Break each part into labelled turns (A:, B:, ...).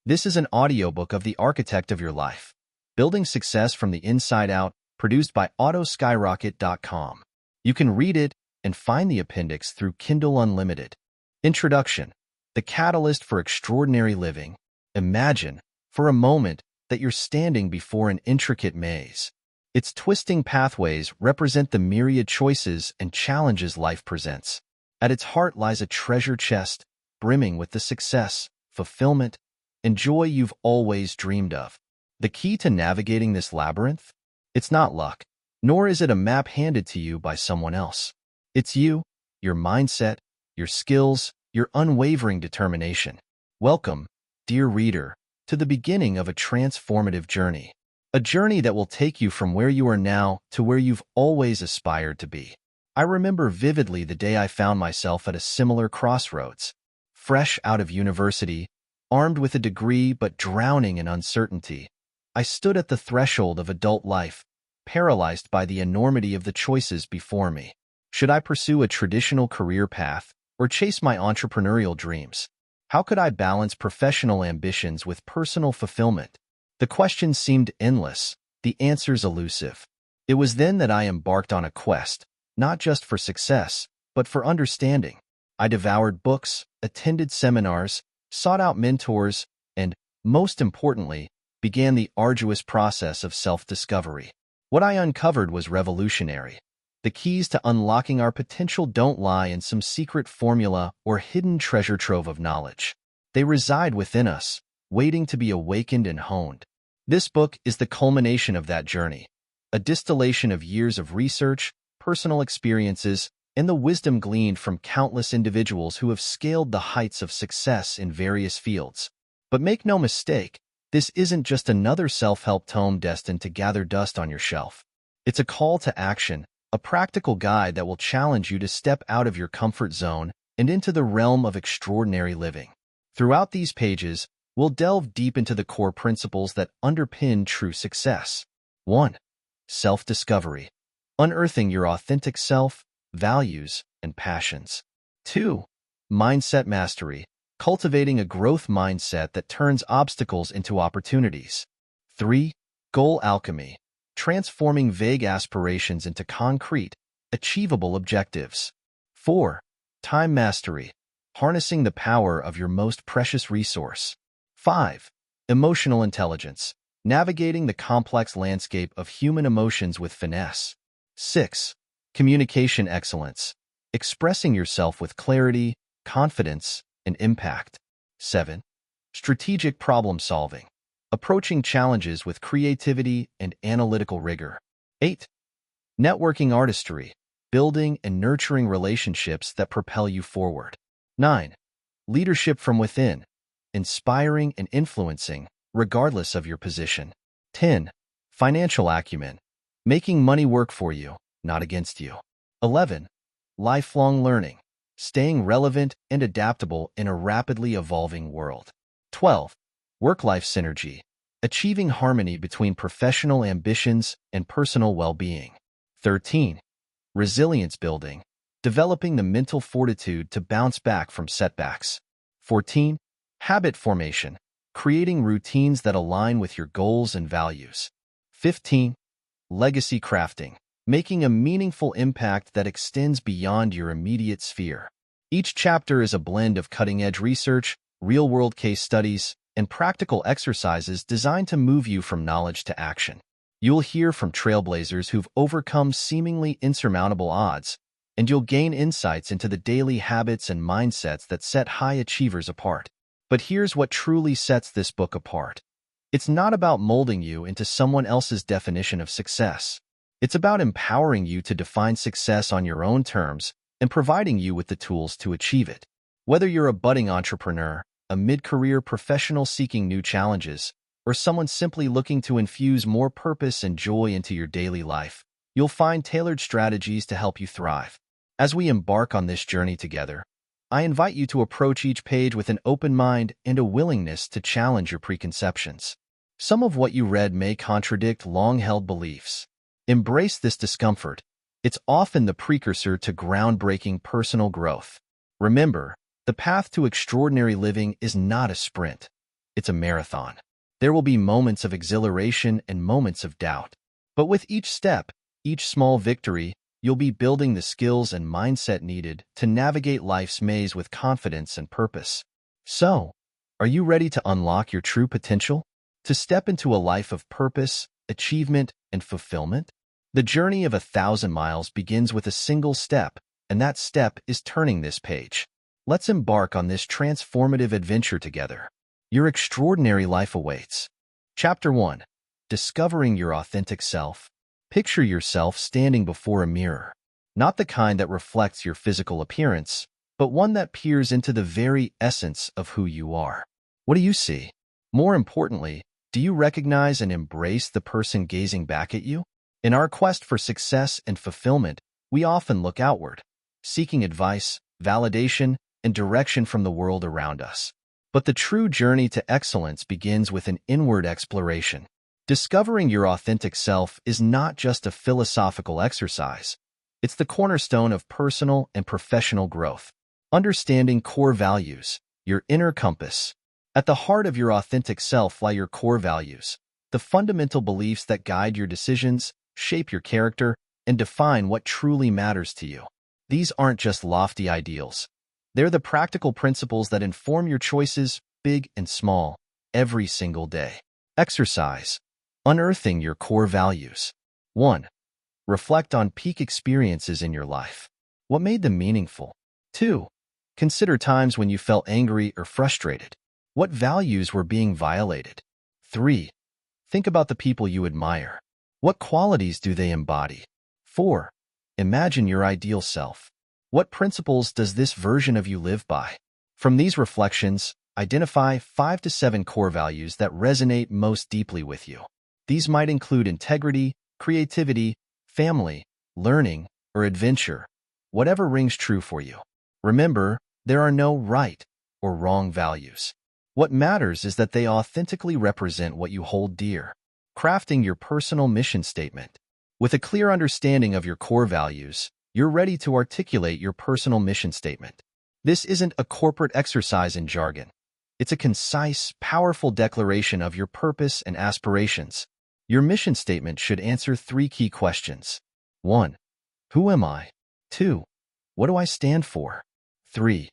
A: This is an audiobook of The Architect of Your Life, Building Success from the Inside Out, produced by autoskyrocket.com. You can read it and find the appendix through Kindle Unlimited. Introduction: The Catalyst for Extraordinary Living. Imagine, for a moment, that you're standing before an intricate maze. Its twisting pathways represent the myriad choices and challenges life presents. At its heart lies a treasure chest, brimming with the success, fulfillment, and joy you've always dreamed of. The key to navigating this labyrinth? It's not luck, nor is it a map handed to you by someone else. It's you, your mindset, your skills, your unwavering determination. Welcome, dear reader, to the beginning of a transformative journey. A journey that will take you from where you are now to where you've always aspired to be. I remember vividly the day I found myself at a similar crossroads. Fresh out of university, armed with a degree but drowning in uncertainty, I stood at the threshold of adult life, paralyzed by the enormity of the choices before me. Should I pursue a traditional career path or chase my entrepreneurial dreams? How could I balance professional ambitions with personal fulfillment? The questions seemed endless, the answers elusive. It was then that I embarked on a quest, not just for success, but for understanding. I devoured books, attended seminars, sought out mentors, and, most importantly, began the arduous process of self-discovery. What I uncovered was revolutionary. The keys to unlocking our potential don't lie in some secret formula or hidden treasure trove of knowledge. They reside within us, waiting to be awakened and honed. This book is the culmination of that journey, a distillation of years of research, personal experiences, and the wisdom gleaned from countless individuals who have scaled the heights of success in various fields. But make no mistake, this isn't just another self-help tome destined to gather dust on your shelf. It's a call to action, a practical guide that will challenge you to step out of your comfort zone and into the realm of extraordinary living. Throughout these pages, we'll delve deep into the core principles that underpin true success. 1. Self-discovery. Unearthing your authentic self, values, and passions. 2. Mindset mastery. Cultivating a growth mindset that turns obstacles into opportunities. 3. Goal alchemy. Transforming vague aspirations into concrete, achievable objectives. 4. Time mastery. Harnessing the power of your most precious resource. 5. Emotional intelligence. Navigating the complex landscape of human emotions with finesse. 6. Communication excellence. Expressing yourself with clarity, confidence, and impact. 7. Strategic problem solving. Approaching challenges with creativity and analytical rigor. 8. Networking artistry. Building and nurturing relationships that propel you forward. 9. Leadership from within. Inspiring and influencing, regardless of your position. 10. Financial acumen. Making money work for you, not against you. 11. Lifelong learning. Staying relevant and adaptable in a rapidly evolving world. 12. Work-life synergy. Achieving harmony between professional ambitions and personal well-being. 13. Resilience building. Developing the mental fortitude to bounce back from setbacks. 14. Habit formation. Creating routines that align with your goals and values. 15. Legacy crafting. Making a meaningful impact that extends beyond your immediate sphere. Each chapter is a blend of cutting-edge research, real-world case studies, and practical exercises designed to move you from knowledge to action. You'll hear from trailblazers who've overcome seemingly insurmountable odds, and you'll gain insights into the daily habits and mindsets that set high achievers apart. But here's what truly sets this book apart. It's not about molding you into someone else's definition of success. It's about empowering you to define success on your own terms and providing you with the tools to achieve it. Whether you're a budding entrepreneur, a mid-career professional seeking new challenges, or someone simply looking to infuse more purpose and joy into your daily life, you'll find tailored strategies to help you thrive. As we embark on this journey together, I invite you to approach each page with an open mind and a willingness to challenge your preconceptions. Some of what you read may contradict long-held beliefs. Embrace this discomfort. It's often the precursor to groundbreaking personal growth. Remember, the path to extraordinary living is not a sprint. It's a marathon. There will be moments of exhilaration and moments of doubt. But with each step, each small victory, you'll be building the skills and mindset needed to navigate life's maze with confidence and purpose. So, are you ready to unlock your true potential? To step into a life of purpose, achievement, and fulfillment? The journey of 1,000 miles begins with a single step, and that step is turning this page. Let's embark on this transformative adventure together. Your extraordinary life awaits. Chapter 1. Discovering your authentic self. Picture yourself standing before a mirror. Not the kind that reflects your physical appearance, but one that peers into the very essence of who you are. What do you see? More importantly, do you recognize and embrace the person gazing back at you? In our quest for success and fulfillment, we often look outward, seeking advice, validation, and direction from the world around us. But the true journey to excellence begins with an inward exploration. Discovering your authentic self is not just a philosophical exercise. It's the cornerstone of personal and professional growth. Understanding core values, your inner compass. At the heart of your authentic self lie your core values, the fundamental beliefs that guide your decisions, shape your character, and define what truly matters to you. These aren't just lofty ideals. They're the practical principles that inform your choices, big and small, every single day. Exercise. Unearthing your core values. 1. Reflect on peak experiences in your life. What made them meaningful? 2. Consider times when you felt angry or frustrated. What values were being violated? 3. Think about the people you admire. What qualities do they embody? 4. Imagine your ideal self. What principles does this version of you live by? From these reflections, identify 5 to 7 core values that resonate most deeply with you. These might include integrity, creativity, family, learning, or adventure, whatever rings true for you. Remember, there are no right or wrong values. What matters is that they authentically represent what you hold dear. Crafting your personal mission statement. With a clear understanding of your core values, you're ready to articulate your personal mission statement. This isn't a corporate exercise in jargon. It's a concise, powerful declaration of your purpose and aspirations. Your mission statement should answer 3 key questions. 1. Who am I? 2. What do I stand for? 3.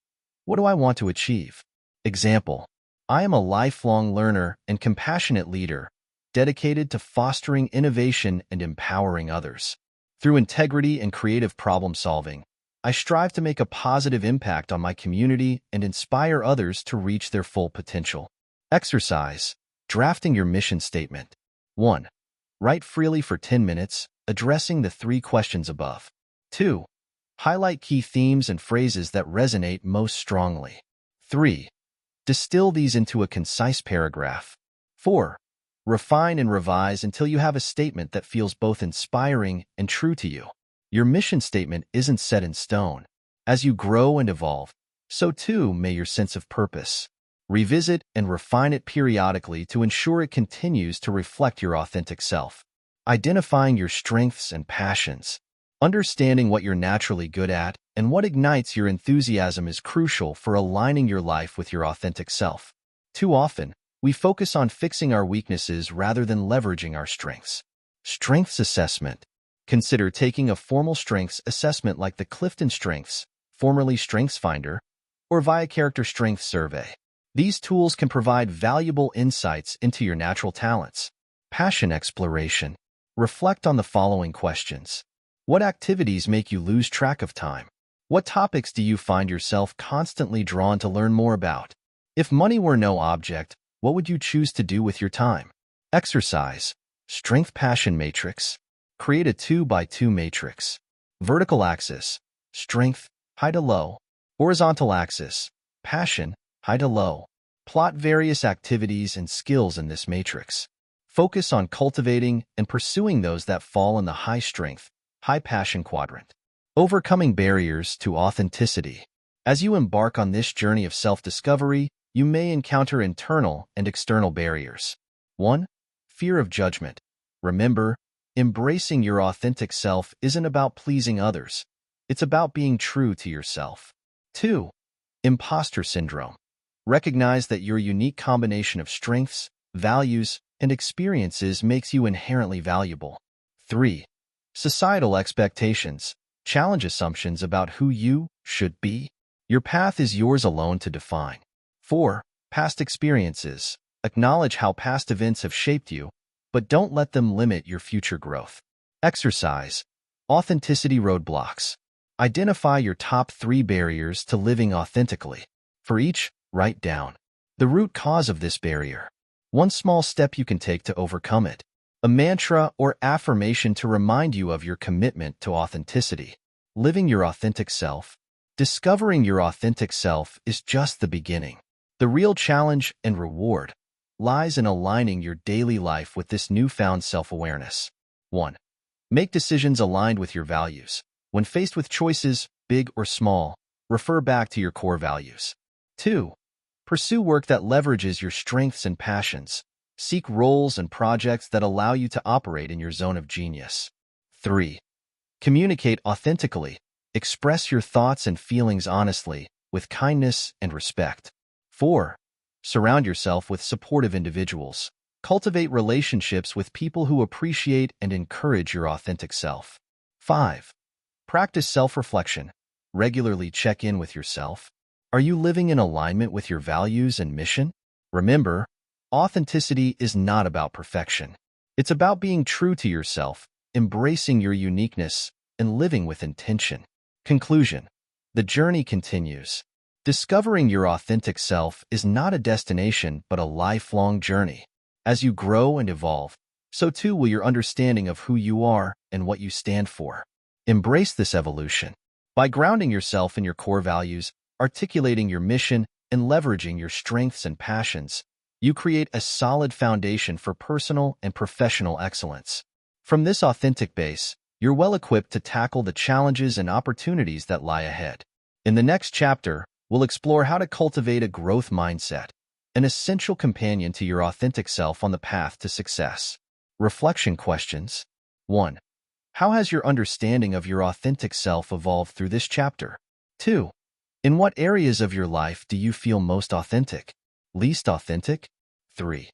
A: What do I want to achieve? Example: I am a lifelong learner and compassionate leader, dedicated to fostering innovation and empowering others. Through integrity and creative problem-solving, I strive to make a positive impact on my community and inspire others to reach their full potential. Exercise. Drafting your mission statement. 1. Write freely for 10 minutes, addressing the 3 questions above. 2. Highlight key themes and phrases that resonate most strongly. 3. Distill these into a concise paragraph. 4. Refine and revise until you have a statement that feels both inspiring and true to you. Your mission statement isn't set in stone. As you grow and evolve, so too may your sense of purpose. Revisit and refine it periodically to ensure it continues to reflect your authentic self. Identifying your strengths and passions. Understanding what you're naturally good at and what ignites your enthusiasm is crucial for aligning your life with your authentic self. Too often, we focus on fixing our weaknesses rather than leveraging our strengths. Strengths assessment. Consider taking a formal strengths assessment like the Clifton Strengths, formerly StrengthsFinder, or via Character Strengths Survey. These tools can provide valuable insights into your natural talents. Passion exploration. Reflect on the following questions. What activities make you lose track of time? What topics do you find yourself constantly drawn to learn more about? If money were no object, what would you choose to do with your time? Exercise. Strength Passion Matrix. Create a 2x2 matrix. Vertical axis, strength, high to low. Horizontal axis, passion, high to low. Plot various activities and skills in this matrix. Focus on cultivating and pursuing those that fall in the high strength, high passion quadrant. Overcoming barriers to authenticity. As you embark on this journey of self-discovery, you may encounter internal and external barriers. 1. Fear of judgment. Remember, embracing your authentic self isn't about pleasing others. It's about being true to yourself. 2. Imposter syndrome. Recognize that your unique combination of strengths, values, and experiences makes you inherently valuable. 3. Societal expectations. Challenge assumptions about who you should be. Your path is yours alone to define. 4. Past experiences. Acknowledge how past events have shaped you, but don't let them limit your future growth. Exercise. Authenticity roadblocks. Identify your top 3 barriers to living authentically. For each, write down the root cause of this barrier. One small step you can take to overcome it. A mantra or affirmation to remind you of your commitment to authenticity. Living your authentic self. Discovering your authentic self is just the beginning. The real challenge and reward lies in aligning your daily life with this newfound self-awareness. 1. Make decisions aligned with your values. When faced with choices, big or small, refer back to your core values. 2. Pursue work that leverages your strengths and passions. Seek roles and projects that allow you to operate in your zone of genius. 3. Communicate authentically. Express your thoughts and feelings honestly, with kindness and respect. 4. Surround yourself with supportive individuals. Cultivate relationships with people who appreciate and encourage your authentic self. 5. Practice self-reflection. Regularly check in with yourself. Are you living in alignment with your values and mission? Remember, authenticity is not about perfection. It's about being true to yourself, embracing your uniqueness, and living with intention. Conclusion. The journey continues. Discovering your authentic self is not a destination but a lifelong journey. As you grow and evolve, so too will your understanding of who you are and what you stand for. Embrace this evolution. By grounding yourself in your core values, articulating your mission, and leveraging your strengths and passions, you create a solid foundation for personal and professional excellence. From this authentic base, you're well equipped to tackle the challenges and opportunities that lie ahead. In the next chapter, we'll explore how to cultivate a growth mindset, an essential companion to your authentic self on the path to success. Reflection questions. 1. How has your understanding of your authentic self evolved through this chapter? 2. In what areas of your life do you feel most authentic, least authentic? 3.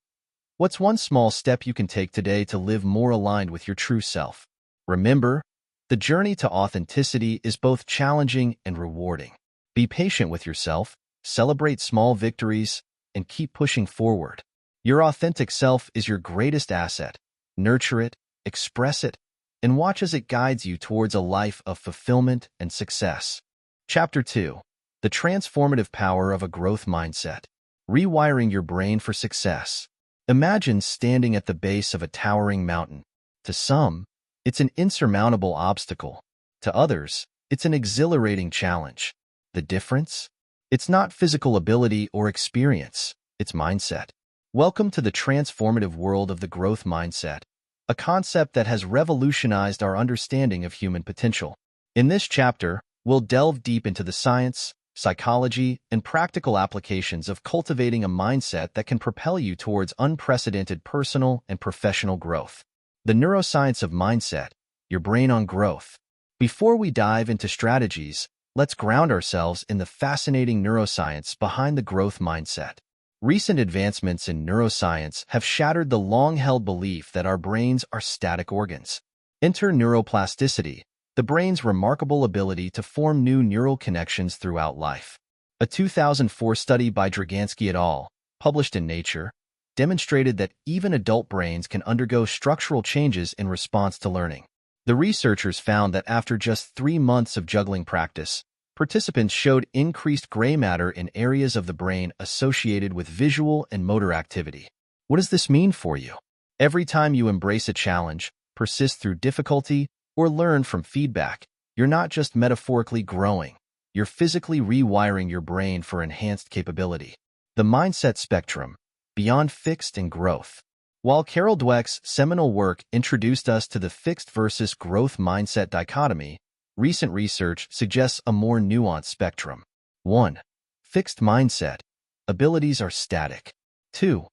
A: What's one small step you can take today to live more aligned with your true self? Remember, the journey to authenticity is both challenging and rewarding. Be patient with yourself, celebrate small victories, and keep pushing forward. Your authentic self is your greatest asset. Nurture it, express it, and watch as it guides you towards a life of fulfillment and success. Chapter 2. The transformative power of a growth mindset. Rewiring your brain for success. Imagine standing at the base of a towering mountain. To some, it's an insurmountable obstacle. To others, it's an exhilarating challenge. The difference? It's not physical ability or experience, it's mindset. Welcome to the transformative world of the growth mindset, a concept that has revolutionized our understanding of human potential. In this chapter, we'll delve deep into the science, psychology, and practical applications of cultivating a mindset that can propel you towards unprecedented personal and professional growth. The neuroscience of mindset, your brain on growth. Before we dive into strategies, let's ground ourselves in the fascinating neuroscience behind the growth mindset. Recent advancements in neuroscience have shattered the long-held belief that our brains are static organs. Enter neuroplasticity, the brain's remarkable ability to form new neural connections throughout life. A 2004 study by Dragansky et al., published in Nature, demonstrated that even adult brains can undergo structural changes in response to learning. The researchers found that after just 3 months of juggling practice, participants showed increased gray matter in areas of the brain associated with visual and motor activity. What does this mean for you? Every time you embrace a challenge, persist through difficulty, or learn from feedback, you're not just metaphorically growing, you're physically rewiring your brain for enhanced capability. The mindset spectrum, beyond fixed and growth. While Carol Dweck's seminal work introduced us to the fixed versus growth mindset dichotomy, recent research suggests a more nuanced spectrum. 1. Fixed mindset. Abilities are static. 2.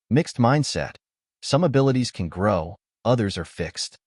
A: Mixed mindset. Some abilities can grow, others are fixed.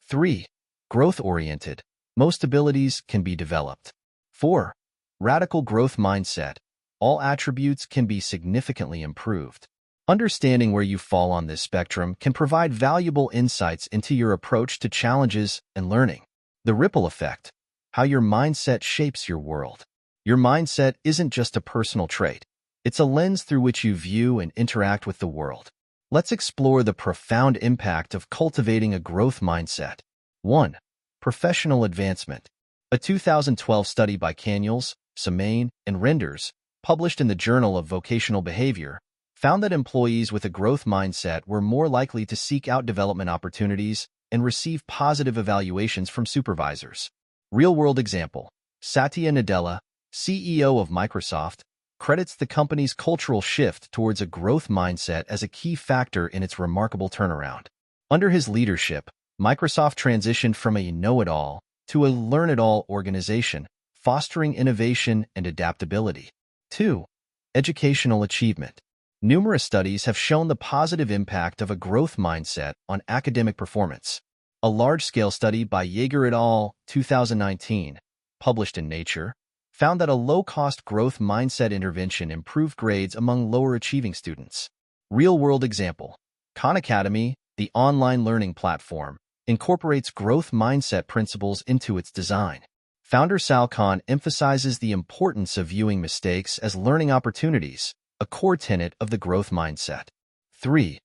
A: 3. Growth-oriented. Most abilities can be developed. 4. Radical growth mindset. all attributes can be significantly improved. Understanding where you fall on this spectrum can provide valuable insights into your approach to challenges and learning. The ripple effect, how your mindset shapes your world. Your mindset isn't just a personal trait. It's a lens through which you view and interact with the world. Let's explore the profound impact of cultivating a growth mindset. 1. Professional advancement. A 2012 study by Canyons, Samain, and Renders, published in the Journal of Vocational Behavior, found that employees with a growth mindset were more likely to seek out development opportunities and receive positive evaluations from supervisors. Real-world example. Satya Nadella, CEO of Microsoft, credits the company's cultural shift towards a growth mindset as a key factor in its remarkable turnaround. Under his leadership, Microsoft transitioned from a know-it-all to a learn-it-all organization, fostering innovation and adaptability. 2. Educational achievement. Numerous studies have shown the positive impact of a growth mindset on academic performance. A large-scale study by Yeager et al., 2019, published in Nature, found that a low-cost growth mindset intervention improved grades among lower-achieving students. Real-world example. Khan Academy, the online learning platform, incorporates growth mindset principles into its design. Founder Sal Khan emphasizes the importance of viewing mistakes as learning opportunities, a core tenet of the growth mindset. 3.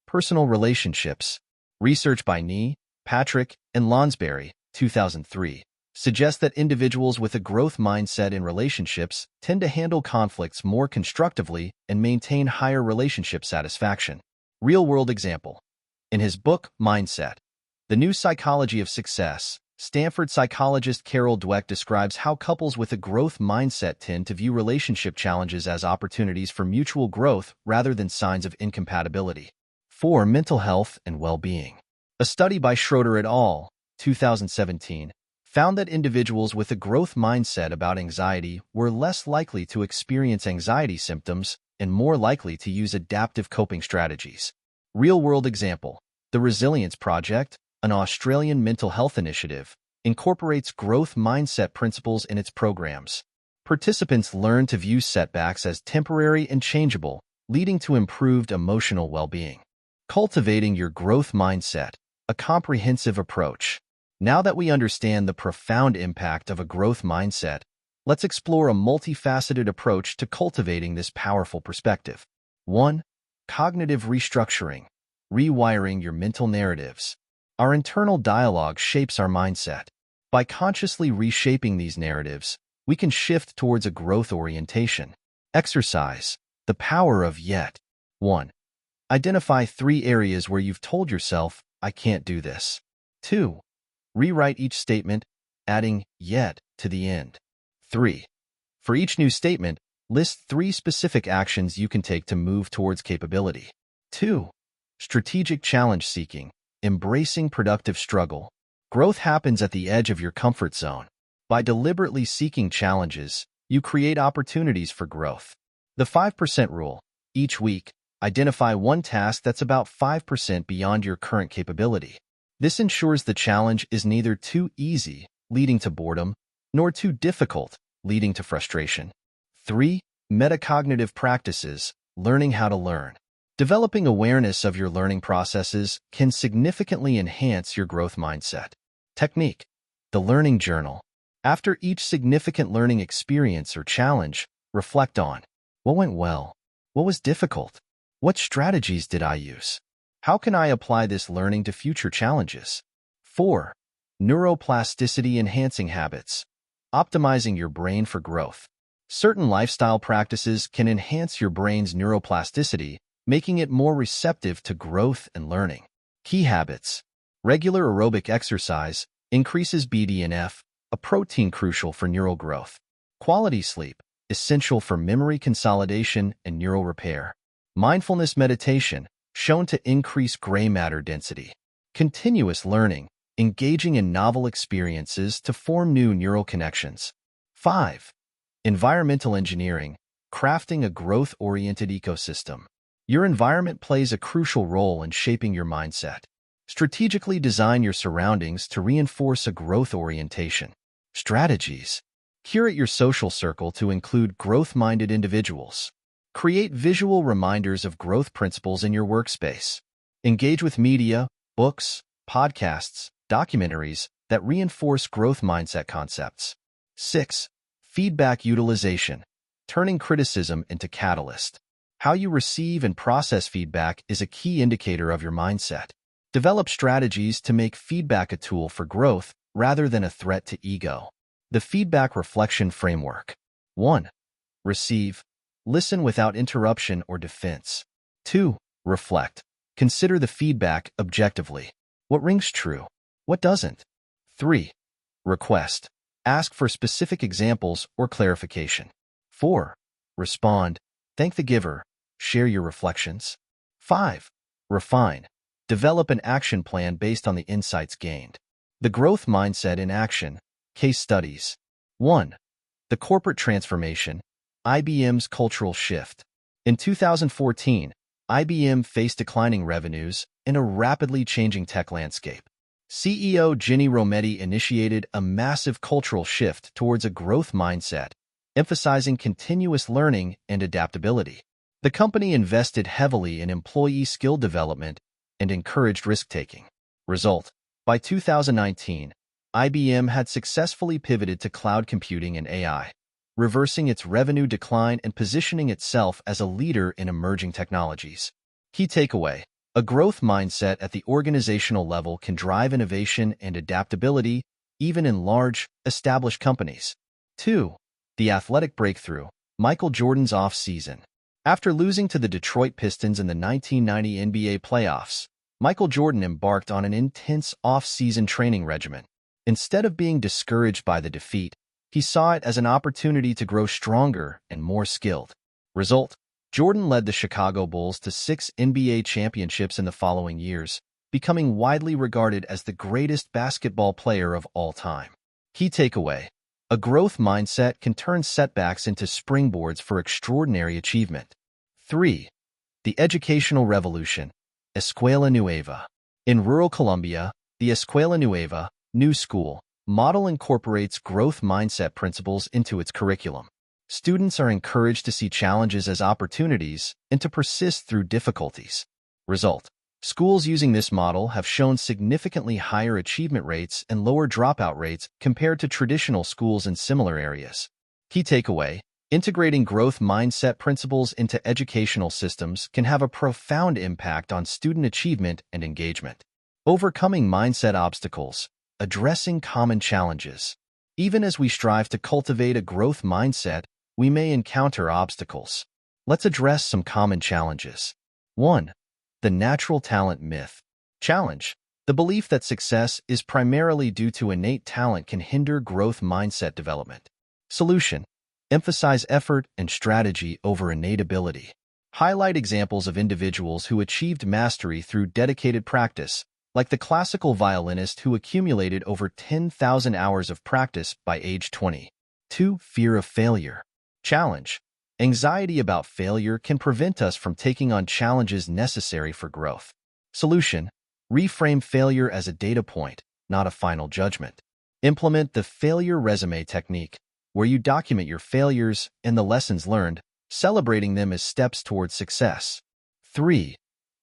A: Personal relationships. Research by Nee, Patrick, and Lonsberry, 2003, suggests that individuals with a growth mindset in relationships tend to handle conflicts more constructively and maintain higher relationship satisfaction. Real-world example. In his book, Mindset, The New Psychology of Success, Stanford psychologist Carol Dweck describes how couples with a growth mindset tend to view relationship challenges as opportunities for mutual growth rather than signs of incompatibility. 4. Mental health and well-being. A study by Schroeder et al., 2017, found that individuals with a growth mindset about anxiety were less likely to experience anxiety symptoms and more likely to use adaptive coping strategies. Real-world example. The Resilience Project, an Australian mental health initiative, incorporates growth mindset principles in its programs. Participants learn to view setbacks as temporary and changeable, leading to improved emotional well-being. Cultivating your growth mindset, a comprehensive approach. Now that we understand the profound impact of a growth mindset, let's explore a multifaceted approach to cultivating this powerful perspective. 1. Cognitive restructuring, rewiring your mental narratives. Our internal dialogue shapes our mindset. By consciously reshaping these narratives, we can shift towards a growth orientation. Exercise, the power of yet. 1. Identify 3 areas where you've told yourself, I can't do this. 2. Rewrite each statement, adding yet to the end. 3. For each new statement, list 3 specific actions you can take to move towards capability. 2. Strategic challenge seeking, embracing productive struggle. Growth happens at the edge of your comfort zone. By deliberately seeking challenges, you create opportunities for growth. The 5% rule. Each week, identify one task that's about 5% beyond your current capability. This ensures the challenge is neither too easy, leading to boredom, nor too difficult, leading to frustration. 3. Metacognitive practices, learning how to learn. Developing awareness of your learning processes can significantly enhance your growth mindset. Technique. The learning journal. After each significant learning experience or challenge, reflect on what went well, what was difficult, what strategies did I use, how can I apply this learning to future challenges. 4. Neuroplasticity enhancing habits. Optimizing your brain for growth. Certain lifestyle practices can enhance your brain's neuroplasticity, making it more receptive to growth and learning. Key habits. Regular aerobic exercise increases BDNF, a protein crucial for neural growth. Quality sleep, essential for memory consolidation and neural repair. Mindfulness meditation, shown to increase gray matter density. Continuous learning, engaging in novel experiences to form new neural connections. 5. Environmental engineering, crafting a growth-oriented ecosystem. Your environment plays a crucial role in shaping your mindset. Strategically design your surroundings to reinforce a growth orientation. Strategies. Curate your social circle to include growth-minded individuals. Create visual reminders of growth principles in your workspace. Engage with media, books, podcasts, documentaries that reinforce growth mindset concepts. 6. Feedback utilization. Turning criticism into catalyst. How you receive and process feedback is a key indicator of your mindset. Develop strategies to make feedback a tool for growth rather than a threat to ego. The feedback reflection framework. 1. Receive. Listen without interruption or defense. 2. Reflect. Consider the feedback objectively. What rings true? What doesn't? 3. Request. Ask for specific examples or clarification. 4. Respond. Thank the giver. Share your reflections. 5. Refine. Develop an action plan based on the insights gained. The growth mindset in action. Case studies. 1. The corporate transformation. IBM's cultural shift. In 2014, IBM faced declining revenues in a rapidly changing tech landscape. CEO Ginny Rometty initiated a massive cultural shift towards a growth mindset, emphasizing continuous learning and adaptability. The company invested heavily in employee skill development and encouraged risk-taking. Result: by 2019, IBM had successfully pivoted to cloud computing and AI, reversing its revenue decline and positioning itself as a leader in emerging technologies. Key takeaway: a growth mindset at the organizational level can drive innovation and adaptability even in large, established companies. 2. The athletic breakthrough. Michael Jordan's off-season. After losing to the Detroit Pistons in the 1990 NBA playoffs, Michael Jordan embarked on an intense off-season training regimen. Instead of being discouraged by the defeat, he saw it as an opportunity to grow stronger and more skilled. Result: Jordan led the Chicago Bulls to 6 NBA championships in the following years, becoming widely regarded as the greatest basketball player of all time. Key takeaway: a growth mindset can turn setbacks into springboards for extraordinary achievement. 3. The educational revolution. Escuela Nueva. In rural Colombia, the Escuela Nueva, New School, model incorporates growth mindset principles into its curriculum. Students are encouraged to see challenges as opportunities and to persist through difficulties. Result: schools using this model have shown significantly higher achievement rates and lower dropout rates compared to traditional schools in similar areas. Key takeaway: integrating growth mindset principles into educational systems can have a profound impact on student achievement and engagement. Overcoming mindset obstacles. Addressing common challenges. Even as we strive to cultivate a growth mindset, we may encounter obstacles. Let's address some common challenges. 1. The natural talent myth. Challenge: the belief that success is primarily due to innate talent can hinder growth mindset development. Solution: emphasize effort and strategy over innate ability. Highlight examples of individuals who achieved mastery through dedicated practice, like the classical violinist who accumulated over 10,000 hours of practice by age 20. 2. Fear of failure. Challenge: anxiety about failure can prevent us from taking on challenges necessary for growth. Solution: reframe failure as a data point, not a final judgment. Implement the failure resume technique, where you document your failures and the lessons learned, celebrating them as steps towards success. 3.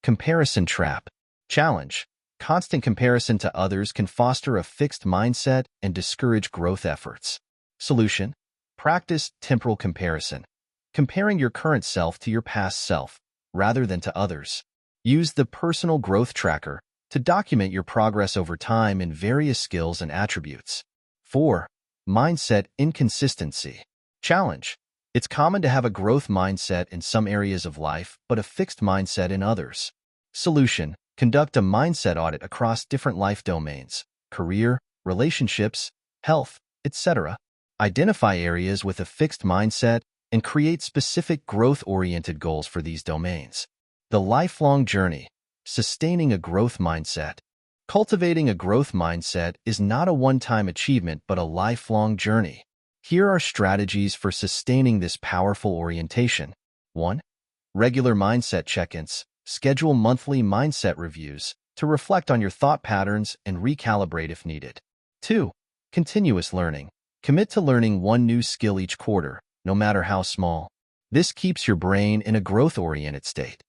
A: Comparison trap. Challenge: constant comparison to others can foster a fixed mindset and discourage growth efforts. Solution: practice temporal comparison, comparing your current self to your past self, rather than to others. Use the personal growth tracker to document your progress over time in various skills and attributes. 4. Mindset inconsistency. Challenge: it's common to have a growth mindset in some areas of life, but a fixed mindset in others. Solution: conduct a mindset audit across different life domains, career, relationships, health, etc. Identify areas with a fixed mindset and create specific growth-oriented goals for these domains. The lifelong journey. Sustaining a growth mindset. Cultivating a growth mindset is not a one-time achievement but a lifelong journey. Here are strategies for sustaining this powerful orientation. 1. Regular mindset check-ins. Schedule monthly mindset reviews to reflect on your thought patterns and recalibrate if needed. 2. Continuous learning. Commit to learning one new skill each quarter, no matter how small. This keeps your brain in a growth-oriented state.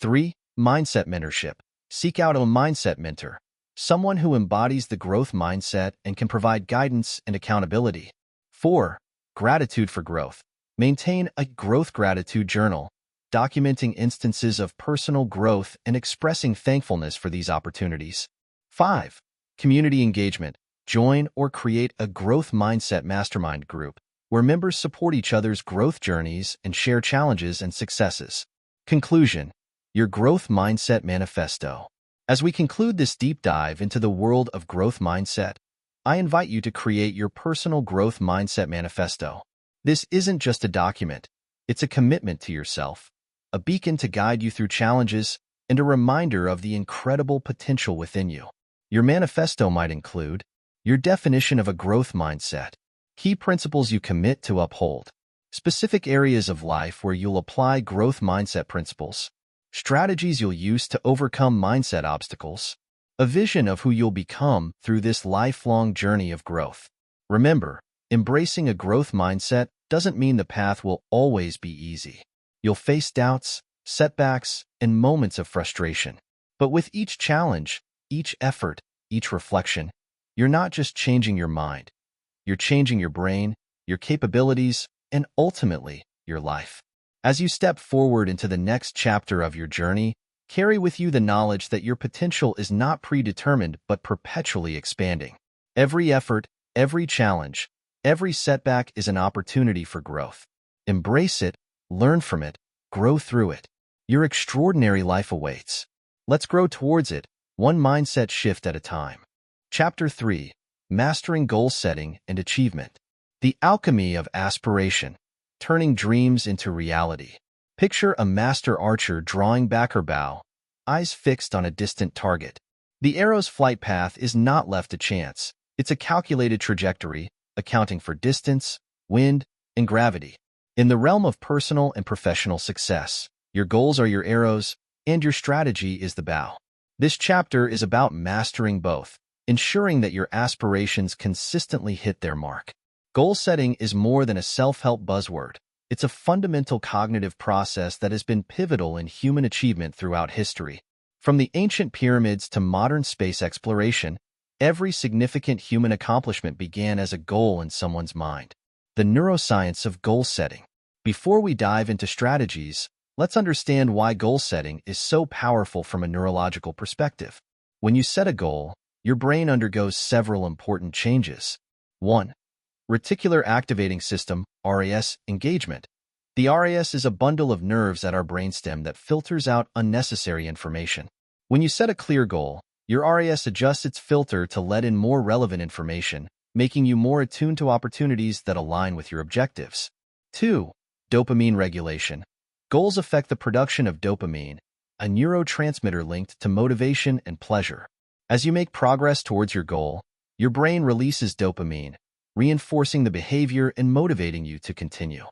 A: 3. Mindset mentorship. Seek out a mindset mentor, someone who embodies the growth mindset and can provide guidance and accountability. 4. Gratitude for growth. Maintain a growth gratitude journal, documenting instances of personal growth and expressing thankfulness for these opportunities. 5. Community engagement. Join or create a growth mindset mastermind group where members support each other's growth journeys and share challenges and successes. Conclusion: your growth mindset manifesto. As we conclude this deep dive into the world of growth mindset, I invite you to create your personal growth mindset manifesto. This isn't just a document, it's a commitment to yourself, a beacon to guide you through challenges, and a reminder of the incredible potential within you. Your manifesto might include your definition of a growth mindset, key principles you commit to uphold, specific areas of life where you'll apply growth mindset principles, strategies you'll use to overcome mindset obstacles, a vision of who you'll become through this lifelong journey of growth. Remember, embracing a growth mindset doesn't mean the path will always be easy. You'll face doubts, setbacks, and moments of frustration. But with each challenge, each effort, each reflection, you're not just changing your mind. You're changing your brain, your capabilities, and ultimately, your life. As you step forward into the next chapter of your journey, carry with you the knowledge that your potential is not predetermined but perpetually expanding. Every effort, every challenge, every setback is an opportunity for growth. Embrace it, learn from it, grow through it. Your extraordinary life awaits. Let's grow towards it, one mindset shift at a time. Chapter 3. Mastering Goal Setting and Achievement. The Alchemy of Aspiration. Turning Dreams into Reality. Picture a master archer drawing back her bow, eyes fixed on a distant target. The arrow's flight path is not left to chance. It's a calculated trajectory, accounting for distance, wind, and gravity. In the realm of personal and professional success, your goals are your arrows, and your strategy is the bow. This chapter is about mastering both, ensuring that your aspirations consistently hit their mark. Goal setting is more than a self-help buzzword. It's a fundamental cognitive process that has been pivotal in human achievement throughout history. From the ancient pyramids to modern space exploration, every significant human accomplishment began as a goal in someone's mind. The neuroscience of goal setting. Before we dive into strategies, let's understand why goal setting is so powerful from a neurological perspective. When you set a goal, your brain undergoes several important changes. 1. Reticular activating system, RAS, engagement. The RAS is a bundle of nerves at our brainstem that filters out unnecessary information. When you set a clear goal, your RAS adjusts its filter to let in more relevant information, making you more attuned to opportunities that align with your objectives. 2. Dopamine regulation. Goals affect the production of dopamine, a neurotransmitter linked to motivation and pleasure. As you make progress towards your goal, your brain releases dopamine, reinforcing the behavior and motivating you to continue.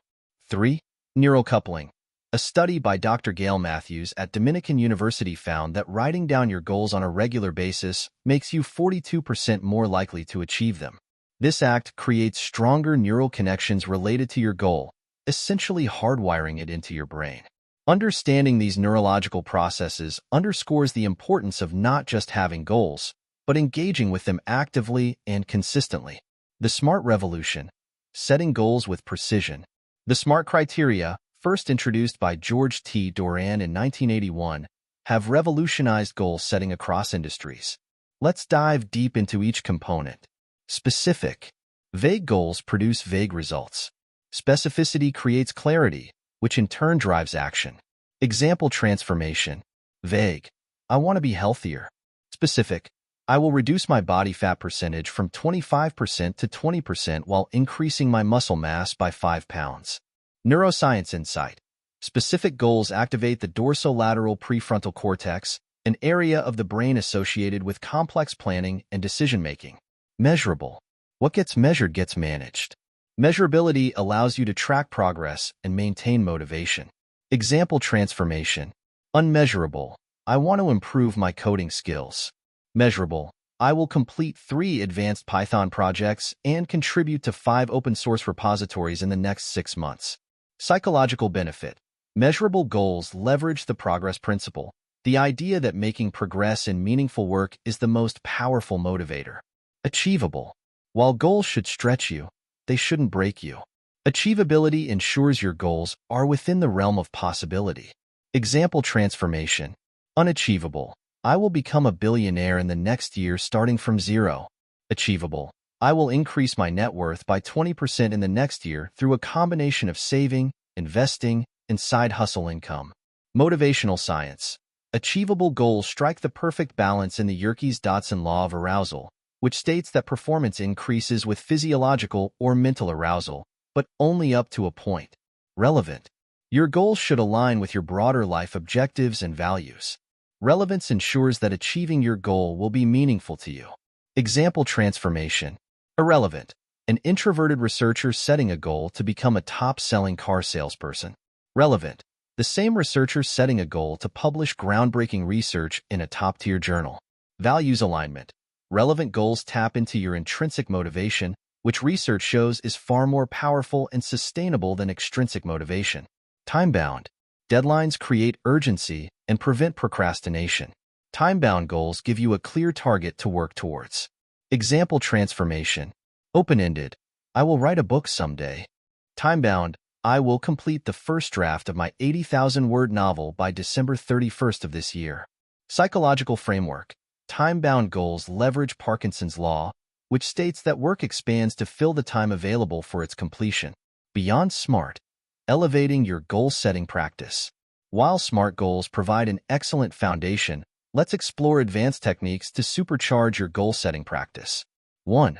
A: 3. Neural coupling. A study by Dr. Gail Matthews at Dominican University found that writing down your goals on a regular basis makes you 42% more likely to achieve them. This act creates stronger neural connections related to your goal, essentially hardwiring it into your brain. Understanding these neurological processes underscores the importance of not just having goals, but engaging with them actively and consistently. The SMART revolution. Setting goals with precision. The SMART criteria, first introduced by George T. Doran in 1981, have revolutionized goal setting across industries. Let's dive deep into each component. Specific. Vague goals produce vague results. Specificity creates clarity, which in turn drives action. Example: transformation. Vague. I want to be healthier. Specific. I will reduce my body fat percentage from 25% to 20% while increasing my muscle mass by 5 pounds. Neuroscience insight. Specific goals activate the dorsolateral prefrontal cortex, an area of the brain associated with complex planning and decision-making. Measurable. What gets measured gets managed. Measurability allows you to track progress and maintain motivation. Example: transformation. Unmeasurable. I want to improve my coding skills. Measurable. I will complete 3 advanced Python projects and contribute to 5 open-source repositories in the next 6 months. Psychological benefit. Measurable goals leverage the progress principle, the idea that making progress in meaningful work is the most powerful motivator. Achievable. While goals should stretch you, they shouldn't break you. Achievability ensures your goals are within the realm of possibility. Example transformation. Unachievable. I will become a billionaire in the next year starting from zero. Achievable. I will increase my net worth by 20% in the next year through a combination of saving, investing, and side hustle income. Motivational science. Achievable goals strike the perfect balance in the Yerkes-Dodson law of arousal, which states that performance increases with physiological or mental arousal, but only up to a point. Relevant. Your goals should align with your broader life objectives and values. Relevance ensures that achieving your goal will be meaningful to you. Example transformation. Irrelevant. An introverted researcher setting a goal to become a top-selling car salesperson. Relevant. The same researcher setting a goal to publish groundbreaking research in a top-tier journal. Values alignment. Relevant goals tap into your intrinsic motivation, which research shows is far more powerful and sustainable than extrinsic motivation. Time-bound. Deadlines create urgency and prevent procrastination. Time-bound goals give you a clear target to work towards. Example transformation. Open-ended. I will write a book someday. Time-bound. I will complete the first draft of my 80,000-word novel by December 31st of this year. Psychological framework. Time-bound goals leverage Parkinson's law, which states that work expands to fill the time available for its completion. Beyond SMART. Elevating your goal-setting practice. While SMART goals provide an excellent foundation, let's explore advanced techniques to supercharge your goal-setting practice. 1.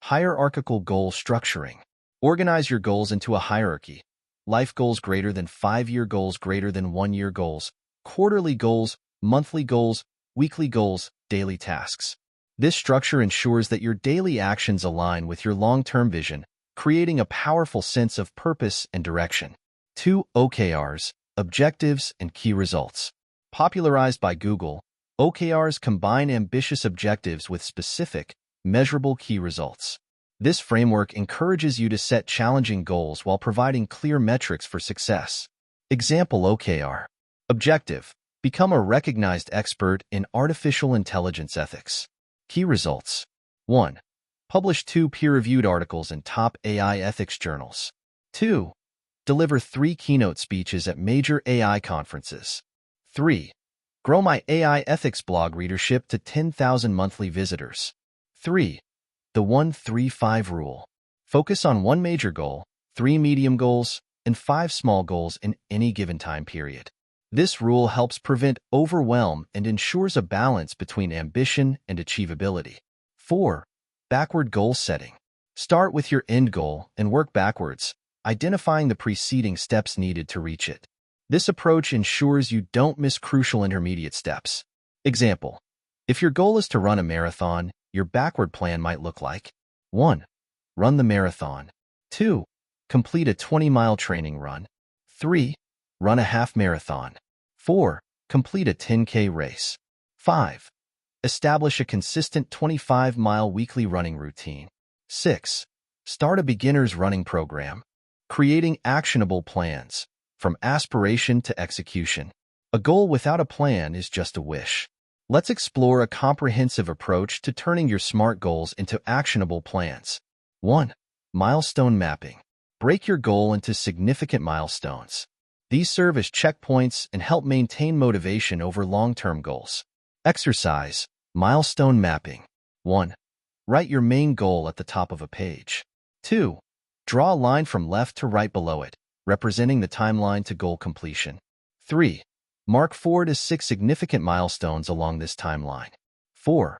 A: Hierarchical goal structuring. Organize your goals into a hierarchy. Life goals greater than 5-year goals greater than 1-year goals, quarterly goals, monthly goals, weekly goals, daily tasks. This structure ensures that your daily actions align with your long-term vision, creating a powerful sense of purpose and direction. 2. OKRs, objectives and key results. Popularized by Google, OKRs combine ambitious objectives with specific, measurable key results. This framework encourages you to set challenging goals while providing clear metrics for success. Example OKR. Objective. Become a recognized expert in artificial intelligence ethics. Key results. 1. Publish 2 peer-reviewed articles in top AI ethics journals. 2. Deliver 3 keynote speeches at major AI conferences. 3. Grow my AI ethics blog readership to 10,000 monthly visitors. 3. The 1-3-5 rule. Focus on 1 major goal, 3 medium goals, and 5 small goals in any given time period. This rule helps prevent overwhelm and ensures a balance between ambition and achievability. 4. Backward goal setting. Start with your end goal and work backwards, identifying the preceding steps needed to reach it. This approach ensures you don't miss crucial intermediate steps. Example. If your goal is to run a marathon, your backward plan might look like 1. Run the marathon. 2. Complete a 20-mile training run. 3. Run a half marathon. 4. Complete a 10K race. 5. Establish a consistent 25-mile weekly running routine. 6. Start a beginner's running program. Creating actionable plans, from aspiration to execution. A goal without a plan is just a wish. Let's explore a comprehensive approach to turning your SMART goals into actionable plans. 1. Milestone mapping. Break your goal into significant milestones. These serve as checkpoints and help maintain motivation over long-term goals. Exercise. Milestone mapping. 1. Write your main goal at the top of a page. 2. Draw a line from left to right below it, representing the timeline to goal completion. 3. Mark 4 to 6 significant milestones along this timeline. 4.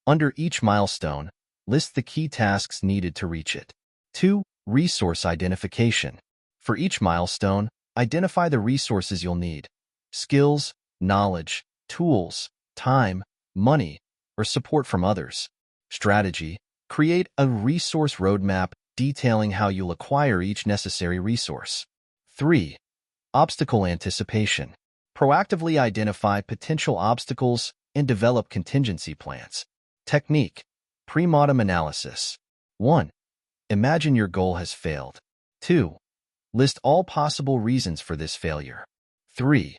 A: Under each milestone, list the key tasks needed to reach it. 2. Resource identification. For each milestone, identify the resources you'll need: skills, knowledge, tools, time, money, or support from others. Strategy. Create a resource roadmap detailing how you'll acquire each necessary resource. 3. Obstacle anticipation. Proactively identify potential obstacles and develop contingency plans. Technique: pre-mortem analysis. 1. Imagine your goal has failed. 2. List all possible reasons for this failure. 3.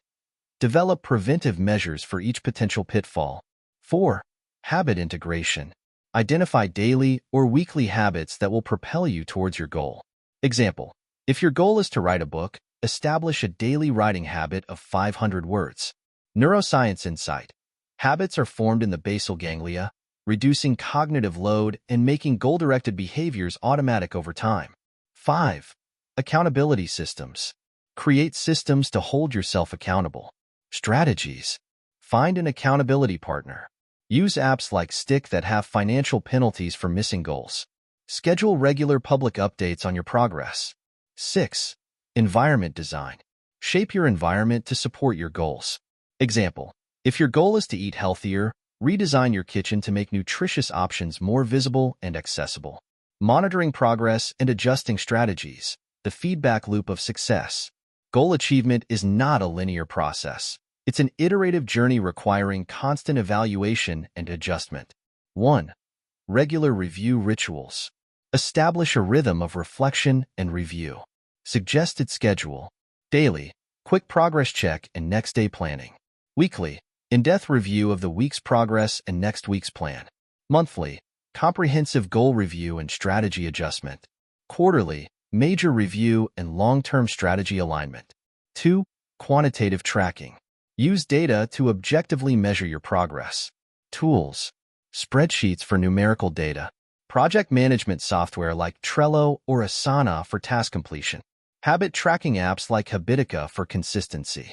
A: Develop preventive measures for each potential pitfall. 4. Habit integration. Identify daily or weekly habits that will propel you towards your goal. Example: if your goal is to write a book, establish a daily writing habit of 500 words. Neuroscience insight: habits are formed in the basal ganglia, reducing cognitive load and making goal-directed behaviors automatic over time. 5. Accountability systems. Create systems to hold yourself accountable. Strategies: find an accountability partner. Use apps like Stick that have financial penalties for missing goals. Schedule regular public updates on your progress. 6. Environment design. Shape your environment to support your goals. Example: if your goal is to eat healthier, redesign your kitchen to make nutritious options more visible and accessible. Monitoring progress and adjusting strategies. The feedback loop of success. Goal achievement is not a linear process. It's an iterative journey requiring constant evaluation and adjustment. 1. Regular review rituals. Establish a rhythm of reflection and review. Suggested schedule: daily, quick progress check and next day planning. Weekly, in-depth review of the week's progress and next week's plan. Monthly, comprehensive goal review and strategy adjustment. Quarterly, major review and long-term strategy alignment. 2. Quantitative tracking. Use data to objectively measure your progress. Tools: spreadsheets for numerical data. Project management software like Trello or Asana for task completion. Habit tracking apps like Habitica for consistency.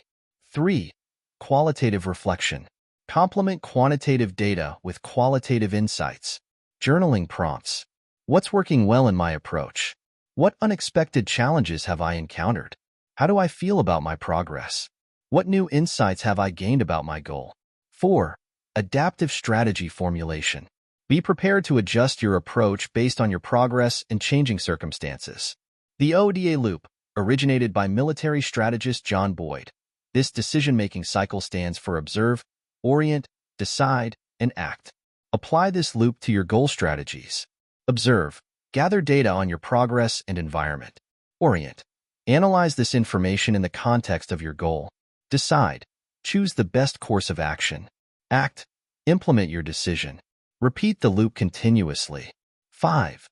A: 3. Qualitative reflection. Complement quantitative data with qualitative insights. Journaling prompts: what's working well in my approach? What unexpected challenges have I encountered? How do I feel about my progress? What new insights have I gained about my goal? 4. Adaptive strategy formulation. Be prepared to adjust your approach based on your progress and changing circumstances. The ODA loop, originated by military strategist John Boyd. This decision-making cycle stands for observe, orient, decide, and act. Apply this loop to your goal strategies. Observe: gather data on your progress and environment. Orient: analyze this information in the context of your goal. Decide: choose the best course of action. Act: implement your decision. Repeat the loop continuously. 5.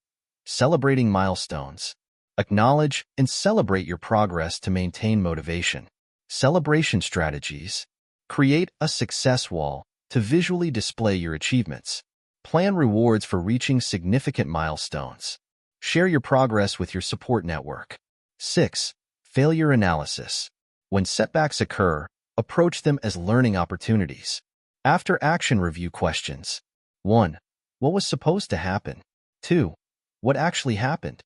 A: Celebrating milestones. Acknowledge and celebrate your progress to maintain motivation. Celebration strategies: create a success wall to visually display your achievements. Plan rewards for reaching significant milestones. Share your progress with your support network. 6. Failure analysis. When setbacks occur, approach them as learning opportunities. After-action review questions. 1. What was supposed to happen? 2. What actually happened?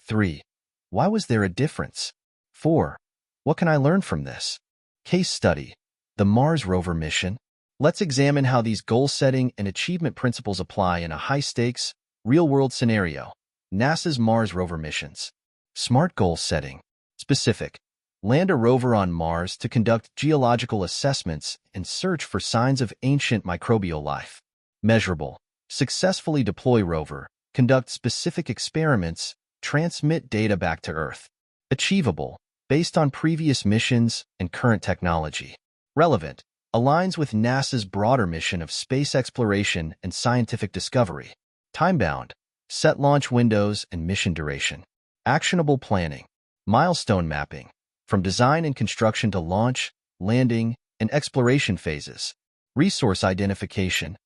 A: 3. Why was there a difference? 4. What can I learn from this? Case study: the Mars rover mission. Let's examine how these goal-setting and achievement principles apply in a high-stakes, real-world scenario. NASA's Mars rover missions. Smart goal setting. Specific: land a rover on Mars to conduct geological assessments and search for signs of ancient microbial life. Measurable: successfully deploy rover, conduct specific experiments, transmit data back to Earth. Achievable: based on previous missions and current technology. Relevant: aligns with NASA's broader mission of space exploration and scientific discovery. Time-bound: set launch windows and mission duration. Actionable planning: milestone mapping, from design and construction to launch, landing, and exploration phases. Resource identification,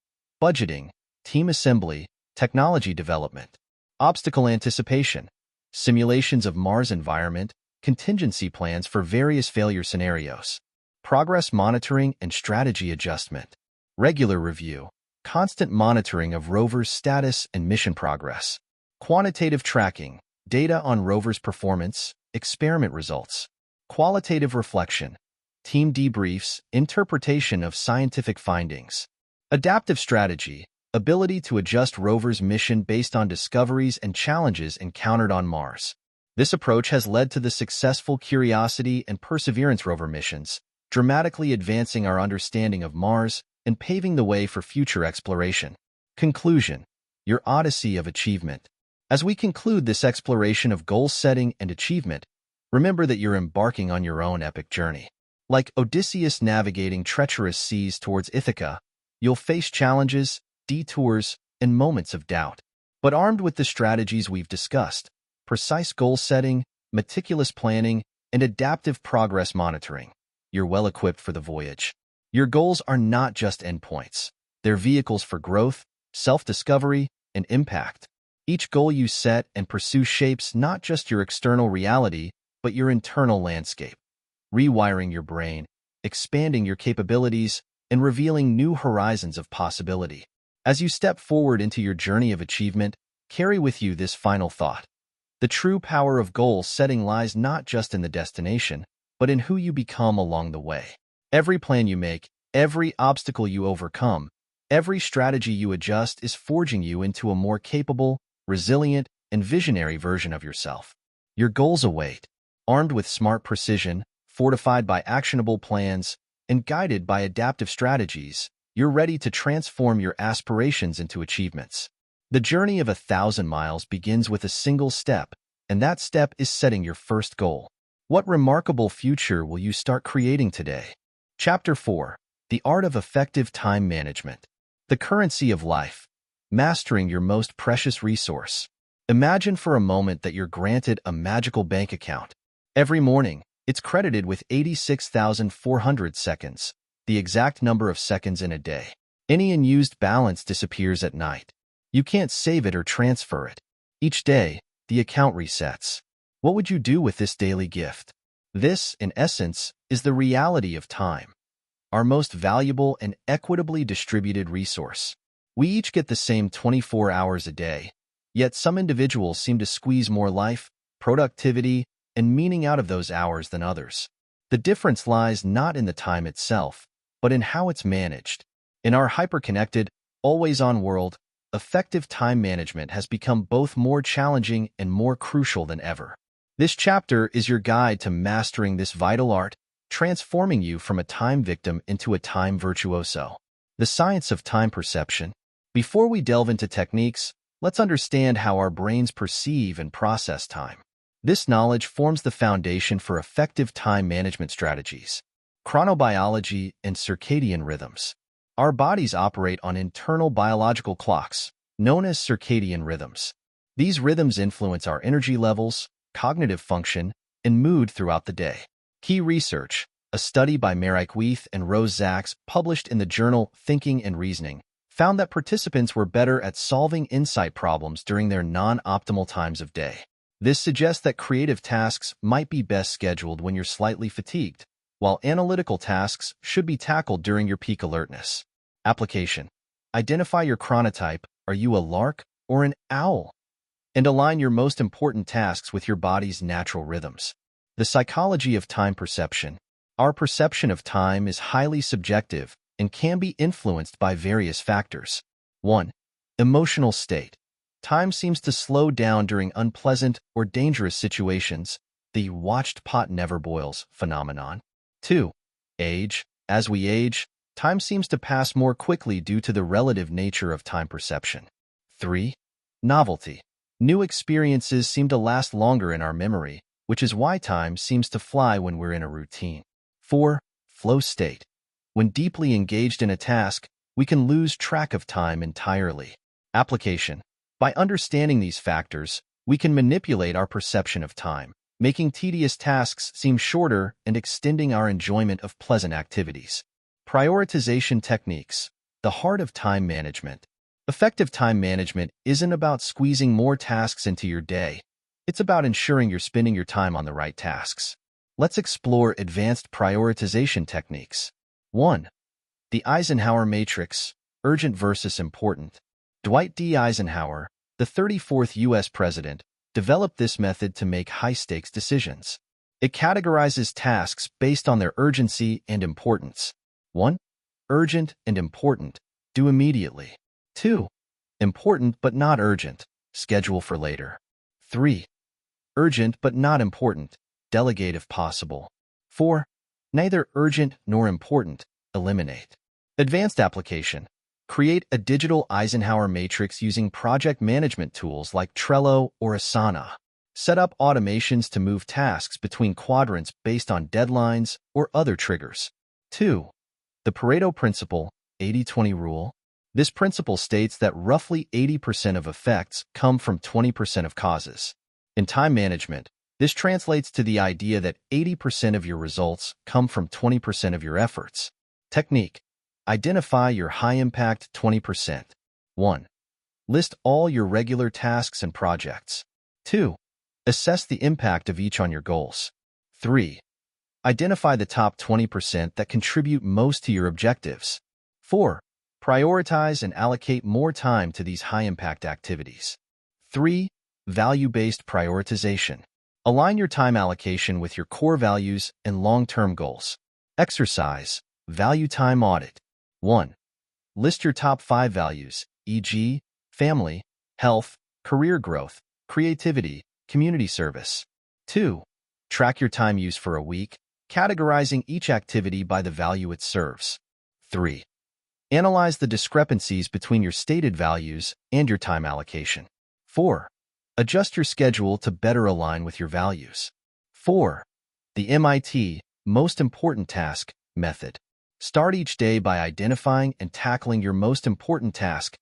A: budgeting, team assembly, technology development. Obstacle anticipation, simulations of Mars environment, contingency plans for various failure scenarios. Progress monitoring and strategy adjustment. Regular review, constant monitoring of rover's status and mission progress. Quantitative tracking, data on rover's performance, experiment results. Qualitative reflection, team debriefs, interpretation of scientific findings. Adaptive strategy, ability to adjust rover's mission based on discoveries and challenges encountered on Mars. This approach has led to the successful Curiosity and Perseverance rover missions, dramatically advancing our understanding of Mars and paving the way for future exploration. Conclusion: your odyssey of achievement. As we conclude this exploration of goal setting and achievement, remember that you're embarking on your own epic journey. Like Odysseus navigating treacherous seas towards Ithaca, you'll face challenges, detours, and moments of doubt. But armed with the strategies we've discussed, precise goal setting, meticulous planning, and adaptive progress monitoring, you're well equipped for the voyage. Your goals are not just endpoints. They're vehicles for growth, self-discovery, and impact. Each goal you set and pursue shapes not just your external reality, but your internal landscape, rewiring your brain, expanding your capabilities, and revealing new horizons of possibility. As you step forward into your journey of achievement, carry with you this final thought. The true power of goal setting lies not just in the destination, but in who you become along the way. Every plan you make, every obstacle you overcome, every strategy you adjust is forging you into a more capable, resilient, and visionary version of yourself. Your goals await. Armed with smart precision, fortified by actionable plans, and guided by adaptive strategies, you're ready to transform your aspirations into achievements. The journey of 1,000 miles begins with a single step, and that step is setting your first goal. What remarkable future will you start creating today? Chapter 4: The Art of Effective Time Management. The currency of life. Mastering your most precious resource. Imagine for a moment that you're granted a magical bank account. Every morning, it's credited with 86,400 seconds, the exact number of seconds in a day. Any unused balance disappears at night. You can't save it or transfer it. Each day, the account resets. What would you do with this daily gift? This, in essence, is the reality of time, our most valuable and equitably distributed resource. We each get the same 24 hours a day, yet some individuals seem to squeeze more life, productivity, and meaning out of those hours than others. The difference lies not in the time itself, but in how it's managed. In our hyper-connected, always-on world, effective time management has become both more challenging and more crucial than ever. This chapter is your guide to mastering this vital art, transforming you from a time victim into a time virtuoso. The science of time perception. Before we delve into techniques, let's understand how our brains perceive and process time. This knowledge forms the foundation for effective time management strategies. Chronobiology and circadian rhythms. Our bodies operate on internal biological clocks, known as circadian rhythms. These rhythms influence our energy levels, cognitive function, and mood throughout the day. Key research: a study by Marek Weith and Rose Zaks, published in the journal Thinking and Reasoning, found that participants were better at solving insight problems during their non-optimal times of day. This suggests that creative tasks might be best scheduled when you're slightly fatigued, while analytical tasks should be tackled during your peak alertness. Application: identify your chronotype. Are you a lark or an owl? And align your most important tasks with your body's natural rhythms. The psychology of time perception. Our perception of time is highly subjective and can be influenced by various factors. 1. Emotional state. Time seems to slow down during unpleasant or dangerous situations, the watched pot never boils phenomenon. 2. Age. As we age, time seems to pass more quickly due to the relative nature of time perception. 3. Novelty. New experiences seem to last longer in our memory, which is why time seems to fly when we're in a routine. 4. Flow state. When deeply engaged in a task, we can lose track of time entirely. Application. By understanding these factors, we can manipulate our perception of time, making tedious tasks seem shorter and extending our enjoyment of pleasant activities. Prioritization techniques. The heart of time management. Effective time management isn't about squeezing more tasks into your day. It's about ensuring you're spending your time on the right tasks. Let's explore advanced prioritization techniques. 1. The Eisenhower Matrix, urgent versus important. Dwight D. Eisenhower, the 34th U.S. President, developed this method to make high-stakes decisions. It categorizes tasks based on their urgency and importance. 1. Urgent and important. Do immediately. 2. Important but not urgent. Schedule for later. 3. Urgent but not important. Delegate if possible. 4. Neither urgent nor important. Eliminate. Advanced application. Create a digital Eisenhower matrix using project management tools like Trello or Asana. Set up automations to move tasks between quadrants based on deadlines or other triggers. 2. The Pareto Principle, 80-20 Rule. This principle states that roughly 80% of effects come from 20% of causes. In time management, this translates to the idea that 80% of your results come from 20% of your efforts. Technique. Identify your high-impact 20%. 1. List all your regular tasks and projects. 2. Assess the impact of each on your goals. 3. Identify the top 20% that contribute most to your objectives. 4. Prioritize and allocate more time to these high-impact activities. 3. Value-based prioritization. Align your time allocation with your core values and long-term goals. Exercise. Value time audit. 1. List your top 5 values, e.g., family, health, career growth, creativity, community service. 2. Track your time use for a week, categorizing each activity by the value it serves. 3. Analyze the discrepancies between your stated values and your time allocation. 4. Adjust your schedule to better align with your values. 4. The MIT, Most Important Task, Method. Start each day by identifying and tackling your most important task,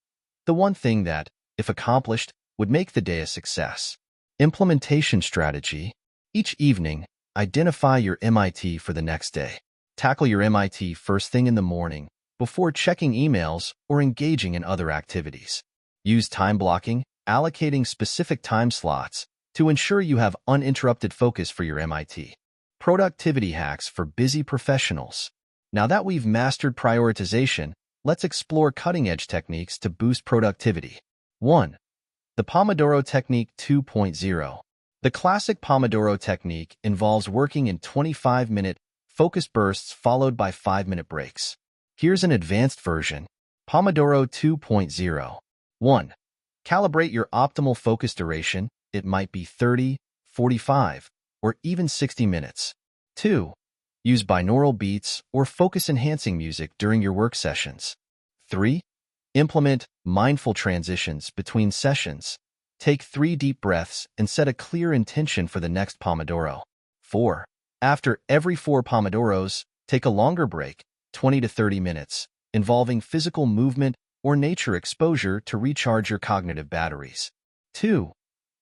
A: the one thing that, if accomplished, would make the day a success. Implementation strategy. Each evening, identify your MIT for the next day. Tackle your MIT first thing in the morning, before checking emails or engaging in other activities. Use time blocking, allocating specific time slots to ensure you have uninterrupted focus for your MIT. Productivity hacks for busy professionals. Now that we've mastered prioritization, let's explore cutting-edge techniques to boost productivity. 1. The Pomodoro Technique 2.0. The classic Pomodoro technique involves working in 25-minute, focused bursts followed by 5-minute breaks. Here's an advanced version. Pomodoro 2.0. 1. Calibrate your optimal focus duration. It might be 30, 45, or even 60 minutes. 2. Use binaural beats or focus-enhancing music during your work sessions. 3. Implement mindful transitions between sessions. Take 3 deep breaths and set a clear intention for the next Pomodoro. 4. After every 4 Pomodoros, take a longer break, 20 to 30 minutes, involving physical movement or nature exposure to recharge your cognitive batteries. 2.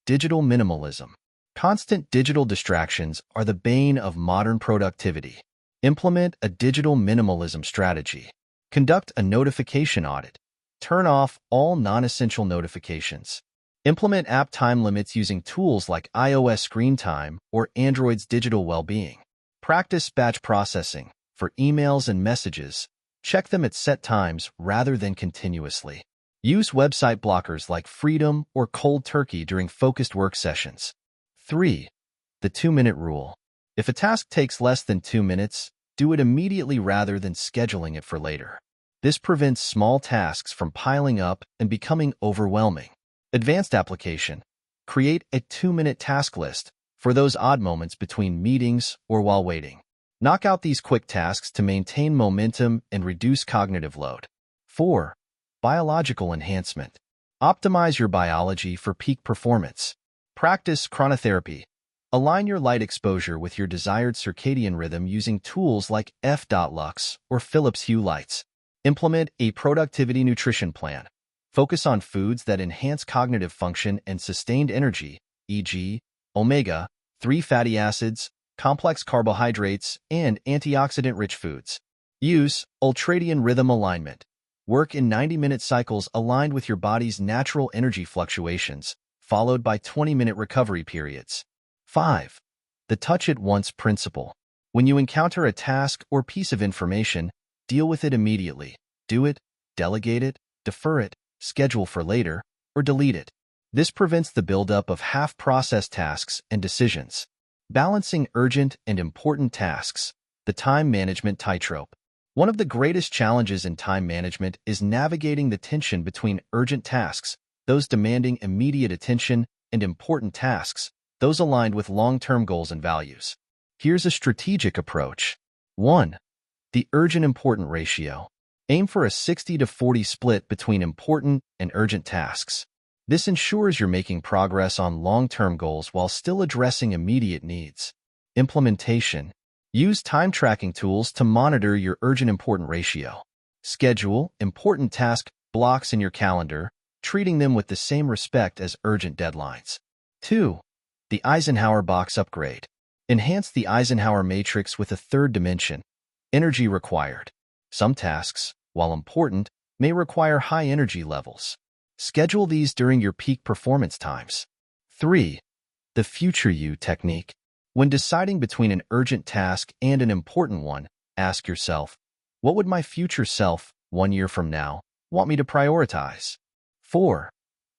A: Digital minimalism. Constant digital distractions are the bane of modern productivity. Implement a digital minimalism strategy. Conduct a notification audit. Turn off all non-essential notifications. Implement app time limits using tools like iOS Screen Time or Android's Digital Wellbeing. Practice batch processing. For emails and messages, check them at set times rather than continuously. Use website blockers like Freedom or Cold Turkey during focused work sessions. 3. The 2-minute rule. If a task takes less than 2 minutes, do it immediately rather than scheduling it for later. This prevents small tasks from piling up and becoming overwhelming. Advanced application. Create a 2-minute task list for those odd moments between meetings or while waiting. Knock out these quick tasks to maintain momentum and reduce cognitive load. 4. Biological enhancement. Optimize your biology for peak performance. Practice chronotherapy. Align your light exposure with your desired circadian rhythm using tools like F.Lux or Philips Hue lights. Implement a productivity nutrition plan. Focus on foods that enhance cognitive function and sustained energy, e.g., omega-3 fatty acids, complex carbohydrates, and antioxidant-rich foods. Use ultradian rhythm alignment. Work in 90-minute cycles aligned with your body's natural energy fluctuations, followed by 20-minute recovery periods. 5. The touch it once principle. When you encounter a task or piece of information, deal with it immediately. Do it, delegate it, defer it, schedule for later, or delete it. This prevents the buildup of half-processed tasks and decisions. Balancing urgent and important tasks. The time management tightrope. One of the greatest challenges in time management is navigating the tension between urgent tasks, those demanding immediate attention, and important tasks, those aligned with long-term goals and values. Here's a strategic approach. 1. The urgent-important ratio. Aim for a 60 to 40 split between important and urgent tasks. This ensures you're making progress on long-term goals while still addressing immediate needs. Implementation. Use time tracking tools to monitor your urgent-important ratio. Schedule important task blocks in your calendar, treating them with the same respect as urgent deadlines. 2. The Eisenhower box upgrade. Enhance the Eisenhower matrix with a third dimension. Energy required. Some tasks, while important, may require high energy levels. Schedule these during your peak performance times. 3. The future you technique. When deciding between an urgent task and an important one, ask yourself, what would my future self, 1 year from now, want me to prioritize? 4.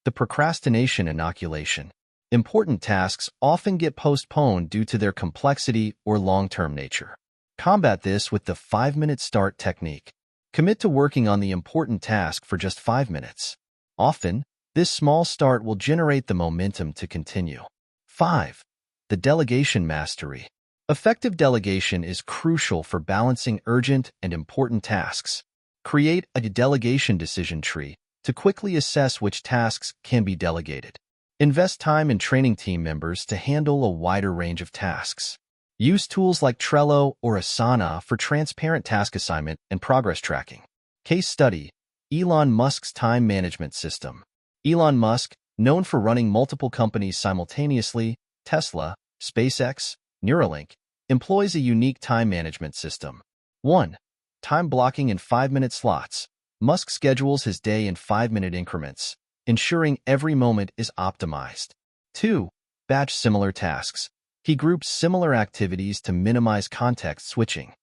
A: The procrastination inoculation. Important tasks often get postponed due to their complexity or long-term nature. Combat this with the 5-minute start technique. Commit to working on the important task for just 5 minutes. Often, this small start will generate the momentum to continue. 5. The delegation mastery. Effective delegation is crucial for balancing urgent and important tasks. Create a delegation decision tree to quickly assess which tasks can be delegated. Invest time in training team members to handle a wider range of tasks. Use tools like Trello or Asana for transparent task assignment and progress tracking. Case study: Elon Musk's time management system. Elon Musk, known for running multiple companies simultaneously, Tesla, SpaceX, Neuralink, employs a unique time management system. 1. Time blocking in 5-minute slots. Musk schedules his day in 5-minute increments, ensuring every moment is optimized. 2. Batch similar tasks. He groups similar activities to minimize context switching.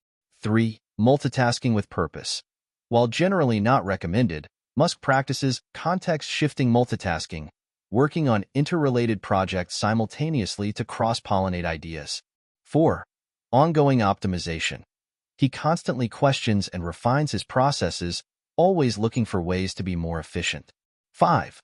A: 3. Multitasking with purpose. While generally not recommended, Musk practices context-shifting multitasking, working on interrelated projects simultaneously to cross-pollinate ideas. 4. Ongoing optimization. He constantly questions and refines his processes, always looking for ways to be more efficient. 5.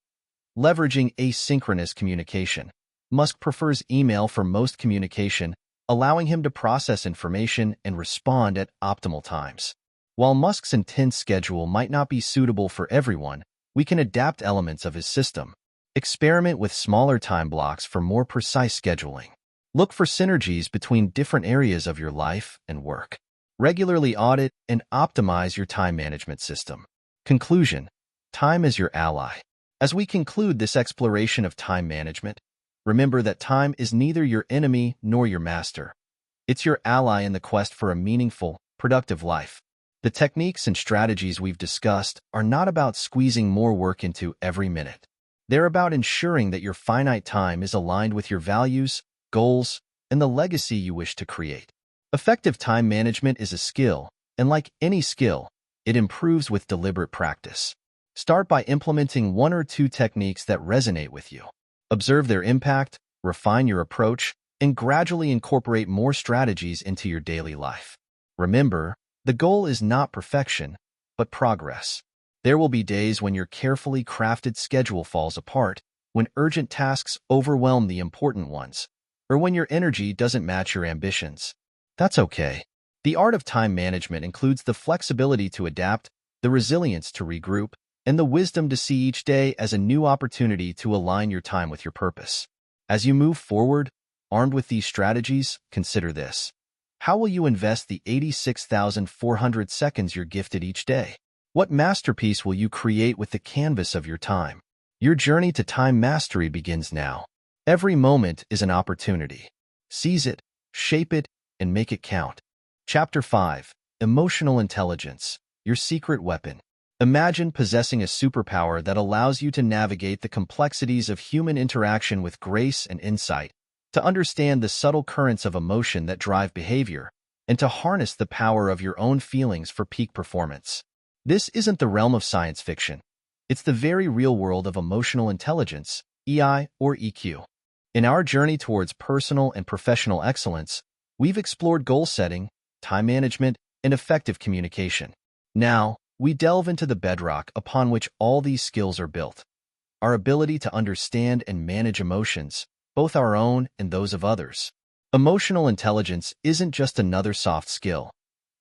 A: Leveraging asynchronous communication. Musk prefers email for most communication, allowing him to process information and respond at optimal times. While Musk's intense schedule might not be suitable for everyone, we can adapt elements of his system. Experiment with smaller time blocks for more precise scheduling. Look for synergies between different areas of your life and work. Regularly audit and optimize your time management system. Conclusion: time is your ally. As we conclude this exploration of time management, remember that time is neither your enemy nor your master. It's your ally in the quest for a meaningful, productive life. The techniques and strategies we've discussed are not about squeezing more work into every minute. They're about ensuring that your finite time is aligned with your values, goals, and the legacy you wish to create. Effective time management is a skill, and like any skill, it improves with deliberate practice. Start by implementing 1 or 2 techniques that resonate with you. Observe their impact, refine your approach, and gradually incorporate more strategies into your daily life. Remember, the goal is not perfection, but progress. There will be days when your carefully crafted schedule falls apart, when urgent tasks overwhelm the important ones, or when your energy doesn't match your ambitions. That's okay. The art of time management includes the flexibility to adapt, the resilience to regroup, and the wisdom to see each day as a new opportunity to align your time with your purpose. As you move forward, armed with these strategies, consider this. How will you invest the 86,400 seconds you're gifted each day? What masterpiece will you create with the canvas of your time? Your journey to time mastery begins now. Every moment is an opportunity. Seize it, shape it, and make it count. Chapter 5. Emotional Intelligence, Your Secret Weapon. Imagine possessing a superpower that allows you to navigate the complexities of human interaction with grace and insight, to understand the subtle currents of emotion that drive behavior, and to harness the power of your own feelings for peak performance. This isn't the realm of science fiction. It's the very real world of emotional intelligence, EI or EQ. In our journey towards personal and professional excellence, we've explored goal setting, time management, and effective communication. Now, we delve into the bedrock upon which all these skills are built: our ability to understand and manage emotions, both our own and those of others. Emotional intelligence isn't just another soft skill.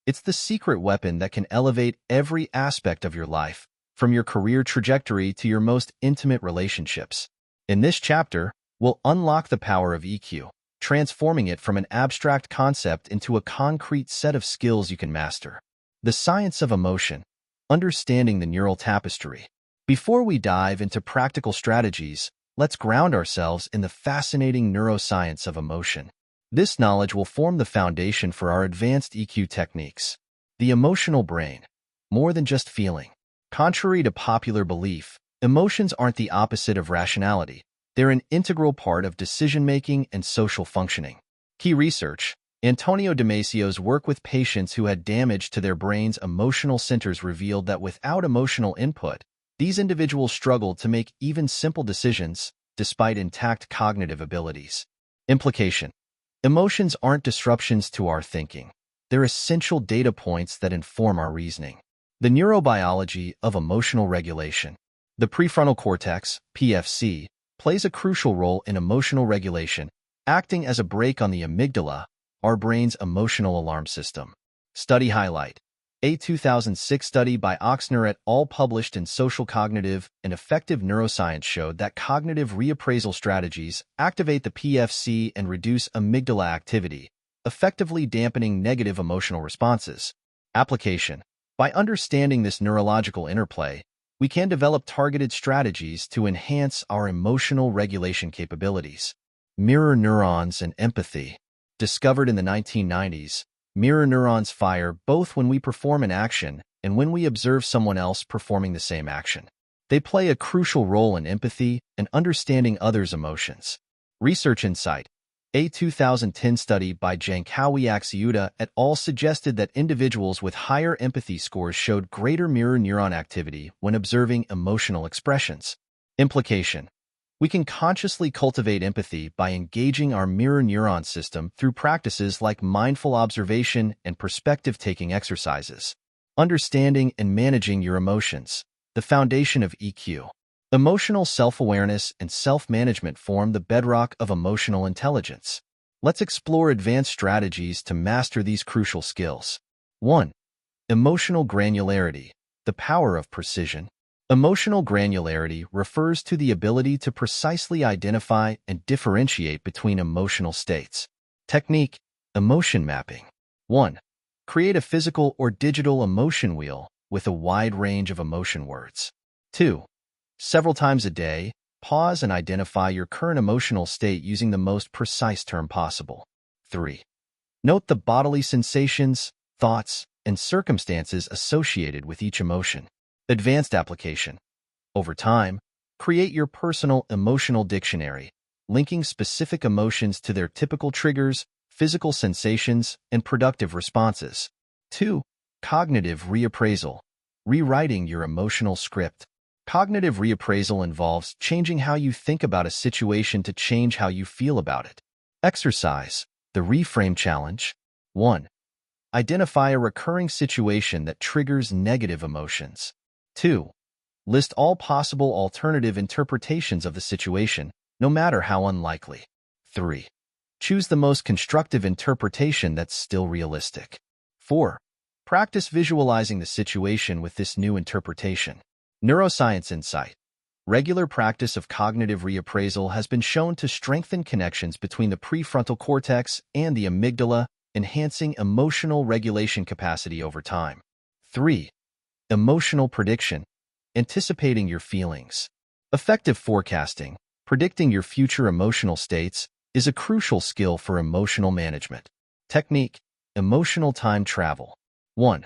A: It's the secret weapon that can elevate every aspect of your life, from your career trajectory to your most intimate relationships. In this chapter, we'll unlock the power of EQ, transforming it from an abstract concept into a concrete set of skills you can master. The science of emotion, understanding the neural tapestry. Before we dive into practical strategies, let's ground ourselves in the fascinating neuroscience of emotion. This knowledge will form the foundation for our advanced EQ techniques. The emotional brain, more than just feeling. Contrary to popular belief, emotions aren't the opposite of rationality. They're an integral part of decision-making and social functioning. Key research: Antonio Damasio's work with patients who had damage to their brain's emotional centers revealed that without emotional input, these individuals struggled to make even simple decisions, despite intact cognitive abilities. Implication: emotions aren't disruptions to our thinking. They're essential data points that inform our reasoning. The neurobiology of emotional regulation. The prefrontal cortex, PFC, plays a crucial role in emotional regulation, acting as a brake on the amygdala, our brain's emotional alarm system. Study highlight: a 2006 study by Oxner et al. Published in Social Cognitive and Affective Neuroscience showed that cognitive reappraisal strategies activate the PFC and reduce amygdala activity, effectively dampening negative emotional responses. Application: by understanding this neurological interplay, we can develop targeted strategies to enhance our emotional regulation capabilities. Mirror neurons and empathy. Discovered in the 1990s, mirror neurons fire both when we perform an action and when we observe someone else performing the same action. They play a crucial role in empathy and understanding others' emotions. Research insight: a 2010 study by Jankawi Axiuta et al. Suggested that individuals with higher empathy scores showed greater mirror neuron activity when observing emotional expressions. Implication: we can consciously cultivate empathy by engaging our mirror neuron system through practices like mindful observation and perspective-taking exercises. Understanding and managing your emotions. The foundation of EQ. Emotional self-awareness and self-management form the bedrock of emotional intelligence. Let's explore advanced strategies to master these crucial skills. 1. Emotional granularity, the power of precision. Emotional granularity refers to the ability to precisely identify and differentiate between emotional states. Technique: emotion mapping. 1. Create a physical or digital emotion wheel with a wide range of emotion words. 2. Several times a day, pause and identify your current emotional state using the most precise term possible. 3. Note the bodily sensations, thoughts, and circumstances associated with each emotion. Advanced application. Over time, create your personal emotional dictionary, linking specific emotions to their typical triggers, physical sensations, and productive responses. 2. Cognitive reappraisal. Rewriting your emotional script. Cognitive reappraisal involves changing how you think about a situation to change how you feel about it. Exercise: the reframe challenge. 1. Identify a recurring situation that triggers negative emotions. 2. List all possible alternative interpretations of the situation, no matter how unlikely. 3. Choose the most constructive interpretation that's still realistic. 4. Practice visualizing the situation with this new interpretation. Neuroscience insight. Regular practice of cognitive reappraisal has been shown to strengthen connections between the prefrontal cortex and the amygdala, enhancing emotional regulation capacity over time. 3. Emotional prediction. Anticipating your feelings. Effective forecasting, predicting your future emotional states, is a crucial skill for emotional management. Technique: emotional time travel. 1.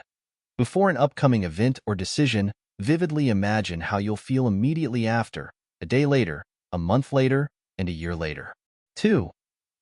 A: Before an upcoming event or decision, vividly imagine how you'll feel immediately after, a day later, a month later, and a year later. 2.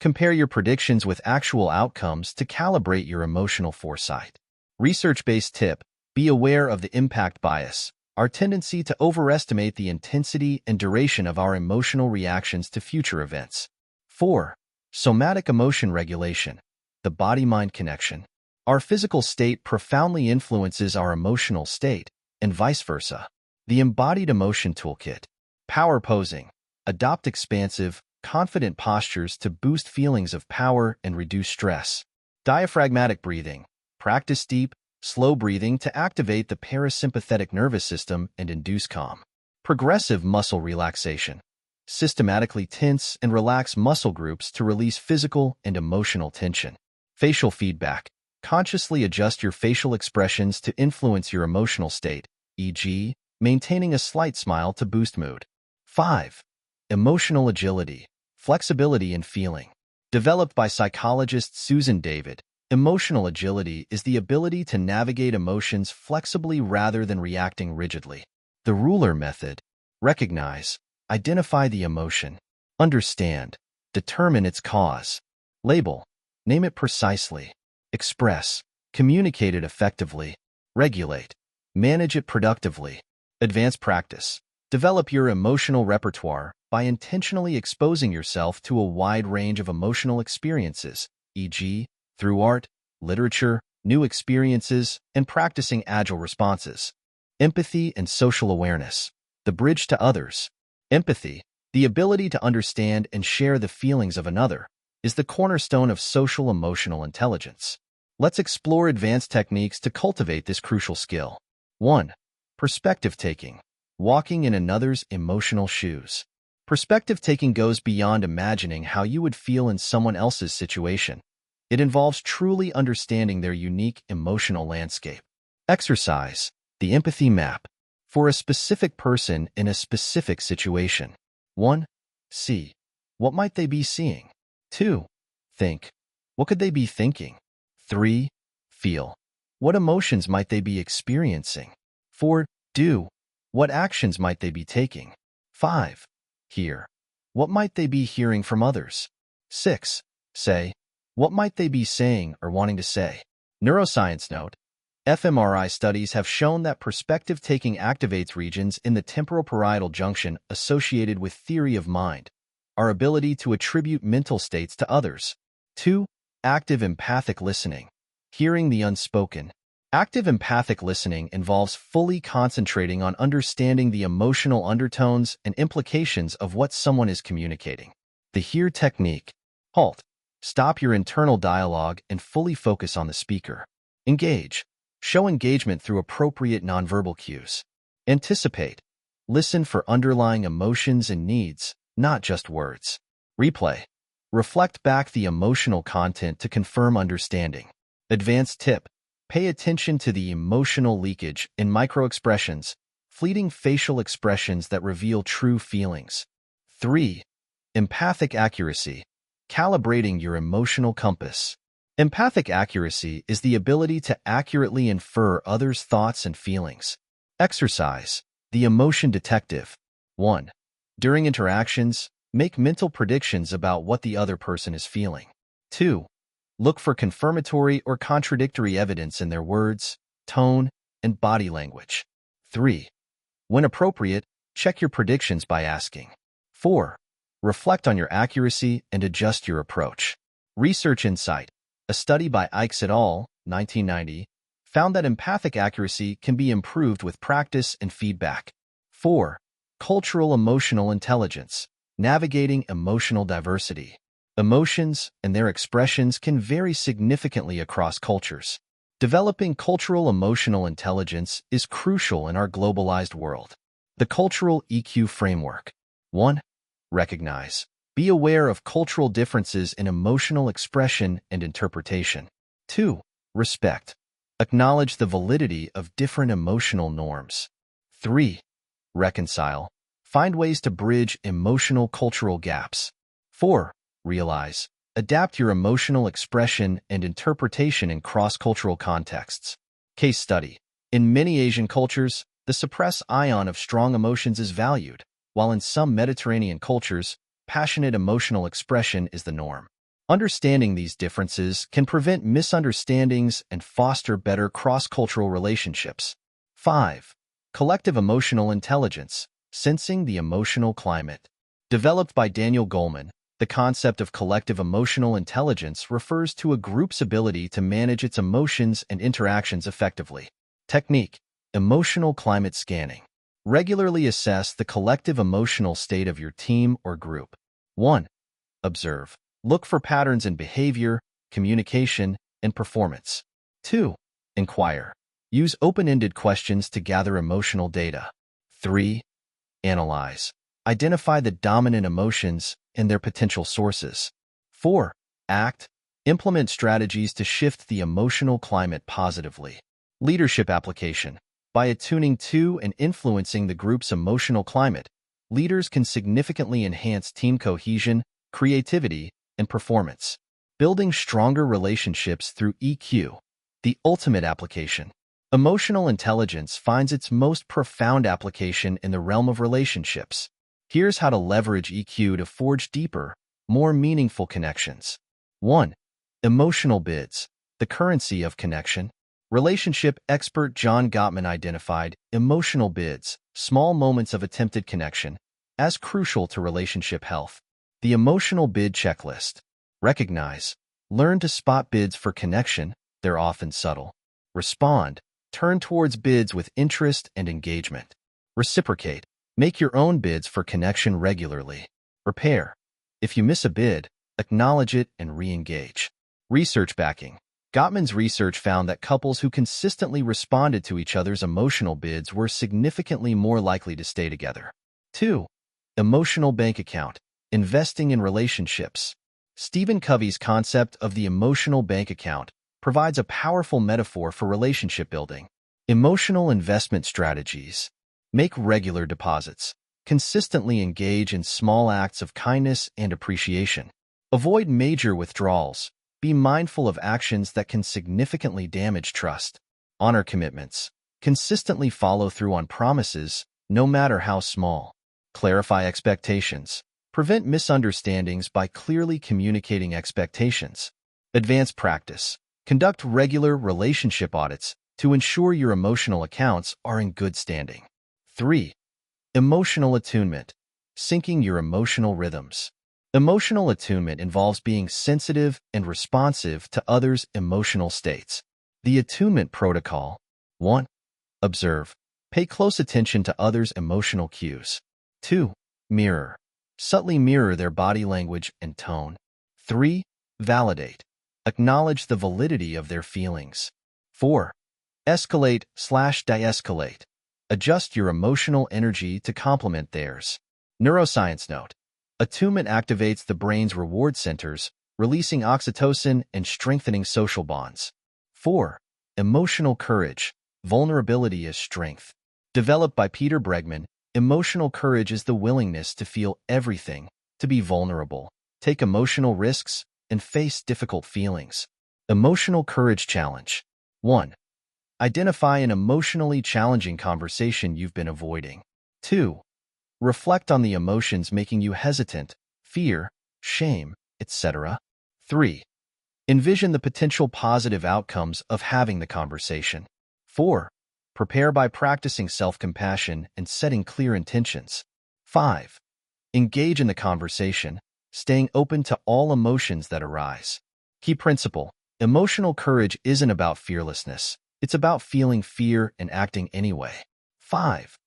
A: Compare your predictions with actual outcomes to calibrate your emotional foresight. Research-based tip: be aware of the impact bias, our tendency to overestimate the intensity and duration of our emotional reactions to future events. 4. Somatic emotion regulation, the body-mind connection. Our physical state profoundly influences our emotional state, and vice versa. The embodied emotion toolkit. Power posing. Adopt expansive, confident postures to boost feelings of power and reduce stress. Diaphragmatic breathing. Practice deep, slow breathing to activate the parasympathetic nervous system and induce calm. Progressive muscle relaxation. Systematically tense and relax muscle groups to release physical and emotional tension. Facial feedback. Consciously adjust your facial expressions to influence your emotional state, e.g., maintaining a slight smile to boost mood. 5. Emotional agility, flexibility in feeling. Developed by psychologist Susan David, emotional agility is the ability to navigate emotions flexibly rather than reacting rigidly. The ruler method. Recognize, identify the emotion, understand, determine its cause. Label, name it precisely. Express, communicate it effectively. Regulate, manage it productively. Advanced practice. Develop your emotional repertoire by intentionally exposing yourself to a wide range of emotional experiences, e.g., through art, literature, new experiences, and practicing agile responses. Empathy and social awareness. The bridge to others. Empathy, the ability to understand and share the feelings of another, is the cornerstone of social emotional intelligence. Let's explore advanced techniques to cultivate this crucial skill. 1. Perspective taking. Walking in another's emotional shoes. Perspective taking goes beyond imagining how you would feel in someone else's situation. It involves truly understanding their unique emotional landscape. Exercise, the empathy map, for a specific person in a specific situation. 1. See. What might they be seeing? 2. Think. What could they be thinking? 3. Feel. What emotions might they be experiencing? 4. Do. What actions might they be taking? 5. Hear. What might they be hearing from others? 6. Say. What might they be saying or wanting to say? Neuroscience note. fMRI studies have shown that perspective taking activates regions in the temporal-parietal junction associated with theory of mind, our ability to attribute mental states to others. 2. Active empathic listening. Hearing the unspoken. Active empathic listening involves fully concentrating on understanding the emotional undertones and implications of what someone is communicating. The HEAR technique. Halt. Stop your internal dialogue and fully focus on the speaker. Engage. Show engagement through appropriate nonverbal cues. Anticipate. Listen for underlying emotions and needs, not just words. Replay. Reflect back the emotional content to confirm understanding. Advanced tip. Pay attention to the emotional leakage in microexpressions, fleeting facial expressions that reveal true feelings. 3. Empathic accuracy. Calibrating your emotional compass. Empathic accuracy is the ability to accurately infer others' thoughts and feelings. Exercise, the emotion detective. 1. During interactions, make mental predictions about what the other person is feeling. 2. Look for confirmatory or contradictory evidence in their words, tone, and body language. 3. When appropriate, check your predictions by asking. 4. Reflect on your accuracy and adjust your approach. Research insight. A study by Ikes et al., 1990, found that empathic accuracy can be improved with practice and feedback. 4. Cultural emotional intelligence. Navigating emotional diversity. Emotions and their expressions can vary significantly across cultures. Developing cultural emotional intelligence is crucial in our globalized world. The cultural EQ framework. 1. Recognize. Be aware of cultural differences in emotional expression and interpretation. 2. Respect. Acknowledge the validity of different emotional norms. 3. Reconcile. Find ways to bridge emotional cultural gaps. 4. Realize. Adapt your emotional expression and interpretation in cross-cultural contexts. Case study. In many Asian cultures, the suppressed ion of strong emotions is valued, while in some Mediterranean cultures, passionate emotional expression is the norm. Understanding these differences can prevent misunderstandings and foster better cross-cultural relationships. 5. Collective emotional intelligence. Sensing the emotional climate. Developed by Daniel Goleman, the concept of collective emotional intelligence refers to a group's ability to manage its emotions and interactions effectively. Technique. Emotional climate scanning. Regularly assess the collective emotional state of your team or group. 1. Observe. Look for patterns in behavior, communication, and performance. 2. Inquire. Use open-ended questions to gather emotional data. 3. Analyze. Identify the dominant emotions and their potential sources. 4. Act. Implement strategies to shift the emotional climate positively. Leadership application. By attuning to and influencing the group's emotional climate, leaders can significantly enhance team cohesion, creativity, and performance. Building stronger relationships through EQ. The ultimate application. Emotional intelligence finds its most profound application in the realm of relationships. Here's how to leverage EQ to forge deeper, more meaningful connections. 1. Emotional bids, the currency of connection. Relationship expert John Gottman identified emotional bids, small moments of attempted connection, as crucial to relationship health. The emotional bid checklist. Recognize. Learn to spot bids for connection. They're often subtle. Respond. Turn towards bids with interest and engagement. Reciprocate. Make your own bids for connection regularly. Repair. If you miss a bid, acknowledge it and re-engage. Research backing. Gottman's research found that couples who consistently responded to each other's emotional bids were significantly more likely to stay together. 2. Emotional bank account. Investing in relationships. Stephen Covey's concept of the emotional bank account provides a powerful metaphor for relationship building. Emotional investment strategies. Make regular deposits. Consistently engage in small acts of kindness and appreciation. Avoid major withdrawals. Be mindful of actions that can significantly damage trust. Honor commitments. Consistently follow through on promises, no matter how small. Clarify expectations. Prevent misunderstandings by clearly communicating expectations. Advanced practice. Conduct regular relationship audits to ensure your emotional accounts are in good standing. 3. Emotional attunement. Syncing your emotional rhythms. Emotional attunement involves being sensitive and responsive to others' emotional states. The attunement protocol. 1. Observe. Pay close attention to others' emotional cues. 2. Mirror. Subtly mirror their body language and tone. 3. Validate. Acknowledge the validity of their feelings. 4. Escalate/de-escalate. Adjust your emotional energy to complement theirs. Neuroscience note. Attunement activates the brain's reward centers, releasing oxytocin and strengthening social bonds. 4. Emotional courage. Vulnerability is strength. Developed by Peter Bregman, emotional courage is the willingness to feel everything, to be vulnerable, take emotional risks, and face difficult feelings. Emotional courage challenge. 1. Identify an emotionally challenging conversation you've been avoiding. 2. Reflect on the emotions making you hesitant, fear, shame, etc. 3. Envision the potential positive outcomes of having the conversation. 4. Prepare by practicing self-compassion and setting clear intentions. 5. Engage in the conversation, staying open to all emotions that arise. Key principle: emotional courage isn't about fearlessness. It's about feeling fear and acting anyway. 5.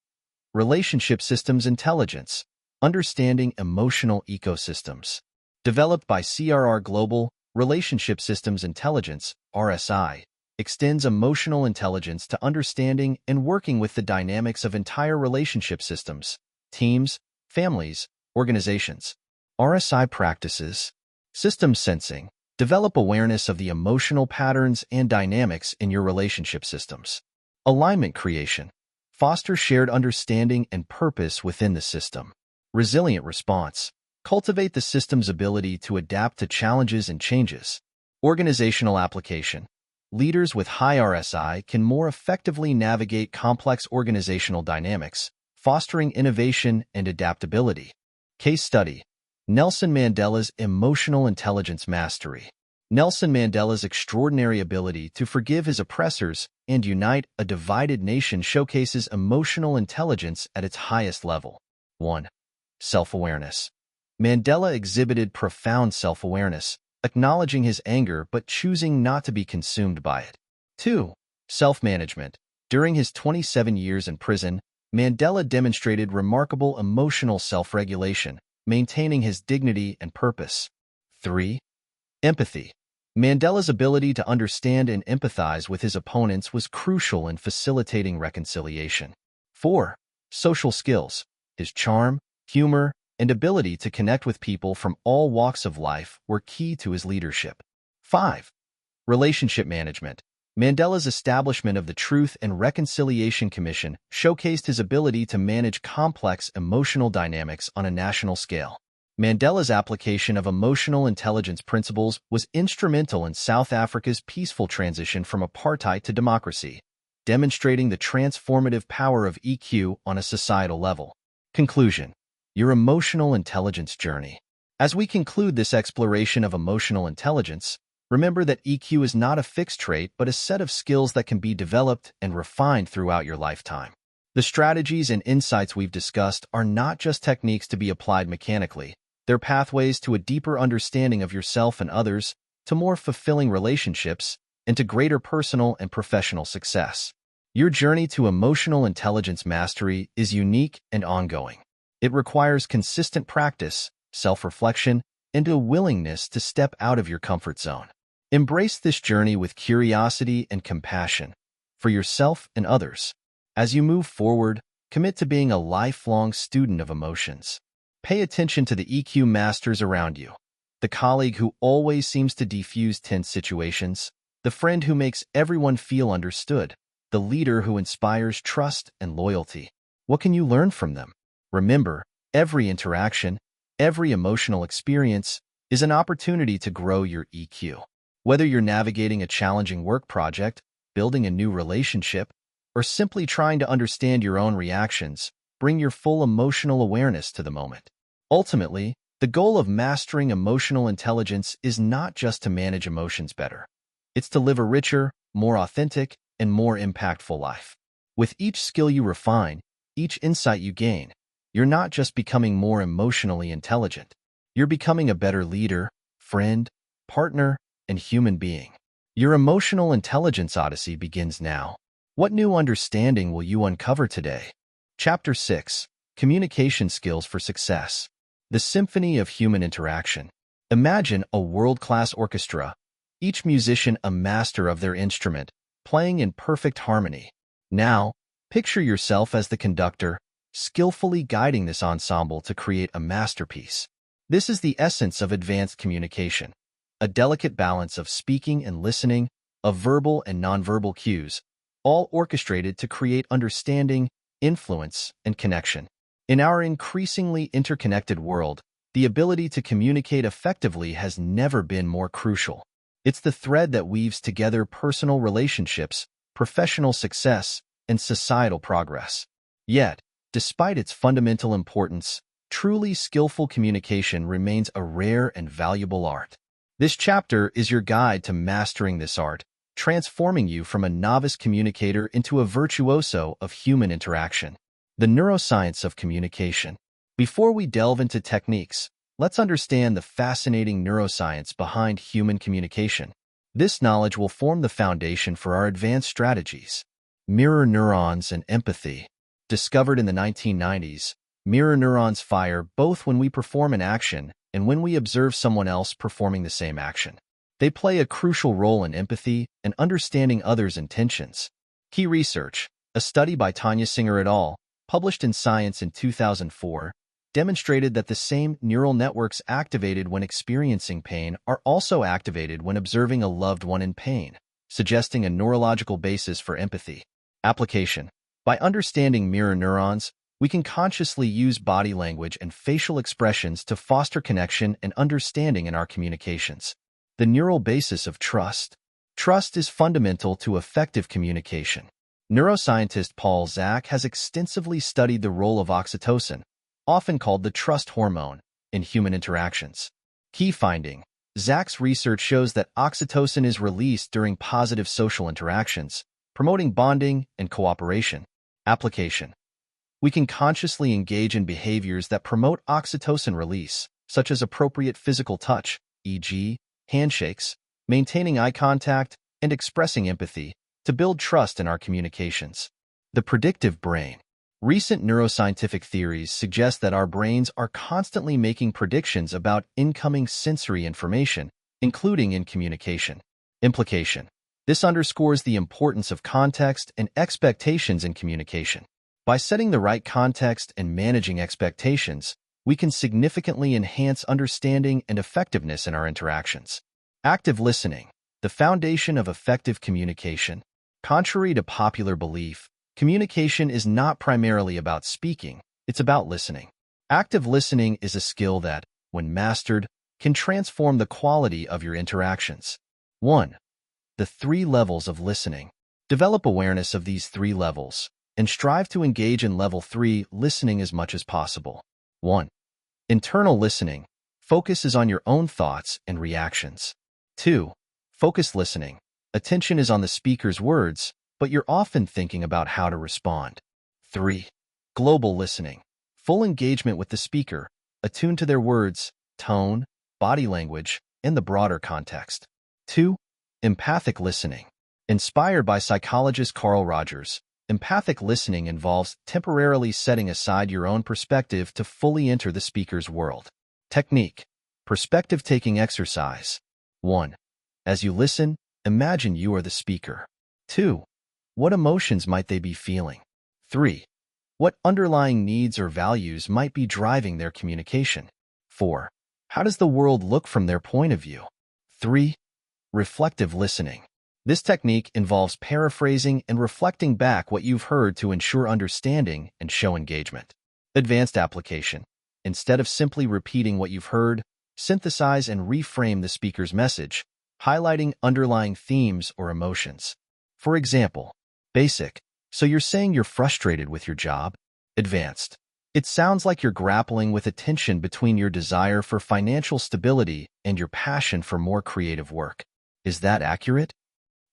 A: Relationship systems intelligence. Understanding emotional ecosystems. Developed by CRR Global, Relationship Systems Intelligence, RSI, extends emotional intelligence to understanding and working with the dynamics of entire relationship systems, teams, families, organizations. RSI practices. Systems sensing. Develop awareness of the emotional patterns and dynamics in your relationship systems. Alignment creation. Foster shared understanding and purpose within the system. Resilient response. Cultivate the system's ability to adapt to challenges and changes. Organizational application. Leaders with high RSI can more effectively navigate complex organizational dynamics, fostering innovation and adaptability. Case study: Nelson Mandela's emotional intelligence mastery. Nelson Mandela's extraordinary ability to forgive his oppressors and unite a divided nation showcases emotional intelligence at its highest level. 1. Self-awareness. Mandela exhibited profound self-awareness, acknowledging his anger but choosing not to be consumed by it. 2. Self-management. During his 27 years in prison, Mandela demonstrated remarkable emotional self-regulation, maintaining his dignity and purpose. 3. Empathy. Mandela's ability to understand and empathize with his opponents was crucial in facilitating reconciliation. 4. Social skills. His charm, humor, and ability to connect with people from all walks of life were key to his leadership. 5. Relationship management. Mandela's establishment of the Truth and Reconciliation Commission showcased his ability to manage complex emotional dynamics on a national scale. Mandela's application of emotional intelligence principles was instrumental in South Africa's peaceful transition from apartheid to democracy, demonstrating the transformative power of EQ on a societal level. Conclusion: your emotional intelligence journey. As we conclude this exploration of emotional intelligence, remember that EQ is not a fixed trait but a set of skills that can be developed and refined throughout your lifetime. The strategies and insights we've discussed are not just techniques to be applied mechanically. They're pathways to a deeper understanding of yourself and others, to more fulfilling relationships, and to greater personal and professional success. Your journey to emotional intelligence mastery is unique and ongoing. It requires consistent practice, self-reflection, and a willingness to step out of your comfort zone. Embrace this journey with curiosity and compassion for yourself and others. As you move forward, commit to being a lifelong student of emotions. Pay attention to the EQ masters around you, the colleague who always seems to defuse tense situations, the friend who makes everyone feel understood, the leader who inspires trust and loyalty. What can you learn from them? Remember, every interaction, every emotional experience is an opportunity to grow your EQ. Whether you're navigating a challenging work project, building a new relationship, or simply trying to understand your own reactions, bring your full emotional awareness to the moment. Ultimately, the goal of mastering emotional intelligence is not just to manage emotions better. It's to live a richer, more authentic, and more impactful life. With each skill you refine, each insight you gain, you're not just becoming more emotionally intelligent. You're becoming a better leader, friend, partner, and human being. Your emotional intelligence odyssey begins now. What new understanding will you uncover today? Chapter 6. Communication Skills for Success. The Symphony of Human Interaction. Imagine a world-class orchestra, each musician a master of their instrument, playing in perfect harmony. Now, picture yourself as the conductor, skillfully guiding this ensemble to create a masterpiece. This is the essence of advanced communication, a delicate balance of speaking and listening, of verbal and nonverbal cues, all orchestrated to create understanding, influence, and connection. In our increasingly interconnected world, the ability to communicate effectively has never been more crucial. It's the thread that weaves together personal relationships, professional success, and societal progress. Yet, despite its fundamental importance, truly skillful communication remains a rare and valuable art. This chapter is your guide to mastering this art, transforming you from a novice communicator into a virtuoso of human interaction. The neuroscience of communication. Before we delve into techniques, let's understand the fascinating neuroscience behind human communication. This knowledge will form the foundation for our advanced strategies. Mirror neurons and empathy. Discovered in the 1990s, mirror neurons fire both when we perform an action and when we observe someone else performing the same action. They play a crucial role in empathy and understanding others' intentions. Key research, a study by Tanya Singer et al., published in Science in 2004, demonstrated that the same neural networks activated when experiencing pain are also activated when observing a loved one in pain, suggesting a neurological basis for empathy. Application. By understanding mirror neurons, we can consciously use body language and facial expressions to foster connection and understanding in our communications. The neural basis of trust. Trust is fundamental to effective communication. Neuroscientist Paul Zak has extensively studied the role of oxytocin, often called the trust hormone, in human interactions. Key finding. Zak's research shows that oxytocin is released during positive social interactions, promoting bonding and cooperation. Application. We can consciously engage in behaviors that promote oxytocin release, such as appropriate physical touch, e.g., handshakes, maintaining eye contact, and expressing empathy, to build trust in our communications. The predictive brain. Recent neuroscientific theories suggest that our brains are constantly making predictions about incoming sensory information, including in communication. Implication. This underscores the importance of context and expectations in communication. By setting the right context and managing expectations, we can significantly enhance understanding and effectiveness in our interactions. Active listening, the foundation of effective communication. Contrary to popular belief, communication is not primarily about speaking, it's about listening. Active listening is a skill that, when mastered, can transform the quality of your interactions. 1. The 3 levels of listening. Develop awareness of these 3 levels, and strive to engage in level 3 listening as much as possible. 1. Internal listening. Focus is on your own thoughts and reactions. 2. Focused listening. Attention is on the speaker's words, but you're often thinking about how to respond. 3. Global listening. Full engagement with the speaker, attuned to their words, tone, body language, and the broader context. 2. Empathic listening. Inspired by psychologist Carl Rogers, empathic listening involves temporarily setting aside your own perspective to fully enter the speaker's world. Technique. Perspective-taking exercise. 1. As you listen, imagine you are the speaker. 2. What emotions might they be feeling? 3. What underlying needs or values might be driving their communication? 4. How does the world look from their point of view? 3. Reflective listening. This technique involves paraphrasing and reflecting back what you've heard to ensure understanding and show engagement. Advanced application. Instead of simply repeating what you've heard, synthesize and reframe the speaker's message, highlighting underlying themes or emotions. For example, basic. So you're saying you're frustrated with your job? Advanced. It sounds like you're grappling with a tension between your desire for financial stability and your passion for more creative work. Is that accurate?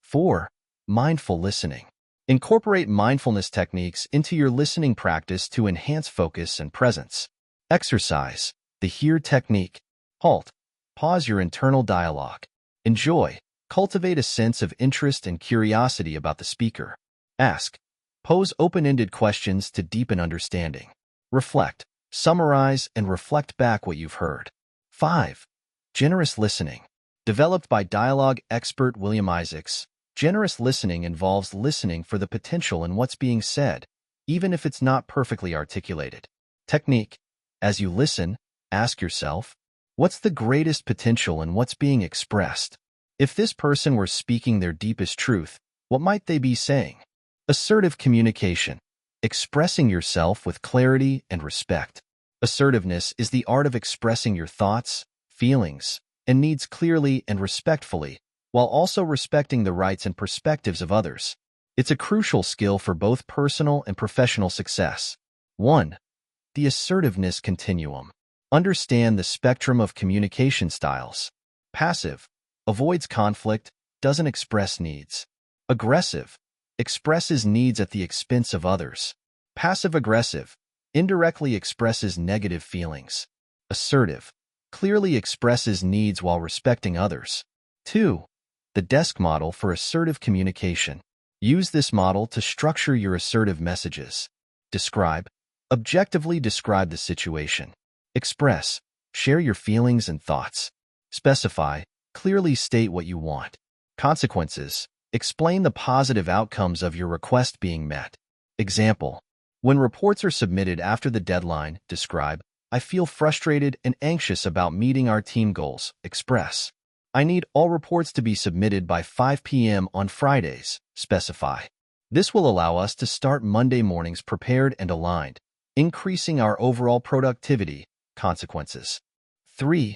A: 4. Mindful listening. Incorporate mindfulness techniques into your listening practice to enhance focus and presence. Exercise. The HEAR technique. Halt. Pause your internal dialogue. Enjoy. Cultivate a sense of interest and curiosity about the speaker. Ask. Pose open-ended questions to deepen understanding. Reflect. Summarize and reflect back what you've heard. 5. Generous listening. Developed by dialogue expert William Isaacs, generous listening involves listening for the potential in what's being said, even if it's not perfectly articulated. Technique. As you listen, ask yourself, what's the greatest potential in what's being expressed? If this person were speaking their deepest truth, what might they be saying? Assertive communication. Expressing yourself with clarity and respect. Assertiveness is the art of expressing your thoughts, feelings, and needs clearly and respectfully, while also respecting the rights and perspectives of others. It's a crucial skill for both personal and professional success. 1. The assertiveness continuum. Understand the spectrum of communication styles. Passive. Avoids conflict, doesn't express needs. Aggressive. Expresses needs at the expense of others. Passive-aggressive. Indirectly expresses negative feelings. Assertive. Clearly expresses needs while respecting others. 2. The desk model for assertive communication. Use this model to structure your assertive messages. Describe. Objectively describe the situation. Express. Share your feelings and thoughts. Specify. Clearly state what you want. Consequences. Explain the positive outcomes of your request being met. Example. When reports are submitted after the deadline, describe. I feel frustrated and anxious about meeting our team goals. Express. I need all reports to be submitted by 5 p.m. on Fridays. Specify. This will allow us to start Monday mornings prepared and aligned, increasing our overall productivity. Consequences. 3.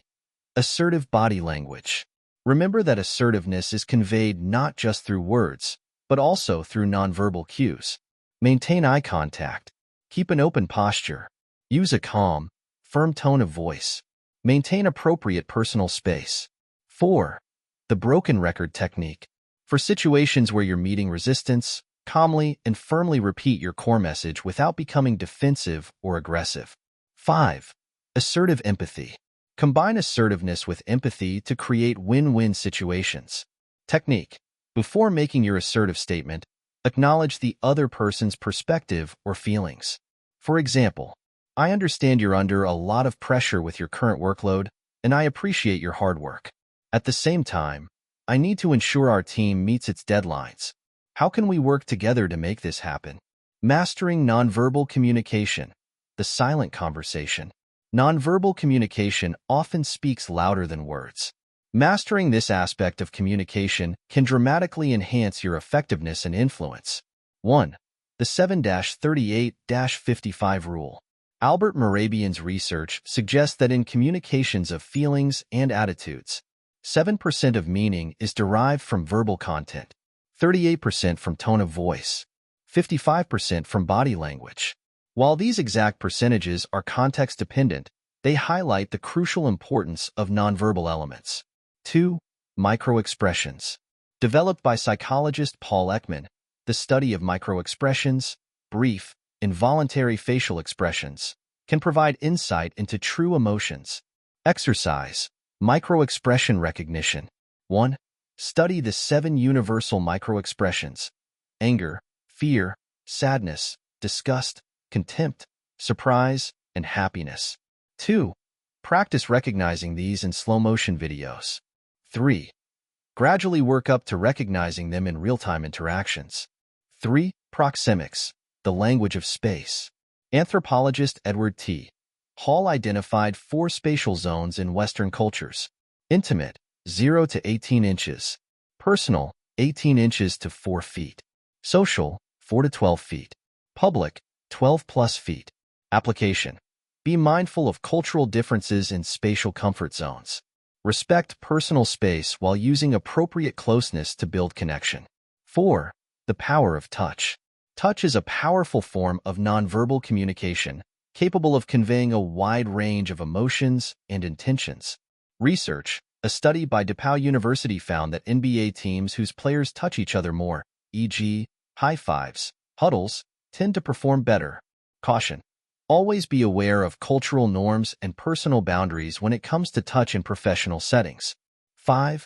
A: Assertive body language. Remember that assertiveness is conveyed not just through words, but also through nonverbal cues. Maintain eye contact. Keep an open posture. Use a calm, firm tone of voice. Maintain appropriate personal space. 4. The broken record technique. For situations where you're meeting resistance, calmly and firmly repeat your core message without becoming defensive or aggressive. 5. Assertive empathy. Combine assertiveness with empathy to create win-win situations. Technique. Before making your assertive statement, acknowledge the other person's perspective or feelings. For example, I understand you're under a lot of pressure with your current workload, and I appreciate your hard work. At the same time, I need to ensure our team meets its deadlines. How can we work together to make this happen? Mastering nonverbal communication, the silent conversation. Nonverbal communication often speaks louder than words. Mastering this aspect of communication can dramatically enhance your effectiveness and influence. 1. The 7-38-55 Rule. Albert Mehrabian's research suggests that in communications of feelings and attitudes, 7% of meaning is derived from verbal content, 38% from tone of voice, 55% from body language. While these exact percentages are context-dependent, they highlight the crucial importance of nonverbal elements. 2. Microexpressions. Developed by psychologist Paul Ekman, the study of microexpressions, brief, involuntary facial expressions, can provide insight into true emotions. Exercise. Microexpression recognition. 1. Study the 7 universal microexpressions: anger, fear, sadness, disgust, contempt, surprise, and happiness. 2. Practice recognizing these in slow-motion videos. 3. Gradually work up to recognizing them in real-time interactions. 3. Proxemics, the language of space. Anthropologist Edward T. Hall identified 4 spatial zones in Western cultures: intimate, 0 to 18 inches; personal, 18 inches to 4 feet; social, 4 to 12 feet; public, 12 plus feet. Application. Be mindful of cultural differences in spatial comfort zones. Respect personal space while using appropriate closeness to build connection. 4. The power of touch. Touch is a powerful form of nonverbal communication, capable of conveying a wide range of emotions and intentions. Research. A study by DePauw University found that NBA teams whose players touch each other more, e.g., high fives, huddles, tend to perform better. Caution. Always be aware of cultural norms and personal boundaries when it comes to touch in professional settings. 5.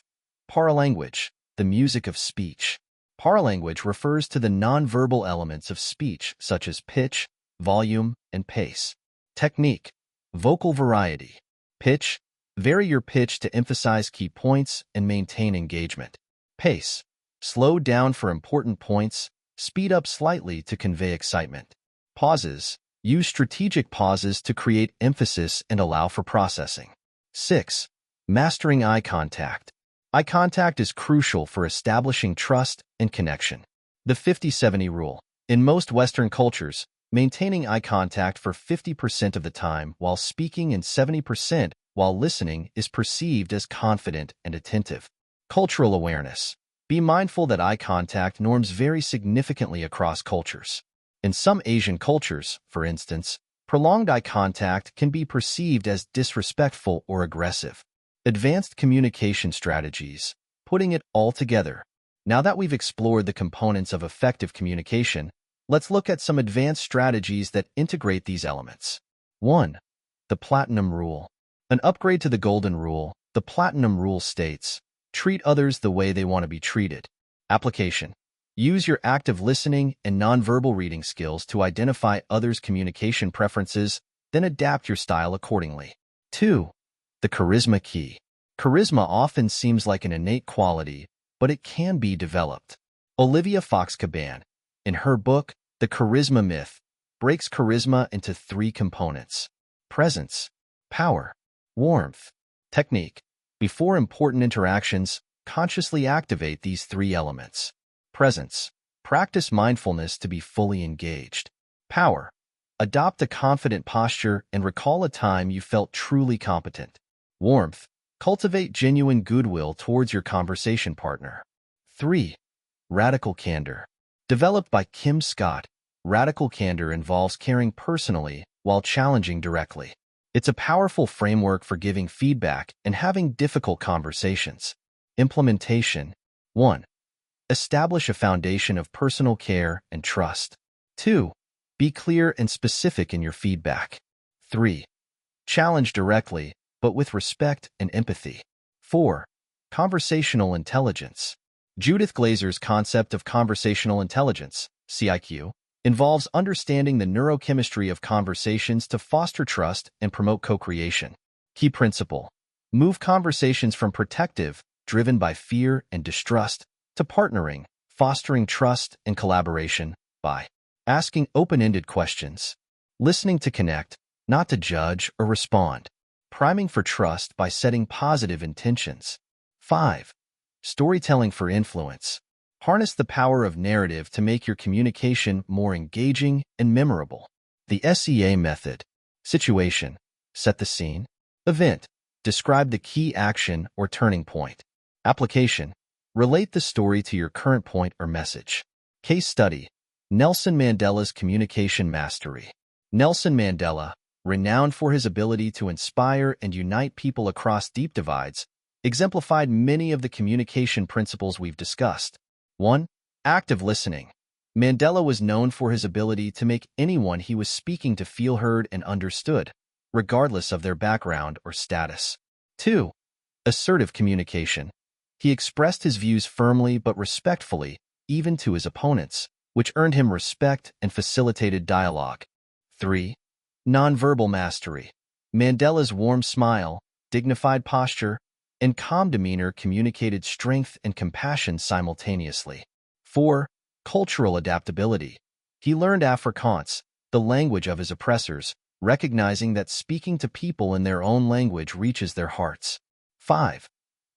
A: Paralanguage, the music of speech. Paralanguage refers to the nonverbal elements of speech such as pitch, volume, and pace. Technique. Vocal variety. Pitch. Vary your pitch to emphasize key points and maintain engagement. Pace. Slow down for important points, speed up slightly to convey excitement. Pauses. Use strategic pauses to create emphasis and allow for processing. 6. Mastering eye contact. Eye contact is crucial for establishing trust and connection. The 50-70 rule. In most Western cultures, maintaining eye contact for 50% of the time while speaking and 70% while listening is perceived as confident and attentive. Cultural awareness. Be mindful that eye contact norms vary significantly across cultures. In some Asian cultures, for instance, prolonged eye contact can be perceived as disrespectful or aggressive. Advanced communication strategies. Putting it all together. Now that we've explored the components of effective communication, let's look at some advanced strategies that integrate these elements. 1. The Platinum Rule. An upgrade to the Golden Rule, the Platinum Rule states, treat others the way they want to be treated. Application. Use your active listening and nonverbal reading skills to identify others' communication preferences, then adapt your style accordingly. 2. The Charisma Key. Charisma often seems like an innate quality, but it can be developed. Olivia Fox-Caban, in her book, The Charisma Myth, breaks charisma into 3 components: presence, power, warmth. Technique. Before important interactions, consciously activate these 3 elements. Presence. Practice mindfulness to be fully engaged. Power. Adopt a confident posture and recall a time you felt truly competent. Warmth. Cultivate genuine goodwill towards your conversation partner. 3. Radical Candor. Developed by Kim Scott, radical candor involves caring personally while challenging directly. It's a powerful framework for giving feedback and having difficult conversations. Implementation. 1. Establish a foundation of personal care and trust. 2. Be clear and specific in your feedback. 3. Challenge directly, but with respect and empathy. 4. Conversational intelligence. Judith Glazer's concept of conversational intelligence, CIQ, involves understanding the neurochemistry of conversations to foster trust and promote co-creation. Key principle. Move conversations from protective, driven by fear and distrust, to partnering, fostering trust and collaboration by asking open-ended questions, listening to connect, not to judge or respond, priming for trust by setting positive intentions. 5. Storytelling for influence. Harness the power of narrative to make your communication more engaging and memorable. The SEA method. Situation. Set the scene. Event. Describe the key action or turning point. Application. Relate the story to your current point or message. Case study. Nelson Mandela's communication mastery. Nelson Mandela, renowned for his ability to inspire and unite people across deep divides, exemplified many of the communication principles we've discussed. 1. Active listening. Mandela was known for his ability to make anyone he was speaking to feel heard and understood, regardless of their background or status. 2. Assertive communication. He expressed his views firmly but respectfully, even to his opponents, which earned him respect and facilitated dialogue. 3. Nonverbal mastery. Mandela's warm smile, dignified posture, and calm demeanor communicated strength and compassion simultaneously. 4. Cultural adaptability. He learned Afrikaans, the language of his oppressors, recognizing that speaking to people in their own language reaches their hearts. 5.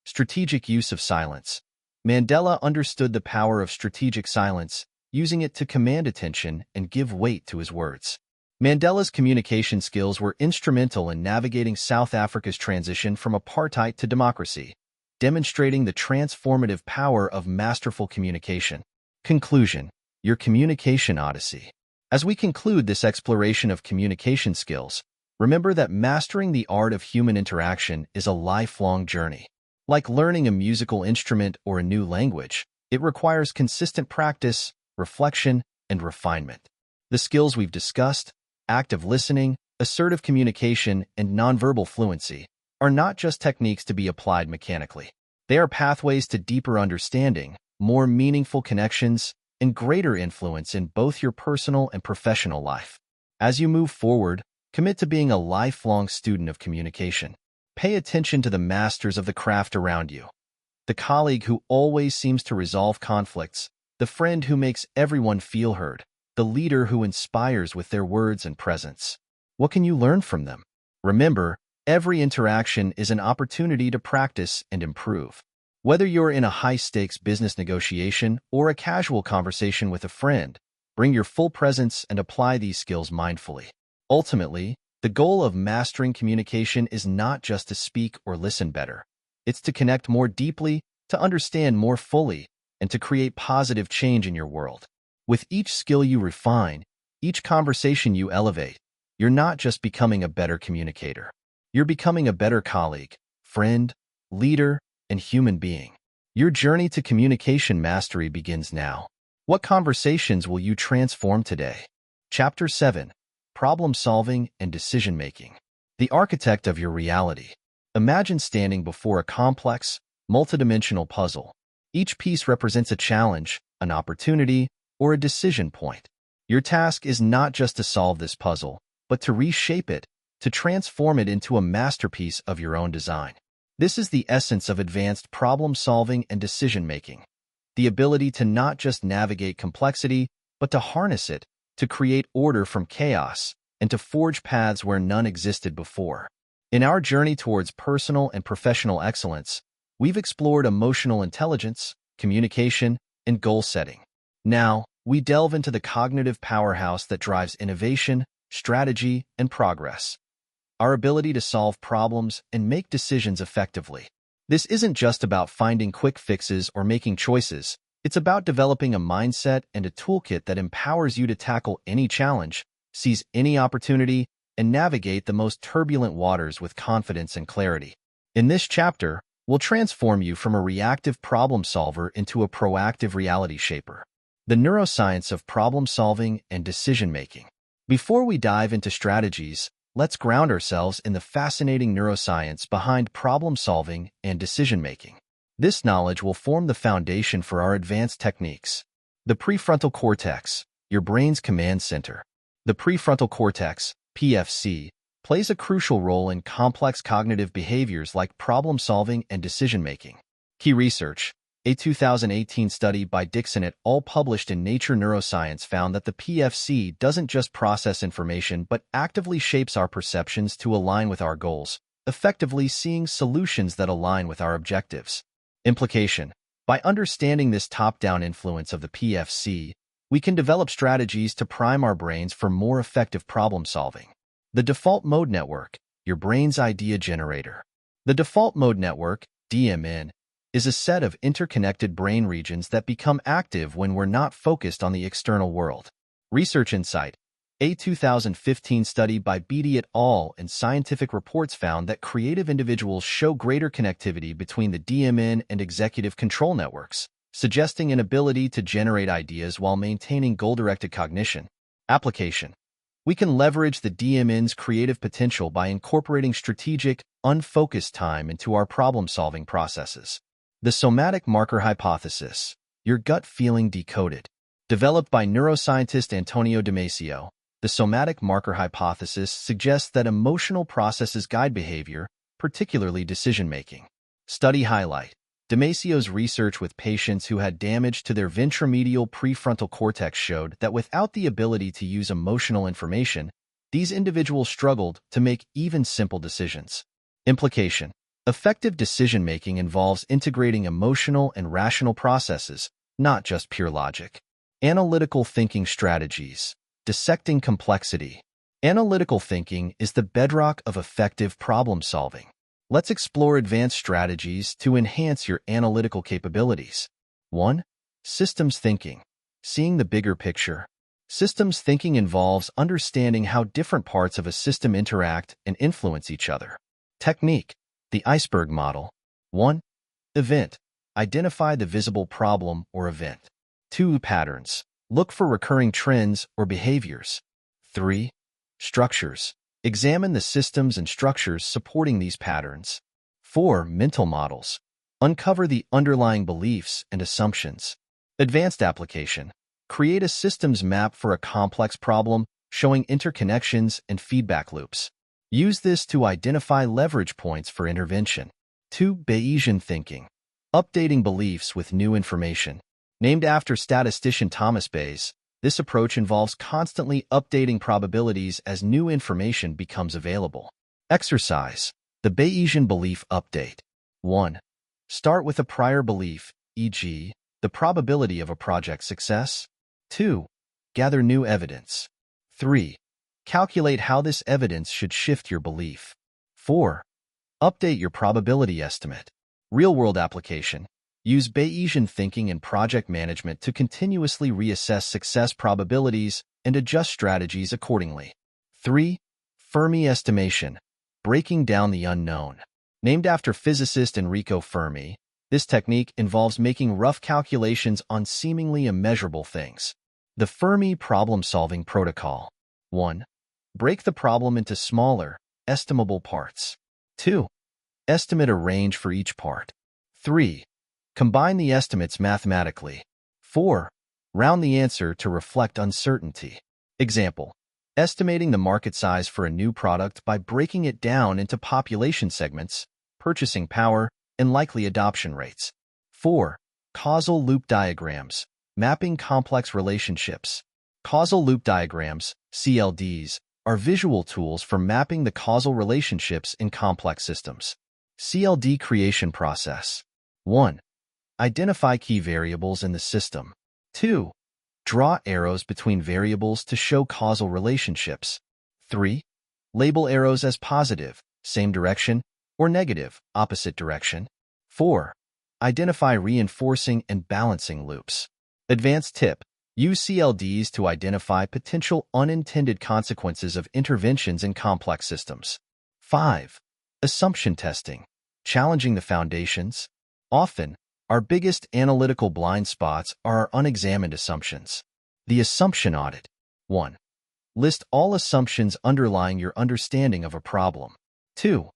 A: Strategic use of silence. Mandela understood the power of strategic silence, using it to command attention and give weight to his words. Mandela's communication skills were instrumental in navigating South Africa's transition from apartheid to democracy, demonstrating the transformative power of masterful communication. Conclusion: your communication odyssey. As we conclude this exploration of communication skills, remember that mastering the art of human interaction is a lifelong journey. Like learning a musical instrument or a new language, it requires consistent practice, reflection, and refinement. The skills we've discussed, active listening, assertive communication, and nonverbal fluency, are not just techniques to be applied mechanically. They are pathways to deeper understanding, more meaningful connections, and greater influence in both your personal and professional life. As you move forward, commit to being a lifelong student of communication. Pay attention to the masters of the craft around you. The colleague who always seems to resolve conflicts, the friend who makes everyone feel heard, the leader who inspires with their words and presence. What can you learn from them? Remember, every interaction is an opportunity to practice and improve. Whether you're in a high-stakes business negotiation or a casual conversation with a friend, bring your full presence and apply these skills mindfully. Ultimately, the goal of mastering communication is not just to speak or listen better. It's to connect more deeply, to understand more fully, and to create positive change in your world. With each skill you refine, each conversation you elevate, you're not just becoming a better communicator. You're becoming a better colleague, friend, leader, and human being. Your journey to communication mastery begins now. What conversations will you transform today? Chapter 7. Problem Solving and Decision-Making. The architect of your reality. Imagine standing before a complex, multidimensional puzzle. Each piece represents a challenge, an opportunity, or a decision point. Your task is not just to solve this puzzle, but to reshape it, to transform it into a masterpiece of your own design. This is the essence of advanced problem-solving and decision-making. The ability to not just navigate complexity, but to harness it, to create order from chaos, and to forge paths where none existed before. In our journey towards personal and professional excellence, we've explored emotional intelligence, communication, and goal setting. Now, we delve into the cognitive powerhouse that drives innovation, strategy, and progress. Our ability to solve problems and make decisions effectively. This isn't just about finding quick fixes or making choices. It's about developing a mindset and a toolkit that empowers you to tackle any challenge, seize any opportunity, and navigate the most turbulent waters with confidence and clarity. In this chapter, we'll transform you from a reactive problem solver into a proactive reality shaper. The neuroscience of problem solving and decision-making. Before we dive into strategies, let's ground ourselves in the fascinating neuroscience behind problem-solving and decision-making. This knowledge will form the foundation for our advanced techniques. The prefrontal cortex, your brain's command center. The prefrontal cortex, PFC, plays a crucial role in complex cognitive behaviors like problem-solving and decision-making. Key research. A 2018 study by Dixon et al. Published in Nature Neuroscience found that the PFC doesn't just process information but actively shapes our perceptions to align with our goals, effectively seeing solutions that align with our objectives. Implication. By understanding this top-down influence of the PFC, we can develop strategies to prime our brains for more effective problem-solving. The Default Mode Network, your brain's idea generator. The Default Mode Network, DMN, is a set of interconnected brain regions that become active when we're not focused on the external world. Research insight. A 2015 study by Beatty et al. And Scientific Reports found that creative individuals show greater connectivity between the DMN and executive control networks, suggesting an ability to generate ideas while maintaining goal-directed cognition. Application. We can leverage the DMN's creative potential by incorporating strategic, unfocused time into our problem-solving processes. The somatic marker hypothesis, your gut feeling decoded. Developed by neuroscientist Antonio Damasio, the somatic marker hypothesis suggests that emotional processes guide behavior, particularly decision-making. Study highlight. Damasio's research with patients who had damage to their ventromedial prefrontal cortex showed that without the ability to use emotional information, these individuals struggled to make even simple decisions. Implication. Effective decision-making involves integrating emotional and rational processes, not just pure logic. Analytical thinking strategies. Dissecting complexity. Analytical thinking is the bedrock of effective problem-solving. Let's explore advanced strategies to enhance your analytical capabilities. 1. Systems thinking. Seeing the bigger picture. Systems thinking involves understanding how different parts of a system interact and influence each other. Technique. The iceberg model. 1. Event. Identify the visible problem or event. 2. Patterns. Look for recurring trends or behaviors. 3. Structures. Examine the systems and structures supporting these patterns. 4. Mental models. Uncover the underlying beliefs and assumptions. Advanced application. Create a systems map for a complex problem, showing interconnections and feedback loops. Use this to identify leverage points for intervention. 2. Bayesian thinking. Updating beliefs with new information. Named after statistician Thomas Bayes, this approach involves constantly updating probabilities as new information becomes available. Exercise. The Bayesian belief update. 1. Start with a prior belief, e.g., the probability of a project's success. 2. Gather new evidence. 3. Calculate how this evidence should shift your belief. 4. Update your probability estimate. Real-world application. Use Bayesian thinking in project management to continuously reassess success probabilities and adjust strategies accordingly. 3. Fermi estimation. Breaking down the unknown. Named after physicist Enrico Fermi, this technique involves making rough calculations on seemingly immeasurable things. The Fermi problem-solving protocol. 1. Break the problem into smaller, estimable parts. 2. Estimate a range for each part. 3. Combine the estimates mathematically. 4. Round the answer to reflect uncertainty. Example. Estimating the market size for a new product by breaking it down into population segments, purchasing power, and likely adoption rates. 4. Causal loop diagrams. Mapping complex relationships. Causal loop diagrams, CLDs, are visual tools for mapping the causal relationships in complex systems. CLD creation process. 1. Identify key variables in the system. 2. Draw arrows between variables to show causal relationships. 3. Label arrows as positive, same direction, or negative, opposite direction. 4. Identify reinforcing and balancing loops. Advanced tip. Use CLDs to identify potential unintended consequences of interventions in complex systems. 5. Assumption testing. Challenging the foundations. Often, our biggest analytical blind spots are our unexamined assumptions. The assumption audit. 1. List all assumptions underlying your understanding of a problem. 2.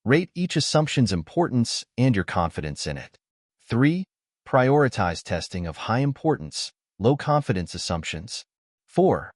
A: Rate each assumption's importance and your confidence in it. 3. Prioritize testing of high importance, low confidence assumptions. 4.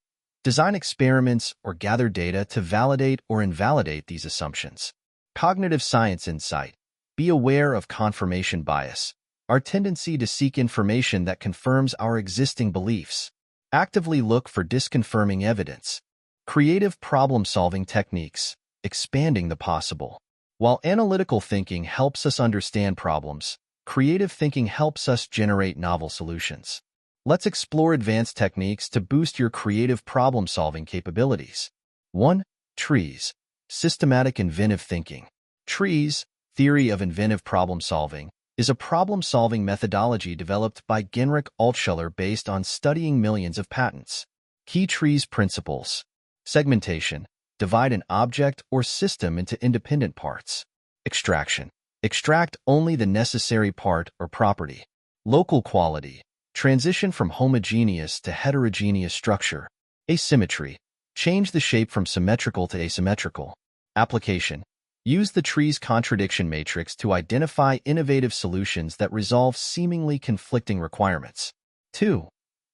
A: Design experiments or gather data to validate or invalidate these assumptions. Cognitive science insight. Be aware of confirmation bias, our tendency to seek information that confirms our existing beliefs. Actively look for disconfirming evidence. Creative problem-solving techniques. Expanding the possible. While analytical thinking helps us understand problems, creative thinking helps us generate novel solutions. Let's explore advanced techniques to boost your creative problem-solving capabilities. 1. Trees. Systematic inventive thinking. Trees, theory of inventive problem-solving, is a problem-solving methodology developed by Genrich Altshuler based on studying millions of patents. Key trees principles. Segmentation. Divide an object or system into independent parts. Extraction. Extract only the necessary part or property. Local quality. Transition from homogeneous to heterogeneous structure. Asymmetry. Change the shape from symmetrical to asymmetrical. Application. Use the tree's contradiction matrix to identify innovative solutions that resolve seemingly conflicting requirements. 2.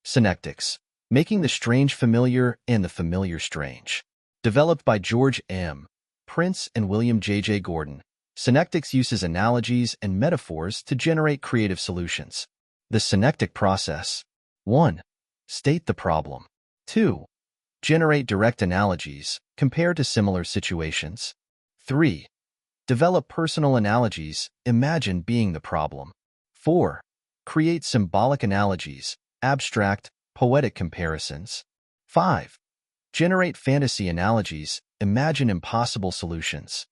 A: Synectics. Making the strange familiar and the familiar strange. Developed by George M. Prince and William J. Gordon, synectics uses analogies and metaphors to generate creative solutions. The synectic process. 1. State the problem. 2. Generate direct analogies, compare to similar situations. 3. Develop personal analogies, imagine being the problem. 4. Create symbolic analogies, abstract, poetic comparisons. 5. Generate fantasy analogies, imagine impossible solutions.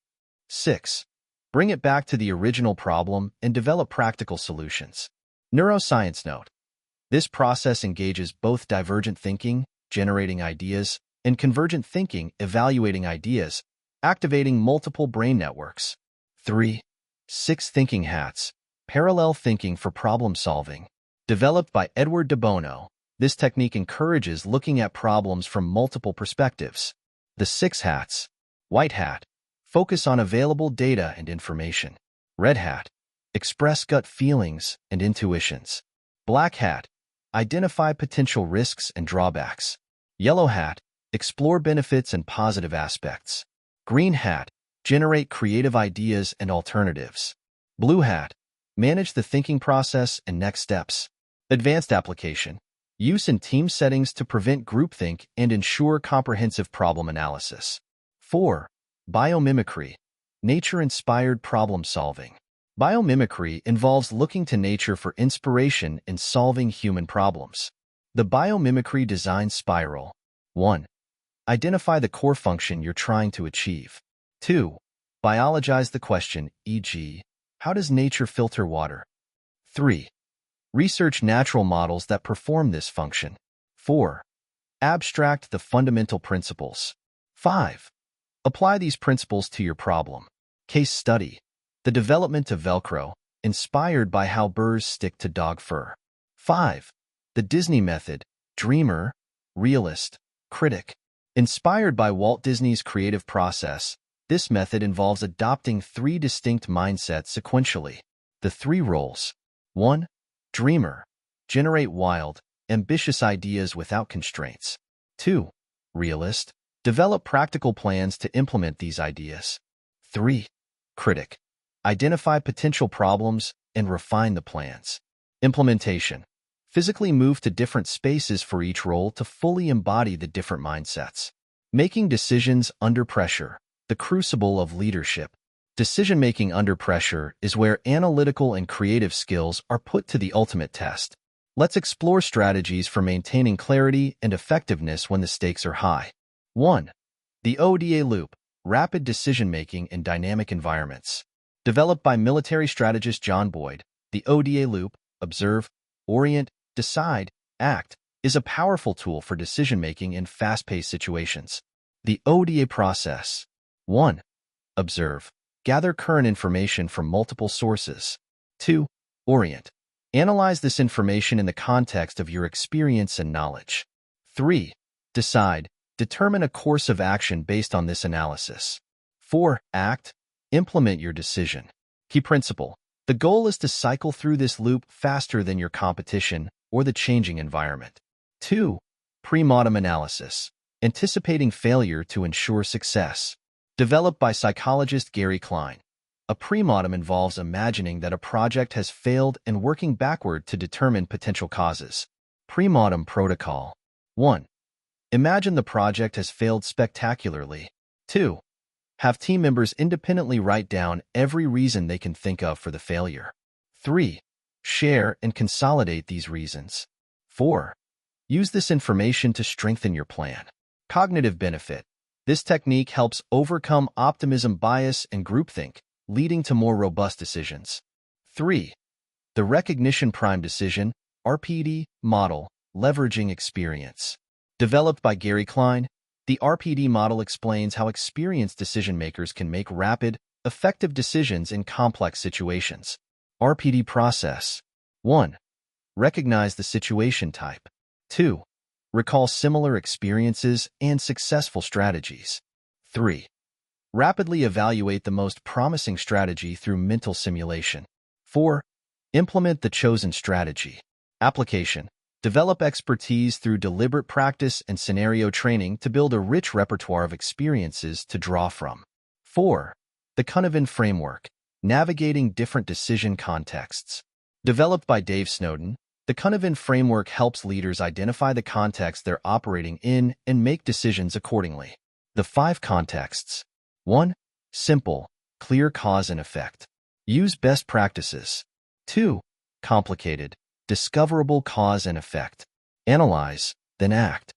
A: 6. Bring it back to the original problem and develop practical solutions. Neuroscience note. This process engages both divergent thinking, generating ideas, and convergent thinking, evaluating ideas, activating multiple brain networks. 3. 6 thinking hats. Parallel thinking for problem solving. Developed by Edward de Bono, this technique encourages looking at problems from multiple perspectives. The 6 hats. White hat. Focus on available data and information. Red hat. Express gut feelings and intuitions. Black hat. Identify potential risks and drawbacks. Yellow hat. Explore benefits and positive aspects. Green hat. Generate creative ideas and alternatives. Blue hat. Manage the thinking process and next steps. Advanced application. Use in team settings to prevent groupthink and ensure comprehensive problem analysis. 4. Biomimicry. Nature-inspired problem solving. Biomimicry involves looking to nature for inspiration in solving human problems. The biomimicry design spiral. 1. Identify the core function you're trying to achieve. 2. Biologize the question, e.g., how does nature filter water? 3. Research natural models that perform this function. 4. Abstract the fundamental principles. 5. Apply these principles to your problem. Case study. The development of Velcro, inspired by how burrs stick to dog fur. 5. The Disney method, dreamer, realist, critic. Inspired by Walt Disney's creative process, this method involves adopting 3 distinct mindsets sequentially. The 3 roles. 1. Dreamer. Generate wild, ambitious ideas without constraints. 2. Realist. Develop practical plans to implement these ideas. 3. Critic. Identify potential problems and refine the plans. Implementation. Physically move to different spaces for each role to fully embody the different mindsets. Making decisions under pressure. The crucible of leadership. Decision-making under pressure is where analytical and creative skills are put to the ultimate test. Let's explore strategies for maintaining clarity and effectiveness when the stakes are high. 1. The ODA loop, rapid decision-making in dynamic environments. Developed by military strategist John Boyd, the ODA loop, observe, orient, decide, act, is a powerful tool for decision-making in fast-paced situations. The ODA process. 1. Observe. Gather current information from multiple sources. 2. Orient. Analyze this information in the context of your experience and knowledge. 3. Decide. Determine a course of action based on this analysis. 4. Act. Implement your decision. Key principle. The goal is to cycle through this loop faster than your competition or the changing environment. 2. Pre-mortem analysis. anticipating failure to ensure success. Developed by psychologist Gary Klein. A premortem involves imagining that a project has failed and working backward to determine potential causes. Premortem protocol. 1. Imagine the project has failed spectacularly. 2. Have team members independently write down every reason they can think of for the failure. 3. Share and consolidate these reasons. 4. Use this information to strengthen your plan. Cognitive benefit. This technique helps overcome optimism bias and groupthink, leading to more robust decisions. 3. The Recognition Prime Decision (RPD) model, leveraging experience. Developed by Gary Klein, the RPD model explains how experienced decision-makers can make rapid, effective decisions in complex situations. RPD process. 1. Recognize the situation type. 2. Recall similar experiences and successful strategies. 3. Rapidly evaluate the most promising strategy through mental simulation. 4. Implement the chosen strategy. Application. Develop expertise through deliberate practice and scenario training to build a rich repertoire of experiences to draw from. 4. The Cultivating framework. Navigating different decision contexts. Developed by Dave Snowden, the Cultivating framework helps leaders identify the context they're operating in and make decisions accordingly. The 5 contexts. 1. Simple, clear cause and effect. Use best practices. 2. Complicated, discoverable cause and effect. Analyze, then act.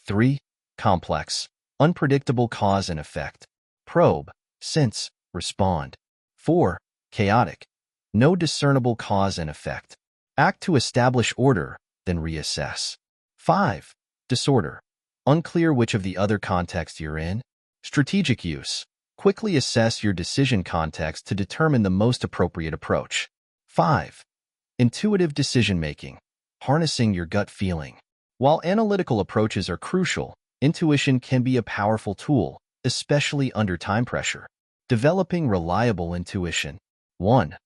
A: 3. Complex, unpredictable cause and effect. Probe, sense, respond. 4. Chaotic, no discernible cause and effect. Act to establish order, then reassess. 5. Disorder, unclear which of the other contexts you're in. Strategic use. Quickly assess your decision context to determine the most appropriate approach. 5. Intuitive decision-making. Harnessing your gut feeling. While analytical approaches are crucial, intuition can be a powerful tool, especially under time pressure. Developing reliable intuition. 1.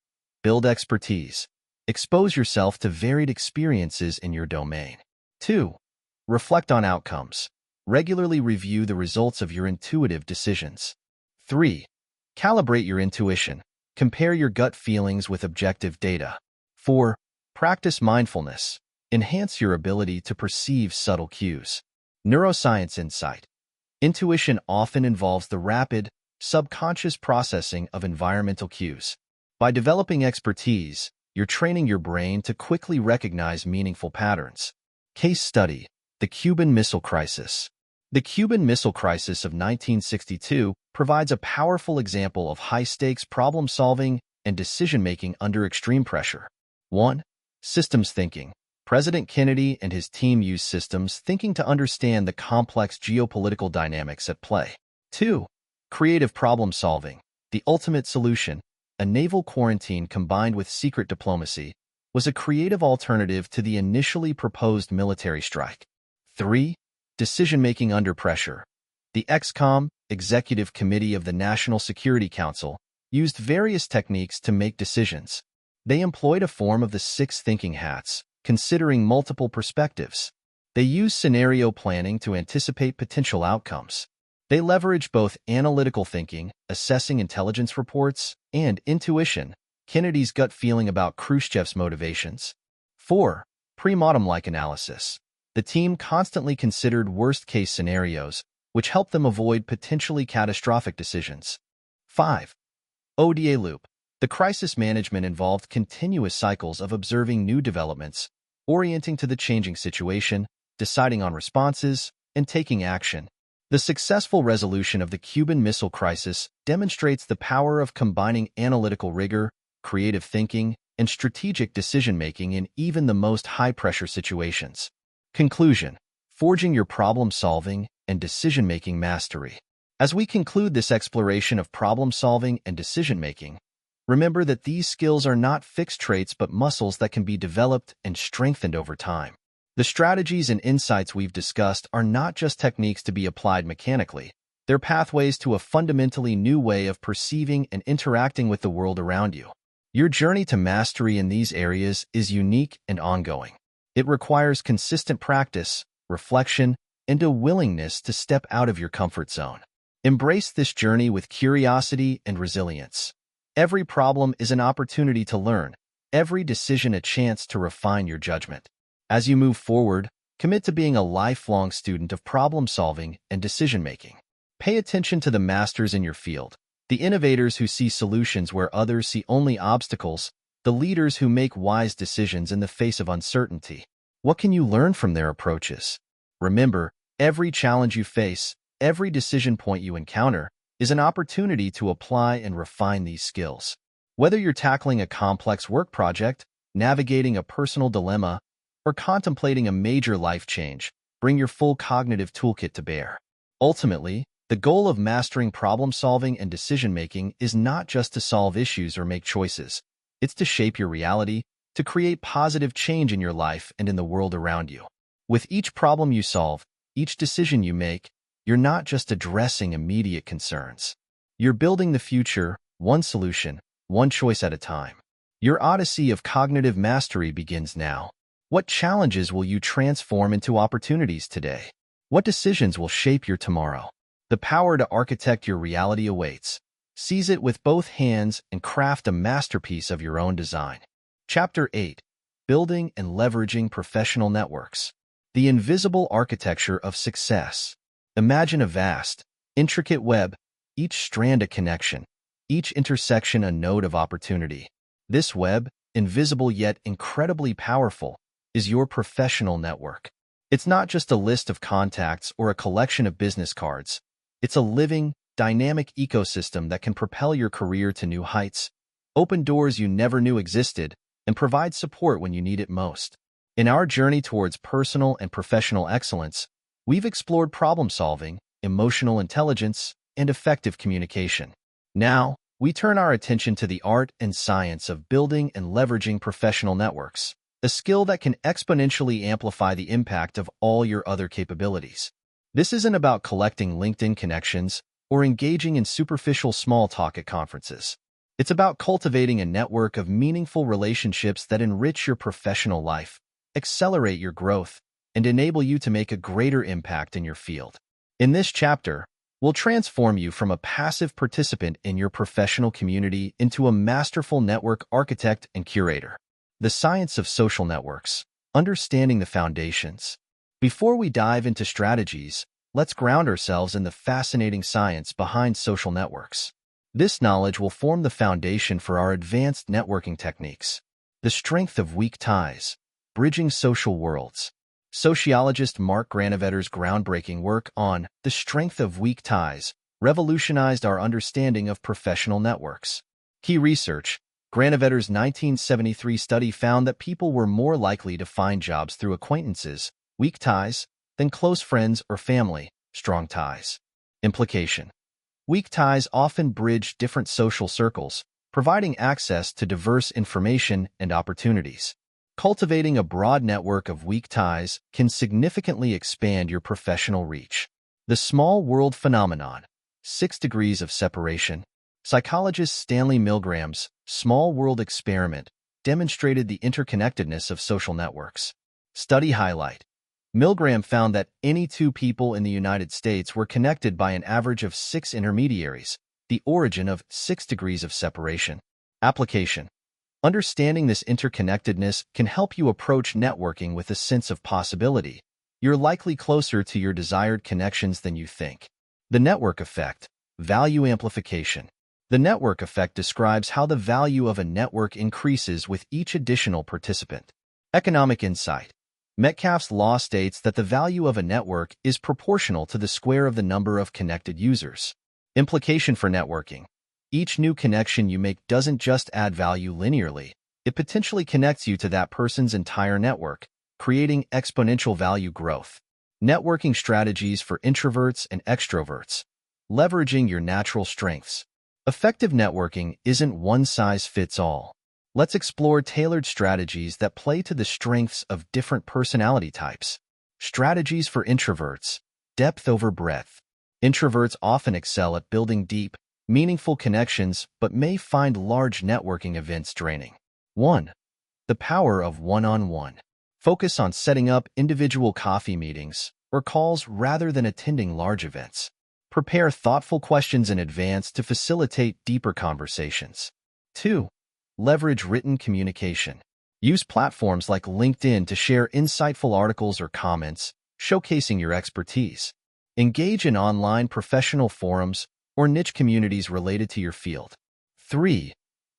A: Build expertise. Expose yourself to varied experiences in your domain. 2. Reflect on outcomes. Regularly review the results of your intuitive decisions. 3. Calibrate your intuition. Compare your gut feelings with objective data. 4. Practice mindfulness. Enhance your ability to perceive subtle cues. Neuroscience insight. Intuition often involves the rapid, subconscious processing of environmental cues. By developing expertise, you're training your brain to quickly recognize meaningful patterns. Case study: the Cuban Missile Crisis. The Cuban Missile Crisis of 1962 provides a powerful example of high-stakes problem-solving and decision-making under extreme pressure. 1. Systems thinking. President Kennedy and his team used systems thinking to understand the complex geopolitical dynamics at play. 2. Creative problem-solving. The ultimate solution, a naval quarantine combined with secret diplomacy, was a creative alternative to the initially proposed military strike. 3. Decision-making under pressure. The ExComm, Executive Committee of the National Security Council, used various techniques to make decisions. They employed a form of the 6 thinking hats, considering multiple perspectives. They used scenario planning to anticipate potential outcomes. They leveraged both analytical thinking, assessing intelligence reports, and intuition, Kennedy's gut feeling about Khrushchev's motivations. 4. Pre-mortem-like analysis. The team constantly considered worst-case scenarios, which helped them avoid potentially catastrophic decisions. 5. ODA loop. The crisis management involved continuous cycles of observing new developments, orienting to the changing situation, deciding on responses, and taking action. The successful resolution of the Cuban Missile Crisis demonstrates the power of combining analytical rigor, creative thinking, and strategic decision-making in even the most high-pressure situations. Conclusion: forging your problem-solving and decision-making mastery. As we conclude this exploration of problem-solving and decision-making, remember that these skills are not fixed traits but muscles that can be developed and strengthened over time. The strategies and insights we've discussed are not just techniques to be applied mechanically. They're pathways to a fundamentally new way of perceiving and interacting with the world around you. Your journey to mastery in these areas is unique and ongoing. It requires consistent practice, reflection, and a willingness to step out of your comfort zone. Embrace this journey with curiosity and resilience. Every problem is an opportunity to learn, every decision a chance to refine your judgment. As you move forward, commit to being a lifelong student of problem-solving and decision-making. Pay attention to the masters in your field, the innovators who see solutions where others see only obstacles, the leaders who make wise decisions in the face of uncertainty. What can you learn from their approaches? Remember, every challenge you face, every decision point you encounter, is an opportunity to apply and refine these skills. Whether you're tackling a complex work project, navigating a personal dilemma, or contemplating a major life change, bring your full cognitive toolkit to bear. Ultimately, the goal of mastering problem-solving and decision-making is not just to solve issues or make choices. It's to shape your reality, to create positive change in your life and in the world around you. With each problem you solve, each decision you make, you're not just addressing immediate concerns. You're building the future, one solution, one choice at a time. Your odyssey of cognitive mastery begins now. What challenges will you transform into opportunities today? What decisions will shape your tomorrow? The power to architect your reality awaits. Seize it with both hands and craft a masterpiece of your own design. Chapter 8. Building and Leveraging Professional Networks. The Invisible Architecture of Success. Imagine a vast, intricate web, each strand a connection, each intersection a node of opportunity. This web, invisible yet incredibly powerful, is your professional network. It's not just a list of contacts or a collection of business cards. It's a living, dynamic ecosystem that can propel your career to new heights, open doors you never knew existed, and provide support when you need it most. In our journey towards personal and professional excellence, we've explored problem-solving, emotional intelligence, and effective communication. Now, we turn our attention to the art and science of building and leveraging professional networks, a skill that can exponentially amplify the impact of all your other capabilities. This isn't about collecting LinkedIn connections or engaging in superficial small talk at conferences. It's about cultivating a network of meaningful relationships that enrich your professional life, accelerate your growth, and enable you to make a greater impact in your field. In this chapter, we'll transform you from a passive participant in your professional community into a masterful network architect and curator. The science of social networks, understanding the foundations. Before we dive into strategies, let's ground ourselves in the fascinating science behind social networks. This knowledge will form the foundation for our advanced networking techniques. The strength of weak ties, bridging social worlds. Sociologist Mark Granovetter's groundbreaking work on the strength of weak ties revolutionized our understanding of professional networks. Key research: Granovetter's 1973 study found that people were more likely to find jobs through acquaintances, weak ties, than close friends or family, strong ties. Implication: weak ties often bridge different social circles, providing access to diverse information and opportunities. Cultivating a broad network of weak ties can significantly expand your professional reach. The small world phenomenon, 6 degrees of separation. Psychologist Stanley Milgram's small world experiment demonstrated the interconnectedness of social networks. Study highlight: Milgram found that any two people in the United States were connected by an average of 6 intermediaries, the origin of 6 degrees of separation. Application: understanding this interconnectedness can help you approach networking with a sense of possibility. You're likely closer to your desired connections than you think. The network effect, value amplification. The network effect describes how the value of a network increases with each additional participant. Economic insight. Metcalfe's law states that the value of a network is proportional to the square of the number of connected users. Implication for networking. Each new connection you make doesn't just add value linearly, it potentially connects you to that person's entire network, creating exponential value growth. Networking strategies for introverts and extroverts. Leveraging your natural strengths. Effective networking isn't one-size-fits-all. Let's explore tailored strategies that play to the strengths of different personality types. Strategies for introverts. Depth over breadth. Introverts often excel at building deep, meaningful connections but may find large networking events draining. 1. The power of one-on-one. Focus on setting up individual coffee meetings or calls rather than attending large events. Prepare thoughtful questions in advance to facilitate deeper conversations. 2. Leverage written communication. Use platforms like LinkedIn to share insightful articles or comments, showcasing your expertise. Engage in online professional forums or niche communities related to your field. 3.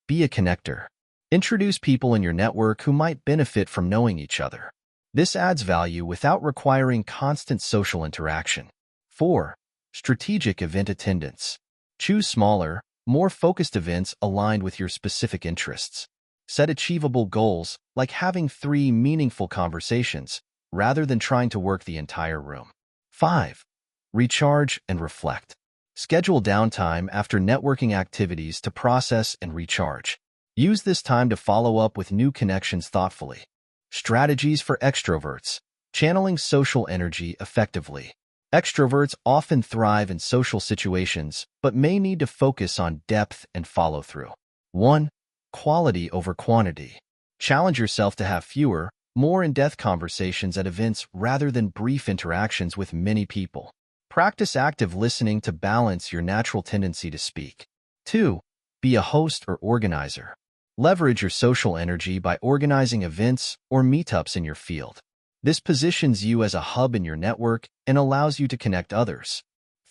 A: Be a connector. Introduce people in your network who might benefit from knowing each other. This adds value without requiring constant social interaction. 4. Strategic event attendance. Choose smaller, more focused events aligned with your specific interests. Set achievable goals, like having 3 meaningful conversations, rather than trying to work the entire room. 5. Recharge and reflect. Schedule downtime after networking activities to process and recharge. Use this time to follow up with new connections thoughtfully. Strategies for extroverts. Channeling social energy effectively. Extroverts often thrive in social situations, but may need to focus on depth and follow-through. 1. Quality over quantity. Challenge yourself to have fewer, more in-depth conversations at events rather than brief interactions with many people. Practice active listening to balance your natural tendency to speak. 2. Be a host or organizer. Leverage your social energy by organizing events or meetups in your field. This positions you as a hub in your network and allows you to connect others.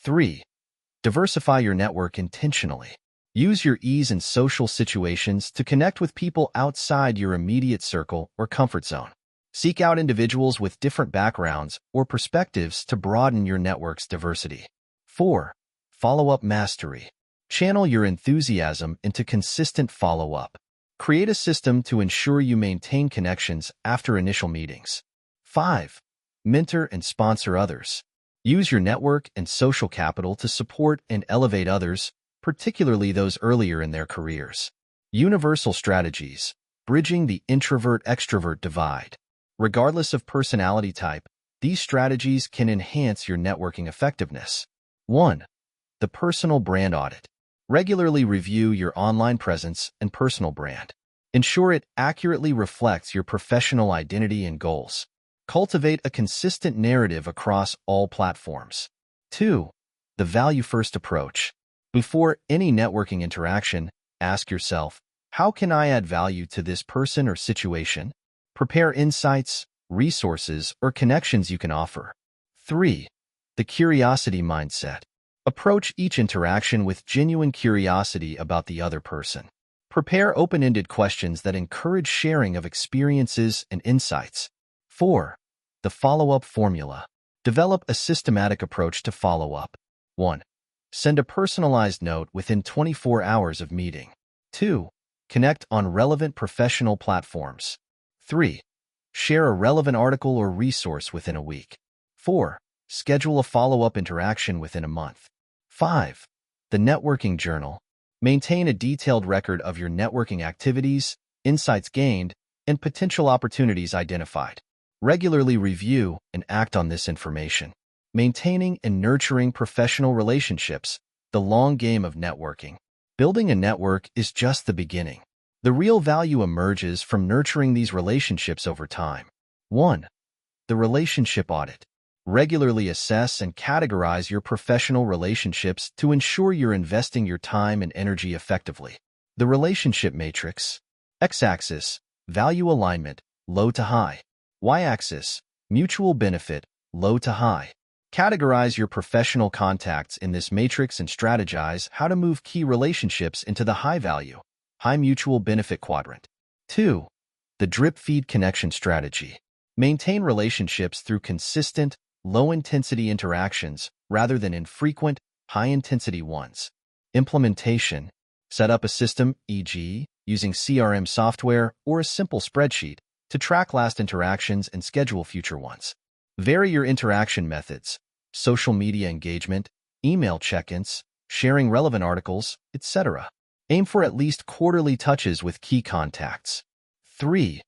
A: 3. Diversify your network intentionally. Use your ease in social situations to connect with people outside your immediate circle or comfort zone. Seek out individuals with different backgrounds or perspectives to broaden your network's diversity. 4. Follow-up mastery. Channel your enthusiasm into consistent follow-up. Create a system to ensure you maintain connections after initial meetings. 5. Mentor and sponsor others. Use your network and social capital to support and elevate others, particularly those earlier in their careers. Universal strategies. Bridging the introvert-extrovert divide. Regardless of personality type, these strategies can enhance your networking effectiveness. 1. The personal brand audit. Regularly review your online presence and personal brand. Ensure it accurately reflects your professional identity and goals. Cultivate a consistent narrative across all platforms. 2. The value-first approach. Before any networking interaction, ask yourself, how can I add value to this person or situation? Prepare insights, resources, or connections you can offer. 3. The curiosity mindset. Approach each interaction with genuine curiosity about the other person. Prepare open-ended questions that encourage sharing of experiences and insights. 4. The follow-up formula. Develop a systematic approach to follow-up. 1. Send a personalized note within 24 hours of meeting. 2. Connect on relevant professional platforms. 3. Share a relevant article or resource within a week. 4. Schedule a follow-up interaction within a month. 5. The networking journal. Maintain a detailed record of your networking activities, insights gained, and potential opportunities identified. Regularly review and act on this information. Maintaining and nurturing professional relationships, the long game of networking. Building a network is just the beginning. The real value emerges from nurturing these relationships over time. 1. The relationship audit. Regularly assess and categorize your professional relationships to ensure you're investing your time and energy effectively. The relationship matrix. X-axis, value alignment, low to high. Y-axis, mutual benefit, low to high. Categorize your professional contacts in this matrix and strategize how to move key relationships into the high-value, high mutual benefit quadrant. 2. The drip-feed connection strategy. Maintain relationships through consistent, low-intensity interactions rather than infrequent, high-intensity ones. Implementation. Set up a system, e.g., using CRM software or a simple spreadsheet, to track last interactions and schedule future ones. Vary your interaction methods, social media engagement, email check-ins, sharing relevant articles, etc. Aim for at least quarterly touches with key contacts. 3.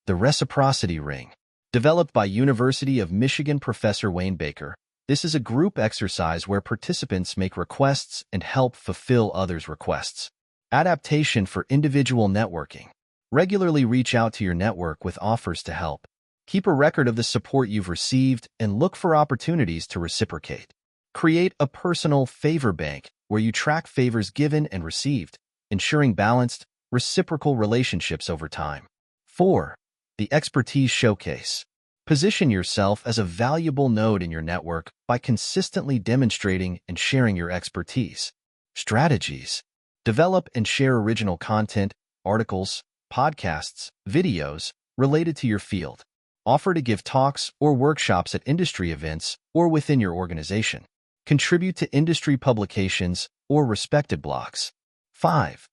A: The reciprocity ring. Developed by University of Michigan Professor Wayne Baker, this is a group exercise where participants make requests and help fulfill others' requests. Adaptation for individual networking. Regularly reach out to your network with offers to help. Keep a record of the support you've received and look for opportunities to reciprocate. Create a personal favor bank where you track favors given and received, ensuring balanced, reciprocal relationships over time. 4. The expertise showcase. Position yourself as a valuable node in your network by consistently demonstrating and sharing your expertise. Strategies. Develop and share original content, articles, podcasts, videos related to your field. Offer to give talks or workshops at industry events or within your organization. Contribute to industry publications or respected blogs. 5.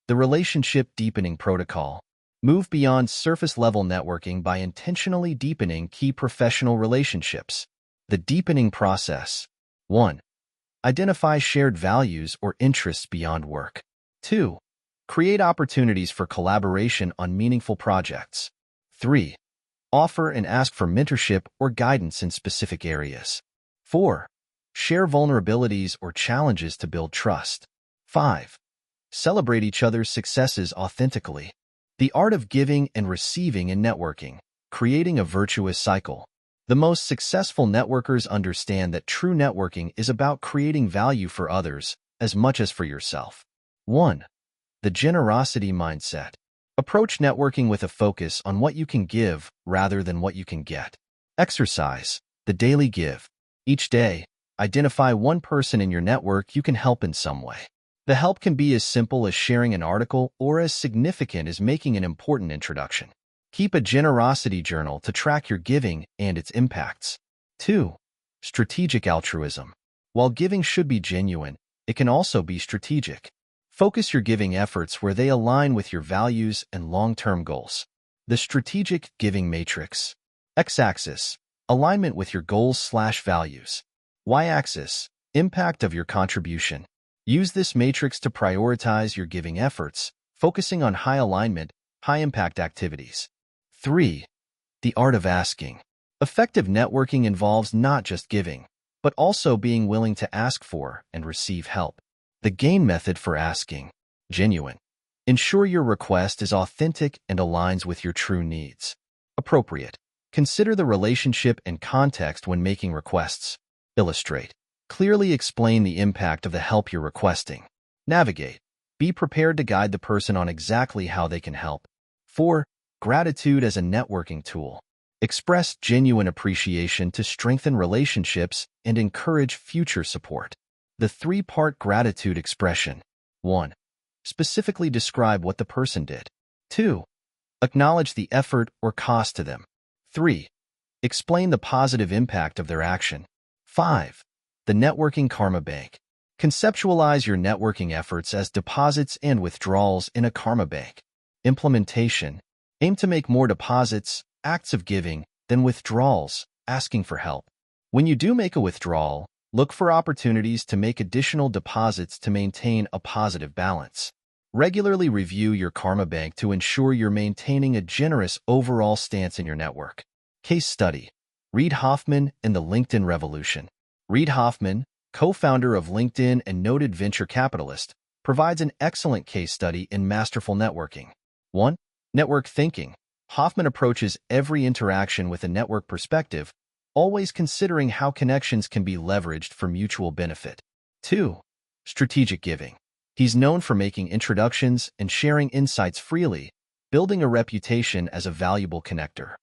A: The relationship deepening protocol. Move beyond surface-level networking by intentionally deepening key professional relationships. The deepening process. 1. Identify shared values or interests beyond work. 2. Create opportunities for collaboration on meaningful projects. 3. Offer and ask for mentorship or guidance in specific areas. 4. Share vulnerabilities or challenges to build trust. 5. Celebrate each other's successes authentically. The art of giving and receiving in networking, creating a virtuous cycle. The most successful networkers understand that true networking is about creating value for others as much as for yourself. 1. The generosity mindset. Approach networking with a focus on what you can give rather than what you can get. Exercise. The daily give. Each day, identify one person in your network you can help in some way. The help can be as simple as sharing an article or as significant as making an important introduction. Keep a generosity journal to track your giving and its impacts. 2. Strategic altruism. While giving should be genuine, it can also be strategic. Focus your giving efforts where they align with your values and long-term goals. The strategic giving matrix. X-axis, alignment with your goals/values. Y-axis, impact of your contribution. Use this matrix to prioritize your giving efforts, focusing on high alignment, high-impact activities. 3. The art of asking. Effective networking involves not just giving, but also being willing to ask for and receive help. The GAIN method for asking. Genuine. Ensure your request is authentic and aligns with your true needs. Appropriate. Consider the relationship and context when making requests. Illustrate. Clearly explain the impact of the help you're requesting. Navigate. Be prepared to guide the person on exactly how they can help. 4. Gratitude as a networking tool. Express genuine appreciation to strengthen relationships and encourage future support. The 3-part gratitude expression. 1. Specifically describe what the person did. 2. Acknowledge the effort or cost to them. 3. Explain the positive impact of their action. 5. The networking karma bank. Conceptualize your networking efforts as deposits and withdrawals in a karma bank. Implementation. Aim to make more deposits, acts of giving, than withdrawals, asking for help. When you do make a withdrawal, look for opportunities to make additional deposits to maintain a positive balance. Regularly review your karma bank to ensure you're maintaining a generous overall stance in your network. Case study. Reid Hoffman and the LinkedIn Revolution. Reid Hoffman, co-founder of LinkedIn and noted venture capitalist, provides an excellent case study in masterful networking. 1. Network thinking. Hoffman approaches every interaction with a network perspective, always considering how connections can be leveraged for mutual benefit. 2. Strategic giving. He's known for making introductions and sharing insights freely, building a reputation as a valuable connector.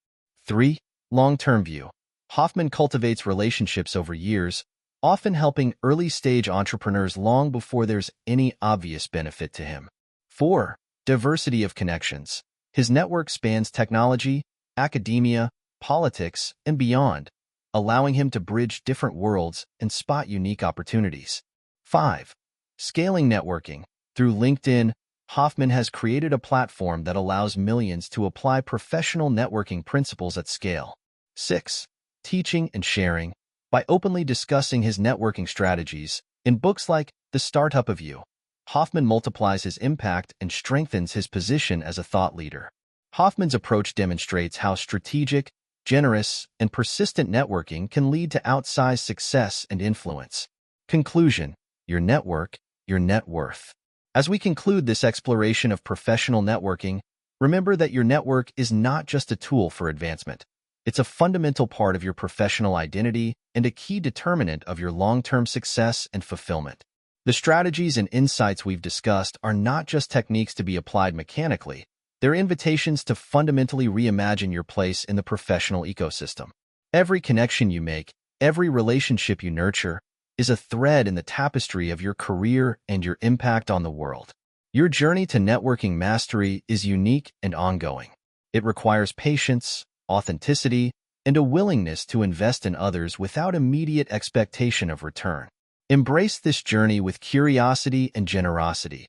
A: 3. Long-term view. Hoffman cultivates relationships over years, often helping early-stage entrepreneurs long before there's any obvious benefit to him. 4. Diversity of connections. His network spans technology, academia, politics, and beyond, allowing him to bridge different worlds and spot unique opportunities. 5. Scaling networking. Through LinkedIn, Hoffman has created a platform that allows millions to apply professional networking principles at scale. 6. Teaching and sharing. By openly discussing his networking strategies in books like The Startup of You, Hoffman multiplies his impact and strengthens his position as a thought leader. Hoffman's approach demonstrates how strategic, generous, and persistent networking can lead to outsized success and influence. Conclusion. Your network, your net worth. As we conclude this exploration of professional networking, remember that your network is not just a tool for advancement. It's a fundamental part of your professional identity and a key determinant of your long-term success and fulfillment. The strategies and insights we've discussed are not just techniques to be applied mechanically, they're invitations to fundamentally reimagine your place in the professional ecosystem. Every connection you make, every relationship you nurture, is a thread in the tapestry of your career and your impact on the world. Your journey to networking mastery is unique and ongoing. It requires patience, authenticity, and a willingness to invest in others without immediate expectation of return. Embrace this journey with curiosity and generosity.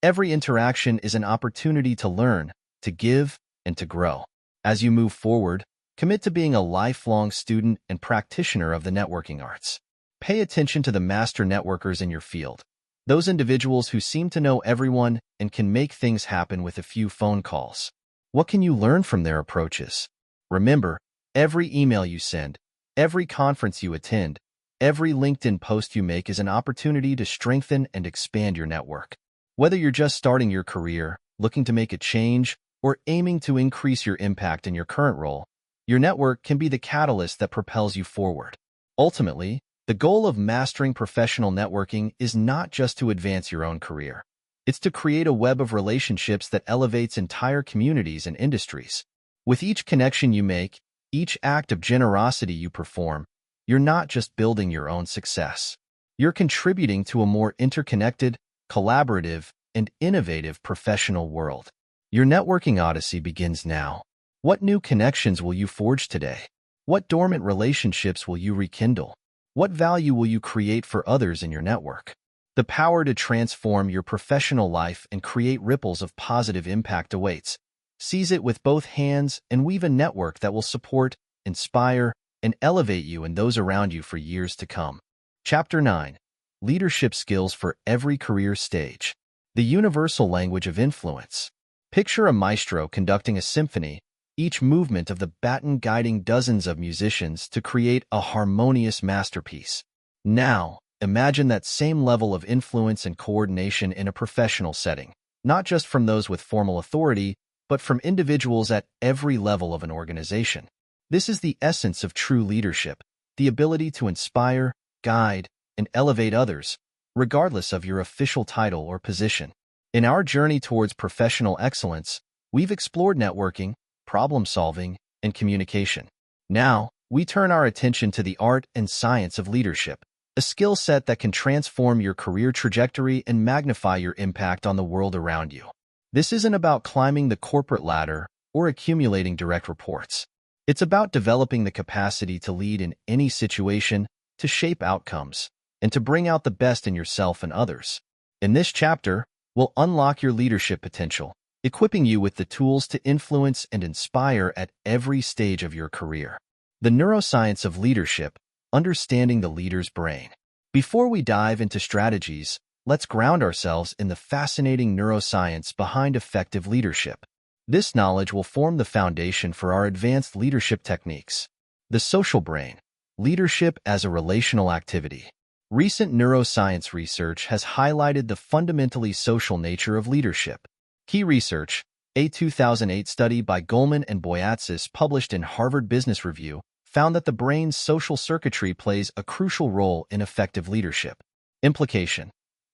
A: Every interaction is an opportunity to learn, to give, and to grow. As you move forward, commit to being a lifelong student and practitioner of the networking arts. Pay attention to the master networkers in your field, those individuals who seem to know everyone and can make things happen with a few phone calls. What can you learn from their approaches? Remember, every email you send, every conference you attend, every LinkedIn post you make is an opportunity to strengthen and expand your network. Whether you're just starting your career, looking to make a change, or aiming to increase your impact in your current role, your network can be the catalyst that propels you forward. Ultimately, the goal of mastering professional networking is not just to advance your own career. It's to create a web of relationships that elevates entire communities and industries. With each connection you make, each act of generosity you perform, you're not just building your own success. You're contributing to a more interconnected, collaborative, and innovative professional world. Your networking odyssey begins now. What new connections will you forge today? What dormant relationships will you rekindle? What value will you create for others in your network? The power to transform your professional life and create ripples of positive impact awaits. Seize it with both hands and weave a network that will support, inspire, and elevate you and those around you for years to come. Chapter 9. Leadership Skills for Every Career Stage. The Universal Language of Influence. Picture a maestro conducting a symphony, each movement of the baton guiding dozens of musicians to create a harmonious masterpiece. Now, imagine that same level of influence and coordination in a professional setting, not just from those with formal authority, but from individuals at every level of an organization. This is the essence of true leadership, the ability to inspire, guide, and elevate others, regardless of your official title or position. In our journey towards professional excellence, we've explored networking, problem-solving, and communication. Now, we turn our attention to the art and science of leadership, a skill set that can transform your career trajectory and magnify your impact on the world around you. This isn't about climbing the corporate ladder or accumulating direct reports. It's about developing the capacity to lead in any situation, to shape outcomes, and to bring out the best in yourself and others. In this chapter, we'll unlock your leadership potential, equipping you with the tools to influence and inspire at every stage of your career. The neuroscience of leadership, understanding the leader's brain. Before we dive into strategies, let's ground ourselves in the fascinating neuroscience behind effective leadership. This knowledge will form the foundation for our advanced leadership techniques. The social brain, leadership as a relational activity. Recent neuroscience research has highlighted the fundamentally social nature of leadership. Key research, a 2008 study by Goleman and Boyatsis published in Harvard Business Review, found that the brain's social circuitry plays a crucial role in effective leadership. Implication: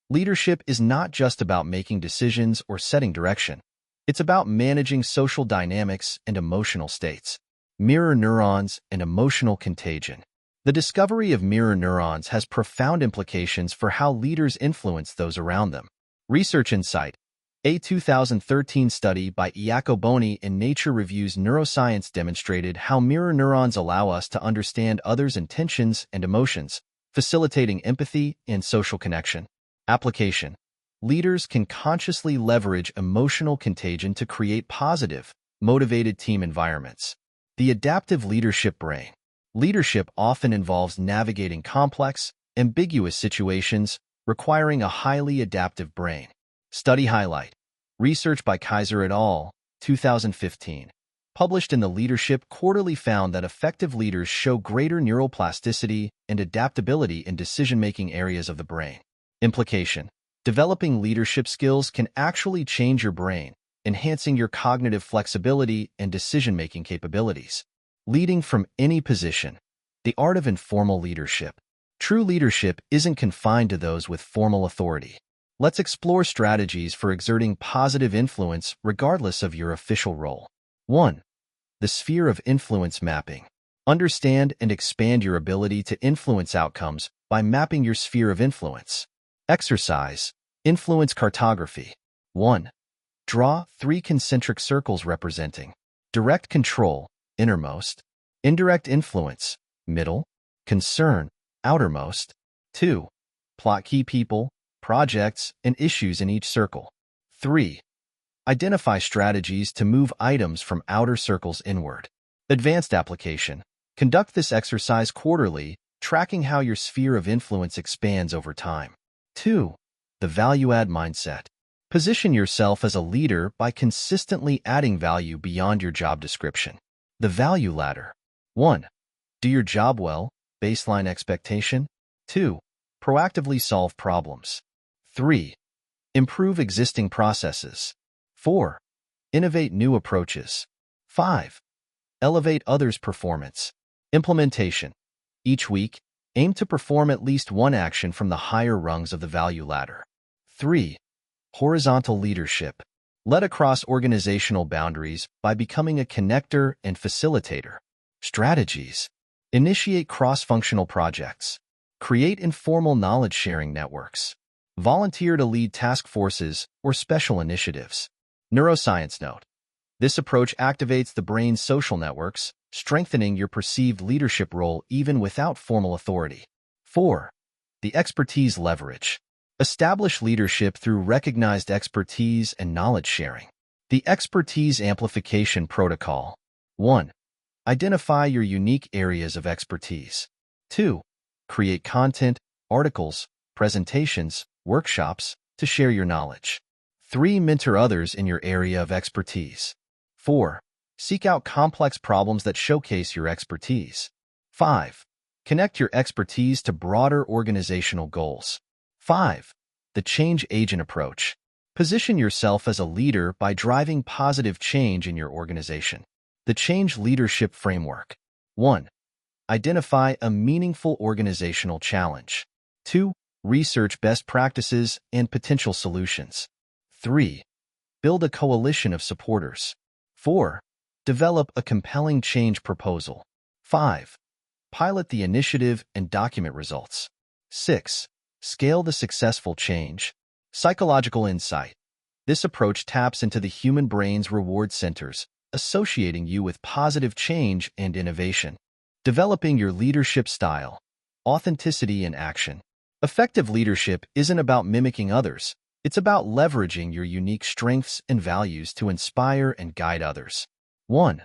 A: leadership is not just about making decisions or setting direction. It's about managing social dynamics and emotional states. Mirror neurons and emotional contagion. The discovery of mirror neurons has profound implications for how leaders influence those around them. Research insight. A 2013 study by Iacoboni in Nature Review's Neuroscience demonstrated how mirror neurons allow us to understand others' intentions and emotions, facilitating empathy and social connection. Application. Leaders can consciously leverage emotional contagion to create positive, motivated team environments. The adaptive leadership brain. Leadership often involves navigating complex, ambiguous situations, requiring a highly adaptive brain. Study highlight. Research by Kaiser et al., 2015, published in the Leadership Quarterly found that effective leaders show greater neuroplasticity and adaptability in decision-making areas of the brain. Implication: developing leadership skills can actually change your brain, enhancing your cognitive flexibility and decision-making capabilities. Leading from any position. The art of informal leadership. True leadership isn't confined to those with formal authority. Let's explore strategies for exerting positive influence regardless of your official role. 1. The sphere of influence mapping. Understand and expand your ability to influence outcomes by mapping your sphere of influence. Exercise. Influence cartography. 1. Draw 3 concentric circles representing direct control, innermost, indirect influence, middle, concern, outermost. 2. Plot key people, projects, and issues in each circle. 3. Identify strategies to move items from outer circles inward. Advanced application. Conduct this exercise quarterly, tracking how your sphere of influence expands over time. 2. The value-add mindset. Position yourself as a leader by consistently adding value beyond your job description. The value ladder. 1. Do your job well, baseline expectation. 2. Proactively solve problems. 3. Improve existing processes. 4. Innovate new approaches. 5. Elevate others' performance. Implementation. Each week, aim to perform at least one action from the higher rungs of the value ladder. 3. Horizontal leadership. Lead across organizational boundaries by becoming a connector and facilitator. Strategies. Initiate cross-functional projects. Create informal knowledge-sharing networks. Volunteer to lead task forces or special initiatives. Neuroscience note. This approach activates the brain's social networks, strengthening your perceived leadership role even without formal authority. 4. The expertise leverage. Establish leadership through recognized expertise and knowledge sharing. The expertise amplification protocol. 1. Identify your unique areas of expertise. 2. Create content, articles, presentations, workshops to share your knowledge. 3. Mentor others in your area of expertise. 4. Seek out complex problems that showcase your expertise. 5. Connect your expertise to broader organizational goals. 5. The change agent approach. Position yourself as a leader by driving positive change in your organization. The change leadership framework. 1. Identify a meaningful organizational challenge. 2. Research best practices and potential solutions. 3. Build a coalition of supporters. 4. Develop a compelling change proposal. 5. Pilot the initiative and document results. 6. Scale the successful change. Psychological insight. This approach taps into the human brain's reward centers, associating you with positive change and innovation. Developing your leadership style. Authenticity in action. Effective leadership isn't about mimicking others. It's about leveraging your unique strengths and values to inspire and guide others. 1.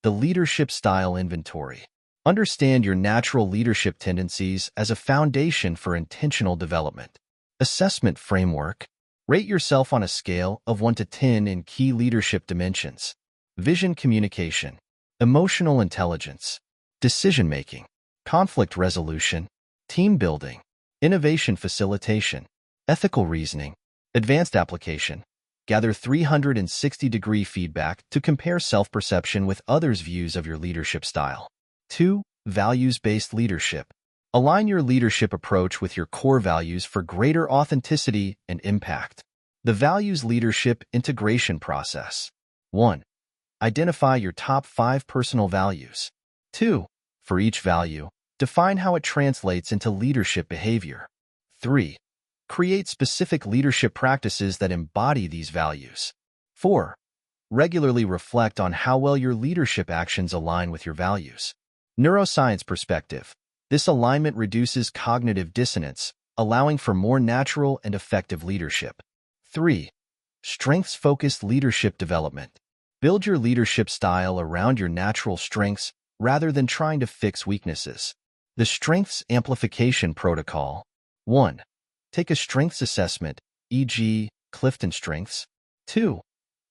A: The leadership style inventory. Understand your natural leadership tendencies as a foundation for intentional development. Assessment framework. Rate yourself on a scale of 1 to 10 in key leadership dimensions. Vision communication, emotional intelligence, decision-making, conflict resolution, team building, innovation facilitation, ethical reasoning, advanced application. Gather 360-degree feedback to compare self-perception with others' views of your leadership style. 2. Values-based leadership. Align your leadership approach with your core values for greater authenticity and impact. The values leadership integration process. 1. Identify your top 5 personal values. 2. For each value, define how it translates into leadership behavior. 3. Create specific leadership practices that embody these values. 4. Regularly reflect on how well your leadership actions align with your values. Neuroscience perspective. This alignment reduces cognitive dissonance, allowing for more natural and effective leadership. 3. Strengths-focused leadership development. Build your leadership style around your natural strengths rather than trying to fix weaknesses. The Strengths Amplification Protocol. 1. Take a strengths assessment, e.g., Clifton Strengths. 2.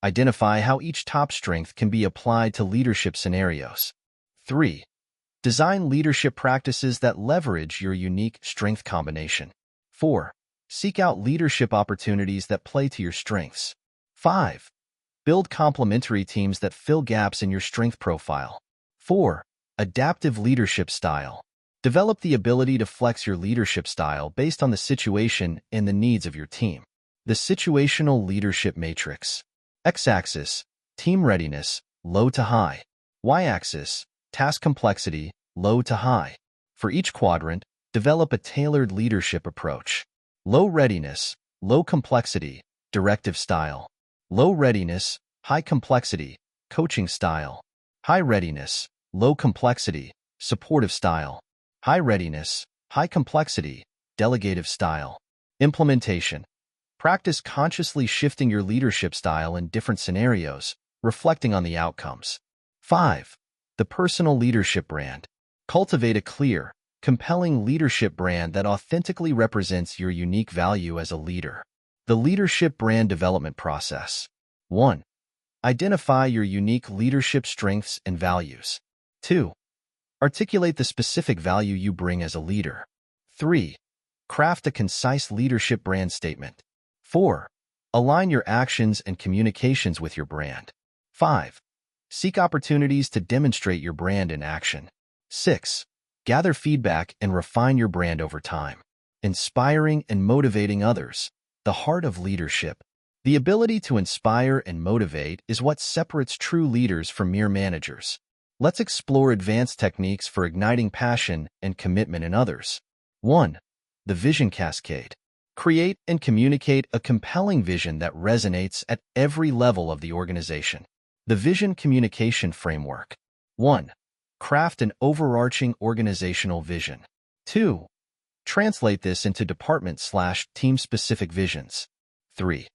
A: Identify how each top strength can be applied to leadership scenarios. 3. Design leadership practices that leverage your unique strength combination. 4. Seek out leadership opportunities that play to your strengths. 5. Build complementary teams that fill gaps in your strength profile. 4. Adaptive leadership style. Develop the ability to flex your leadership style based on the situation and the needs of your team. The situational leadership matrix. X-axis, team readiness, low to high. Y-axis, task complexity, low to high. For each quadrant, develop a tailored leadership approach. Low readiness, low complexity, directive style. Low readiness, high complexity, coaching style. High readiness, low complexity, supportive style. High readiness, high complexity, delegative style. Implementation. Practice consciously shifting your leadership style in different scenarios, reflecting on the outcomes. 5. The personal leadership brand. Cultivate a clear, compelling leadership brand that authentically represents your unique value as a leader. The leadership brand development process. 1. Identify your unique leadership strengths and values. 2. Articulate the specific value you bring as a leader. 3. Craft a concise leadership brand statement. 4. Align your actions and communications with your brand. 5. Seek opportunities to demonstrate your brand in action. 6. Gather feedback and refine your brand over time. Inspiring and motivating others. The heart of leadership. The ability to inspire and motivate is what separates true leaders from mere managers. Let's explore advanced techniques for igniting passion and commitment in others. 1. The vision cascade. Create and communicate a compelling vision that resonates at every level of the organization. The vision communication framework. 1. Craft an overarching organizational vision. 2. Translate this into department/team-specific visions. 3.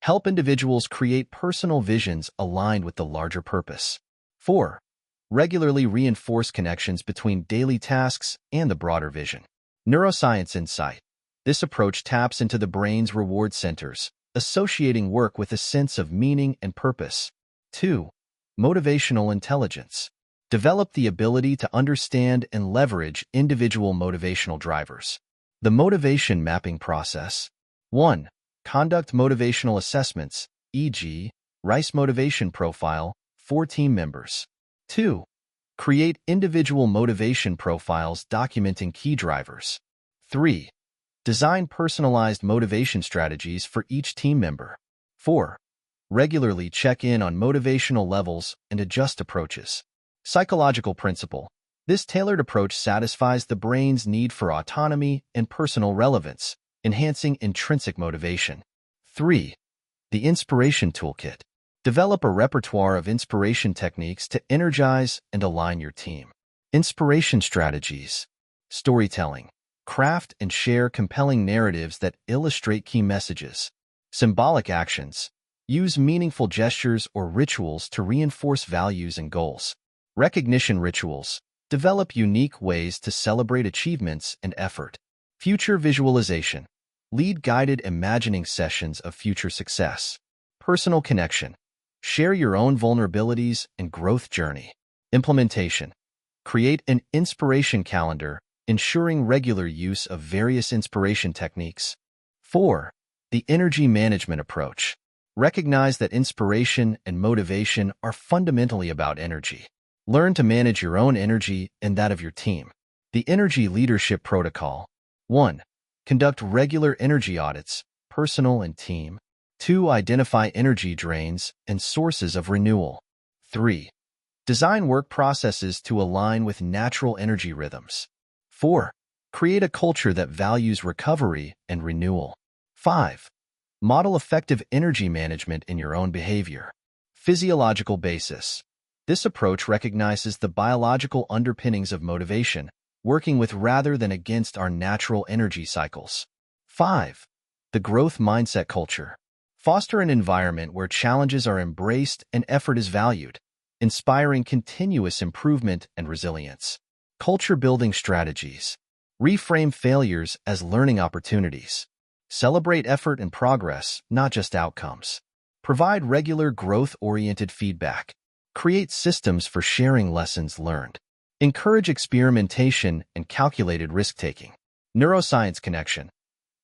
A: Help individuals create personal visions aligned with the larger purpose. 4. Regularly reinforce connections between daily tasks and the broader vision. Neuroscience insight. This approach taps into the brain's reward centers, associating work with a sense of meaning and purpose. 2. Motivational intelligence. Develop the ability to understand and leverage individual motivational drivers. The motivation mapping process. 1. Conduct motivational assessments, e.g., Rice Motivation Profile, for team members. 2. Create individual motivation profiles documenting key drivers. 3. Design personalized motivation strategies for each team member. 4. Regularly check in on motivational levels and adjust approaches. Psychological principle. This tailored approach satisfies the brain's need for autonomy and personal relevance, enhancing intrinsic motivation. 3. The inspiration toolkit. Develop a repertoire of inspiration techniques to energize and align your team. Inspiration strategies. Storytelling. Craft and share compelling narratives that illustrate key messages. Symbolic actions. Use meaningful gestures or rituals to reinforce values and goals. Recognition rituals. Develop unique ways to celebrate achievements and effort. Future visualization. Lead guided imagining sessions of future success. Personal connection. Share your own vulnerabilities and growth journey. Implementation. Create an inspiration calendar, ensuring regular use of various inspiration techniques. 4. The energy management approach. Recognize that inspiration and motivation are fundamentally about energy. Learn to manage your own energy and that of your team. The energy leadership protocol. 1. Conduct regular energy audits, personal and team. 2. Identify energy drains and sources of renewal. 3. Design work processes to align with natural energy rhythms. 4. Create a culture that values recovery and renewal. 5. Model effective energy management in your own behavior. Physiological basis. This approach recognizes the biological underpinnings of motivation, working with rather than against our natural energy cycles. 5. The growth mindset culture. Foster an environment where challenges are embraced and effort is valued, inspiring continuous improvement and resilience. Culture-building strategies. Reframe failures as learning opportunities. Celebrate effort and progress, not just outcomes. Provide regular growth-oriented feedback. Create systems for sharing lessons learned. Encourage experimentation and calculated risk-taking. Neuroscience connection.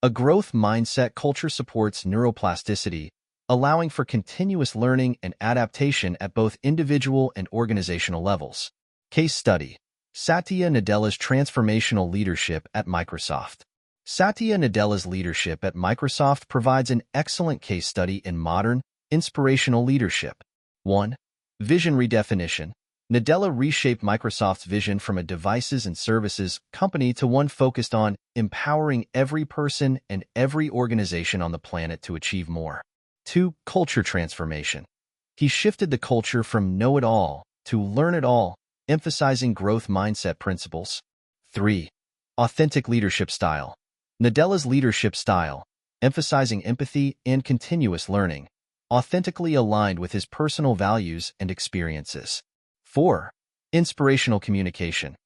A: A growth mindset culture supports neuroplasticity, allowing for continuous learning and adaptation at both individual and organizational levels. Case study: Satya Nadella's transformational leadership at Microsoft. Satya Nadella's leadership at Microsoft provides an excellent case study in modern, inspirational leadership. 1. Vision redefinition. Nadella reshaped Microsoft's vision from a devices and services company to one focused on empowering every person and every organization on the planet to achieve more. 2. Culture transformation. He shifted the culture from know-it-all to learn-it-all, emphasizing growth mindset principles. 3. Authentic leadership style. Nadella's leadership style, emphasizing empathy and continuous learning, authentically aligned with his personal values and experiences. 4. Inspirational communication.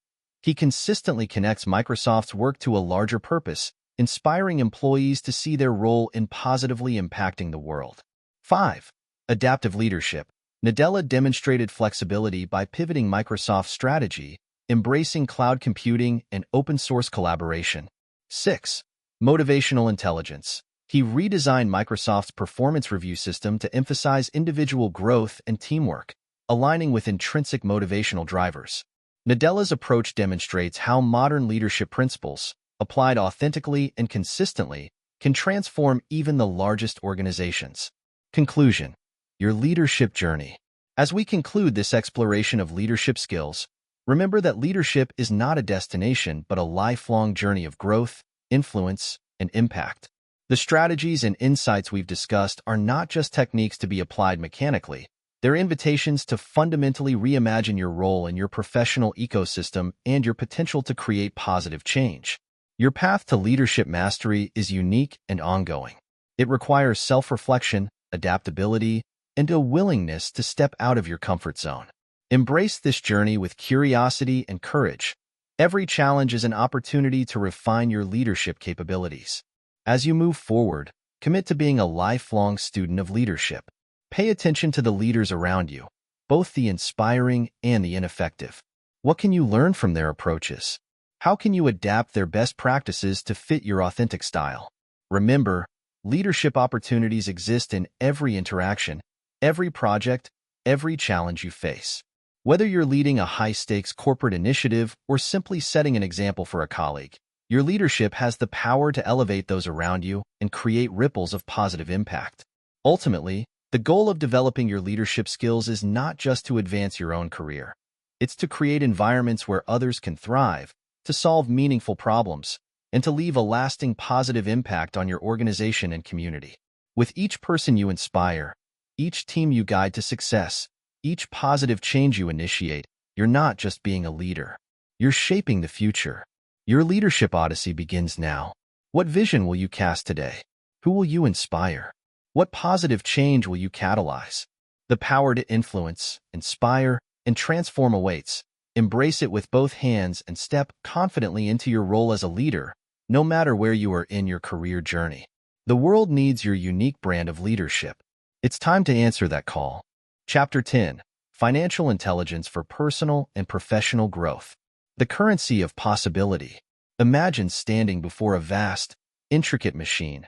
A: He consistently connects Microsoft's work to a larger purpose, inspiring employees to see their role in positively impacting the world. 5. Adaptive leadership. Nadella demonstrated flexibility by pivoting Microsoft's strategy, embracing cloud computing and open-source collaboration. 6. Motivational intelligence. He redesigned Microsoft's performance review system to emphasize individual growth and teamwork, aligning with intrinsic motivational drivers. Nadella's approach demonstrates how modern leadership principles, applied authentically and consistently, can transform even the largest organizations. Conclusion: your leadership journey. As we conclude this exploration of leadership skills, remember that leadership is not a destination but a lifelong journey of growth, influence, and impact. The strategies and insights we've discussed are not just techniques to be applied mechanically. They're invitations to fundamentally reimagine your role in your professional ecosystem and your potential to create positive change. Your path to leadership mastery is unique and ongoing. It requires self-reflection, adaptability, and a willingness to step out of your comfort zone. Embrace this journey with curiosity and courage. Every challenge is an opportunity to refine your leadership capabilities. As you move forward, commit to being a lifelong student of leadership. Pay attention to the leaders around you, both the inspiring and the ineffective. What can you learn from their approaches? How can you adapt their best practices to fit your authentic style? Remember, leadership opportunities exist in every interaction, every project, every challenge you face. Whether you're leading a high-stakes corporate initiative or simply setting an example for a colleague, your leadership has the power to elevate those around you and create ripples of positive impact. Ultimately, the goal of developing your leadership skills is not just to advance your own career. It's to create environments where others can thrive, to solve meaningful problems, and to leave a lasting positive impact on your organization and community. With each person you inspire, each team you guide to success, each positive change you initiate, you're not just being a leader. You're shaping the future. Your leadership odyssey begins now. What vision will you cast today? Who will you inspire? What positive change will you catalyze? The power to influence, inspire, and transform awaits. Embrace it with both hands and step confidently into your role as a leader, no matter where you are in your career journey. The world needs your unique brand of leadership. It's time to answer that call. Chapter 10: Financial Intelligence for Personal and Professional Growth. The currency of possibility. Imagine standing before a vast, intricate machine.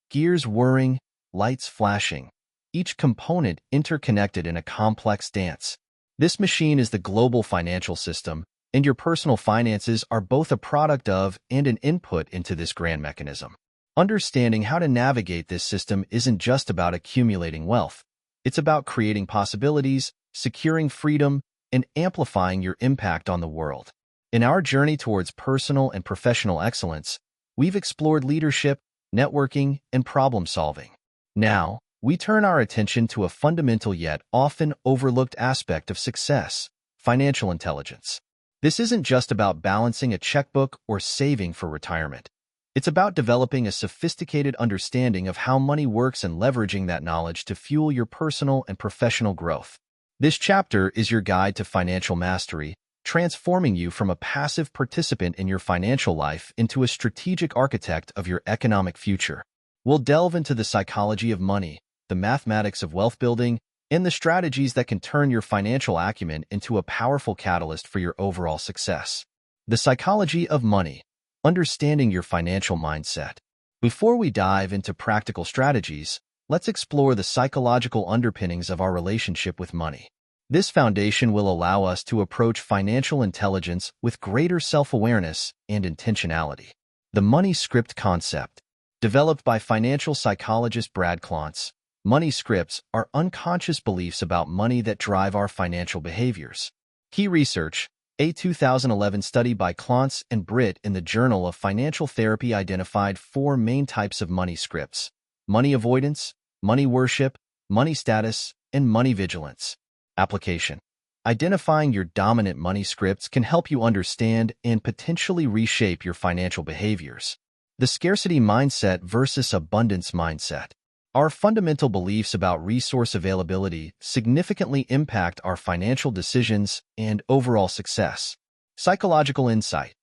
A: Gears whirring, lights flashing, each component interconnected in a complex dance. This machine is the global financial system, and your personal finances are both a product of and an input into this grand mechanism. Understanding how to navigate this system isn't just about accumulating wealth. It's about creating possibilities, securing freedom, and amplifying your impact on the world. In our journey towards personal and professional excellence, we've explored leadership, networking, and problem-solving. Now, we turn our attention to a fundamental yet often overlooked aspect of success: financial intelligence. This isn't just about balancing a checkbook or saving for retirement. It's about developing a sophisticated understanding of how money works and leveraging that knowledge to fuel your personal and professional growth. This chapter is your guide to financial mastery, transforming you from a passive participant in your financial life into a strategic architect of your economic future. We'll delve into the psychology of money, the mathematics of wealth building, and the strategies that can turn your financial acumen into a powerful catalyst for your overall success. The psychology of money: understanding your financial mindset. Before we dive into practical strategies, let's explore the psychological underpinnings of our relationship with money. This foundation will allow us to approach financial intelligence with greater self-awareness and intentionality. The money script concept. Developed by financial psychologist Brad Klontz, money scripts are unconscious beliefs about money that drive our financial behaviors. Key research. A 2011 study by Klontz and Britt in the Journal of Financial Therapy identified 4 main types of money scripts: money avoidance, money worship, money status, and money vigilance. Application. Identifying your dominant money scripts can help you understand and potentially reshape your financial behaviors. The scarcity mindset versus abundance mindset. Our fundamental beliefs about resource availability significantly impact our financial decisions and overall success. Psychological insight.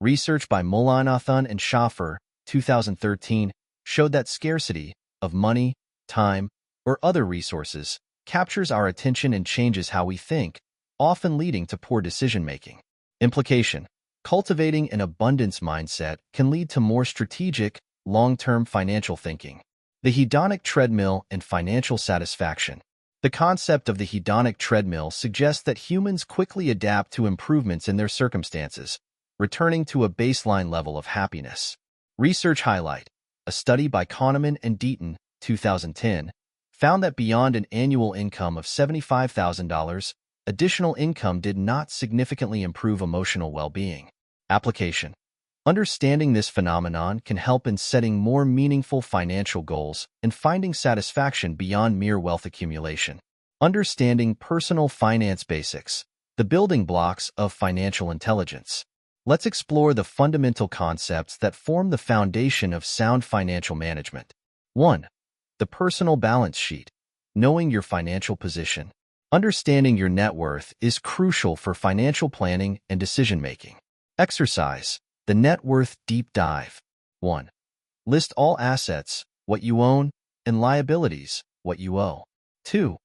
A: Research by Mullainathan and Schaffer, 2013, showed that scarcity of money, time, or other resources captures our attention and changes how we think, often leading to poor decision-making. Implication. Cultivating an abundance mindset can lead to more strategic, long-term financial thinking. The hedonic treadmill and financial satisfaction. The concept of the hedonic treadmill suggests that humans quickly adapt to improvements in their circumstances, returning to a baseline level of happiness. Research highlight. A study by Kahneman and Deaton, 2010, found that beyond an annual income of $75,000, additional income did not significantly improve emotional well-being. Application. Understanding this phenomenon can help in setting more meaningful financial goals and finding satisfaction beyond mere wealth accumulation. Understanding personal finance basics, the building blocks of financial intelligence. Let's explore the fundamental concepts that form the foundation of sound financial management. 1. The personal balance sheet. Knowing your financial position. Understanding your net worth is crucial for financial planning and decision-making. Exercise. The net worth deep dive. 1. List all assets, what you own, and liabilities, what you owe. 2.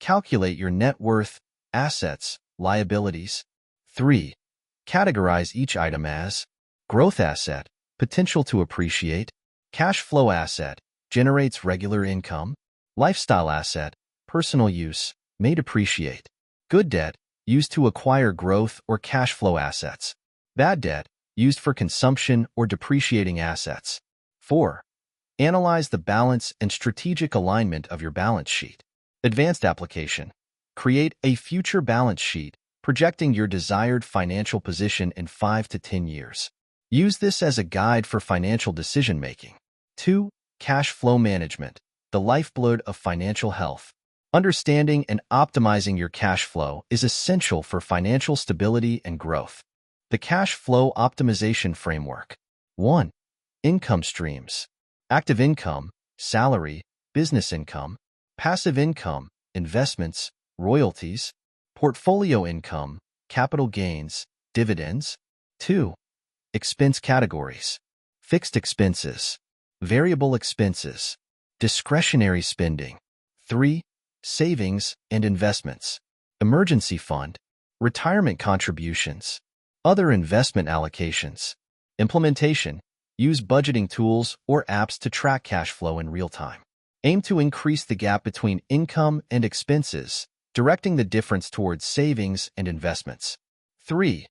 A: Calculate your net worth, assets, liabilities. 3. Categorize each item as growth asset, potential to appreciate; cash flow asset, generates regular income; lifestyle asset, personal use, may depreciate; good debt, used to acquire growth or cash flow assets; bad debt, used for consumption or depreciating assets. 4. Analyze the balance and strategic alignment of your balance sheet. Advanced application. Create a future balance sheet, projecting your desired financial position in 5 to 10 years. Use this as a guide for financial decision-making. 2. Cash flow management, the lifeblood of financial health. Understanding and optimizing your cash flow is essential for financial stability and growth. The cash flow optimization framework. 1. Income streams. Active income, salary, business income; passive income, investments, royalties; portfolio income, capital gains, dividends. 2. Expense categories. Fixed expenses, variable expenses, discretionary spending. 3. Savings and investments, emergency fund, retirement contributions, other investment allocations. Implementation. Use budgeting tools or apps to track cash flow in real time. Aim to increase the gap between income and expenses, directing the difference towards savings and investments. 3.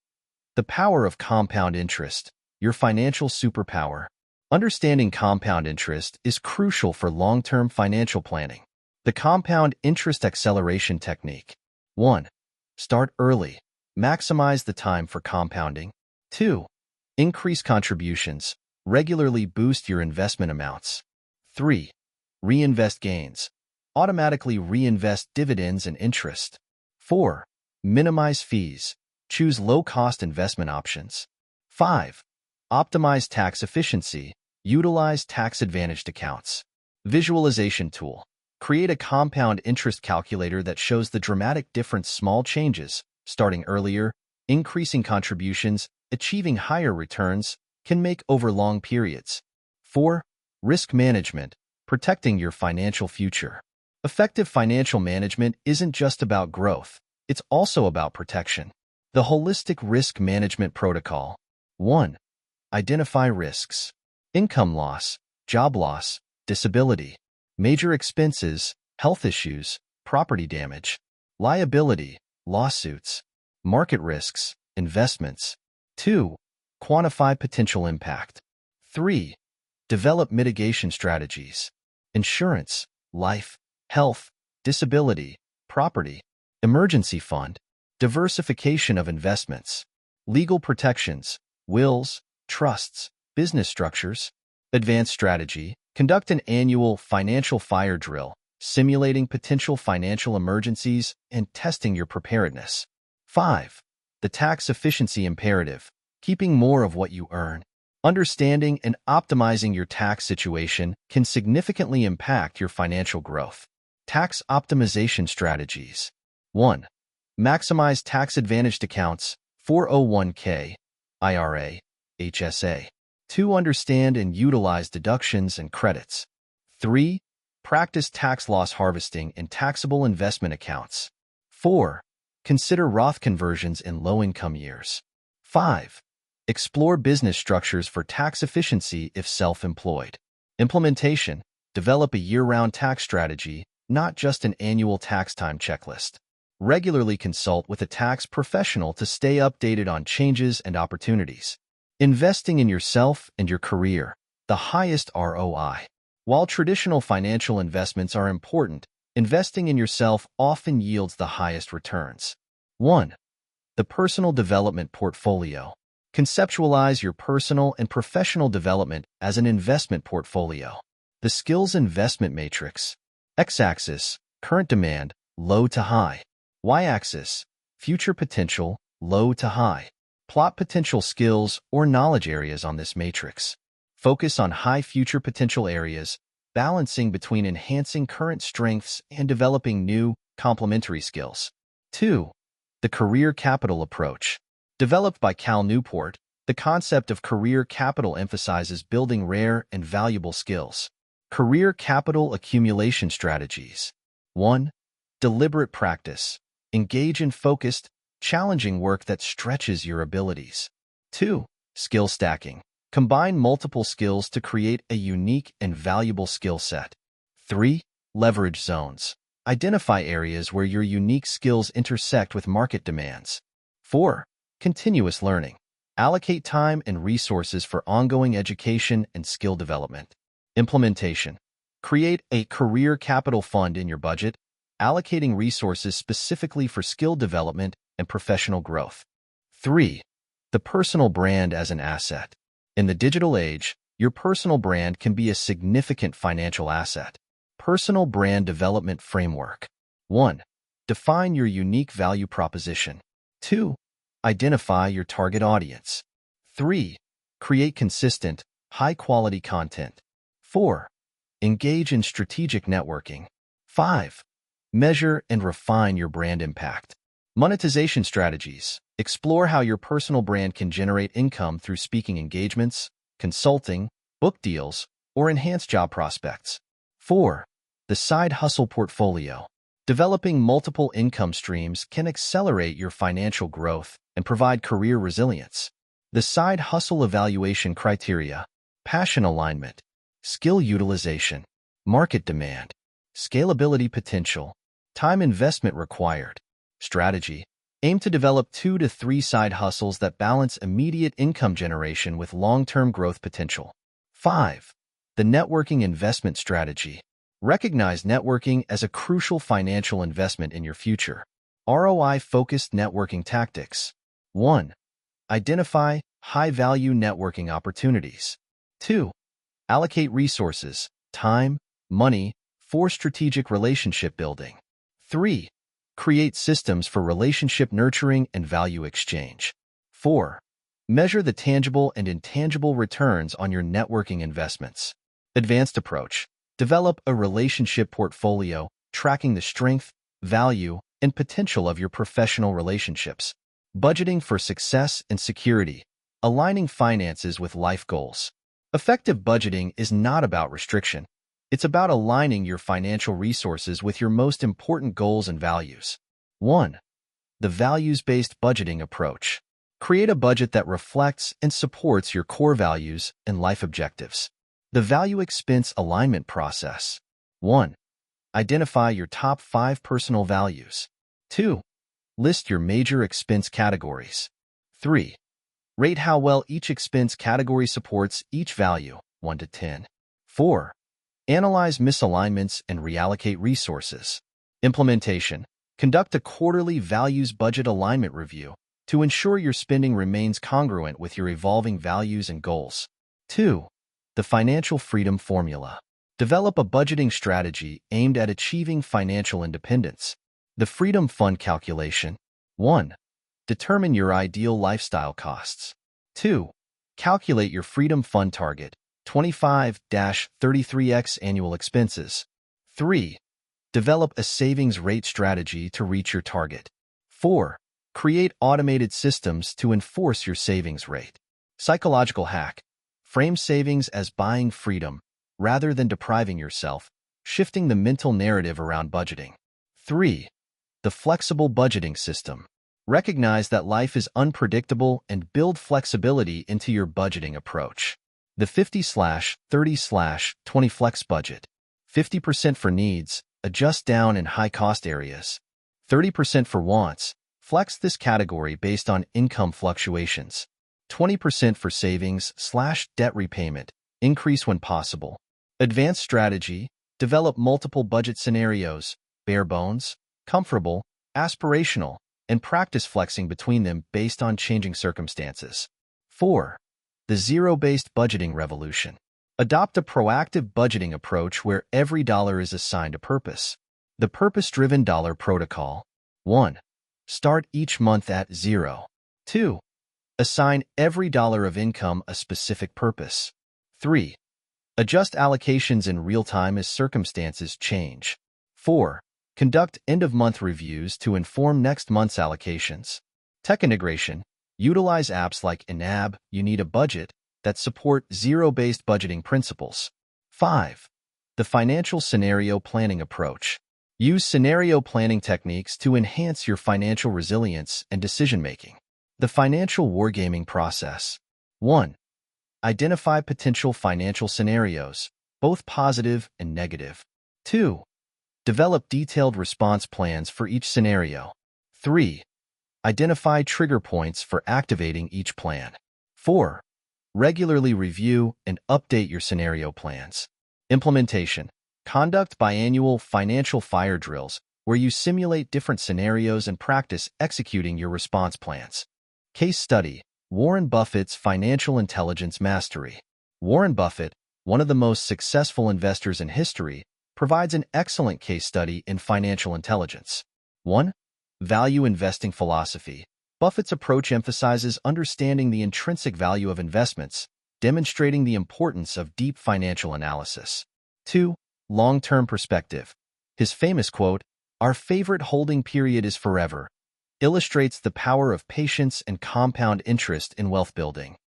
A: The power of compound interest, your financial superpower. Understanding compound interest is crucial for long-term financial planning. The compound interest acceleration technique. 1. Start early. Maximize the time for compounding. 2. Increase contributions. Regularly boost your investment amounts. 3. Reinvest gains. Automatically reinvest dividends and interest. 4. Minimize fees. Choose low-cost investment options. 5. Optimize tax efficiency. Utilize tax-advantaged accounts. Visualization tool. Create a compound interest calculator that shows the dramatic difference small changes, starting earlier, increasing contributions, achieving higher returns, can make over long periods. 4. Risk management. Protecting your financial future. Effective financial management isn't just about growth, it's also about protection. The holistic risk management protocol. 1. Identify risks. Income loss, job loss, disability, major expenses, health issues, property damage. liability, lawsuits, market risks, investments. 2. Quantify potential impact. 3. Develop mitigation strategies. Insurance, life, health, disability, property, emergency fund, diversification of investments, legal protections, wills, trusts, business structures. Advanced strategy. Conduct an annual financial fire drill, simulating potential financial emergencies and testing your preparedness. 5. The tax efficiency imperative. Keeping more of what you earn. Understanding and optimizing your tax situation can significantly impact your financial growth. Tax optimization strategies. 1. Maximize tax-advantaged accounts, 401k, IRA, HSA. 2. Understand and utilize deductions and credits. 3. Practice tax loss harvesting in taxable investment accounts. 4. Consider Roth conversions in low-income years. 5. Explore business structures for tax efficiency if self-employed. Implementation. Develop a year-round tax strategy, not just an annual tax time checklist. Regularly consult with a tax professional to stay updated on changes and opportunities. Investing in yourself and your career, the highest ROI. While traditional financial investments are important, investing in yourself often yields the highest returns. 1. The personal development portfolio. Conceptualize your personal and professional development as an investment portfolio. The skills investment matrix. X-axis, current demand, low to high. Y-axis, future potential, low to high. Plot potential skills or knowledge areas on this matrix. Focus on high future potential areas, balancing between enhancing current strengths and developing new, complementary skills. 2. The career capital approach. Developed by Cal Newport, the concept of career capital emphasizes building rare and valuable skills. Career capital accumulation strategies. 1. Deliberate practice. Engage in focused, challenging work that stretches your abilities. 2. Skill stacking. Combine multiple skills to create a unique and valuable skill set. 3. Leverage zones. Identify areas where your unique skills intersect with market demands. 4. Continuous learning. Allocate time and resources for ongoing education and skill development. Implementation. Create a career capital fund in your budget, allocating resources specifically for skill development and professional growth. 3. The personal brand as an asset. In the digital age, your personal brand can be a significant financial asset. Personal brand development framework. 1. Define your unique value proposition. 2. Identify your target audience. 3. Create consistent, high-quality content. 4. Engage in strategic networking. 5. Measure and refine your brand impact. Monetization strategies. Explore how your personal brand can generate income through speaking engagements, consulting, book deals, or enhanced job prospects. 4. The side hustle portfolio. Developing multiple income streams can accelerate your financial growth and provide career resilience. The side hustle evaluation criteria. Passion alignment, skill utilization, market demand, scalability potential, time investment required. Strategy. Aim to develop 2 to 3 side hustles that balance immediate income generation with long-term growth potential. 5. The networking investment strategy. Recognize networking as a crucial financial investment in your future. ROI-focused networking tactics. 1. Identify high-value networking opportunities. 2. Allocate resources, time, money, for strategic relationship building. 3. Create systems for relationship nurturing and value exchange. 4. Measure the tangible and intangible returns on your networking investments. Advanced approach. Develop a relationship portfolio, tracking the strength, value, and potential of your professional relationships. Budgeting for success and security. Aligning finances with life goals. Effective budgeting is not about restriction. It's about aligning your financial resources with your most important goals and values. 1. The values-based budgeting approach. Create a budget that reflects and supports your core values and life objectives. The value-expense alignment process. 1. Identify your top 5 personal values. 2. List your major expense categories. 3. Rate how well each expense category supports each value, 1 to 10. 4. Analyze misalignments and reallocate resources. Implementation. Conduct a quarterly values budget alignment review to ensure your spending remains congruent with your evolving values and goals. 2. The Financial Freedom Formula. Develop a budgeting strategy aimed at achieving financial independence. The Freedom Fund Calculation. 1. Determine your ideal lifestyle costs. 2. Calculate your Freedom Fund target, 25-33x annual expenses. 3. Develop a savings rate strategy to reach your target. 4. Create automated systems to enforce your savings rate. Psychological hack. Frame savings as buying freedom rather than depriving yourself, shifting the mental narrative around budgeting. 3. The flexible budgeting system. Recognize that life is unpredictable and build flexibility into your budgeting approach. The 50/30/20 flex budget. 50% for needs, adjust down in high-cost areas. 30% for wants, flex this category based on income fluctuations. 20% for savings/debt repayment, increase when possible. Advanced strategy, develop multiple budget scenarios, bare bones, comfortable, aspirational, and practice flexing between them based on changing circumstances. 4. The Zero-Based Budgeting Revolution. Adopt a proactive budgeting approach where every dollar is assigned a purpose. The Purpose-Driven Dollar Protocol. 1. Start each month at 0. 2. Assign every dollar of income a specific purpose. 3. Adjust allocations in real time as circumstances change. 4. Conduct end-of-month reviews to inform next month's allocations. Tech integration. Utilize apps like Enab, You Need a Budget, that support zero-based budgeting principles. 5. The Financial Scenario Planning Approach. Use scenario planning techniques to enhance your financial resilience and decision-making. The Financial Wargaming Process. 1. Identify potential financial scenarios, both positive and negative. 2. Develop detailed response plans for each scenario. 3. Identify trigger points for activating each plan. 4. Regularly review and update your scenario plans. Implementation. Conduct biannual financial fire drills where you simulate different scenarios and practice executing your response plans. Case study. Warren Buffett's Financial Intelligence Mastery. Warren Buffett, one of the most successful investors in history, provides an excellent case study in financial intelligence. 1. Value investing philosophy. Buffett's approach emphasizes understanding the intrinsic value of investments, demonstrating the importance of deep financial analysis. 2. Long-term perspective. His famous quote, "Our favorite holding period is forever," illustrates the power of patience and compound interest in wealth building.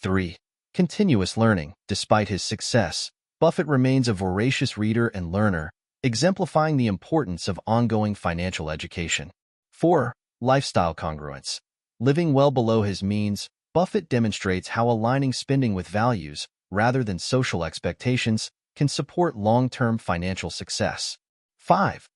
A: 3. Continuous learning. Despite his success, Buffett remains a voracious reader and learner, exemplifying the importance of ongoing financial education. 4. Lifestyle congruence. Living well below his means, Buffett demonstrates how aligning spending with values, rather than social expectations, can support long-term financial success. 5.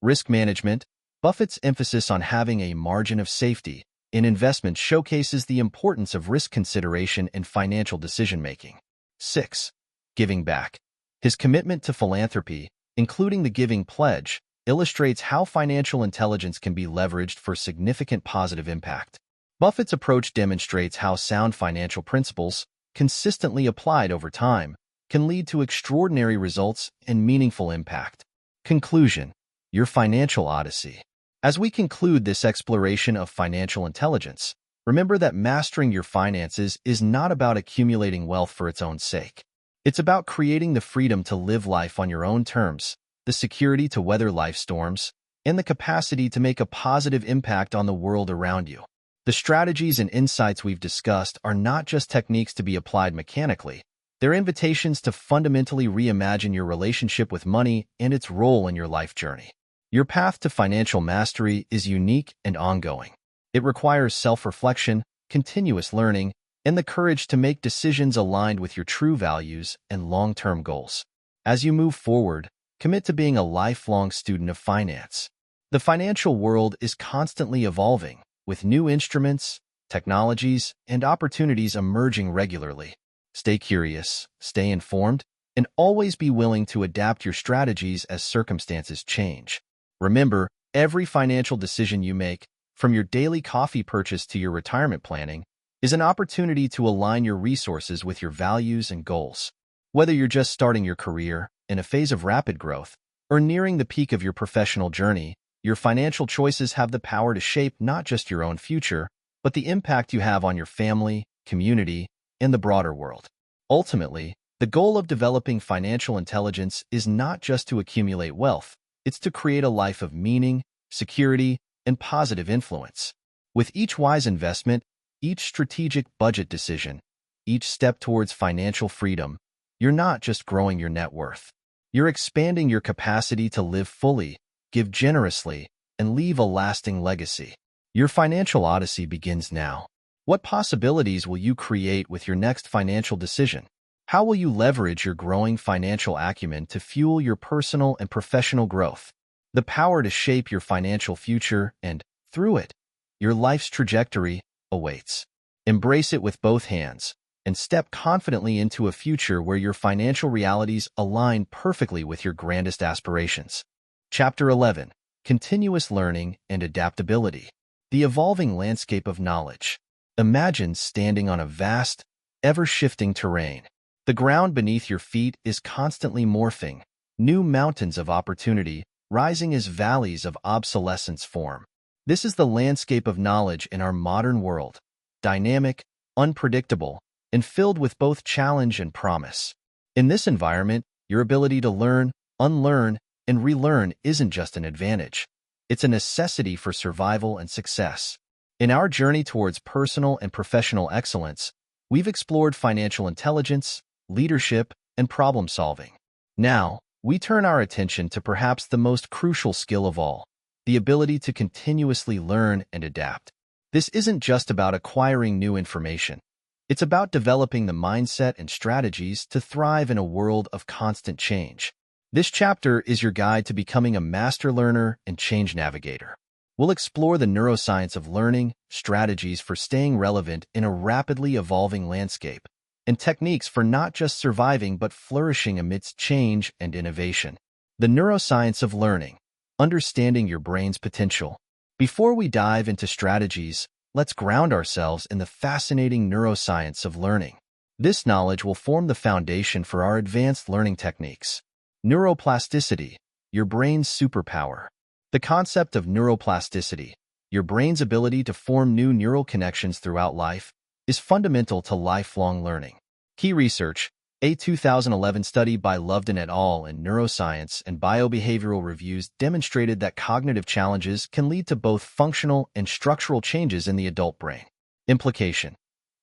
A: Risk management. Buffett's emphasis on having a margin of safety in investments showcases the importance of risk consideration in financial decision-making. 6. Giving back. His commitment to philanthropy, including the Giving Pledge, illustrates how financial intelligence can be leveraged for significant positive impact. Buffett's approach demonstrates how sound financial principles, consistently applied over time, can lead to extraordinary results and meaningful impact. Conclusion. Your financial odyssey. As we conclude this exploration of financial intelligence, remember that mastering your finances is not about accumulating wealth for its own sake. It's about creating the freedom to live life on your own terms, the security to weather life storms, and the capacity to make a positive impact on the world around you. The strategies and insights we've discussed are not just techniques to be applied mechanically. They're invitations to fundamentally reimagine your relationship with money and its role in your life journey. Your path to financial mastery is unique and ongoing. It requires self-reflection, continuous learning, and the courage to make decisions aligned with your true values and long-term goals. As you move forward, commit to being a lifelong student of finance. The The financial world is constantly evolving, with new instruments, technologies, and opportunities emerging regularly. Stay curious, stay informed, and always be willing to adapt your strategies as circumstances change. Remember, every financial decision you make, from your daily coffee purchase to your retirement planning, is an opportunity to align your resources with your values and goals. Whether you're just starting your career, in a phase of rapid growth, or nearing the peak of your professional journey, your financial choices have the power to shape not just your own future, but the impact you have on your family, community, and the broader world. Ultimately, the goal of developing financial intelligence is not just to accumulate wealth, it's to create a life of meaning, security, and positive influence. With each wise investment, each strategic budget decision, each step towards financial freedom, you're not just growing your net worth. You're expanding your capacity to live fully, give generously, and leave a lasting legacy. Your financial odyssey begins now. What possibilities will you create with your next financial decision? How will you leverage your growing financial acumen to fuel your personal and professional growth? The power to shape your financial future and, through it, your life's trajectory awaits. Embrace it with both hands and step confidently into a future where your financial realities align perfectly with your grandest aspirations. Chapter 11. Continuous Learning and Adaptability. The Evolving Landscape of Knowledge. Imagine standing on a vast, ever-shifting terrain. The ground beneath your feet is constantly morphing, new mountains of opportunity rising as valleys of obsolescence form. This is the landscape of knowledge in our modern world, dynamic, unpredictable, and filled with both challenge and promise. In this environment, your ability to learn, unlearn, and relearn isn't just an advantage. It's a necessity for survival and success. In our journey towards personal and professional excellence, we've explored financial intelligence, leadership, and problem-solving. Now, we turn our attention to perhaps the most crucial skill of all, the ability to continuously learn and adapt. This isn't just about acquiring new information. It's about developing the mindset and strategies to thrive in a world of constant change. This chapter is your guide to becoming a master learner and change navigator. We'll explore the neuroscience of learning, strategies for staying relevant in a rapidly evolving landscape, and techniques for not just surviving but flourishing amidst change and innovation. The neuroscience of learning, understanding your brain's potential. Before we dive into strategies, let's ground ourselves in the fascinating neuroscience of learning. This knowledge will form the foundation for our advanced learning techniques. Neuroplasticity, your brain's superpower. The concept of neuroplasticity, your brain's ability to form new neural connections throughout life, is fundamental to lifelong learning. Key research, a 2011 study by Lovedan et al. In Neuroscience and Biobehavioral Reviews demonstrated that cognitive challenges can lead to both functional and structural changes in the adult brain. Implication: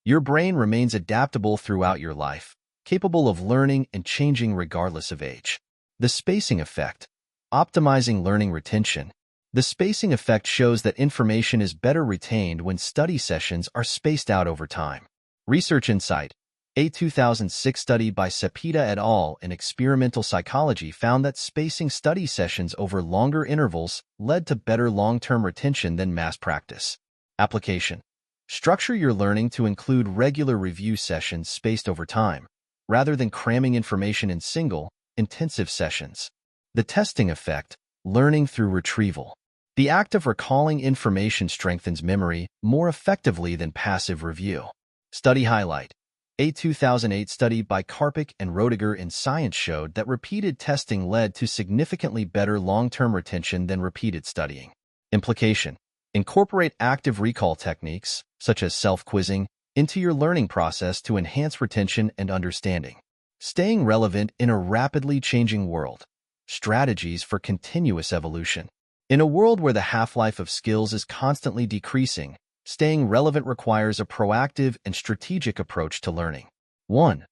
A: your brain remains adaptable throughout your life, capable of learning and changing regardless of age. The spacing effect, optimizing learning retention. The spacing effect shows that information is better retained when study sessions are spaced out over time. Research insight, a 2006 study by Cepeda et al. In Experimental Psychology found that spacing study sessions over longer intervals led to better long-term retention than mass practice. Application: structure your learning to include regular review sessions spaced over time, rather than cramming information in single, intensive sessions. The testing effect, learning through retrieval. The act of recalling information strengthens memory more effectively than passive review. Study highlight, a 2008 study by Karpik and Roediger in Science showed that repeated testing led to significantly better long-term retention than repeated studying. Implication: incorporate active recall techniques, such as self-quizzing, into your learning process to enhance retention and understanding. Staying relevant in a rapidly changing world. Strategies for continuous evolution. In a world where the half-life of skills is constantly decreasing, staying relevant requires a proactive and strategic approach to learning. 1.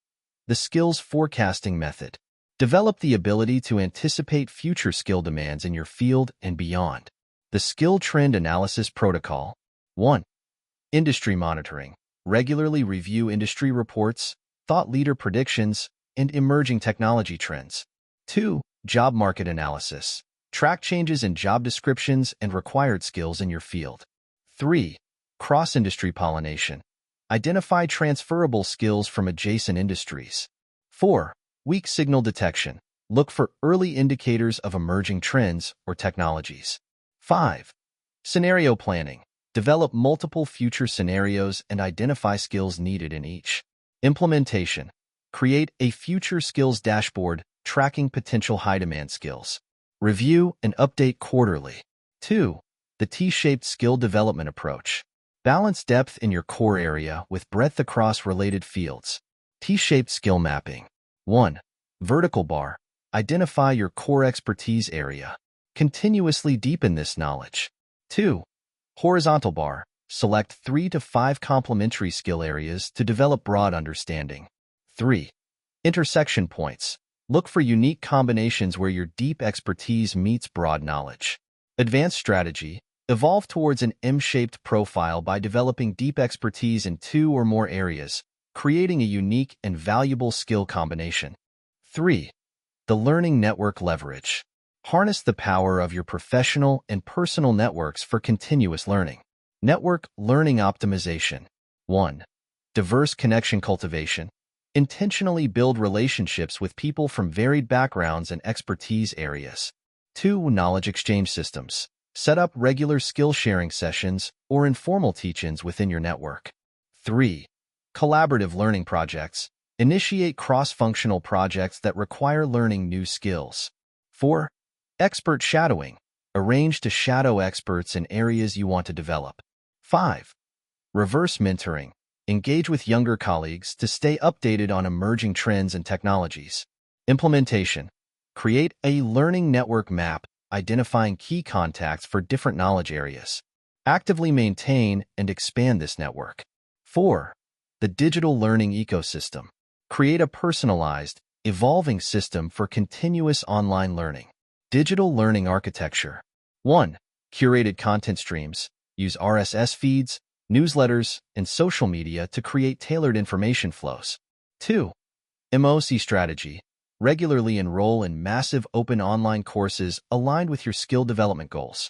A: The skills forecasting method. Develop the ability to anticipate future skill demands in your field and beyond. The skill trend analysis protocol. 1. Industry monitoring. Regularly review industry reports, thought leader predictions, and emerging technology trends. 2. Job market analysis. Track changes in job descriptions and required skills in your field. 3. Cross-industry pollination. Identify transferable skills from adjacent industries. 4. Weak signal detection. Look for early indicators of emerging trends or technologies. 5. Scenario planning. Develop multiple future scenarios and identify skills needed in each. Implementation. Create a future skills dashboard tracking potential high-demand skills. Review and update quarterly. 2. The T-shaped skill development approach. Balance depth in your core area with breadth across related fields. T-shaped skill mapping. 1. Vertical bar. Identify your core expertise area. Continuously deepen this knowledge. 2. Horizontal bar. Select 3 to 5 complementary skill areas to develop broad understanding. 3. Intersection points. Look for unique combinations where your deep expertise meets broad knowledge. Advanced strategy. Evolve towards an M-shaped profile by developing deep expertise in 2 or more areas, creating a unique and valuable skill combination. 3. The learning network leverage. Harness the power of your professional and personal networks for continuous learning. Network learning optimization. 1. Diverse connection cultivation. Intentionally build relationships with people from varied backgrounds and expertise areas. 2. Knowledge exchange systems. Set up regular skill-sharing sessions or informal teach-ins within your network. 3. Collaborative learning projects. Initiate cross-functional projects that require learning new skills. 4. Expert shadowing. Arrange to shadow experts in areas you want to develop. 5. Reverse mentoring. Engage with younger colleagues to stay updated on emerging trends and technologies. Implementation. Create a learning network map identifying key contacts for different knowledge areas. Actively maintain and expand this network. 4. The digital learning ecosystem. Create a personalized, evolving system for continuous online learning. Digital learning architecture. 1. Curated content streams. Use RSS feeds, newsletters, and social media to create tailored information flows. 2. MOOC strategy. Regularly enroll in massive open online courses aligned with your skill development goals.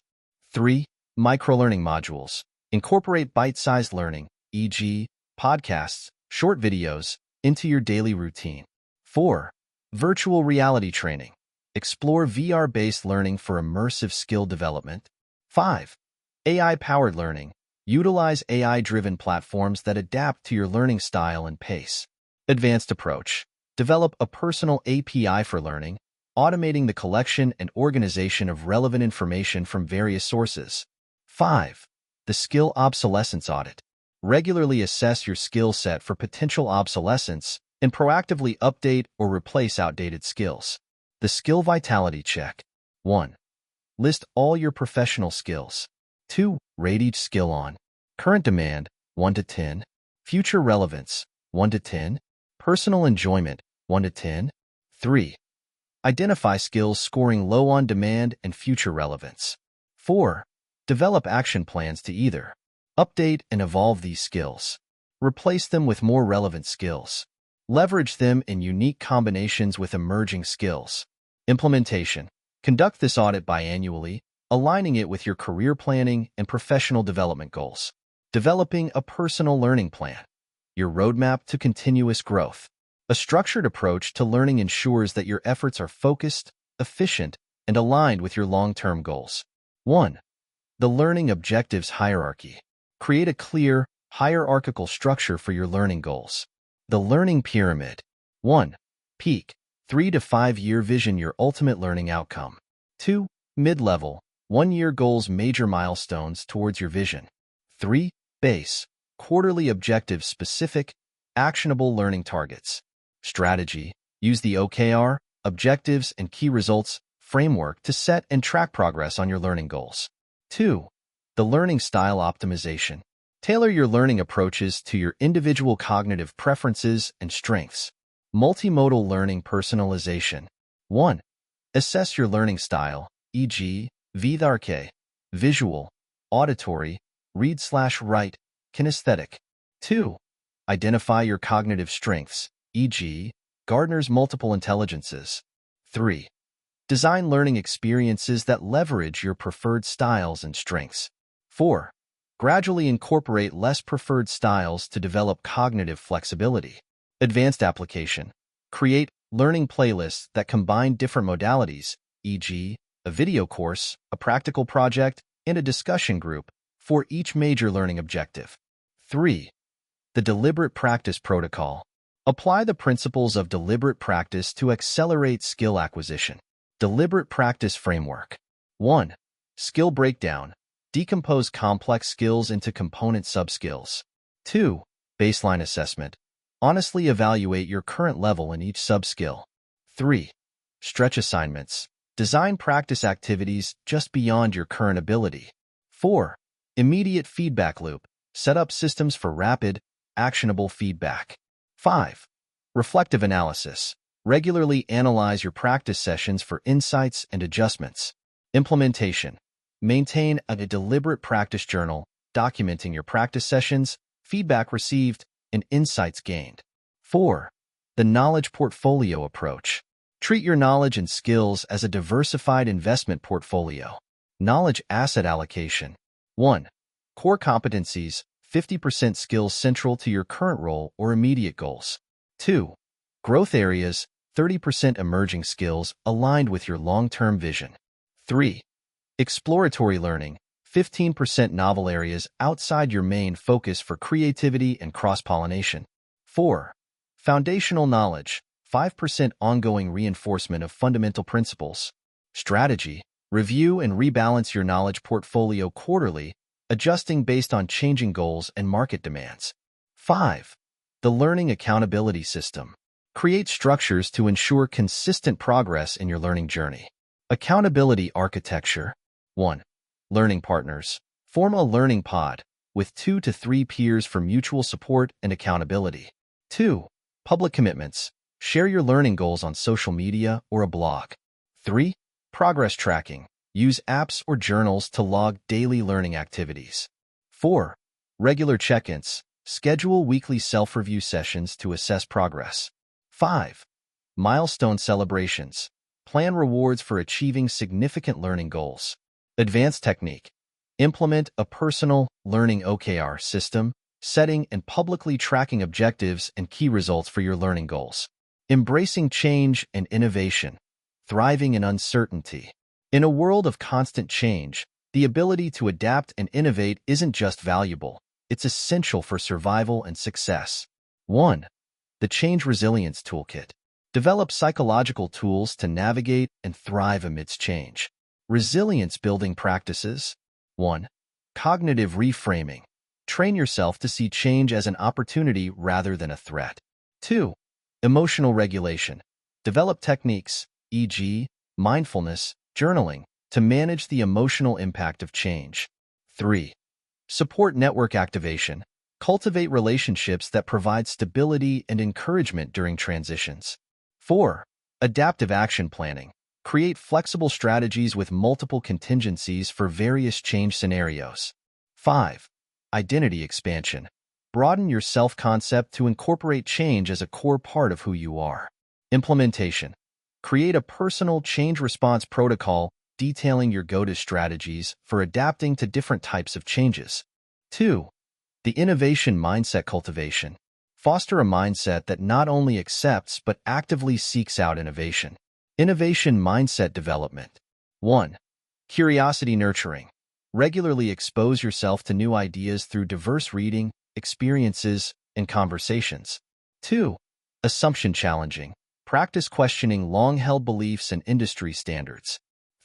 A: 3. Microlearning modules. Incorporate bite-sized learning, e.g., podcasts, short videos, into your daily routine. 4. Virtual reality training. Explore VR-based learning for immersive skill development. 5. AI-powered learning. Utilize AI-driven platforms that adapt to your learning style and pace. Advanced approach. Develop a personal API for learning, automating the collection and organization of relevant information from various sources. 5. The skill obsolescence audit. Regularly assess your skill set for potential obsolescence and proactively update or replace outdated skills. The skill vitality check. 1. List all your professional skills. 2. Rate each skill on current demand, 1 to 10, future relevance, 1 to 10, personal enjoyment, 1 to 10. 3. Identify skills scoring low on demand and future relevance. 4. Develop action plans to either update and evolve these skills, replace them with more relevant skills, leverage them in unique combinations with emerging skills. Implementation. Conduct this audit biannually, aligning it with your career planning and professional development goals. Developing a personal learning plan. Your roadmap to continuous growth. A structured approach to learning ensures that your efforts are focused, efficient, and aligned with your long-term goals. 1. The learning objectives hierarchy. Create a clear, hierarchical structure for your learning goals. The learning pyramid. 1. Peak. 3 to 5 year vision your ultimate learning outcome. 2. Mid-level. 1 year goals major milestones towards your vision. 3. Base. Quarterly objectives specific, actionable learning targets. Strategy. Use the OKR, objectives, and key results framework to set and track progress on your learning goals. 2. The learning style optimization. Tailor your learning approaches to your individual cognitive preferences and strengths. Multimodal learning personalization. 1. Assess your learning style, e.g., VRK, visual, auditory, read/write, kinesthetic. 2. Identify your cognitive strengths, e.g., Gardner's multiple intelligences. 3. Design learning experiences that leverage your preferred styles and strengths. 4. Gradually incorporate less preferred styles to develop cognitive flexibility. Advanced application. Create learning playlists that combine different modalities, e.g., a video course, a practical project, and a discussion group for each major learning objective. 3. The deliberate practice protocol. Apply the principles of deliberate practice to accelerate skill acquisition. Deliberate practice framework. 1. Skill breakdown. Decompose complex skills into component subskills. 2. Baseline assessment. Honestly evaluate your current level in each subskill. 3. Stretch assignments. Design practice activities just beyond your current ability. 4. Immediate feedback loop. Set up systems for rapid, actionable feedback. 5. Reflective analysis. Regularly analyze your practice sessions for insights and adjustments. Implementation. Maintain a deliberate practice journal, documenting your practice sessions, feedback received, and insights gained. 4. The knowledge portfolio approach. Treat your knowledge and skills as a diversified investment portfolio. Knowledge asset allocation. 1. Core competencies, 50% skills central to your current role or immediate goals. 2. Growth areas, 30% emerging skills aligned with your long-term vision. 3. Exploratory learning, 15% novel areas outside your main focus for creativity and cross-pollination. 4. Foundational knowledge, 5% ongoing reinforcement of fundamental principles. Strategy. Review and rebalance your knowledge portfolio quarterly, adjusting based on changing goals and market demands. 5. The learning accountability system. Create structures to ensure consistent progress in your learning journey. Accountability architecture. 1. Learning partners. Form a learning pod with 2 to 3 peers for mutual support and accountability. 2. Public commitments. Share your learning goals on social media or a blog. 3. Progress tracking. Use apps or journals to log daily learning activities. 4. Regular check-ins. Schedule weekly self-review sessions to assess progress. 5. Milestone celebrations. Plan rewards for achieving significant learning goals. Advanced technique. Implement a personal learning OKR system, setting and publicly tracking objectives and key results for your learning goals. Embracing change and innovation. Thriving in uncertainty. In a world of constant change, the ability to adapt and innovate isn't just valuable, it's essential for survival and success. 1. The Change Resilience Toolkit. Develop psychological tools to navigate and thrive amidst change. Resilience building practices. 1. Cognitive reframing. Train yourself to see change as an opportunity rather than a threat. 2. Emotional regulation. Develop techniques, e.g., mindfulness, journaling, to manage the emotional impact of change. 3. Support network activation. Cultivate relationships that provide stability and encouragement during transitions. 4. Adaptive action planning. Create flexible strategies with multiple contingencies for various change scenarios. 5. Identity expansion. Broaden your self-concept to incorporate change as a core part of who you are. Implementation. Create a personal change response protocol detailing your go-to strategies for adapting to different types of changes. 2. The innovation mindset cultivation. Foster a mindset that not only accepts but actively seeks out innovation. Innovation mindset development. 1. Curiosity nurturing. Regularly expose yourself to new ideas through diverse reading, experiences, and conversations. 2. Assumption challenging. Practice questioning long-held beliefs and industry standards.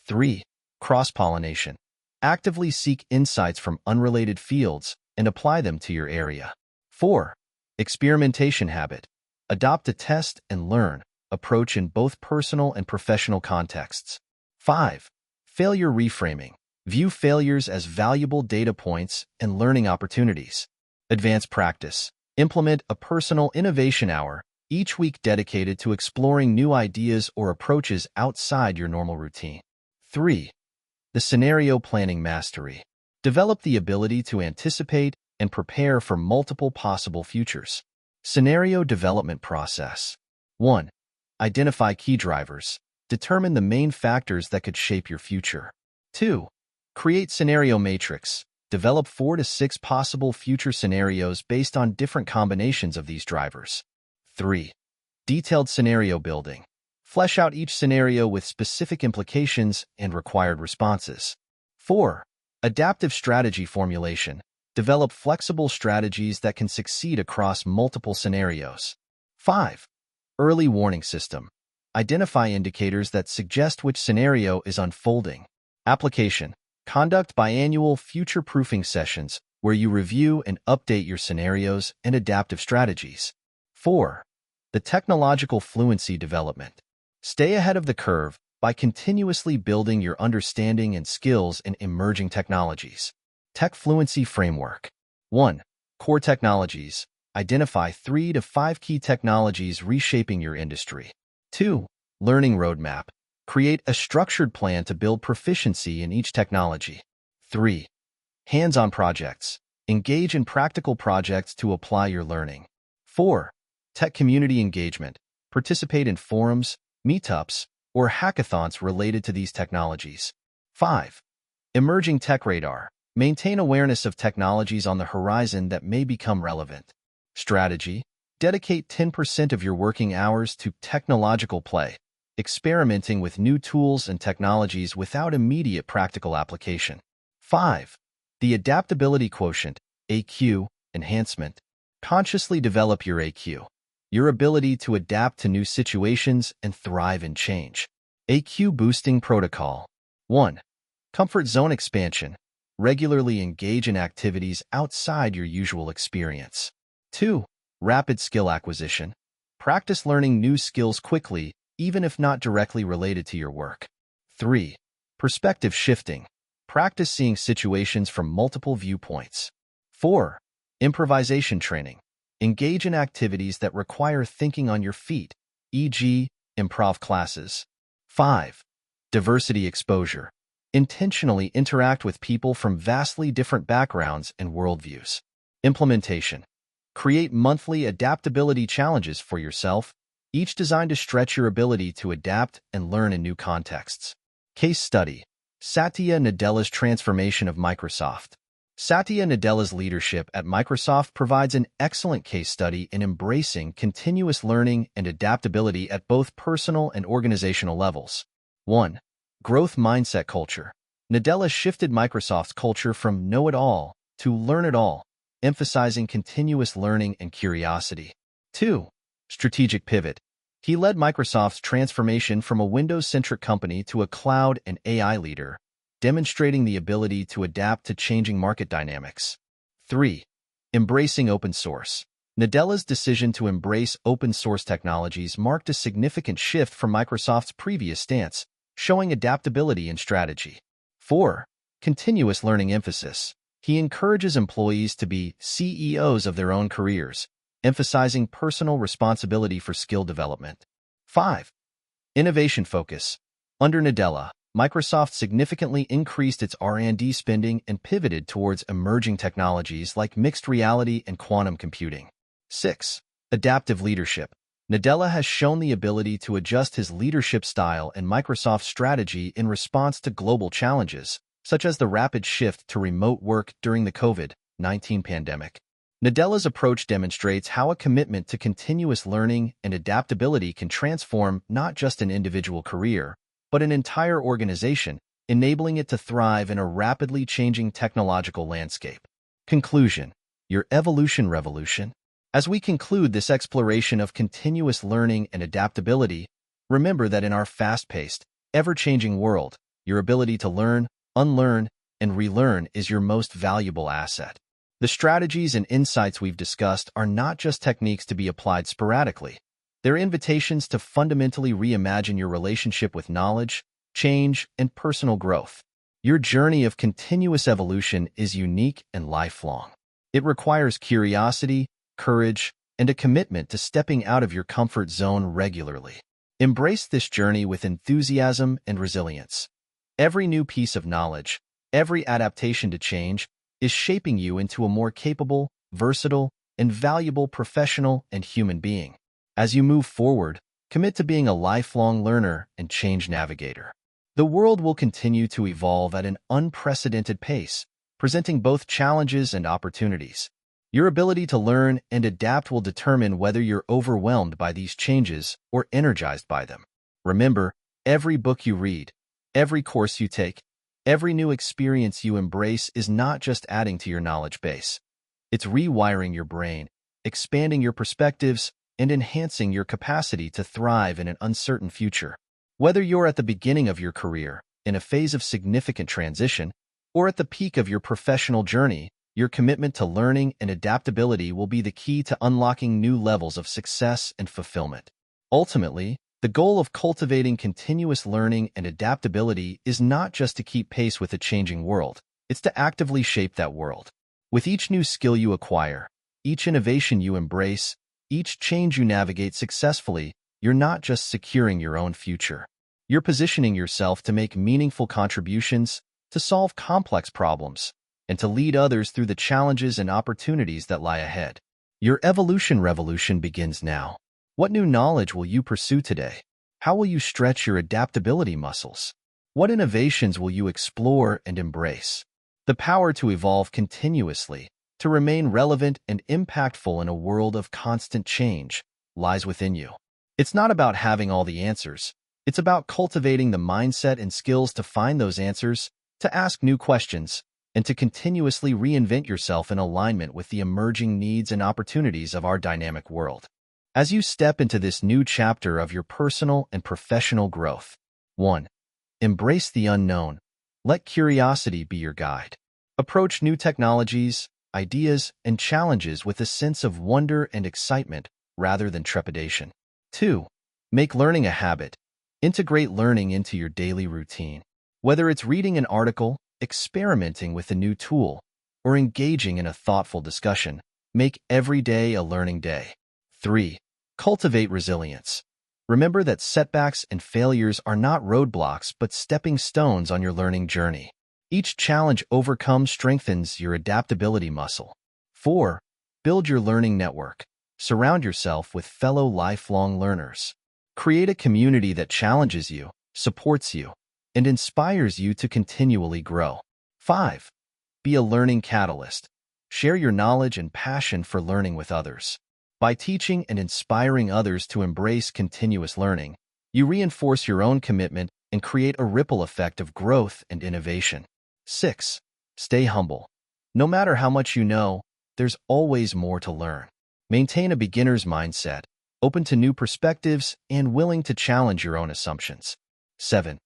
A: 3. Cross-pollination. Actively seek insights from unrelated fields and apply them to your area. 4. Experimentation habit. Adopt a test and learn approach in both personal and professional contexts. 5. Failure reframing. View failures as valuable data points and learning opportunities. Advanced practice. Implement a personal innovation hour each week dedicated to exploring new ideas or approaches outside your normal routine. 3. The scenario planning mastery. Develop the ability to anticipate and prepare for multiple possible futures. Scenario development process. 1. Identify key drivers. Determine the main factors that could shape your future. 2. Create scenario matrix. Develop 4 to 6 possible future scenarios based on different combinations of these drivers. 3. Detailed scenario building. Flesh out each scenario with specific implications and required responses. 4. Adaptive strategy formulation. Develop flexible strategies that can succeed across multiple scenarios. 5. Early warning system. Identify indicators that suggest which scenario is unfolding. Application. Conduct biannual future-proofing sessions where you review and update your scenarios and adaptive strategies. 4. The technological fluency development. Stay ahead of the curve by continuously building your understanding and skills in emerging technologies. Tech Fluency Framework. 1. Core technologies. Identify 3 to 5 key technologies reshaping your industry. 2. Learning roadmap. Create a structured plan to build proficiency in each technology. 3. Hands-on projects. Engage in practical projects to apply your learning. 4. Tech community engagement. Participate in forums, meetups, or hackathons related to these technologies. 5. Emerging tech radar. Maintain awareness of technologies on the horizon that may become relevant. Strategy. Dedicate 10% of your working hours to technological play, experimenting with new tools and technologies without immediate practical application. 5. The adaptability quotient, AQ, enhancement. Consciously develop your AQ, your ability to adapt to new situations and thrive in change. AQ boosting protocol. 1. Comfort zone expansion. Regularly engage in activities outside your usual experience. 2. Rapid skill acquisition. Practice learning new skills quickly, even if not directly related to your work. 3. Perspective shifting. Practice seeing situations from multiple viewpoints. 4. Improvisation training. Engage in activities that require thinking on your feet, e.g., improv classes. 5. Diversity exposure. Intentionally interact with people from vastly different backgrounds and worldviews. Implementation. Create monthly adaptability challenges for yourself, each designed to stretch your ability to adapt and learn in new contexts. Case study. Satya Nadella's transformation of Microsoft. Satya Nadella's leadership at Microsoft provides an excellent case study in embracing continuous learning and adaptability at both personal and organizational levels. 1. Growth mindset culture. Nadella shifted Microsoft's culture from know-it-all to learn-it-all, emphasizing continuous learning and curiosity. 2. Strategic pivot. He led Microsoft's transformation from a Windows-centric company to a cloud and AI leader, demonstrating the ability to adapt to changing market dynamics. 3. Embracing open source. Nadella's decision to embrace open-source technologies marked a significant shift from Microsoft's previous stance, showing adaptability and strategy. 4. Continuous learning emphasis. He encourages employees to be CEOs of their own careers, emphasizing personal responsibility for skill development. 5. Innovation focus. Under Nadella, Microsoft significantly increased its R&D spending and pivoted towards emerging technologies like mixed reality and quantum computing. 6. Adaptive leadership. Nadella has shown the ability to adjust his leadership style and Microsoft's strategy in response to global challenges, such as the rapid shift to remote work during the COVID-19 pandemic. Nadella's approach demonstrates how a commitment to continuous learning and adaptability can transform not just an individual career, but an entire organization, enabling it to thrive in a rapidly changing technological landscape. Conclusion. Your evolution revolution. As we conclude this exploration of continuous learning and adaptability, remember that in our fast-paced, ever-changing world, your ability to learn, unlearn, and relearn is your most valuable asset. The strategies and insights we've discussed are not just techniques to be applied sporadically. They're invitations to fundamentally reimagine your relationship with knowledge, change, and personal growth. Your journey of continuous evolution is unique and lifelong. It requires curiosity, courage, and a commitment to stepping out of your comfort zone regularly. Embrace this journey with enthusiasm and resilience. Every new piece of knowledge, every adaptation to change, is shaping you into a more capable, versatile, and valuable professional and human being. As you move forward, Commit to being a lifelong learner and change navigator. The world will continue to evolve at an unprecedented pace, presenting both challenges and opportunities. Your ability to learn and adapt will determine whether you're overwhelmed by these changes or energized by them. Remember, every book you read, every course you take, every new experience you embrace is not just adding to your knowledge base. It's rewiring your brain, expanding your perspectives, and enhancing your capacity to thrive in an uncertain future. Whether you're at the beginning of your career, in a phase of significant transition, or at the peak of your professional journey, your commitment to learning and adaptability will be the key to unlocking new levels of success and fulfillment. Ultimately, the goal of cultivating continuous learning and adaptability is not just to keep pace with a changing world, it's to actively shape that world. With each new skill you acquire, each innovation you embrace, each change you navigate successfully, you're not just securing your own future. You're positioning yourself to make meaningful contributions, to solve complex problems, and to lead others through the challenges and opportunities that lie ahead. Your evolution revolution begins now. What new knowledge will you pursue today? How will you stretch your adaptability muscles? What innovations will you explore and embrace? The power to evolve continuously, to remain relevant and impactful in a world of constant change, lies within you. It's not about having all the answers. It's about cultivating the mindset and skills to find those answers, to ask new questions, and to continuously reinvent yourself in alignment with the emerging needs and opportunities of our dynamic world. As you step into this new chapter of your personal and professional growth, 1. Embrace the unknown. Let curiosity be your guide. Approach new technologies, ideas, and challenges with a sense of wonder and excitement rather than trepidation. 2. Make learning a habit. Integrate learning into your daily routine. Whether it's reading an article, experimenting with a new tool, or engaging in a thoughtful discussion, make every day a learning day. 3. Cultivate resilience. Remember that setbacks and failures are not roadblocks but stepping stones on your learning journey. Each challenge overcome strengthens your adaptability muscle. 4. Build your learning network. Surround yourself with fellow lifelong learners. Create a community that challenges you, supports you, and inspires you to continually grow. 5. Be a learning catalyst. Share your knowledge and passion for learning with others. By teaching and inspiring others to embrace continuous learning, you reinforce your own commitment and create a ripple effect of growth and innovation. 6. Stay humble. No matter how much you know, there's always more to learn. Maintain a beginner's mindset, open to new perspectives, and willing to challenge your own assumptions. 7.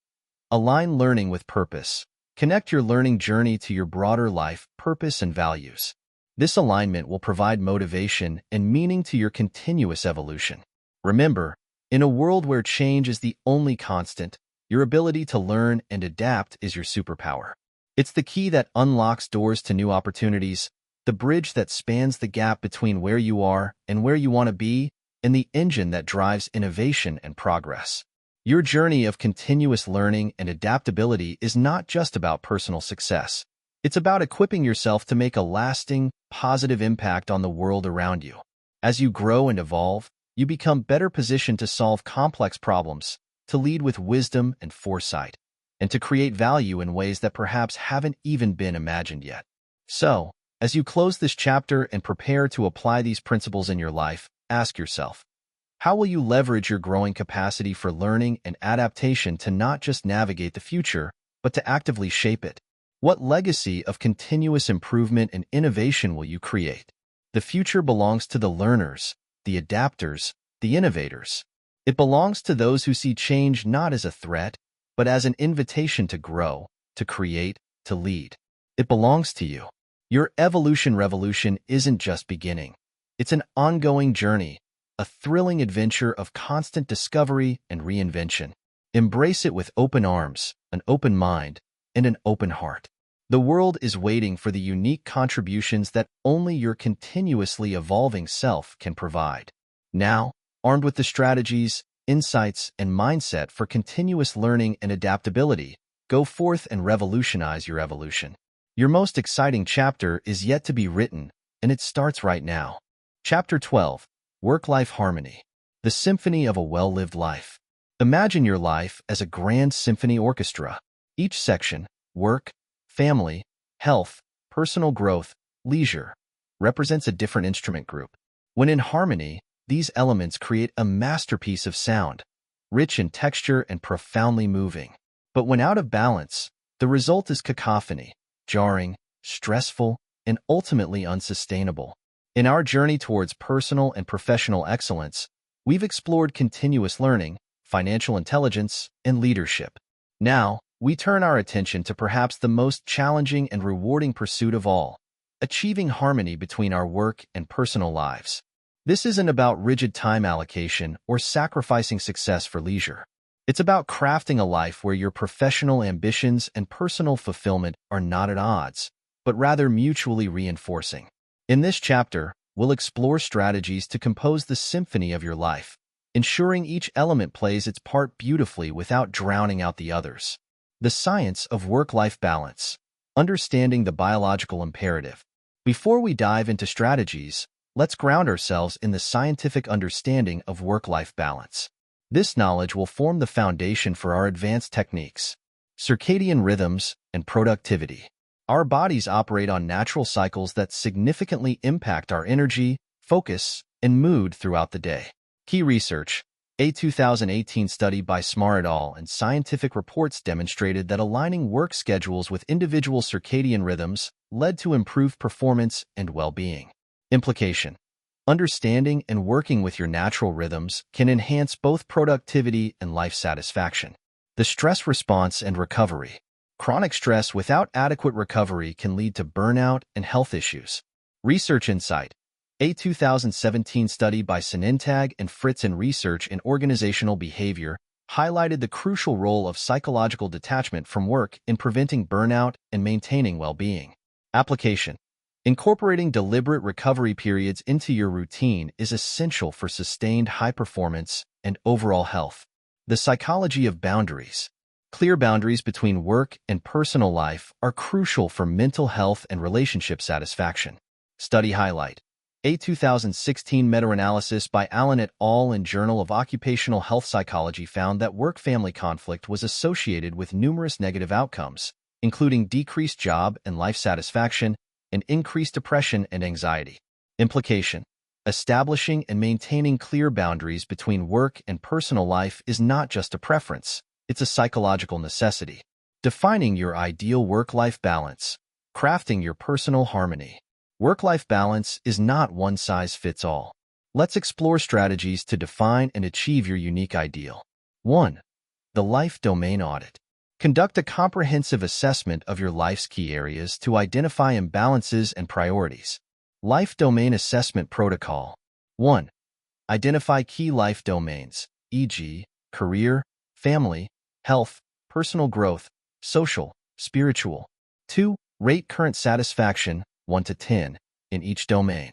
A: Align learning with purpose. Connect your learning journey to your broader life, purpose, and values. This alignment will provide motivation and meaning to your continuous evolution. Remember, in a world where change is the only constant, your ability to learn and adapt is your superpower. It's the key that unlocks doors to new opportunities, the bridge that spans the gap between where you are and where you want to be, and the engine that drives innovation and progress. Your journey of continuous learning and adaptability is not just about personal success. It's about equipping yourself to make a lasting, positive impact on the world around you. As you grow and evolve, you become better positioned to solve complex problems, to lead with wisdom and foresight, and to create value in ways that perhaps haven't even been imagined yet. So, as you close this chapter and prepare to apply these principles in your life, ask yourself, how will you leverage your growing capacity for learning and adaptation to not just navigate the future, but to actively shape it? What legacy of continuous improvement and innovation will you create? The future belongs to the learners, the adapters, the innovators. It belongs to those who see change not as a threat, but as an invitation to grow, to create, to lead. It belongs to you. Your evolution revolution isn't just beginning. It's an ongoing journey, a thrilling adventure of constant discovery and reinvention. Embrace it with open arms, an open mind, and an open heart. The world is waiting for the unique contributions that only your continuously evolving self can provide. Now, armed with the strategies, insights, and mindset for continuous learning and adaptability, go forth and revolutionize your evolution. Your most exciting chapter is yet to be written, and it starts right now. Chapter 12, Work-Life Harmony. The symphony of a well-lived life. Imagine your life as a grand symphony orchestra. Each section, work, family, health, personal growth, leisure, represents a different instrument group. When in harmony, these elements create a masterpiece of sound, rich in texture and profoundly moving. But when out of balance, the result is cacophony, jarring, stressful, and ultimately unsustainable. In our journey towards personal and professional excellence, we've explored continuous learning, financial intelligence, and leadership. Now, we turn our attention to perhaps the most challenging and rewarding pursuit of all, achieving harmony between our work and personal lives. This isn't about rigid time allocation or sacrificing success for leisure. It's about crafting a life where your professional ambitions and personal fulfillment are not at odds, but rather mutually reinforcing. In this chapter, we'll explore strategies to compose the symphony of your life, ensuring each element plays its part beautifully without drowning out the others. The science of work-life balance. Understanding the biological imperative. Before we dive into strategies, let's ground ourselves in the scientific understanding of work-life balance. This knowledge will form the foundation for our advanced techniques. Circadian rhythms and productivity. Our bodies operate on natural cycles that significantly impact our energy, focus, and mood throughout the day. Key research. A 2018 study by Smar et al. And scientific reports demonstrated that aligning work schedules with individual circadian rhythms led to improved performance and well-being. Implication. Understanding and working with your natural rhythms can enhance both productivity and life satisfaction. The stress response and recovery. Chronic stress without adequate recovery can lead to burnout and health issues. Research insight. A 2017 study by Sinintag and Fritz in Research in Organizational Behavior highlighted the crucial role of psychological detachment from work in preventing burnout and maintaining well-being. Application. Incorporating deliberate recovery periods into your routine is essential for sustained high performance and overall health. The psychology of boundaries. Clear boundaries between work and personal life are crucial for mental health and relationship satisfaction. Study highlight. A 2016 meta-analysis by Allen et al. In Journal of Occupational Health Psychology found that work-family conflict was associated with numerous negative outcomes, including decreased job and life satisfaction and increased depression and anxiety. Implication. Establishing and maintaining clear boundaries between work and personal life is not just a preference, it's a psychological necessity. Defining your ideal work-life balance. Crafting your personal harmony. Work-life balance is not one-size-fits-all. Let's explore strategies to define and achieve your unique ideal. 1. The Life Domain Audit. Conduct a comprehensive assessment of your life's key areas to identify imbalances and priorities. Life Domain Assessment Protocol. 1. Identify key life domains, e.g., career, family, health, personal growth, social, spiritual. 2. Rate current satisfaction, 1 to 10, in each domain.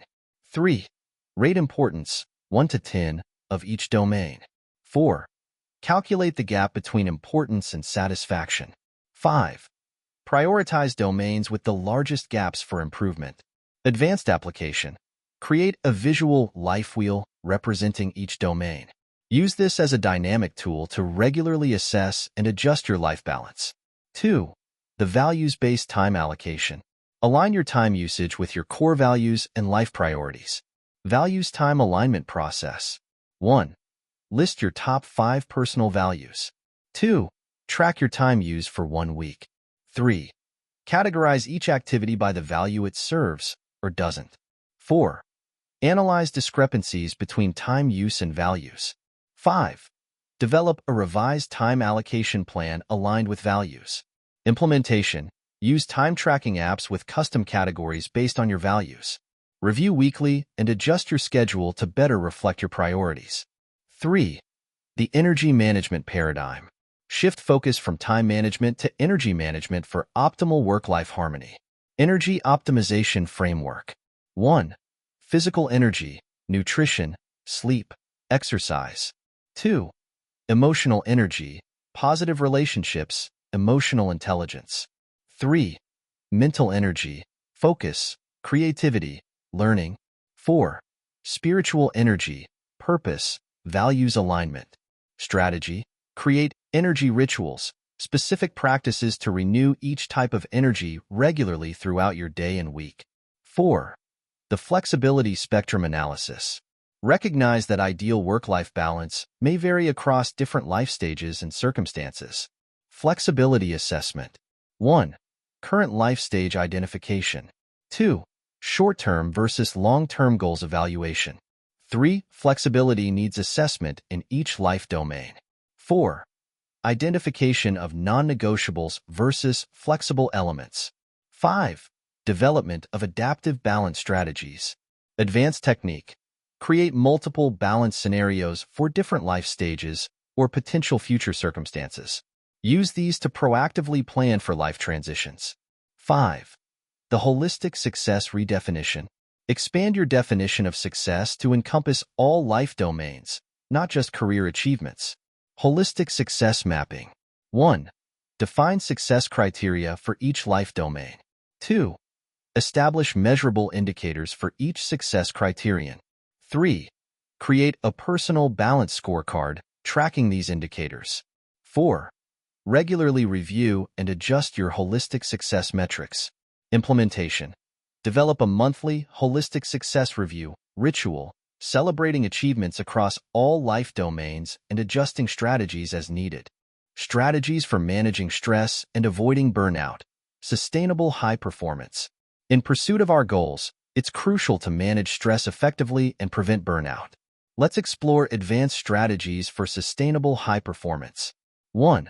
A: 3. Rate importance, 1 to 10, of each domain. 4. Calculate the gap between importance and satisfaction. 5. Prioritize domains with the largest gaps for improvement. Advanced application. Create a visual life wheel representing each domain. Use this as a dynamic tool to regularly assess and adjust your life balance. 2. The values-based time allocation. Align your time usage with your core values and life priorities. Values time alignment process. 1. List your top 5 personal values. 2. Track your time used for 1 week. 3. Categorize each activity by the value it serves or doesn't. 4. Analyze discrepancies between time use and values. 5. Develop a revised time allocation plan aligned with values. Implementation. Use time tracking apps with custom categories based on your values. Review weekly and adjust your schedule to better reflect your priorities. 3. The energy management paradigm. Shift focus from time management to energy management for optimal work-life harmony. Energy optimization framework. 1. Physical energy, nutrition, sleep, exercise. 2. Emotional energy, positive relationships, emotional intelligence. 3. Mental energy, focus, creativity, learning. 4. Spiritual energy, purpose, Values alignment. Strategy. Create energy rituals, specific practices to renew each type of energy regularly throughout your day and week. 4. The flexibility spectrum analysis. Recognize that ideal work-life balance may vary across different life stages and circumstances. Flexibility assessment. 1. Current life stage identification. 2. Short-term versus long-term goals evaluation. 3. Flexibility needs assessment in each life domain. 4. Identification of non-negotiables versus flexible elements. 5. Development of adaptive balance strategies. Advanced technique. Create multiple balance scenarios for different life stages or potential future circumstances. Use these to proactively plan for life transitions. 5. The holistic success redefinition. Expand your definition of success to encompass all life domains, not just career achievements. Holistic success mapping. 1. Define success criteria for each life domain. 2. Establish measurable indicators for each success criterion. 3. Create a personal balance scorecard tracking these indicators. 4. Regularly review and adjust your holistic success metrics. Implementation. Develop a monthly holistic success review ritual, celebrating achievements across all life domains and adjusting strategies as needed. Strategies for managing stress and avoiding burnout. Sustainable high performance. In pursuit of our goals, it's crucial to manage stress effectively and prevent burnout. Let's explore advanced strategies for sustainable high performance. 1.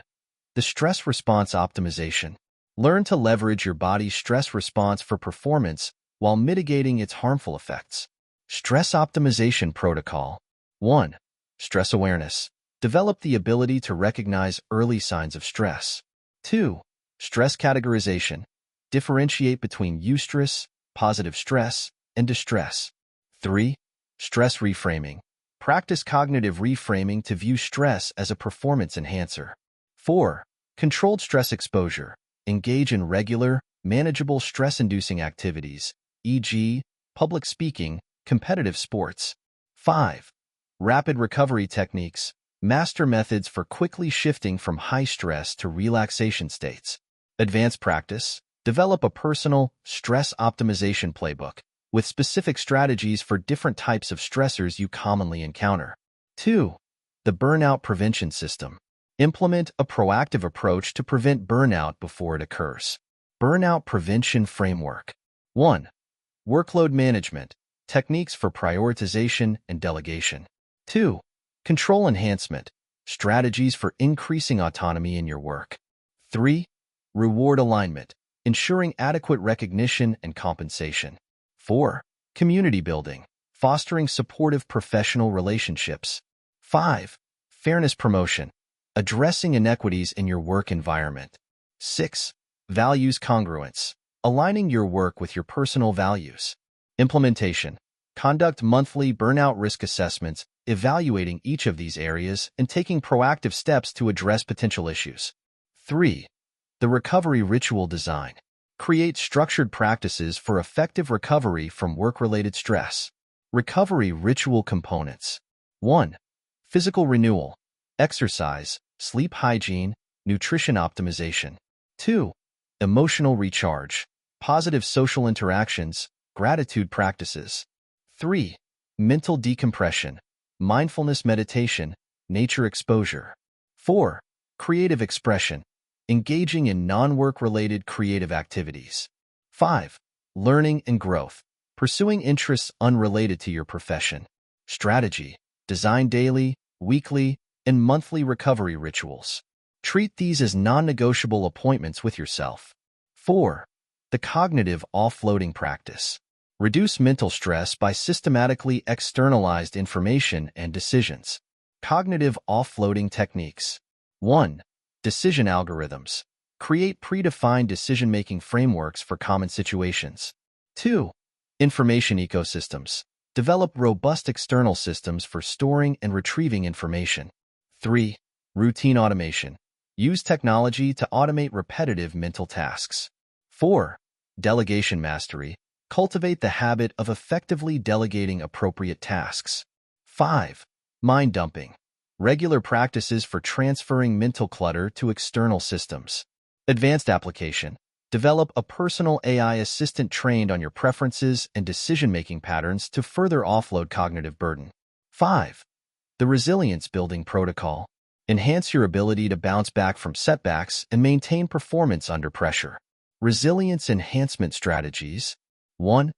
A: The stress response optimization. Learn to leverage your body's stress response for performance while mitigating its harmful effects. Stress optimization protocol. 1. Stress awareness. Develop the ability to recognize early signs of stress. 2. Stress categorization. Differentiate between eustress, positive stress, and distress. 3. Stress reframing. Practice cognitive reframing to view stress as a performance enhancer. 4. Controlled stress exposure. Engage in regular, manageable stress-inducing activities, e.g., public speaking, competitive sports. 5. Rapid recovery techniques. Master methods for quickly shifting from high stress to relaxation states. Advanced practice. Develop a personal stress optimization playbook with specific strategies for different types of stressors you commonly encounter. 2. The burnout prevention system. Implement a proactive approach to prevent burnout before it occurs. Burnout prevention framework. 1. Workload management. Techniques for prioritization and delegation. 2. Control enhancement. Strategies for increasing autonomy in your work. 3. Reward alignment. Ensuring adequate recognition and compensation. 4. Community building. Fostering supportive professional relationships. 5. Fairness promotion. Addressing inequities in your work environment. 6. Values congruence. Aligning your work with your personal values. Implementation. Conduct monthly burnout risk assessments, evaluating each of these areas and taking proactive steps to address potential issues. 3. The recovery ritual design. Create structured practices for effective recovery from work-related stress. Recovery ritual components. 1. Physical renewal. Exercise, sleep hygiene, nutrition optimization. 2. Emotional recharge. Positive social interactions, gratitude practices. 3. Mental decompression. Mindfulness meditation, nature exposure. 4. Creative expression. Engaging in non-work-related creative activities. 5. Learning and growth. Pursuing interests unrelated to your profession. Strategy. Design daily, weekly, and monthly recovery rituals. Treat these as non-negotiable appointments with yourself. 4. The cognitive offloading practice. Reduce mental stress by systematically externalized information and decisions. Cognitive offloading techniques. 1. Decision algorithms. Create predefined decision-making frameworks for common situations. 2. Information ecosystems. Develop robust external systems for storing and retrieving information. 3. Routine automation. Use technology to automate repetitive mental tasks. 4. Delegation mastery. Cultivate the habit of effectively delegating appropriate tasks. 5. Mind dumping. Regular practices for transferring mental clutter to external systems. Advanced application. Develop a personal AI assistant trained on your preferences and decision-making patterns to further offload cognitive burden. 5. The resilience building protocol. Enhance your ability to bounce back from setbacks and maintain performance under pressure. Resilience enhancement strategies. 1.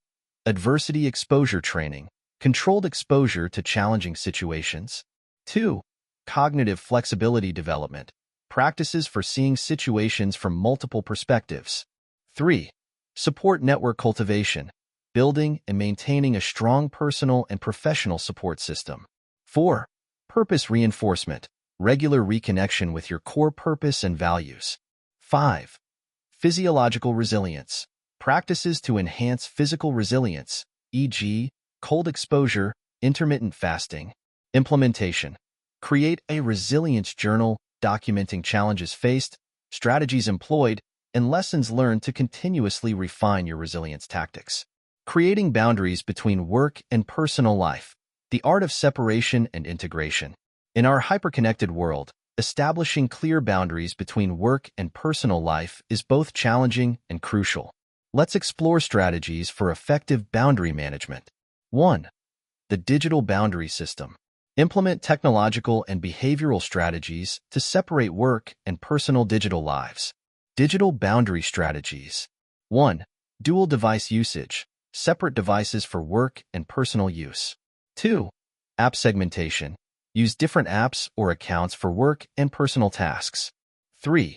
A: Adversity exposure training. Controlled exposure to challenging situations. 2. Cognitive flexibility development. Practices for seeing situations from multiple perspectives. 3. Support network cultivation. Building and maintaining a strong personal and professional support system. 4. Purpose reinforcement. Regular reconnection with your core purpose and values. 5. Physiological resilience. Practices to enhance physical resilience, e.g., cold exposure, intermittent fasting. Implementation. Create a resilience journal documenting challenges faced, strategies employed, and lessons learned to continuously refine your resilience tactics. Creating boundaries between work and personal life. The art of separation and integration. In our hyperconnected world, establishing clear boundaries between work and personal life is both challenging and crucial. Let's explore strategies for effective boundary management. 1. The digital boundary system. Implement technological and behavioral strategies to separate work and personal digital lives. Digital boundary strategies. 1. Dual device usage. Separate devices for work and personal use. 2. App segmentation. Use different apps or accounts for work and personal tasks. 3.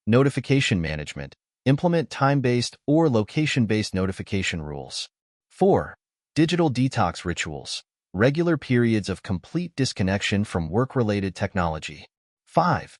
A: Notification management. Implement time-based or location-based notification rules. 4. Digital detox rituals. Regular periods of complete disconnection from work-related technology. 5.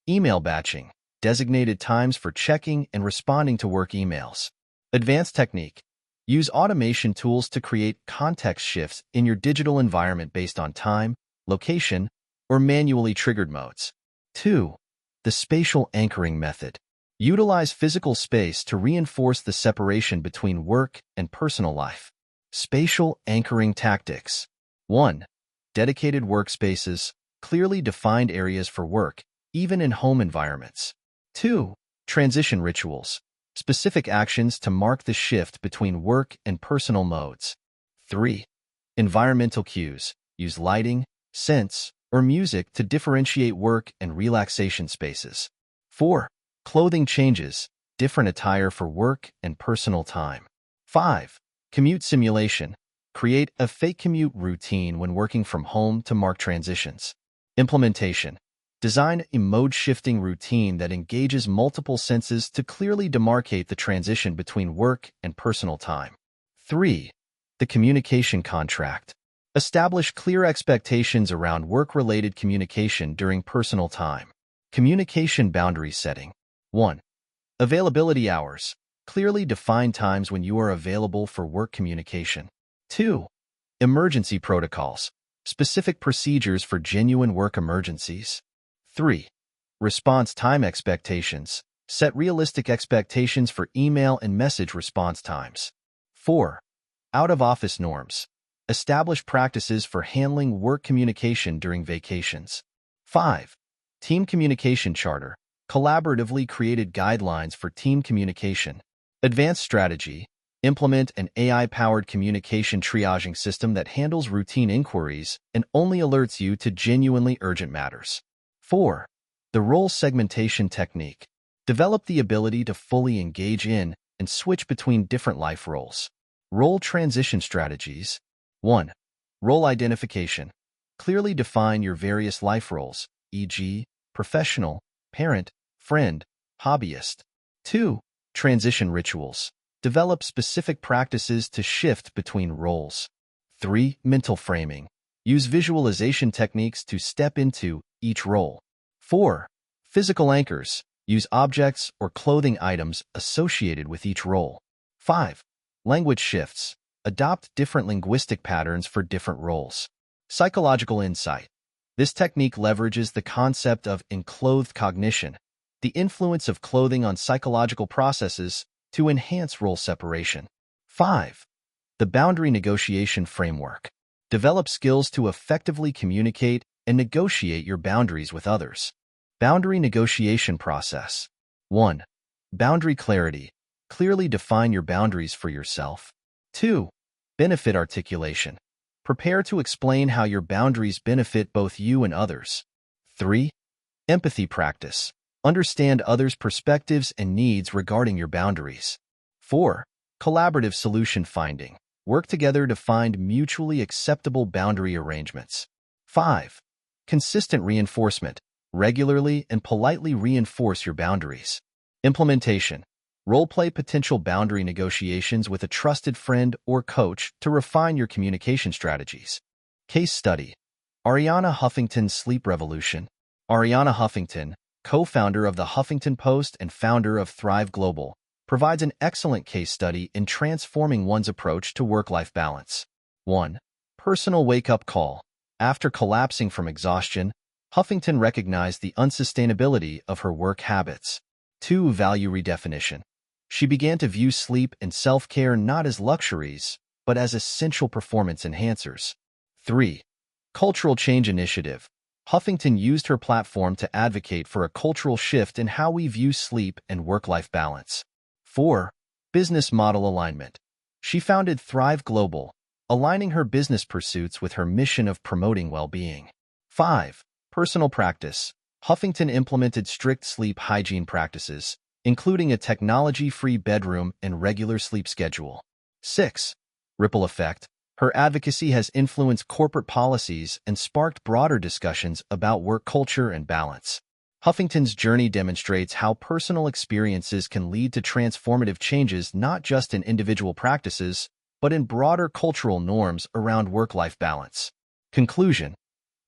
A: Email batching. Designated times for checking and responding to work emails. Advanced technique. Use automation tools to create context shifts in your digital environment based on time, location, or manually triggered modes. 2. The spatial anchoring method. Utilize physical space to reinforce the separation between work and personal life. Spatial anchoring tactics. 1. Dedicated workspaces, clearly defined areas for work, even in home environments. 2. Transition rituals, specific actions to mark the shift between work and personal modes. 3. Environmental cues, use lighting, scents, or music to differentiate work and relaxation spaces. 4. Clothing changes, different attire for work and personal time. 5. Commute simulation. Create a fake commute routine when working from home to mark transitions. Implementation. Design a mode-shifting routine that engages multiple senses to clearly demarcate the transition between work and personal time. 3. The communication contract. Establish clear expectations around work-related communication during personal time. Communication boundary setting. 1. Availability hours. Clearly define times when you are available for work communication. 2. Emergency protocols. Specific procedures for genuine work emergencies. 3. Response time expectations. Set realistic expectations for email and message response times. 4. Out-of-office norms. Establish practices for handling work communication during vacations. 5. Team communication charter. Collaboratively created guidelines for team communication. Advanced strategy. Implement an AI-powered communication triaging system that handles routine inquiries and only alerts you to genuinely urgent matters. 4. The role segmentation technique. Develop the ability to fully engage in and switch between different life roles. Role transition strategies. 1. Role identification. Clearly define your various life roles, e.g., professional, parent, friend, hobbyist. 2. Transition rituals. Develop specific practices to shift between roles. 3. Mental framing. Use visualization techniques to step into each role. 4. Physical anchors. Use objects or clothing items associated with each role. 5. Language shifts. Adopt different linguistic patterns for different roles. Psychological insight. This technique leverages the concept of enclothed cognition, the influence of clothing on psychological processes, to enhance role separation. 5. The boundary negotiation framework. Develop skills to effectively communicate and negotiate your boundaries with others. Boundary negotiation process. 1. Boundary clarity. Clearly define your boundaries for yourself. 2. Benefit articulation. Prepare to explain how your boundaries benefit both you and others. 3. Empathy practice. Understand others' perspectives and needs regarding your boundaries. 4. Collaborative solution finding. Work together to find mutually acceptable boundary arrangements. 5. Consistent reinforcement. Regularly and politely reinforce your boundaries. Implementation. Role-play potential boundary negotiations with a trusted friend or coach to refine your communication strategies. Case study. Arianna Huffington's Sleep Revolution. Arianna Huffington, co-founder of the Huffington Post and founder of Thrive Global, provides an excellent case study in transforming one's approach to work-life balance. 1. Personal wake-up call. After collapsing from exhaustion, Huffington recognized the unsustainability of her work habits. 2. Value redefinition. She began to view sleep and self-care not as luxuries, but as essential performance enhancers. 3. Cultural change initiative. Huffington used her platform to advocate for a cultural shift in how we view sleep and work-life balance. 4. Business model alignment. She founded Thrive Global, aligning her business pursuits with her mission of promoting well-being. 5. Personal practice. Huffington implemented strict sleep hygiene practices, including a technology-free bedroom and regular sleep schedule. 6. Ripple effect. Her advocacy has influenced corporate policies and sparked broader discussions about work culture and balance. Huffington's journey demonstrates how personal experiences can lead to transformative changes not just in individual practices, but in broader cultural norms around work-life balance. Conclusion.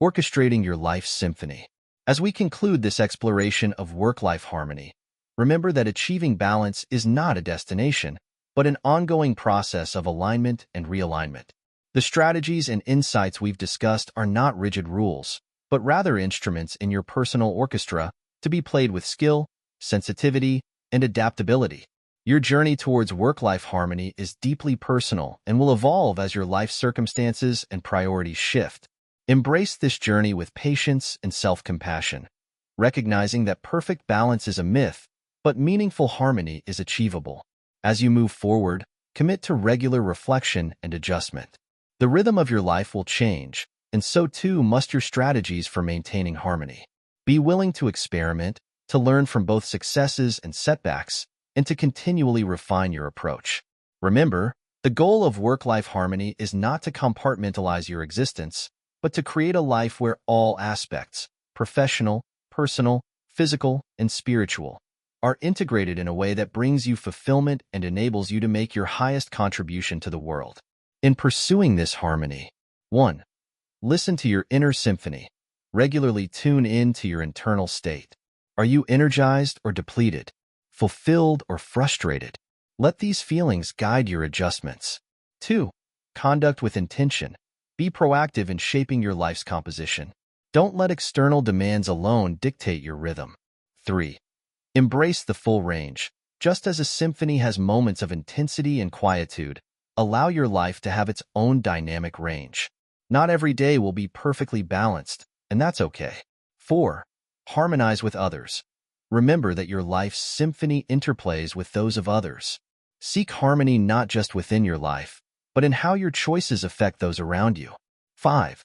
A: Orchestrating your life's symphony. As we conclude this exploration of work-life harmony, remember that achieving balance is not a destination, but an ongoing process of alignment and realignment. The strategies and insights we've discussed are not rigid rules, but rather instruments in your personal orchestra to be played with skill, sensitivity, and adaptability. Your journey towards work-life harmony is deeply personal and will evolve as your life circumstances and priorities shift. Embrace this journey with patience and self-compassion, recognizing that perfect balance is a myth, but meaningful harmony is achievable. As you move forward, commit to regular reflection and adjustment. The rhythm of your life will change, and so too must your strategies for maintaining harmony. Be willing to experiment, to learn from both successes and setbacks, and to continually refine your approach. Remember, the goal of work-life harmony is not to compartmentalize your existence, but to create a life where all aspects, professional, personal, physical, and spiritual, are integrated in a way that brings you fulfillment and enables you to make your highest contribution to the world. In pursuing this harmony, 1. Listen to your inner symphony. Regularly tune in to your internal state. Are you energized or depleted? Fulfilled or frustrated? Let these feelings guide your adjustments. 2. Conduct with intention. Be proactive in shaping your life's composition. Don't let external demands alone dictate your rhythm. 3. Embrace the full range. Just as a symphony has moments of intensity and quietude, allow your life to have its own dynamic range. Not every day will be perfectly balanced, and that's okay. 4. Harmonize with others. Remember that your life's symphony interplays with those of others. Seek harmony not just within your life, but in how your choices affect those around you. 5.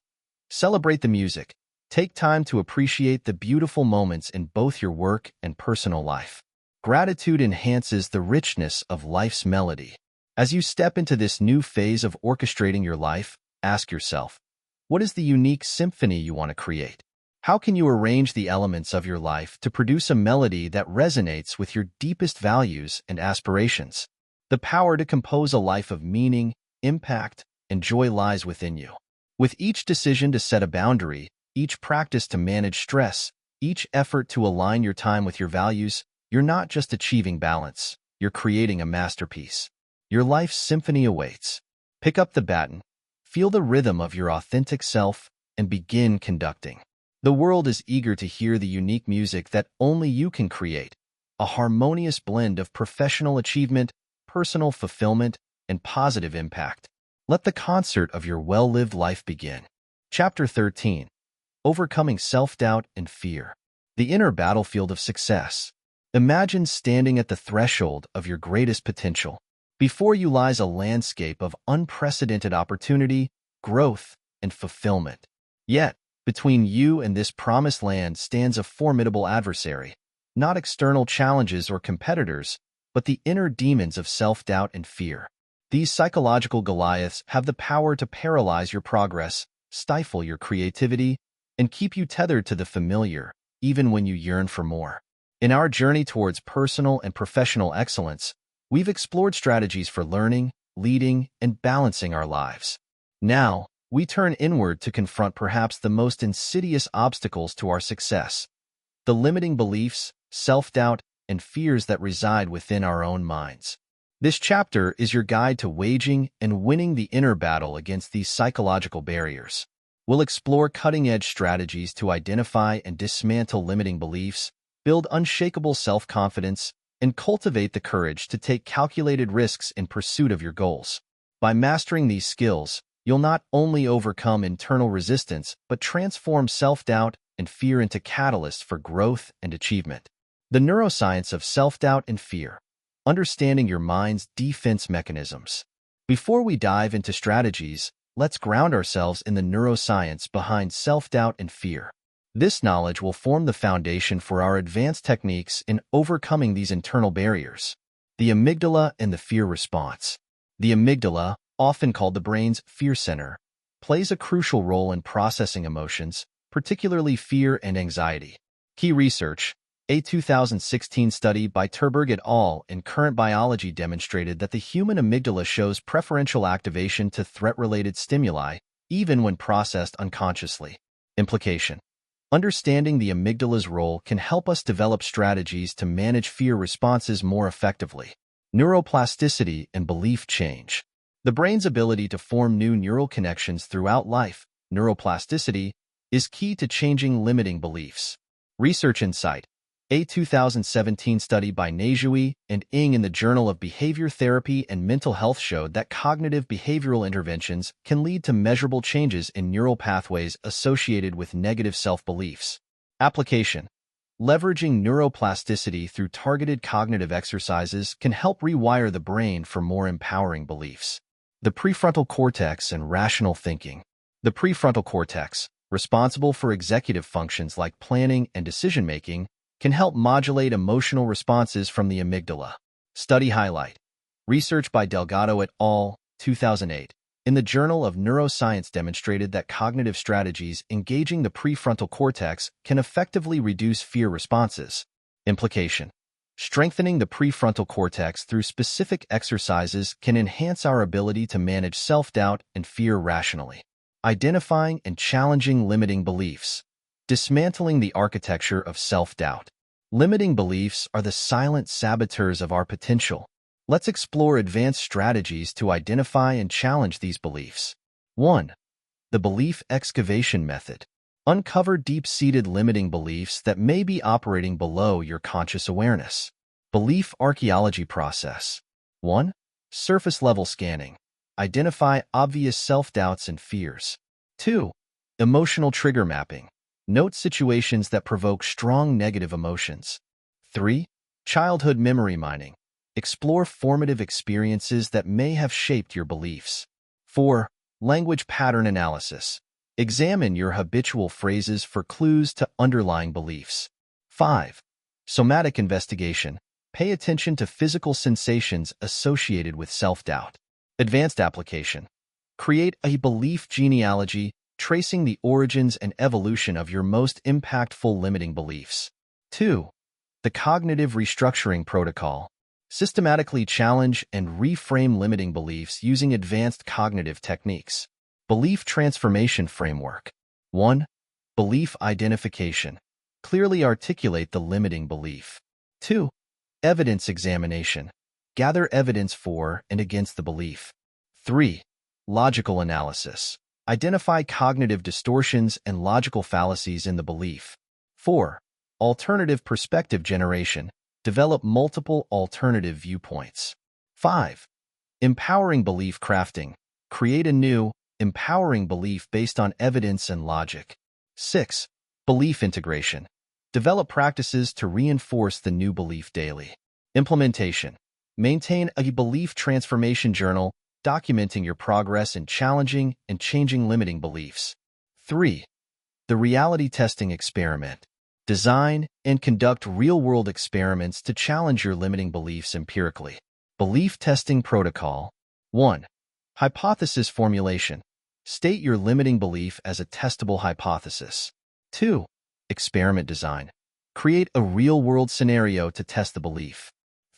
A: Celebrate the music. Take time to appreciate the beautiful moments in both your work and personal life. Gratitude enhances the richness of life's melody. As you step into this new phase of orchestrating your life, ask yourself, what is the unique symphony you want to create? How can you arrange the elements of your life to produce a melody that resonates with your deepest values and aspirations? The power to compose a life of meaning, impact, and joy lies within you. With each decision to set a boundary, each practice to manage stress, each effort to align your time with your values, you're not just achieving balance, you're creating a masterpiece. Your life's symphony awaits. Pick up the baton, feel the rhythm of your authentic self, and begin conducting. The world is eager to hear the unique music that only you can create, a harmonious blend of professional achievement, personal fulfillment, and positive impact. Let the concert of your well-lived life begin. Chapter 13. Overcoming self-doubt and fear. The inner battlefield of success. Imagine standing at the threshold of your greatest potential. Before you lies a landscape of unprecedented opportunity, growth, and fulfillment. Yet, between you and this promised land stands a formidable adversary. Not external challenges or competitors, but the inner demons of self-doubt and fear. These psychological Goliaths have the power to paralyze your progress, stifle your creativity, and keep you tethered to the familiar, even when you yearn for more. In our journey towards personal and professional excellence, we've explored strategies for learning, leading, and balancing our lives. Now, we turn inward to confront perhaps the most insidious obstacles to our success: the limiting beliefs, self-doubt, and fears that reside within our own minds. This chapter is your guide to waging and winning the inner battle against these psychological barriers. We'll explore cutting-edge strategies to identify and dismantle limiting beliefs, build unshakable self-confidence, and cultivate the courage to take calculated risks in pursuit of your goals. By mastering these skills, you'll not only overcome internal resistance, but transform self-doubt and fear into catalysts for growth and achievement. The neuroscience of self-doubt and fear. Understanding your mind's defense mechanisms. Before we dive into strategies, let's ground ourselves in the neuroscience behind self-doubt and fear. This knowledge will form the foundation for our advanced techniques in overcoming these internal barriers. The amygdala and the fear response. The amygdala, often called the brain's fear center, plays a crucial role in processing emotions, particularly fear and anxiety. Key research. A 2016 study by Terberg et al. In Current Biology demonstrated that the human amygdala shows preferential activation to threat-related stimuli, even when processed unconsciously. Implication. Understanding the amygdala's role can help us develop strategies to manage fear responses more effectively. Neuroplasticity and belief change. The brain's ability to form new neural connections throughout life, neuroplasticity, is key to changing limiting beliefs. Research insight. A 2017 study by Najui and Ng in the Journal of Behavior Therapy and Mental Health showed that cognitive behavioral interventions can lead to measurable changes in neural pathways associated with negative self-beliefs. Application. Leveraging neuroplasticity through targeted cognitive exercises can help rewire the brain for more empowering beliefs. The prefrontal cortex and rational thinking. The prefrontal cortex, responsible for executive functions like planning and decision-making, can help modulate emotional responses from the amygdala. Study highlight. Research by Delgado et al., 2008, in the Journal of Neuroscience demonstrated that cognitive strategies engaging the prefrontal cortex can effectively reduce fear responses. Implication. Strengthening the prefrontal cortex through specific exercises can enhance our ability to manage self-doubt and fear rationally. Identifying and challenging limiting beliefs. Dismantling the architecture of self-doubt. Limiting beliefs are the silent saboteurs of our potential. Let's explore advanced strategies to identify and challenge these beliefs. 1. The belief excavation method. Uncover deep-seated limiting beliefs that may be operating below your conscious awareness. Belief archaeology process. 1. Surface-level scanning. Identify obvious self-doubts and fears. 2. Emotional trigger mapping. Note situations that provoke strong negative emotions. 3. Childhood memory mining. Explore formative experiences that may have shaped your beliefs. 4. Language pattern analysis. Examine your habitual phrases for clues to underlying beliefs. 5. Somatic investigation. Pay attention to physical sensations associated with self-doubt. Advanced application. Create a belief genealogy, tracing the origins and evolution of your most impactful limiting beliefs. 2. The cognitive restructuring protocol. Systematically challenge and reframe limiting beliefs using advanced cognitive techniques. Belief transformation framework. 1. Belief identification. Clearly articulate the limiting belief. 2. Evidence examination. Gather evidence for and against the belief. 3. Logical analysis. Identify cognitive distortions and logical fallacies in the belief. 4. Alternative perspective generation. Develop multiple alternative viewpoints. 5. Empowering belief crafting. Create a new, empowering belief based on evidence and logic. 6. Belief integration. Develop practices to reinforce the new belief daily. Implementation. Maintain a belief transformation journal, documenting your progress in challenging and changing limiting beliefs. 3. The reality testing experiment. Design and conduct real-world experiments to challenge your limiting beliefs empirically. Belief testing protocol. 1. Hypothesis formulation. State your limiting belief as a testable hypothesis. 2. Experiment design. Create a real-world scenario to test the belief.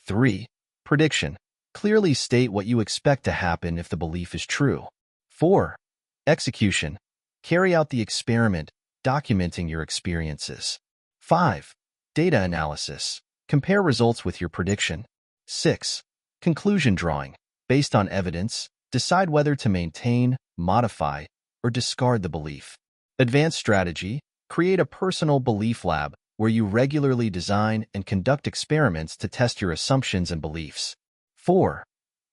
A: 3. Prediction. Clearly state what you expect to happen if the belief is true. 4. Execution. Carry out the experiment, documenting your experiences. 5. Data analysis. Compare results with your prediction. 6. Conclusion drawing. Based on evidence, decide whether to maintain, modify, or discard the belief. Advanced strategy. Create a personal belief lab where you regularly design and conduct experiments to test your assumptions and beliefs. 4.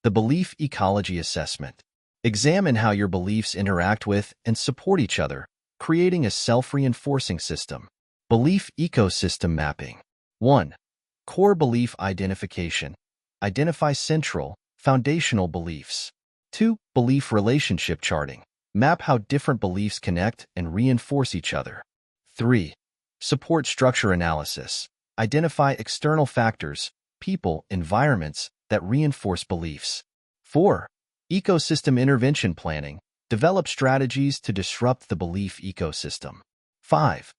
A: The belief ecology assessment. Examine how your beliefs interact with and support each other, creating a self-reinforcing system. Belief ecosystem mapping. 1. Core belief identification. Identify central, foundational beliefs. 2. Belief relationship charting. Map how different beliefs connect and reinforce each other. 3. Support structure analysis. Identify external factors, people, environments that reinforce beliefs. 4. Ecosystem intervention planning. Develop strategies to disrupt the belief ecosystem. 5.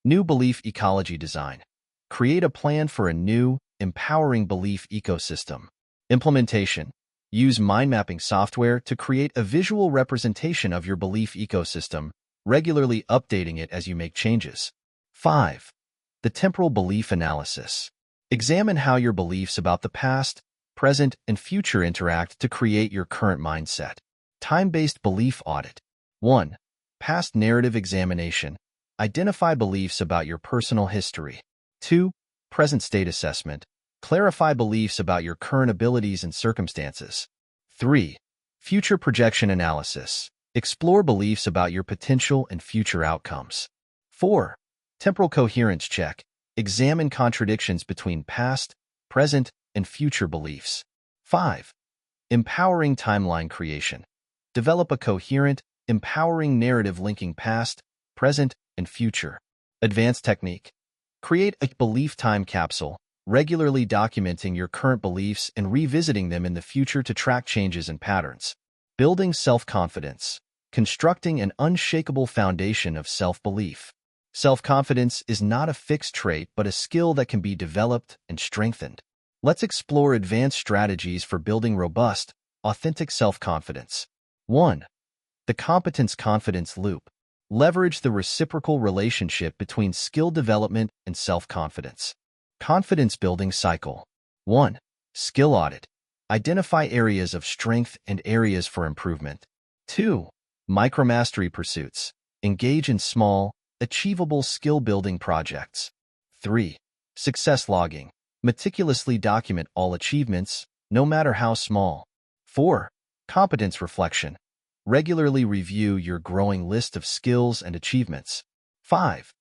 A: New belief ecology design. Create a plan for a new, empowering belief ecosystem. Implementation. Use mind mapping software to create a visual representation of your belief ecosystem, regularly updating it as you make changes. 5. The temporal belief analysis. Examine how your beliefs about the past, present, and future interact to create your current mindset. Time-based belief audit. 1. Past narrative examination. Identify beliefs about your personal history. 2. Present state assessment. Clarify beliefs about your current abilities and circumstances. 3. Future projection analysis. Explore beliefs about your potential and future outcomes. 4. Temporal coherence check. Examine contradictions between past, present, and future beliefs. 5. Empowering timeline creation. Develop a coherent, empowering narrative linking past, present, and future. Advanced technique. Create a belief time capsule, regularly documenting your current beliefs and revisiting them in the future to track changes and patterns. Building self-confidence. Constructing an unshakable foundation of self-belief. Self-confidence is not a fixed trait but a skill that can be developed and strengthened. Let's explore advanced strategies for building robust, authentic self-confidence. 1. The competence-confidence loop. Leverage the reciprocal relationship between skill development and self-confidence. Confidence-building cycle. 1. Skill audit. Identify areas of strength and areas for improvement. 2. Micromastery pursuits. Engage in small, achievable skill-building projects. 3. Success logging. Meticulously document all achievements, no matter how small. 4. Competence reflection. Regularly review your growing list of skills and achievements. 5.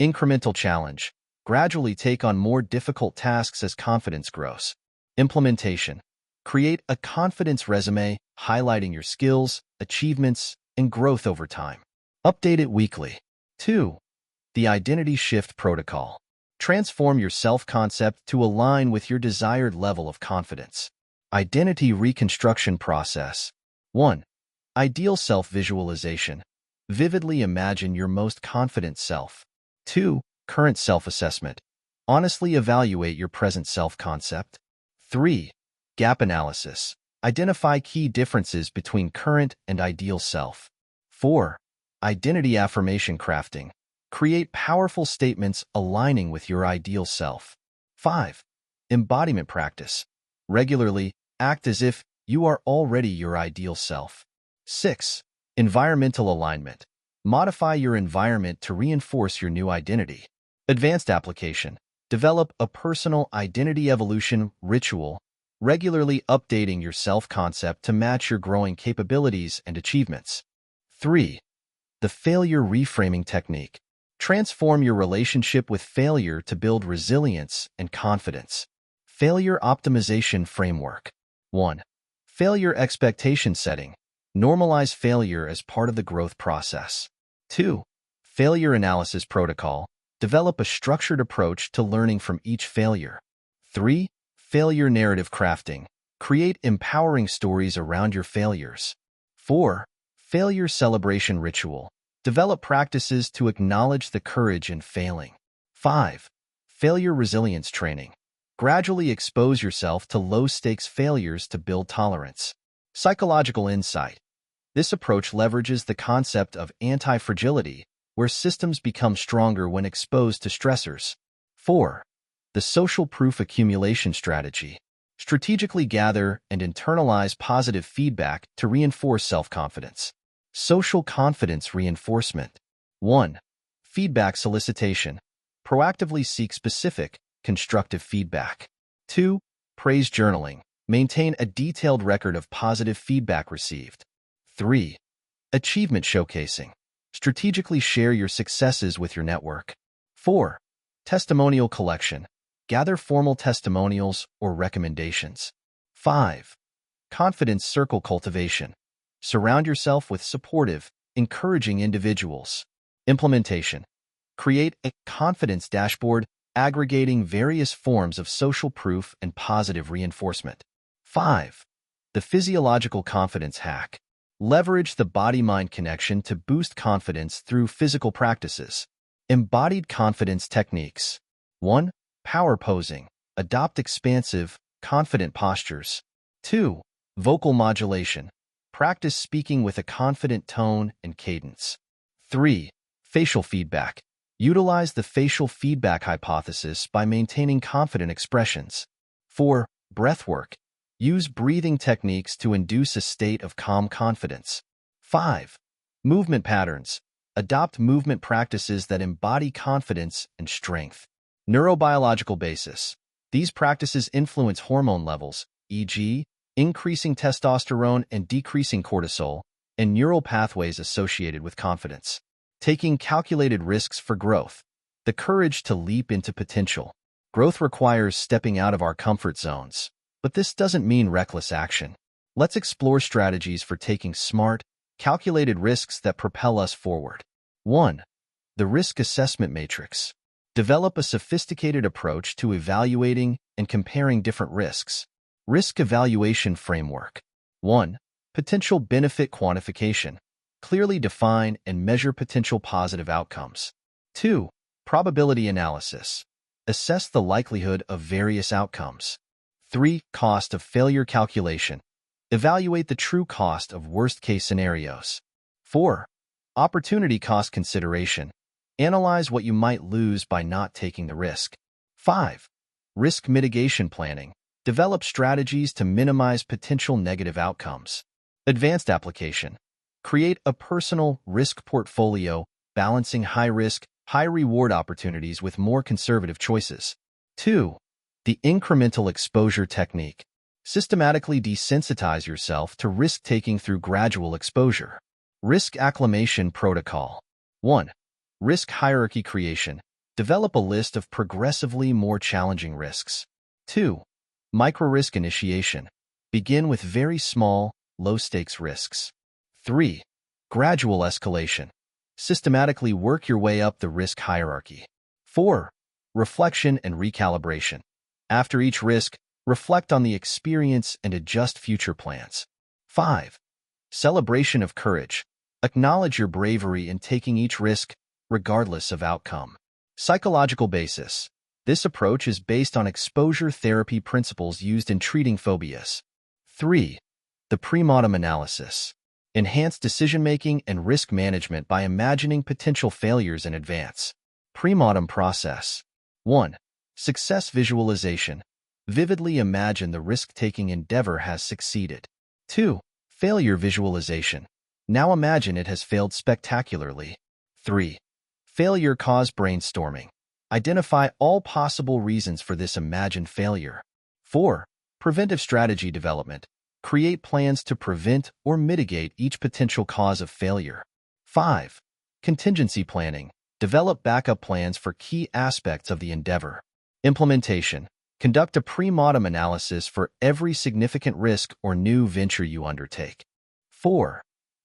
A: Incremental challenge. Gradually take on more difficult tasks as confidence grows. Implementation. Create a confidence resume highlighting your skills, achievements, and growth over time. Update it weekly. 2. The identity shift protocol. Transform your self-concept to align with your desired level of confidence. Identity reconstruction process. 1. Ideal self-visualization. Vividly imagine your most confident self. 2. Current self-assessment. Honestly evaluate your present self-concept. 3. Gap analysis. Identify key differences between current and ideal self. 4. Identity affirmation crafting. Create powerful statements aligning with your ideal self. 5. Embodiment practice. Regularly act as if you are already your ideal self. 6. Environmental alignment. Modify your environment to reinforce your new identity. Advanced application. Develop a personal identity evolution ritual, regularly updating your self-concept to match your growing capabilities and achievements. 3. The failure reframing technique. Transform your relationship with failure to build resilience and confidence. Failure optimization framework. 1. Failure expectation setting. Normalize failure as part of the growth process. 2. Failure analysis protocol. Develop a structured approach to learning from each failure. 3. Failure narrative crafting. Create empowering stories around your failures. 4. Failure celebration ritual. Develop practices to acknowledge the courage in failing. 5. Failure resilience training. Gradually expose yourself to low-stakes failures to build tolerance. Psychological insight. This approach leverages the concept of anti-fragility, where systems become stronger when exposed to stressors. 4. The social proof accumulation strategy. Strategically gather and internalize positive feedback to reinforce self-confidence. Social confidence reinforcement. 1. Feedback solicitation. Proactively seek specific, constructive feedback. 2. Praise journaling. Maintain a detailed record of positive feedback received. 3. Achievement showcasing. Strategically share your successes with your network. 4. Testimonial collection. Gather formal testimonials or recommendations. 5. Confidence circle cultivation. Surround yourself with supportive, encouraging individuals. Implementation. Create a confidence dashboard aggregating various forms of social proof and positive reinforcement. 5. The physiological confidence hack. Leverage the body-mind connection to boost confidence through physical practices. Embodied confidence techniques. 1. Power posing. Adopt expansive, confident postures. 2. Vocal modulation. Practice speaking with a confident tone and cadence. 3. Facial feedback. Utilize the facial feedback hypothesis by maintaining confident expressions. 4. Breathwork. Use breathing techniques to induce a state of calm confidence. 5. Movement patterns. Adopt movement practices that embody confidence and strength. Neurobiological basis. These practices influence hormone levels, e.g., increasing testosterone and decreasing cortisol, and neural pathways associated with confidence. Taking calculated risks for growth. The courage to leap into potential. Growth requires stepping out of our comfort zones, but this doesn't mean reckless action. Let's explore strategies for taking smart, calculated risks that propel us forward. 1. The risk assessment matrix. Develop a sophisticated approach to evaluating and comparing different risks. Risk evaluation framework. 1. Potential benefit quantification. Clearly define and measure potential positive outcomes. 2. Probability analysis. Assess the likelihood of various outcomes. 3. Cost of failure calculation. Evaluate the true cost of worst-case scenarios. 4. Opportunity cost consideration. Analyze what you might lose by not taking the risk. 5. Risk mitigation planning. Develop strategies to minimize potential negative outcomes. Advanced application. Create a personal risk portfolio, balancing high-risk, high-reward opportunities with more conservative choices. 2. The incremental exposure technique. Systematically desensitize yourself to risk-taking through gradual exposure. Risk acclimation protocol. 1. Risk hierarchy creation. Develop a list of progressively more challenging risks. 2. Micro-risk initiation. Begin with very small, low-stakes risks. 3. Gradual escalation. Systematically work your way up the risk hierarchy. 4. Reflection and recalibration. After each risk, reflect on the experience and adjust future plans. 5. Celebration of courage. Acknowledge your bravery in taking each risk, regardless of outcome. Psychological basis. This approach is based on exposure therapy principles used in treating phobias. 3. The pre-mortem analysis. Enhance decision-making and risk management by imagining potential failures in advance. Pre-mortem process. 1. Success visualization. Vividly imagine the risk-taking endeavor has succeeded. 2. Failure visualization. Now imagine it has failed spectacularly. 3. Failure cause brainstorming. Identify all possible reasons for this imagined failure. 4. Preventive strategy development. Create plans to prevent or mitigate each potential cause of failure. 5. Contingency planning. Develop backup plans for key aspects of the endeavor. Implementation. Conduct a pre-mortem analysis for every significant risk or new venture you undertake. 4.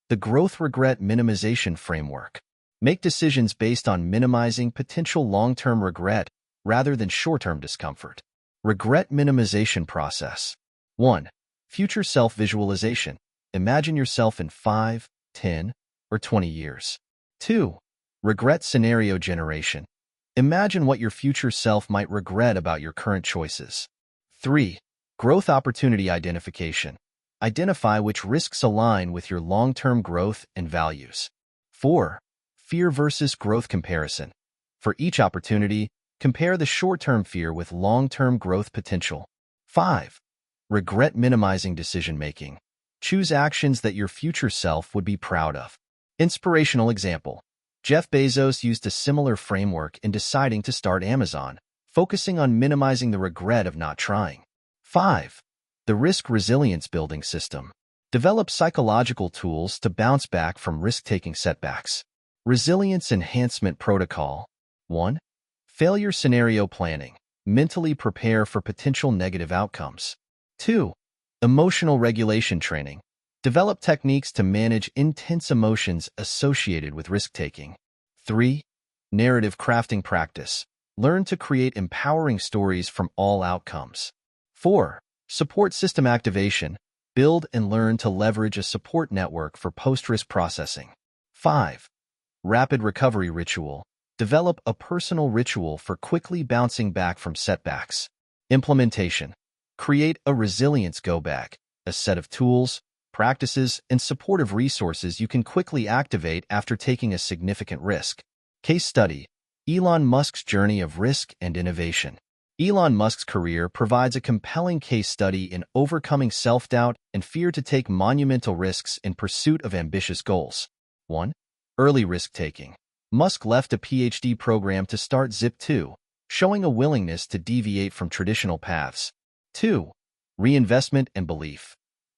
A: The growth regret minimization framework. Make decisions based on minimizing potential long-term regret rather than short-term discomfort. Regret minimization process. 1. Future self-visualization. Imagine yourself in 5, 10, or 20 years. 2. Regret scenario generation. Imagine what your future self might regret about your current choices. 3. Growth opportunity identification. Identify which risks align with your long-term growth and values. 4. Fear versus growth comparison. For each opportunity, compare the short-term fear with long-term growth potential. 5. Regret minimizing decision-making. Choose actions that your future self would be proud of. Inspirational example. Jeff Bezos used a similar framework in deciding to start Amazon, focusing on minimizing the regret of not trying. 5. The risk resilience building system. Develop psychological tools to bounce back from risk-taking setbacks. Resilience enhancement protocol. 1. Failure scenario planning. Mentally prepare for potential negative outcomes. 2. Emotional regulation training. Develop techniques to manage intense emotions associated with risk-taking. 3. Narrative crafting practice. Learn to create empowering stories from all outcomes. 4. Support system activation. Build and learn to leverage a support network for post-risk processing. 5. Rapid recovery ritual. Develop a personal ritual for quickly bouncing back from setbacks. Implementation. Create a resilience go-bag, a set of tools, practices, and supportive resources you can quickly activate after taking a significant risk. Case study. Elon Musk's journey of risk and innovation. Elon Musk's career provides a compelling case study in overcoming self-doubt and fear to take monumental risks in pursuit of ambitious goals. 1. Early risk-taking. Musk left a PhD program to start Zip2, showing a willingness to deviate from traditional paths. 2. Reinvestment and belief.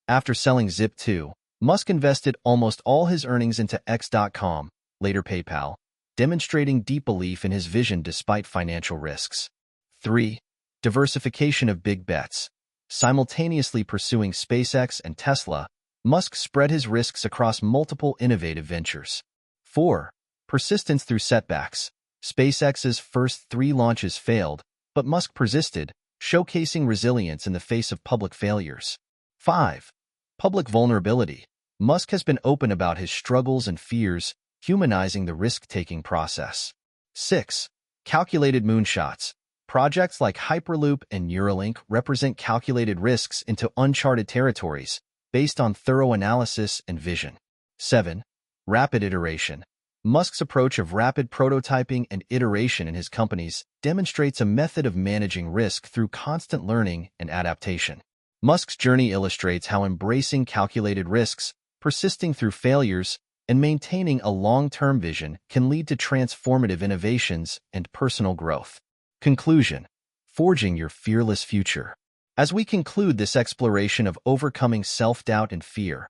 A: After selling Zip2, Musk invested almost all his earnings into X.com, later PayPal, demonstrating deep belief in his vision despite financial risks. 3. Diversification of big bets. Simultaneously pursuing SpaceX and Tesla, Musk spread his risks across multiple innovative ventures. 4. Persistence through setbacks. SpaceX's first 3 launches failed, but Musk persisted, showcasing resilience in the face of public failures. 5. Public vulnerability. Musk has been open about his struggles and fears, humanizing the risk-taking process. 6. Calculated moonshots. Projects like Hyperloop and Neuralink represent calculated risks into uncharted territories, based on thorough analysis and vision. 7. Rapid iteration. Musk's approach of rapid prototyping and iteration in his companies demonstrates a method of managing risk through constant learning and adaptation. Musk's journey illustrates how embracing calculated risks, persisting through failures, and maintaining a long-term vision can lead to transformative innovations and personal growth. Conclusion. Forging your fearless future. As we conclude this exploration of overcoming self-doubt and fear,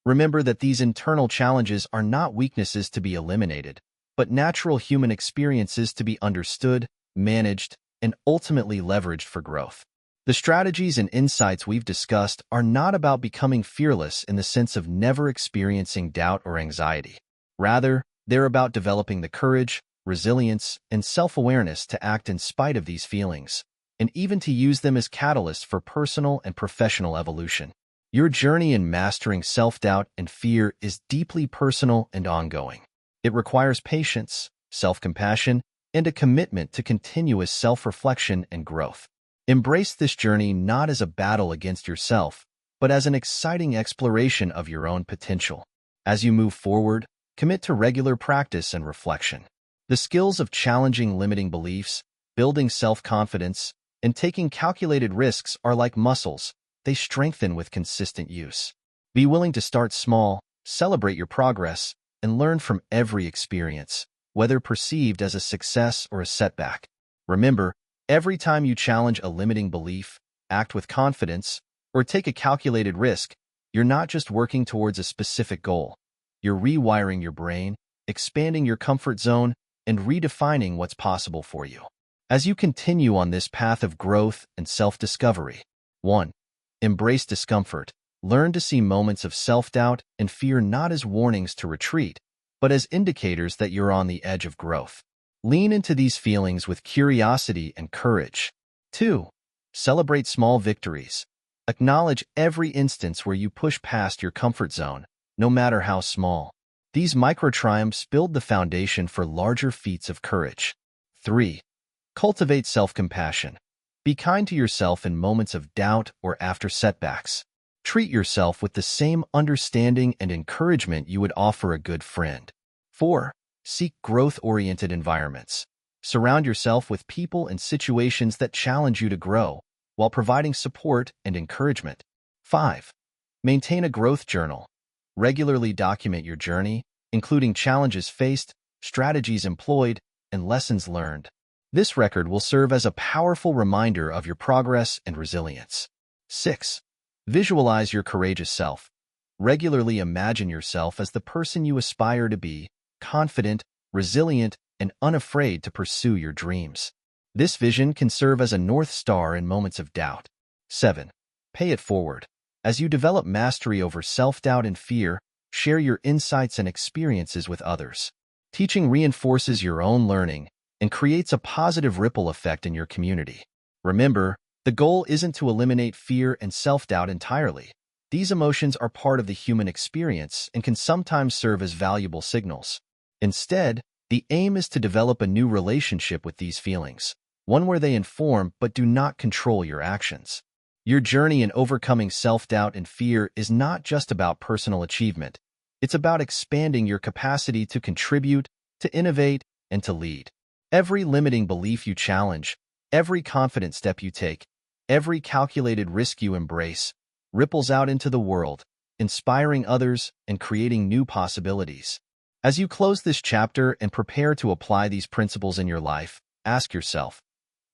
A: remember that these internal challenges are not weaknesses to be eliminated, but natural human experiences to be understood, managed, and ultimately leveraged for growth. The strategies and insights we've discussed are not about becoming fearless in the sense of never experiencing doubt or anxiety. Rather, they're about developing the courage, resilience, and self-awareness to act in spite of these feelings, and even to use them as catalysts for personal and professional evolution. Your journey in mastering self-doubt and fear is deeply personal and ongoing. It requires patience, self-compassion, and a commitment to continuous self-reflection and growth. Embrace this journey not as a battle against yourself, but as an exciting exploration of your own potential. As you move forward, commit to regular practice and reflection. The skills of challenging limiting beliefs, building self-confidence, and taking calculated risks are like muscles. They strengthen with consistent use. Be willing to start small, celebrate your progress, and learn from every experience, whether perceived as a success or a setback. Remember, every time you challenge a limiting belief, act with confidence, or take a calculated risk, you're not just working towards a specific goal. You're rewiring your brain, expanding your comfort zone, and redefining what's possible for you. As you continue on this path of growth and self-discovery, 1. Embrace discomfort. Learn to see moments of self-doubt and fear not as warnings to retreat, but as indicators that you're on the edge of growth. Lean into these feelings with curiosity and courage. 2. Celebrate small victories. Acknowledge every instance where you push past your comfort zone, no matter how small. These micro-triumphs build the foundation for larger feats of courage. 3. Cultivate self-compassion. Be kind to yourself in moments of doubt or after setbacks. Treat yourself with the same understanding and encouragement you would offer a good friend. 4. Seek growth-oriented environments. Surround yourself with people and situations that challenge you to grow, while providing support and encouragement. 5. Maintain a growth journal. Regularly document your journey, including challenges faced, strategies employed, and lessons learned. This record will serve as a powerful reminder of your progress and resilience. 6. Visualize your courageous self. Regularly imagine yourself as the person you aspire to be, confident, resilient, and unafraid to pursue your dreams. This vision can serve as a North Star in moments of doubt. 7. Pay it forward. As you develop mastery over self-doubt and fear, share your insights and experiences with others. Teaching reinforces your own learning and creates a positive ripple effect in your community. Remember, the goal isn't to eliminate fear and self-doubt entirely. These emotions are part of the human experience and can sometimes serve as valuable signals. Instead, the aim is to develop a new relationship with these feelings, one where they inform but do not control your actions. Your journey in overcoming self-doubt and fear is not just about personal achievement. It's about expanding your capacity to contribute, to innovate, and to lead. Every limiting belief you challenge, every confident step you take, every calculated risk you embrace, ripples out into the world, inspiring others and creating new possibilities. As you close this chapter and prepare to apply these principles in your life, ask yourself,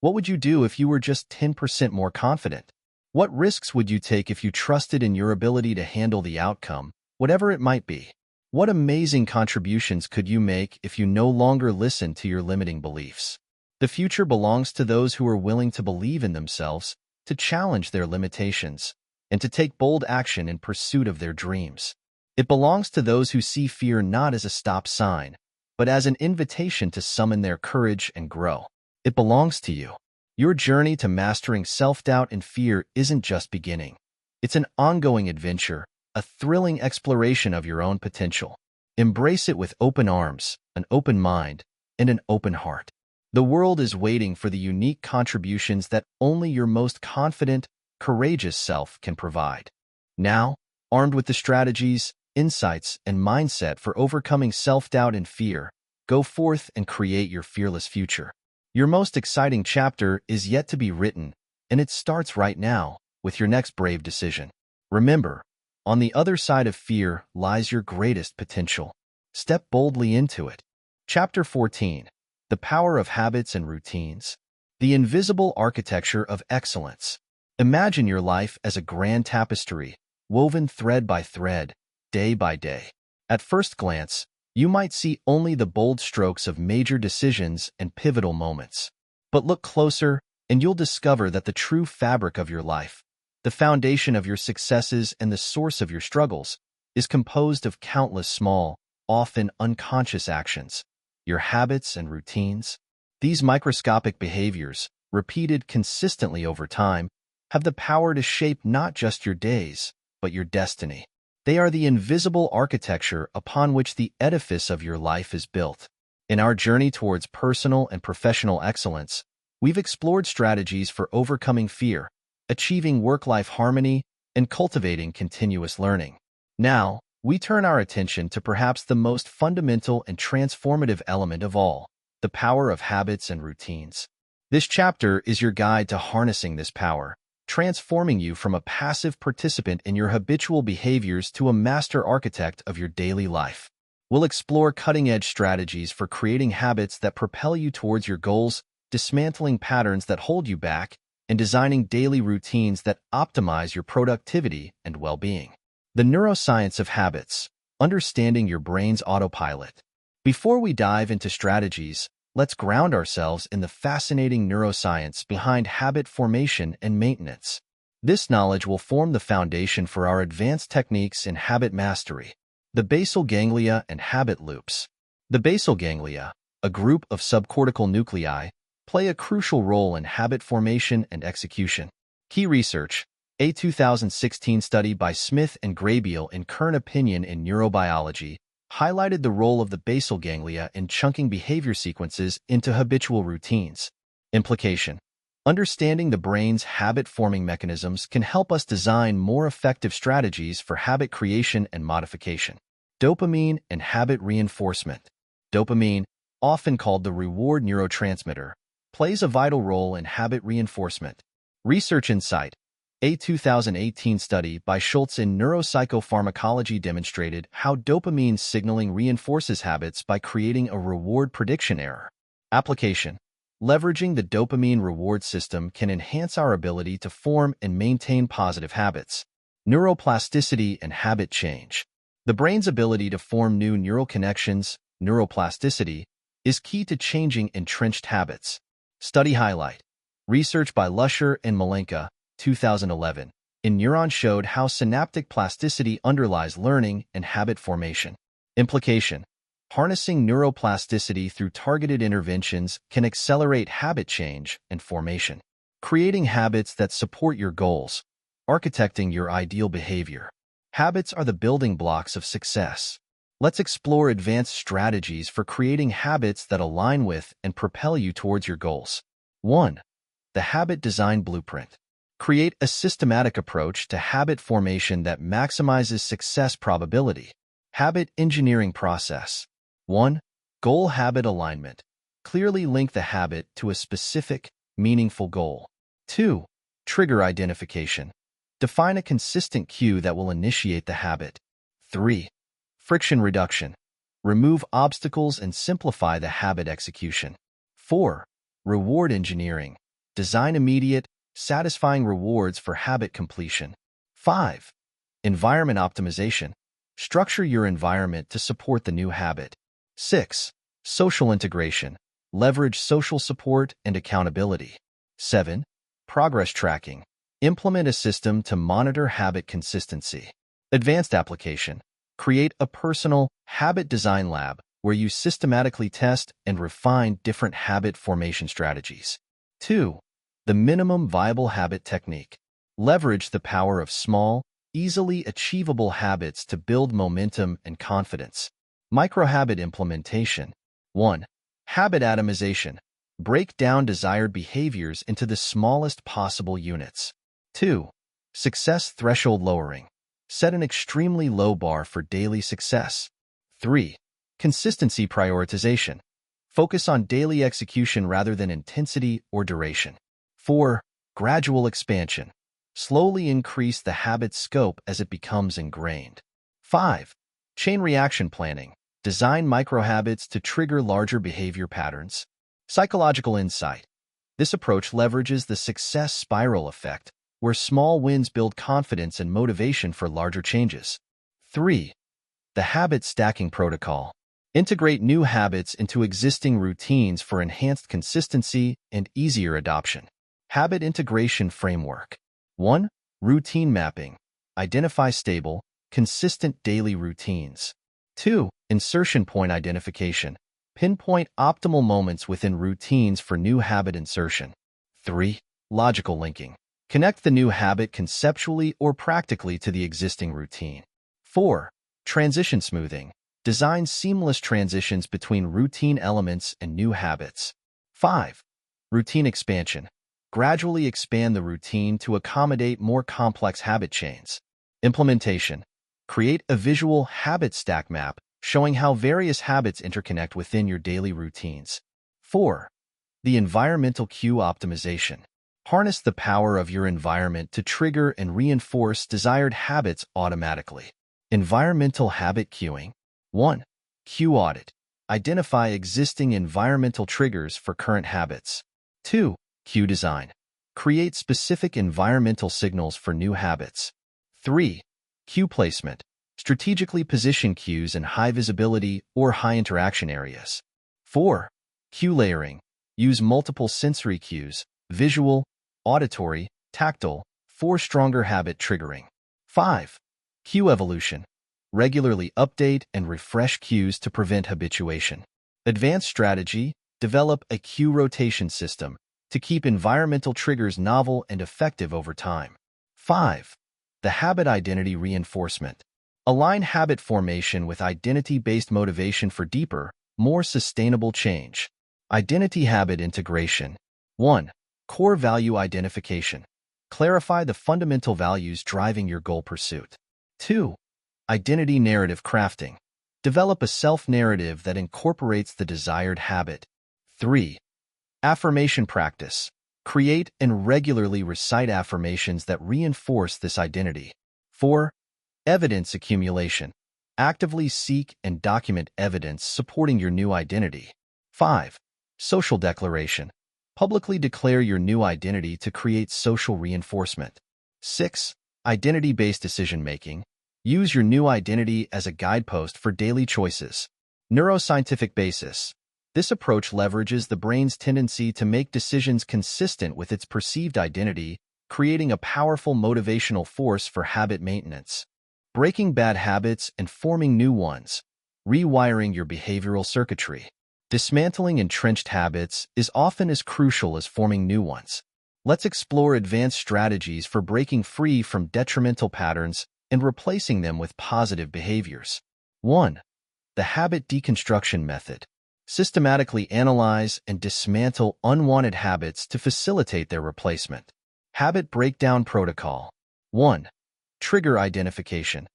A: what would you do if you were just 10% more confident? What risks would you take if you trusted in your ability to handle the outcome, whatever it might be? What amazing contributions could you make if you no longer listen to your limiting beliefs? The future belongs to those who are willing to believe in themselves, to challenge their limitations, and to take bold action in pursuit of their dreams. It belongs to those who see fear not as a stop sign, but as an invitation to summon their courage and grow. It belongs to you. Your journey to mastering self-doubt and fear isn't just beginning. It's an ongoing adventure, a thrilling exploration of your own potential. Embrace it with open arms, an open mind, and an open heart. The world is waiting for the unique contributions that only your most confident, courageous self can provide. Now, armed with the strategies, insights, and mindset for overcoming self-doubt and fear, go forth and create your fearless future. Your most exciting chapter is yet to be written, and it starts right now with your next brave decision. Remember, on the other side of fear lies your greatest potential. Step boldly into it. Chapter 14. The Power of Habits and Routines. The Invisible Architecture of Excellence. Imagine your life as a grand tapestry, woven thread by thread, day by day. At first glance, you might see only the bold strokes of major decisions and pivotal moments. But look closer, and you'll discover that the true fabric of your life, the foundation of your successes and the source of your struggles, is composed of countless small, often unconscious actions, your habits and routines. These microscopic behaviors, repeated consistently over time, have the power to shape not just your days, but your destiny. They are the invisible architecture upon which the edifice of your life is built. In our journey towards personal and professional excellence, we've explored strategies for overcoming fear, achieving work-life harmony, and cultivating continuous learning. Now, we turn our attention to perhaps the most fundamental and transformative element of all, the power of habits and routines. This chapter is your guide to harnessing this power, transforming you from a passive participant in your habitual behaviors to a master architect of your daily life. We'll explore cutting-edge strategies for creating habits that propel you towards your goals, dismantling patterns that hold you back, and designing daily routines that optimize your productivity and well-being. The neuroscience of habits, understanding your brain's autopilot. Before we dive into strategies, let's ground ourselves in the fascinating neuroscience behind habit formation and maintenance. This knowledge will form the foundation for our advanced techniques in habit mastery. The basal ganglia and habit loops. The basal ganglia, a group of subcortical nuclei, play a crucial role in habit formation and execution. Key research. A 2016 study by Smith and Graybiel in Current Opinion in Neurobiology highlighted the role of the basal ganglia in chunking behavior sequences into habitual routines. Implication. Understanding the brain's habit-forming mechanisms can help us design more effective strategies for habit creation and modification. Dopamine and habit reinforcement. Dopamine, often called the reward neurotransmitter, plays a vital role in habit reinforcement. Research insight. A 2018 study by Schultz in neuropsychopharmacology demonstrated how dopamine signaling reinforces habits by creating a reward prediction error. Application. Leveraging the dopamine reward system can enhance our ability to form and maintain positive habits. Neuroplasticity and habit change. The brain's ability to form new neural connections, neuroplasticity, is key to changing entrenched habits. Study highlight. Research by Lusher and Malenka, 2011, in Neuron showed how synaptic plasticity underlies learning and habit formation. Implication. Harnessing neuroplasticity through targeted interventions can accelerate habit change and formation, creating habits that support your goals, architecting your ideal behavior. Habits are the building blocks of success. Let's explore advanced strategies for creating habits that align with and propel you towards your goals. 1. The Habit Design Blueprint. Create a systematic approach to habit formation that maximizes success probability. Habit engineering process. 1. Goal habit alignment. Clearly link the habit to a specific, meaningful goal. 2. Trigger identification. Define a consistent cue that will initiate the habit. 3. Friction reduction. Remove obstacles and simplify the habit execution. 4. Reward engineering. Design immediate, satisfying rewards for habit completion. 5. Environment optimization. Structure your environment to support the new habit. 6. Social integration. Leverage social support and accountability. 7. Progress tracking. Implement a system to monitor habit consistency. Advanced application. Create a personal habit design lab where you systematically test and refine different habit formation strategies. 2. The minimum viable habit technique. Leverage the power of small, easily achievable habits to build momentum and confidence. Microhabit implementation. 1. Habit atomization. Break down desired behaviors into the smallest possible units. 2. Success threshold lowering. Set an extremely low bar for daily success. 3. Consistency prioritization. Focus on daily execution rather than intensity or duration. 4. Gradual expansion. Slowly increase the habit's scope as it becomes ingrained. 5. Chain reaction planning. Design microhabits to trigger larger behavior patterns. Psychological insight. This approach leverages the success spiral effect, where small wins build confidence and motivation for larger changes. 3. The habit stacking protocol. Integrate new habits into existing routines for enhanced consistency and easier adoption. Habit integration framework. 1. Routine mapping. Identify stable, consistent daily routines. 2. Insertion point identification. Pinpoint optimal moments within routines for new habit insertion. 3. Logical linking. Connect the new habit conceptually or practically to the existing routine. 4. Transition smoothing. Design seamless transitions between routine elements and new habits. 5. Routine expansion. Gradually expand the routine to accommodate more complex habit chains. Implementation. Create a visual habit stack map showing how various habits interconnect within your daily routines. 4. The environmental cue optimization. Harness the power of your environment to trigger and reinforce desired habits automatically. Environmental habit cueing. 1. Cue audit. Identify existing environmental triggers for current habits. 2. Cue design. Create specific environmental signals for new habits. 3. Cue placement. Strategically position cues in high visibility or high interaction areas. 4. Cue layering. Use multiple sensory cues, visual, auditory, tactile, for stronger habit triggering. 5. Cue evolution. Regularly update and refresh cues to prevent habituation. Advanced strategy. Develop a cue rotation system to keep environmental triggers novel and effective over time. 5. The habit identity reinforcement. Align habit formation with identity-based motivation for deeper, more sustainable change. Identity habit integration. 1. Core value identification. Clarify the fundamental values driving your goal pursuit. 2. Identity narrative crafting. Develop a self-narrative that incorporates the desired habit. 3. Affirmation practice. Create and regularly recite affirmations that reinforce this identity. 4. Evidence accumulation. Actively seek and document evidence supporting your new identity. 5. Social declaration. Publicly declare your new identity to create social reinforcement. 6. Identity-based decision-making. Use your new identity as a guidepost for daily choices. Neuroscientific basis. This approach leverages the brain's tendency to make decisions consistent with its perceived identity, creating a powerful motivational force for habit maintenance. Breaking bad habits and forming new ones. Rewiring your behavioral circuitry. Dismantling entrenched habits is often as crucial as forming new ones. Let's explore advanced strategies for breaking free from detrimental patterns and replacing them with positive behaviors. 1. The habit deconstruction method. Systematically analyze and dismantle unwanted habits to facilitate their replacement. Habit breakdown protocol. 1. Trigger identification.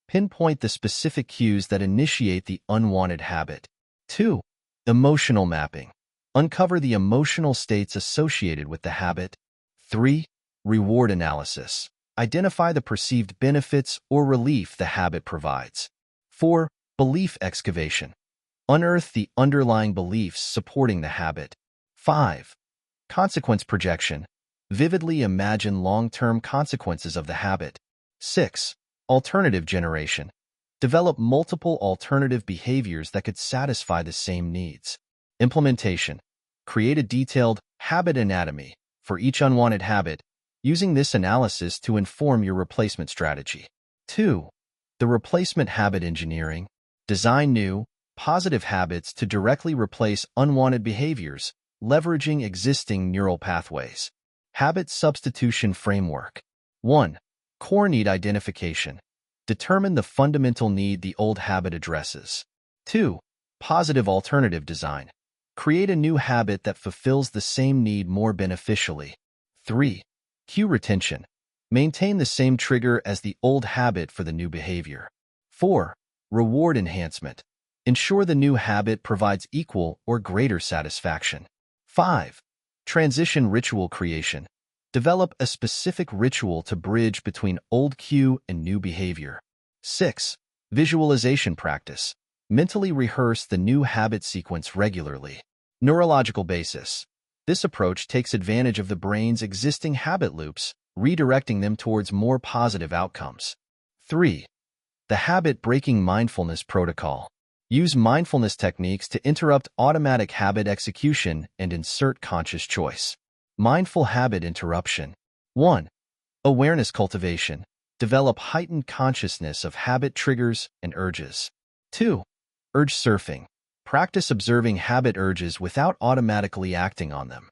A: Pinpoint the specific cues that initiate the unwanted habit. 2. Emotional mapping. Uncover the emotional states associated with the habit. 3. Reward analysis. Identify the perceived benefits or relief the habit provides. 4. Belief excavation. Unearth the underlying beliefs supporting the habit. 5. Consequence projection. Vividly imagine long-term consequences of the habit. 6. Alternative generation. Develop multiple alternative behaviors that could satisfy the same needs. Implementation. Create a detailed habit anatomy for each unwanted habit, using this analysis to inform your replacement strategy. 2. The replacement habit engineering. Design new, positive habits to directly replace unwanted behaviors, leveraging existing neural pathways. Habit substitution framework. 1. Core need identification. Determine the fundamental need the old habit addresses. 2. Positive alternative design. Create a new habit that fulfills the same need more beneficially. 3. Cue retention. Maintain the same trigger as the old habit for the new behavior. 4. Reward enhancement. Ensure the new habit provides equal or greater satisfaction. 5. Transition ritual creation. Develop a specific ritual to bridge between old cue and new behavior. 6. Visualization practice. Mentally rehearse the new habit sequence regularly. Neurological basis. This approach takes advantage of the brain's existing habit loops, redirecting them towards more positive outcomes. 3. The habit-breaking mindfulness protocol. Use mindfulness techniques to interrupt automatic habit execution and insert conscious choice. Mindful habit interruption. 1. Awareness cultivation. Develop heightened consciousness of habit triggers and urges. 2. Urge surfing. Practice observing habit urges without automatically acting on them.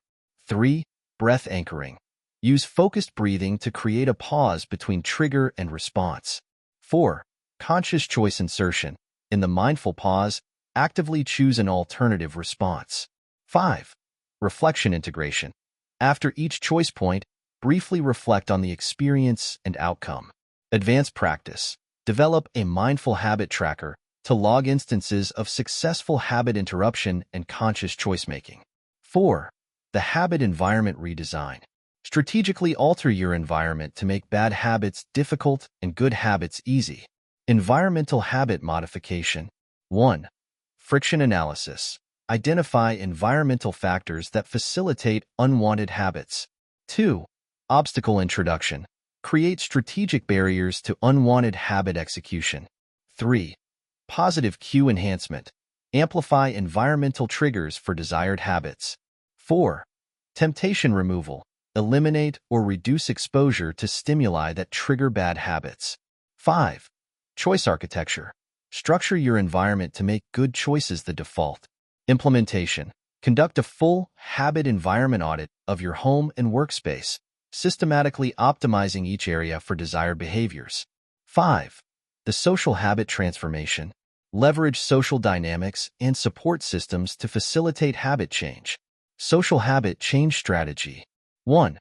A: 3. Breath anchoring. Use focused breathing to create a pause between trigger and response. 4. Conscious choice insertion. In the mindful pause, actively choose an alternative response. 5. Reflection integration. After each choice point, briefly reflect on the experience and outcome. Advanced practice. Develop a mindful habit tracker to log instances of successful habit interruption and conscious choice-making. 4. The habit environment redesign. Strategically alter your environment to make bad habits difficult and good habits easy. Environmental habit modification. 1. Friction analysis. Identify environmental factors that facilitate unwanted habits. 2. Obstacle introduction. Create strategic barriers to unwanted habit execution. 3. Positive cue enhancement. Amplify environmental triggers for desired habits. 4. Temptation removal. Eliminate or reduce exposure to stimuli that trigger bad habits. 5. Choice architecture. Structure your environment to make good choices the default. Implementation. Conduct a full habit environment audit of your home and workspace, systematically optimizing each area for desired behaviors. 5. The social habit transformation. Leverage social dynamics and support systems to facilitate habit change. Social habit change strategy. 1.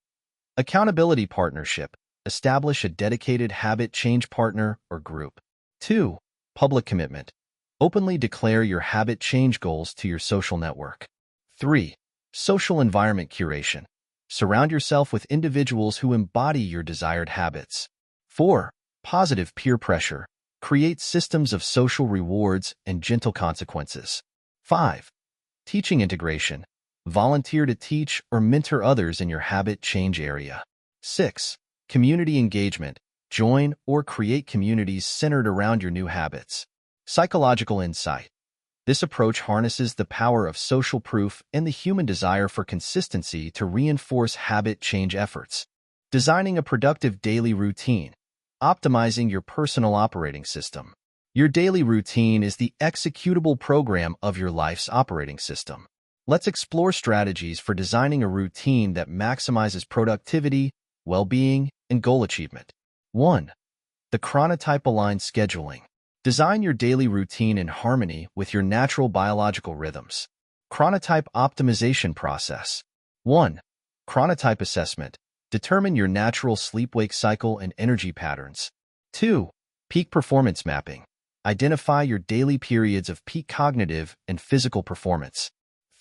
A: Accountability partnership. Establish a dedicated habit change partner or group. 2. Public commitment. Openly declare your habit change goals to your social network. 3. Social environment curation. Surround yourself with individuals who embody your desired habits. 4. Positive peer pressure. Create systems of social rewards and gentle consequences. 5. Teaching integration. Volunteer to teach or mentor others in your habit change area. 6. Community engagement. Join or create communities centered around your new habits. Psychological insight. This approach harnesses the power of social proof and the human desire for consistency to reinforce habit change efforts. Designing a productive daily routine. Optimizing your personal operating system. Your daily routine is the executable program of your life's operating system. Let's explore strategies for designing a routine that maximizes productivity, well-being, and goal achievement. 1. The chronotype-aligned scheduling. Design your daily routine in harmony with your natural biological rhythms. Chronotype optimization process. 1. Chronotype assessment. Determine your natural sleep-wake cycle and energy patterns. 2. Peak performance mapping. Identify your daily periods of peak cognitive and physical performance.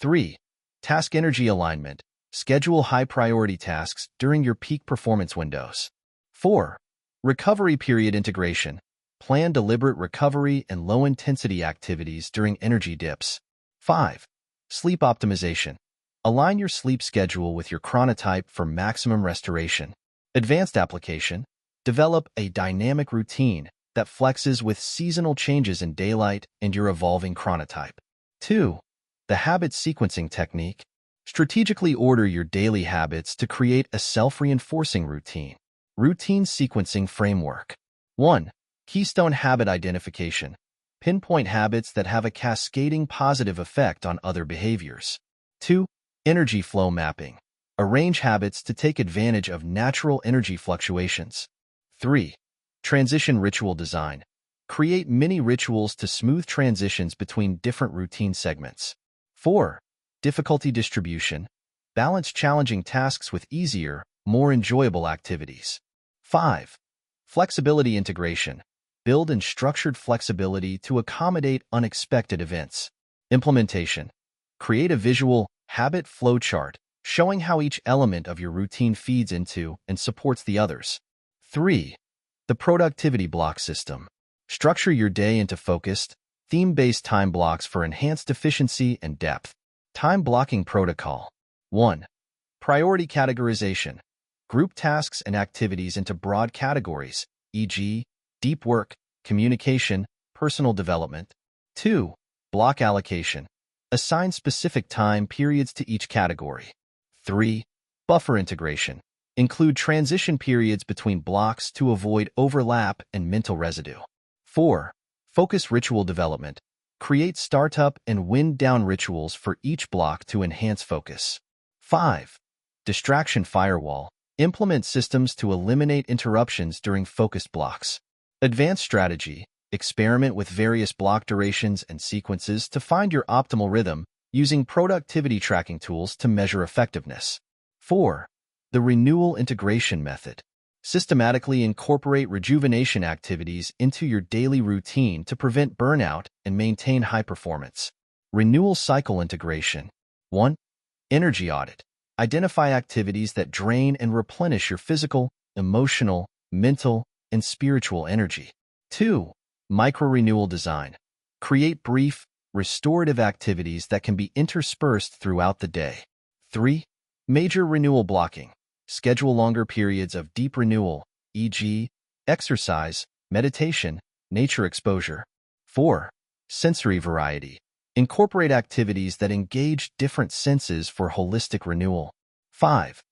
A: 3. Task energy alignment. Schedule high-priority tasks during your peak performance windows. 4. Recovery period integration. Plan deliberate recovery and low-intensity activities during energy dips. 5. Sleep optimization. Align your sleep schedule with your chronotype for maximum restoration. Advanced application. Develop a dynamic routine that flexes with seasonal changes in daylight and your evolving chronotype. 2. The habit sequencing technique. Strategically order your daily habits to create a self-reinforcing routine. Routine sequencing framework. 1. Keystone habit identification. Pinpoint habits that have a cascading positive effect on other behaviors. 2. Energy flow mapping. Arrange habits to take advantage of natural energy fluctuations. 3. Transition ritual design. Create mini rituals to smooth transitions between different routine segments. 4. Difficulty distribution. Balance challenging tasks with easier, more enjoyable activities. 5. Flexibility integration. Build in structured flexibility to accommodate unexpected events. Implementation. Create a visual habit flowchart showing how each element of your routine feeds into and supports the others. 3. The productivity block system. Structure your day into focused, theme-based time blocks for enhanced efficiency and depth. Time blocking protocol. 1. Priority categorization. Group tasks and activities into broad categories, e.g., deep work, communication, personal development. 2. Block allocation. Assign specific time periods to each category. 3. Buffer integration. Include transition periods between blocks to avoid overlap and mental residue. 4. Focus ritual development. Create startup and wind-down rituals for each block to enhance focus. 5. Distraction firewall. Implement systems to eliminate interruptions during focused blocks. Advanced strategy. Experiment with various block durations and sequences to find your optimal rhythm using productivity tracking tools to measure effectiveness. 4. The renewal integration method. Systematically incorporate rejuvenation activities into your daily routine to prevent burnout and maintain high performance. Renewal cycle integration. 1. Energy audit. Identify activities that drain and replenish your physical, emotional, mental, and spiritual energy. 2. Micro-renewal design. Create brief, restorative activities that can be interspersed throughout the day. 3. Major renewal blocking. Schedule longer periods of deep renewal, e.g., exercise, meditation, nature exposure. 4. Sensory variety. Incorporate activities that engage different senses for holistic renewal. 5.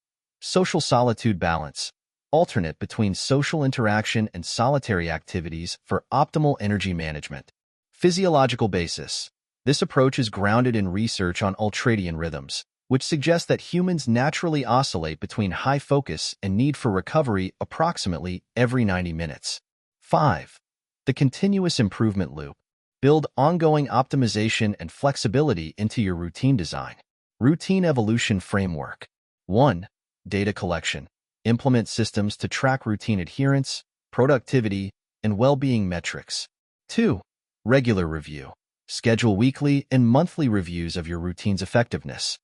A: Social solitude balance. Alternate between social interaction and solitary activities for optimal energy management. Physiological basis. This approach is grounded in research on ultradian rhythms, which suggests that humans naturally oscillate between high focus and need for recovery approximately every 90 minutes. 5. The continuous improvement loop. Build ongoing optimization and flexibility into your routine design. Routine evolution framework. 1. Data collection. Implement systems to track routine adherence, productivity, and well-being metrics. 2. Regular review. Schedule weekly and monthly reviews of your routine's effectiveness.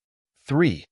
A: 3.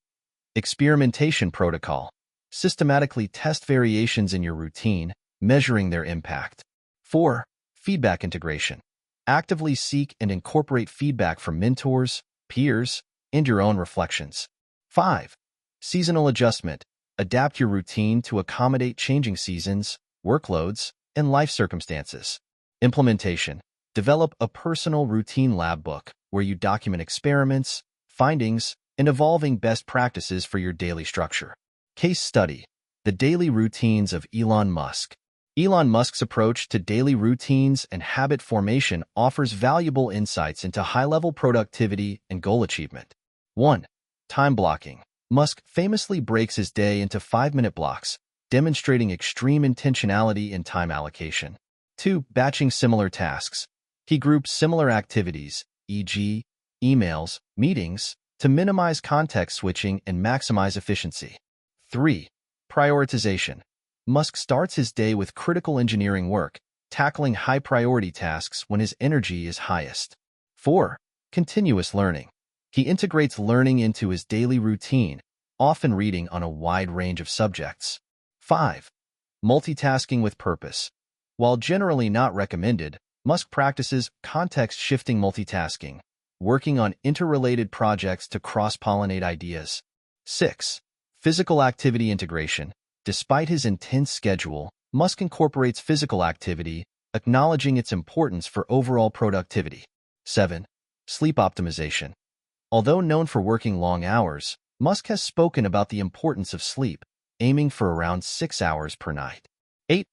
A: Experimentation protocol. Systematically test variations in your routine, measuring their impact. 4. Feedback integration. Actively seek and incorporate feedback from mentors, peers, and your own reflections. 5. Seasonal adjustment. Adapt your routine to accommodate changing seasons, workloads, and life circumstances. Implementation. Develop a personal routine lab book where you document experiments, findings, and evolving best practices for your daily structure. Case study. The daily routines of Elon Musk. Elon Musk's approach to daily routines and habit formation offers valuable insights into high-level productivity and goal achievement. 1. Time blocking. Musk famously breaks his day into 5-minute blocks, demonstrating extreme intentionality in time allocation. 2. Batching similar tasks. He groups similar activities, e.g., emails, meetings, to minimize context switching and maximize efficiency. 3. Prioritization. Musk starts his day with critical engineering work, tackling high-priority tasks when his energy is highest. 4. Continuous learning. He integrates learning into his daily routine, often reading on a wide range of subjects. 5. Multitasking with purpose. While generally not recommended, Musk practices context-shifting multitasking, working on interrelated projects to cross-pollinate ideas. 6. Physical activity integration. Despite his intense schedule, Musk incorporates physical activity, acknowledging its importance for overall productivity. 7. Sleep optimization. Although known for working long hours, Musk has spoken about the importance of sleep, aiming for around 6 hours per night. 8.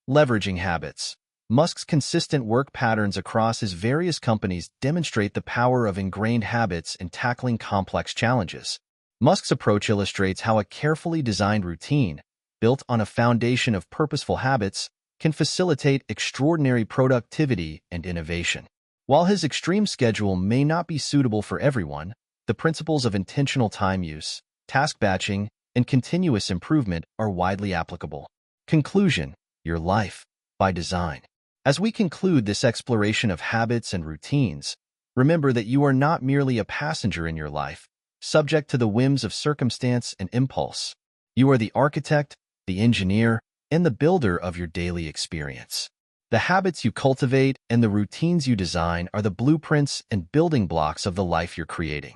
A: Leveraging habits. Musk's consistent work patterns across his various companies demonstrate the power of ingrained habits in tackling complex challenges. Musk's approach illustrates how a carefully designed routine, built on a foundation of purposeful habits, can facilitate extraordinary productivity and innovation. While his extreme schedule may not be suitable for everyone, the principles of intentional time use, task batching, and continuous improvement are widely applicable. Conclusion: your life by design. As we conclude this exploration of habits and routines, remember that you are not merely a passenger in your life, subject to the whims of circumstance and impulse. You are the architect, the engineer, and the builder of your daily experience. The habits you cultivate and the routines you design are the blueprints and building blocks of the life you're creating.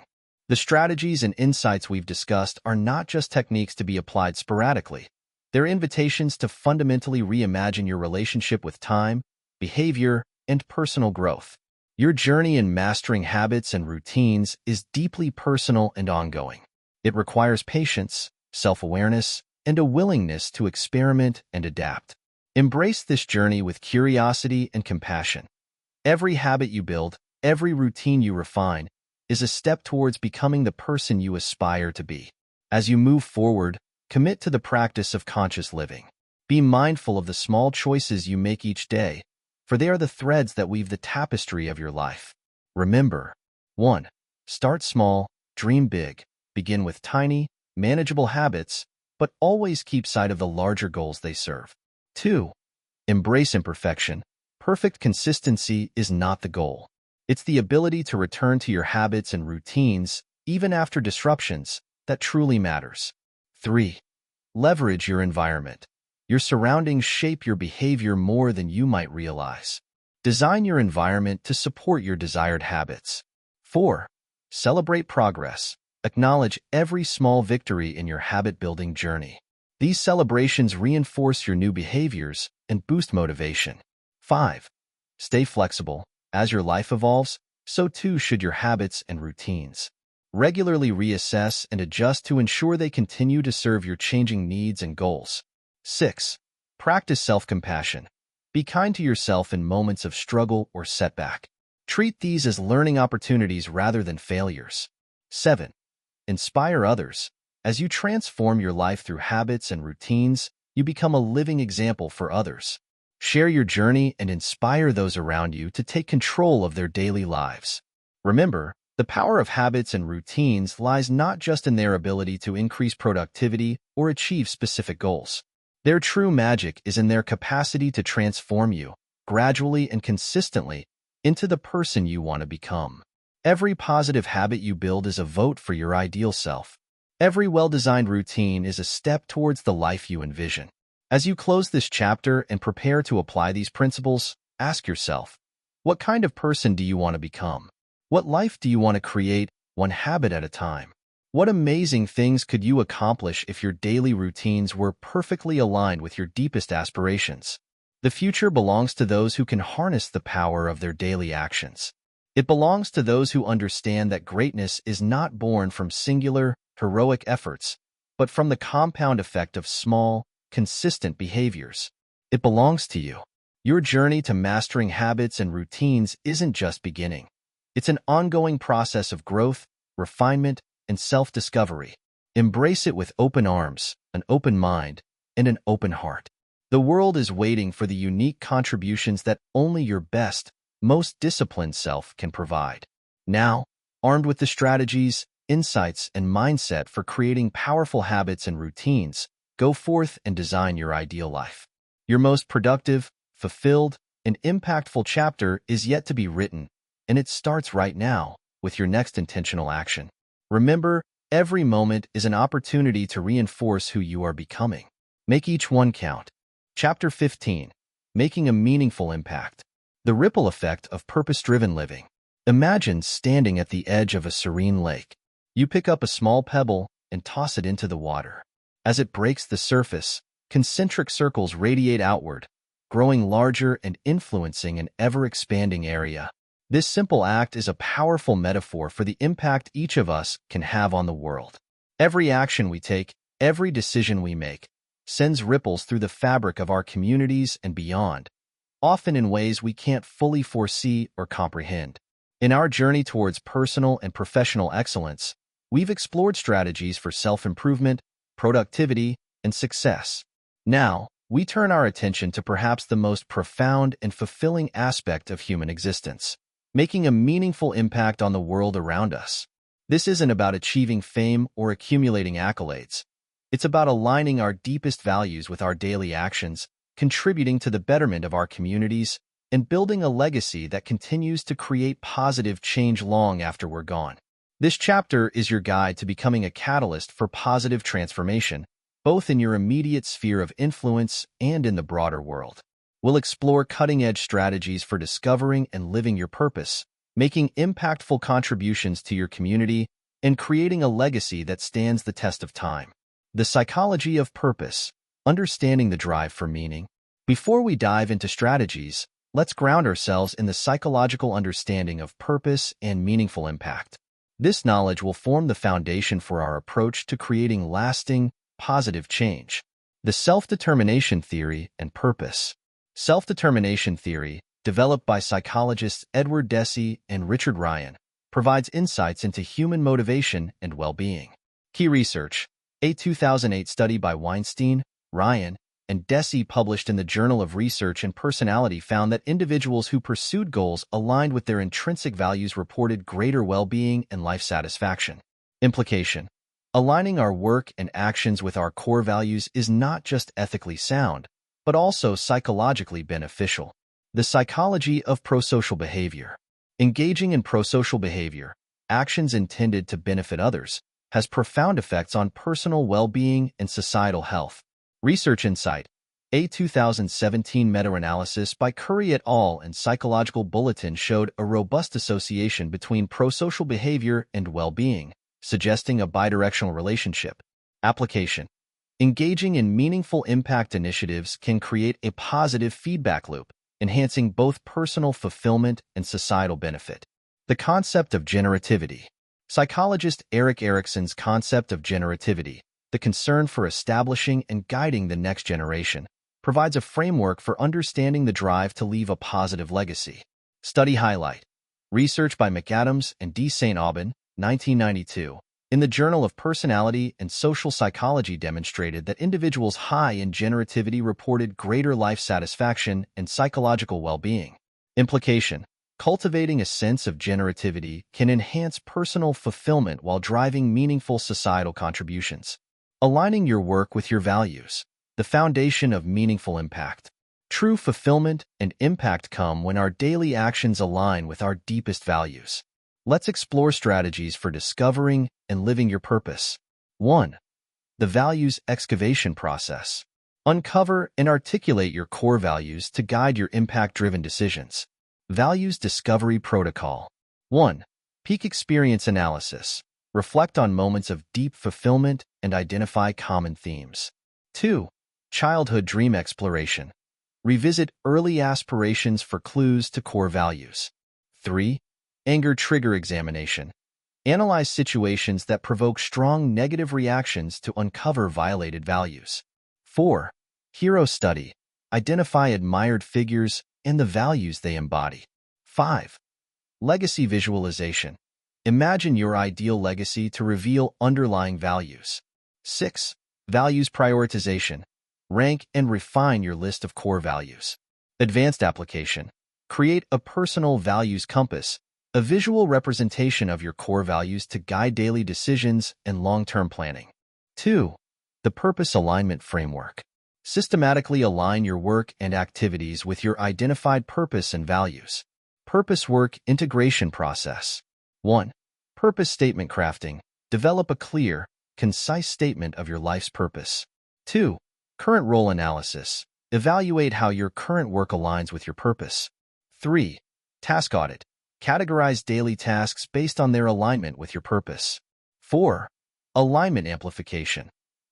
A: The strategies and insights we've discussed are not just techniques to be applied sporadically. They're invitations to fundamentally reimagine your relationship with time, behavior, and personal growth. Your journey in mastering habits and routines is deeply personal and ongoing. It requires patience, self-awareness, and a willingness to experiment and adapt. Embrace this journey with curiosity and compassion. Every habit you build, every routine you refine, is a step towards becoming the person you aspire to be. As you move forward, commit to the practice of conscious living. Be mindful of the small choices you make each day, for they are the threads that weave the tapestry of your life. Remember: 1. Start small, dream big. Begin with tiny, manageable habits, but always keep sight of the larger goals they serve. 2. Embrace imperfection. Perfect consistency is not the goal. It's the ability to return to your habits and routines, even after disruptions, that truly matters. 3. Leverage your environment. Your surroundings shape your behavior more than you might realize. Design your environment to support your desired habits. 4. Celebrate progress. Acknowledge every small victory in your habit-building journey. These celebrations reinforce your new behaviors and boost motivation. 5. Stay flexible. As your life evolves, so too should your habits and routines. Regularly reassess and adjust to ensure they continue to serve your changing needs and goals. 6. Practice self-compassion. Be kind to yourself in moments of struggle or setback. Treat these as learning opportunities rather than failures. 7. Inspire others. As you transform your life through habits and routines, you become a living example for others. Share your journey and inspire those around you to take control of their daily lives. Remember, the power of habits and routines lies not just in their ability to increase productivity or achieve specific goals. Their true magic is in their capacity to transform you, gradually and consistently, into the person you want to become. Every positive habit you build is a vote for your ideal self. Every well-designed routine is a step towards the life you envision. As you close this chapter and prepare to apply these principles, ask yourself, what kind of person do you want to become? What life do you want to create, one habit at a time? What amazing things could you accomplish if your daily routines were perfectly aligned with your deepest aspirations? The future belongs to those who can harness the power of their daily actions. It belongs to those who understand that greatness is not born from singular, heroic efforts, but from the compound effect of small, consistent behaviors. It belongs to you. Your journey to mastering habits and routines isn't just beginning. It's an ongoing process of growth, refinement, and self-discovery. Embrace it with open arms, an open mind, and an open heart. The world is waiting for the unique contributions that only your best, most disciplined self can provide. Now, armed with the strategies, insights, and mindset for creating powerful habits and routines, go forth and design your ideal life. Your most productive, fulfilled, and impactful chapter is yet to be written, and it starts right now with your next intentional action. Remember, every moment is an opportunity to reinforce who you are becoming. Make each one count. Chapter 15. Making a meaningful impact. The ripple effect of purpose-driven living. Imagine standing at the edge of a serene lake. You pick up a small pebble and toss it into the water. As it breaks the surface, concentric circles radiate outward, growing larger and influencing an ever-expanding area. This simple act is a powerful metaphor for the impact each of us can have on the world. Every action we take, every decision we make, sends ripples through the fabric of our communities and beyond, often in ways we can't fully foresee or comprehend. In our journey towards personal and professional excellence, we've explored strategies for self-improvement, productivity, and success. Now, we turn our attention to perhaps the most profound and fulfilling aspect of human existence, making a meaningful impact on the world around us. This isn't about achieving fame or accumulating accolades. It's about aligning our deepest values with our daily actions, contributing to the betterment of our communities, and building a legacy that continues to create positive change long after we're gone. This chapter is your guide to becoming a catalyst for positive transformation, both in your immediate sphere of influence and in the broader world. We'll explore cutting-edge strategies for discovering and living your purpose, making impactful contributions to your community, and creating a legacy that stands the test of time. The psychology of purpose, understanding the drive for meaning. Before we dive into strategies, let's ground ourselves in the psychological understanding of purpose and meaningful impact. This knowledge will form the foundation for our approach to creating lasting, positive change. The self-determination theory and purpose. Self-determination theory, developed by psychologists Edward Deci and Richard Ryan, provides insights into human motivation and well-being. Key research. A 2008 study by Weinstein, Ryan, and Deci published in the Journal of Research and Personality found that individuals who pursued goals aligned with their intrinsic values reported greater well-being and life satisfaction. Implication. Aligning our work and actions with our core values is not just ethically sound, but also psychologically beneficial. The psychology of prosocial behavior. Engaging in prosocial behavior, actions intended to benefit others, has profound effects on personal well-being and societal health. Research insight. A 2017 meta-analysis by Curry et al. And Psychological Bulletin showed a robust association between prosocial behavior and well-being, suggesting a bidirectional relationship. Application. Engaging in meaningful impact initiatives can create a positive feedback loop, enhancing both personal fulfillment and societal benefit. The concept of generativity. Psychologist Erik Erikson's concept of generativity, the concern for establishing and guiding the next generation, provides a framework for understanding the drive to leave a positive legacy. Study highlight. Research by McAdams and D. St. Aubin, 1992. In the Journal of Personality and Social Psychology demonstrated that individuals high in generativity reported greater life satisfaction and psychological well-being. Implication. Cultivating a sense of generativity can enhance personal fulfillment while driving meaningful societal contributions. Aligning your work with your values. The foundation of meaningful impact. True fulfillment and impact come when our daily actions align with our deepest values. Let's explore strategies for discovering and living your purpose. 1. The values excavation process. Uncover and articulate your core values to guide your impact-driven decisions. Values discovery protocol. 1. Peak experience analysis. Reflect on moments of deep fulfillment and identify common themes. 2. Childhood dream exploration. Revisit early aspirations for clues to core values. 3. Anger trigger examination. Analyze situations that provoke strong negative reactions to uncover violated values. 4. Hero study. Identify admired figures and the values they embody. 5. Legacy visualization. Imagine your ideal legacy to reveal underlying values. 6. Values prioritization. Rank and refine your list of core values. Advanced application. Create a personal values compass, a visual representation of your core values to guide daily decisions and long-term planning. 2. The purpose alignment framework. Systematically align your work and activities with your identified purpose and values. Purpose work integration process. 1. Purpose statement crafting. Develop a clear, concise statement of your life's purpose. 2. Current role analysis. Evaluate how your current work aligns with your purpose. 3. Task audit. Categorize daily tasks based on their alignment with your purpose. 4. Alignment amplification.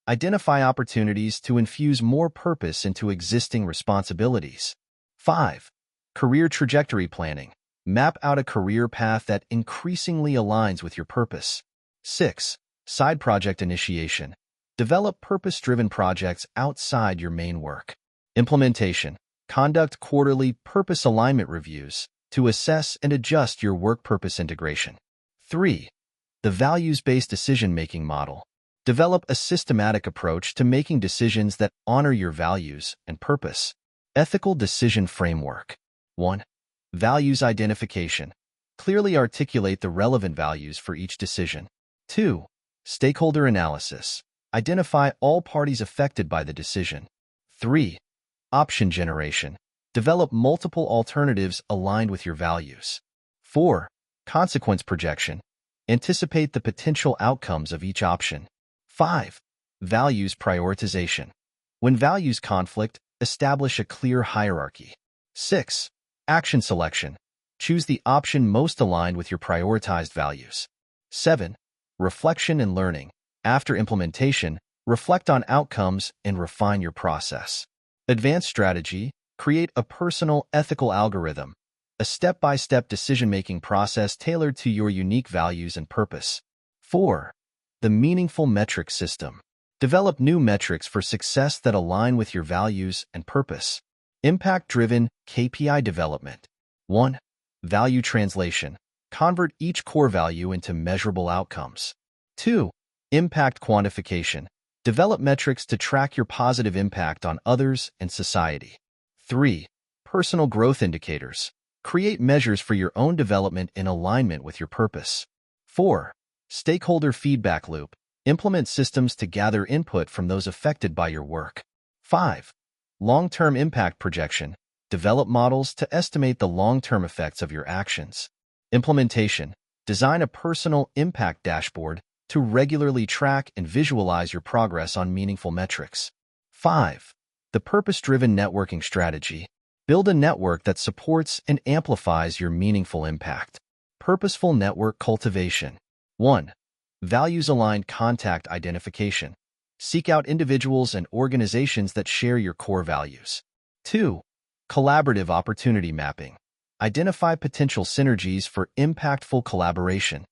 A: Identify opportunities to infuse more purpose into existing responsibilities. 5. Career trajectory planning. Map out a career path that increasingly aligns with your purpose. 6. Side project initiation. Develop purpose-driven projects outside your main work. Implementation. Conduct quarterly purpose alignment reviews to assess and adjust your work purpose integration. 3. The values-based decision-making model. Develop a systematic approach to making decisions that honor your values and purpose. Ethical decision framework. 1. Values identification. Clearly articulate the relevant values for each decision. 2. Stakeholder analysis. Identify all parties affected by the decision. 3. Option generation. Develop multiple alternatives aligned with your values. 4. Consequence projection. Anticipate the potential outcomes of each option. 5. Values prioritization. When values conflict, establish a clear hierarchy. 6. Action selection. Choose the option most aligned with your prioritized values. 7. Reflection and learning. After implementation, reflect on outcomes and refine your process. Advanced strategy. Create a personal ethical algorithm, a step-by-step decision-making process tailored to your unique values and purpose. 4. The meaningful metric system. Develop new metrics for success that align with your values and purpose. Impact-driven KPI development. 1. Value translation. Convert each core value into measurable outcomes. 2. Impact quantification. Develop metrics to track your positive impact on others and society. 3. Personal growth indicators. Create measures for your own development in alignment with your purpose. 4. Stakeholder feedback loop. Implement systems to gather input from those affected by your work. 5. Long-term impact projection. Develop models to estimate the long-term effects of your actions. Implementation. Design a personal impact dashboard to regularly track and visualize your progress on meaningful metrics. 5. The purpose-driven networking strategy. Build a network that supports and amplifies your meaningful impact. Purposeful network cultivation. 1. Values-aligned contact identification. Seek out individuals and organizations that share your core values. 2. Collaborative opportunity mapping. Identify potential synergies for impactful collaboration.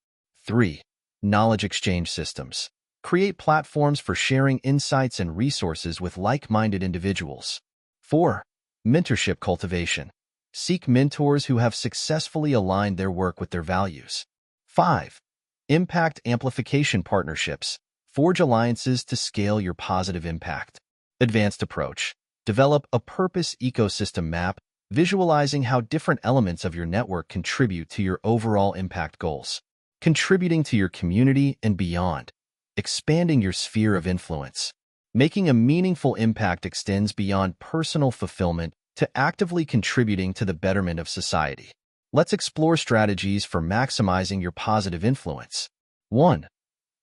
A: 3. Knowledge exchange systems. Create platforms for sharing insights and resources with like-minded individuals. 4. Mentorship cultivation. Seek mentors who have successfully aligned their work with their values. 5. Impact amplification partnerships. Forge alliances to scale your positive impact. Advanced approach. Develop a purpose ecosystem map, visualizing how different elements of your network contribute to your overall impact goals. Contributing to your community and beyond. Expanding your sphere of influence. Making a meaningful impact extends beyond personal fulfillment to actively contributing to the betterment of society. Let's explore strategies for maximizing your positive influence. 1.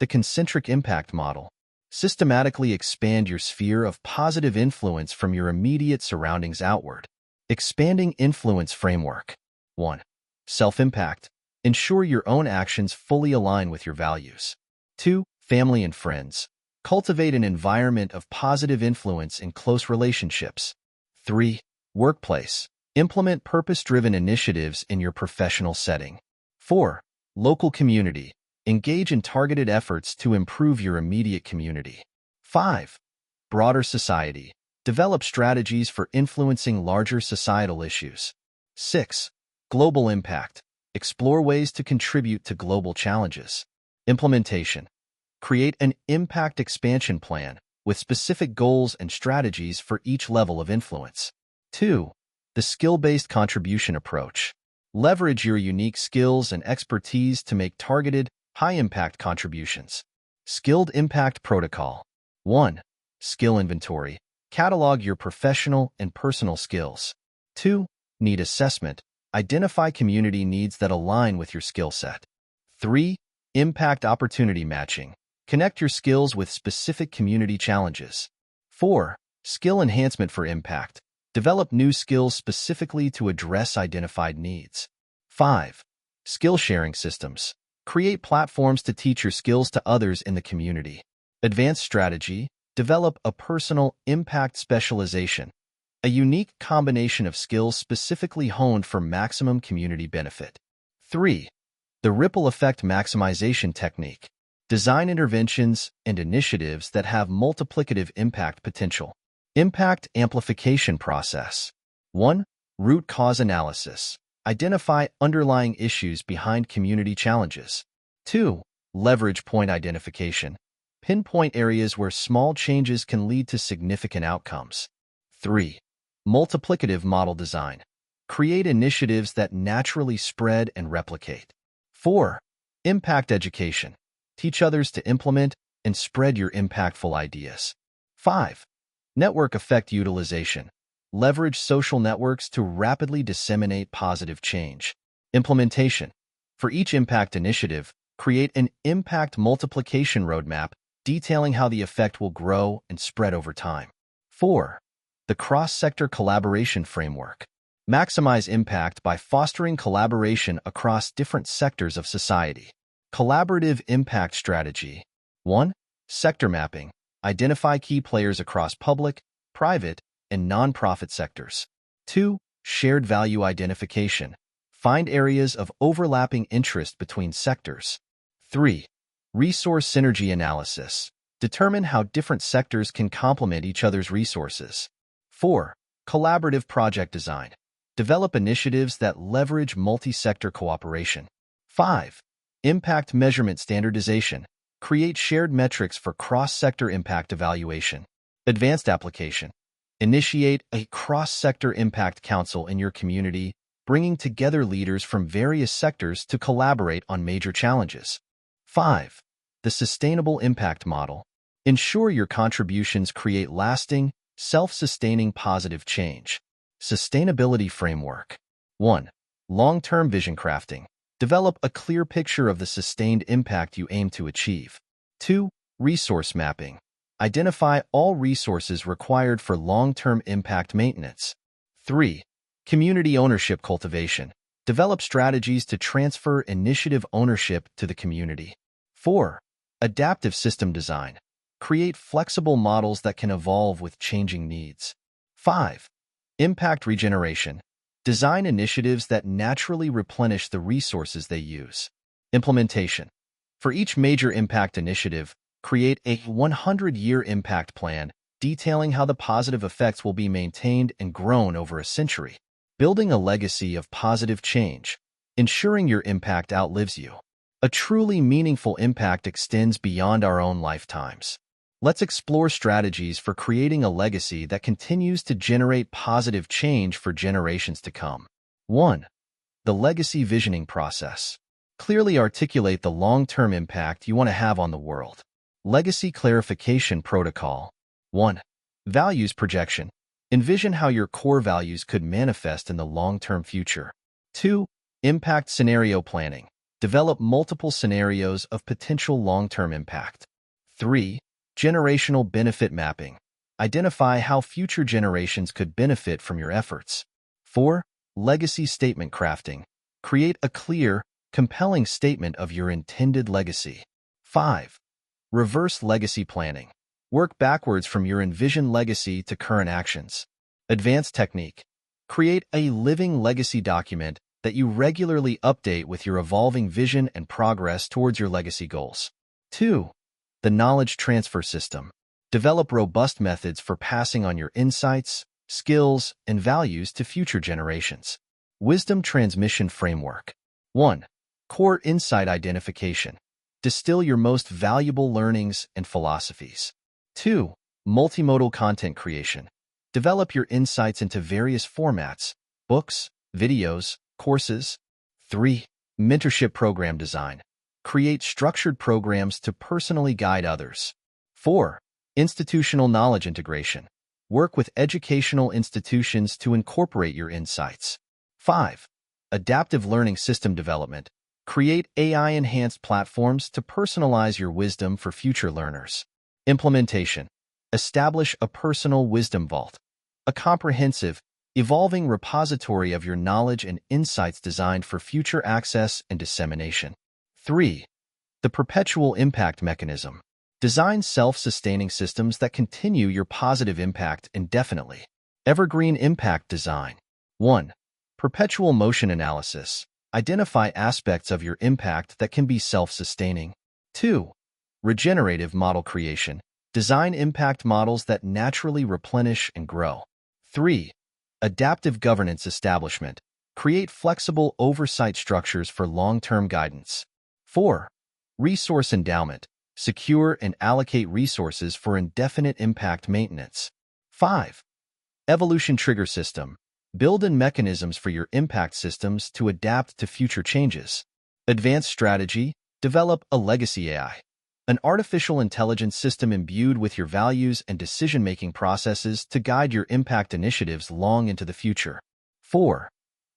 A: The concentric impact model. Systematically expand your sphere of positive influence from your immediate surroundings outward. Expanding influence framework. 1. Self-impact. Ensure your own actions fully align with your values. 2. Family and friends. Cultivate an environment of positive influence in close relationships. 3. Workplace. Implement purpose-driven initiatives in your professional setting. 4. Local community. Engage in targeted efforts to improve your immediate community. 5. Broader society. Develop strategies for influencing larger societal issues. 6. Global impact. Explore ways to contribute to global challenges. Implementation. Create an impact expansion plan with specific goals and strategies for each level of influence. 2. The skill-based contribution approach. Leverage your unique skills and expertise to make targeted, high-impact contributions. Skilled Impact Protocol. 1. Skill inventory. Catalog your professional and personal skills. 2. Need assessment. Identify community needs that align with your skill set. 3. Impact opportunity matching. Connect your skills with specific community challenges. 4. Skill enhancement for impact. Develop new skills specifically to address identified needs. 5. Skill sharing systems. Create platforms to teach your skills to others in the community. Advanced strategy. Develop a personal impact specialization, a unique combination of skills specifically honed for maximum community benefit. 3. The ripple effect maximization technique. Design interventions and initiatives that have multiplicative impact potential. Impact amplification process. 1. Root cause analysis. Identify underlying issues behind community challenges. 2. Leverage point identification. Pinpoint areas where small changes can lead to significant outcomes. 3. Multiplicative model design. Create initiatives that naturally spread and replicate. 4. Impact education. Teach others to implement and spread your impactful ideas. 5. Network effect utilization. Leverage social networks to rapidly disseminate positive change. Implementation. For each impact initiative, create an impact multiplication roadmap detailing how the effect will grow and spread over time. 4. The cross-sector collaboration framework. Maximize impact by fostering collaboration across different sectors of society. Collaborative impact strategy. 1. Sector mapping. Identify key players across public, private, and nonprofit sectors. 2. Shared value identification. Find areas of overlapping interest between sectors. 3. Resource synergy analysis. Determine how different sectors can complement each other's resources. 4. Collaborative project design. Develop initiatives that leverage multi-sector cooperation. 5. Impact measurement standardization. Create shared metrics for cross-sector impact evaluation. Advanced application. Initiate a cross-sector impact council in your community, bringing together leaders from various sectors to collaborate on major challenges. 5. The sustainable impact model. Ensure your contributions create lasting, self-sustaining positive change. Sustainability framework. 1. Long-term vision crafting. Develop a clear picture of the sustained impact you aim to achieve. 2. Resource mapping. Identify all resources required for long-term impact maintenance. 3. Community ownership cultivation. Develop strategies to transfer initiative ownership to the community. 4. Adaptive system design. Create flexible models that can evolve with changing needs. 5. Impact regeneration. Design initiatives that naturally replenish the resources they use. Implementation. For each major impact initiative, create a 100-year impact plan detailing how the positive effects will be maintained and grown over a century. Building a legacy of positive change, ensuring your impact outlives you. A truly meaningful impact extends beyond our own lifetimes. Let's explore strategies for creating a legacy that continues to generate positive change for generations to come. 1. The legacy visioning process. Clearly articulate the long-term impact you want to have on the world. Legacy clarification protocol. 1. Values projection. Envision how your core values could manifest in the long-term future. 2. Impact scenario planning. Develop multiple scenarios of potential long-term impact. 3. Generational benefit mapping. Identify how future generations could benefit from your efforts. 4. Legacy statement crafting. Create a clear, compelling statement of your intended legacy. 5. Reverse legacy planning. Work backwards from your envisioned legacy to current actions. Advanced technique. Create a living legacy document that you regularly update with your evolving vision and progress towards your legacy goals. 2. The knowledge transfer system. Develop robust methods for passing on your insights, skills, and values to future generations. Wisdom transmission framework. 1. Core insight identification. Distill your most valuable learnings and philosophies. 2. Multimodal content creation. Develop your insights into various formats, books, videos, courses. 3. Mentorship program design. Create structured programs to personally guide others. 4. Institutional knowledge integration. Work with educational institutions to incorporate your insights. 5. Adaptive learning system development. Create AI-enhanced platforms to personalize your wisdom for future learners. Implementation. Establish a personal wisdom vault. A comprehensive, evolving repository of your knowledge and insights designed for future access and dissemination. 3. The perpetual impact mechanism. Design self-sustaining systems that continue your positive impact indefinitely. Evergreen impact design. 1. Perpetual motion analysis. Identify aspects of your impact that can be self-sustaining. 2. Regenerative model creation. Design impact models that naturally replenish and grow. 3. Adaptive governance establishment. Create flexible oversight structures for long-term guidance. 4. Resource endowment. Secure and allocate resources for indefinite impact maintenance. 5. Evolution trigger system. Build in mechanisms for your impact systems to adapt to future changes. Advanced strategy. Develop a legacy AI. An artificial intelligence system imbued with your values and decision-making processes to guide your impact initiatives long into the future. 4.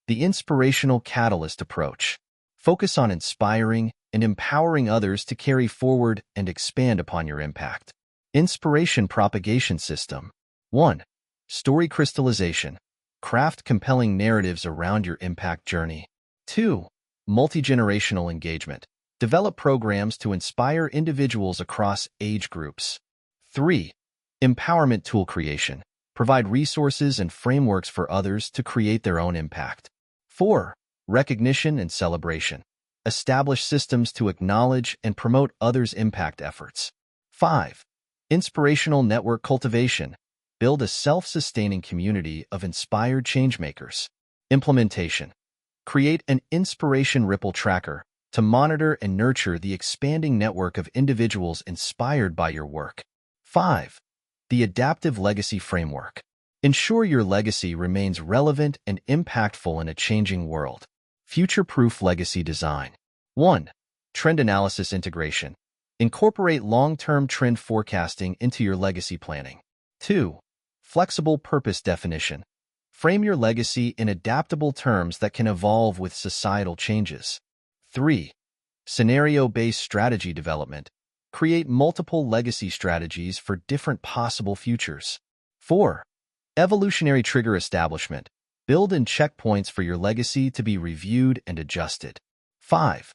A: The inspirational catalyst approach. Focus on inspiring and empowering others to carry forward and expand upon your impact. Inspiration propagation system. 1. Story crystallization. Craft compelling narratives around your impact journey. 2. Multi-generational engagement. Develop programs to inspire individuals across age groups. 3. Empowerment tool creation. Provide resources and frameworks for others to create their own impact. 4. Recognition and celebration. Establish systems to acknowledge and promote others' impact efforts. 5. Inspirational network cultivation. Build a self-sustaining community of inspired changemakers. Implementation. Create an inspiration ripple tracker to monitor and nurture the expanding network of individuals inspired by your work. 5. The adaptive legacy framework. Ensure your legacy remains relevant and impactful in a changing world. Future-proof legacy design. 1. Trend analysis integration. Incorporate long-term trend forecasting into your legacy planning. 2. Flexible purpose definition. Frame your legacy in adaptable terms that can evolve with societal changes. 3. Scenario-based strategy development. Create multiple legacy strategies for different possible futures. 4. Evolutionary trigger establishment. Build in checkpoints for your legacy to be reviewed and adjusted. 5.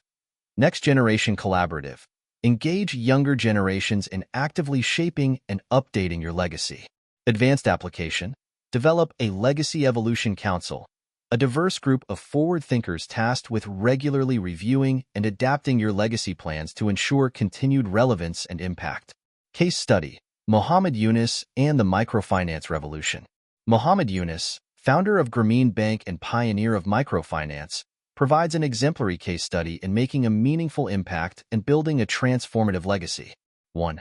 A: Next generation collaborative. Engage younger generations in actively shaping and updating your legacy. Advanced application. Develop a Legacy Evolution Council, a diverse group of forward thinkers tasked with regularly reviewing and adapting your legacy plans to ensure continued relevance and impact. Case study: Muhammad Yunus and the Microfinance Revolution. Muhammad Yunus, founder of Grameen Bank and pioneer of microfinance, provides an exemplary case study in making a meaningful impact and building a transformative legacy. 1.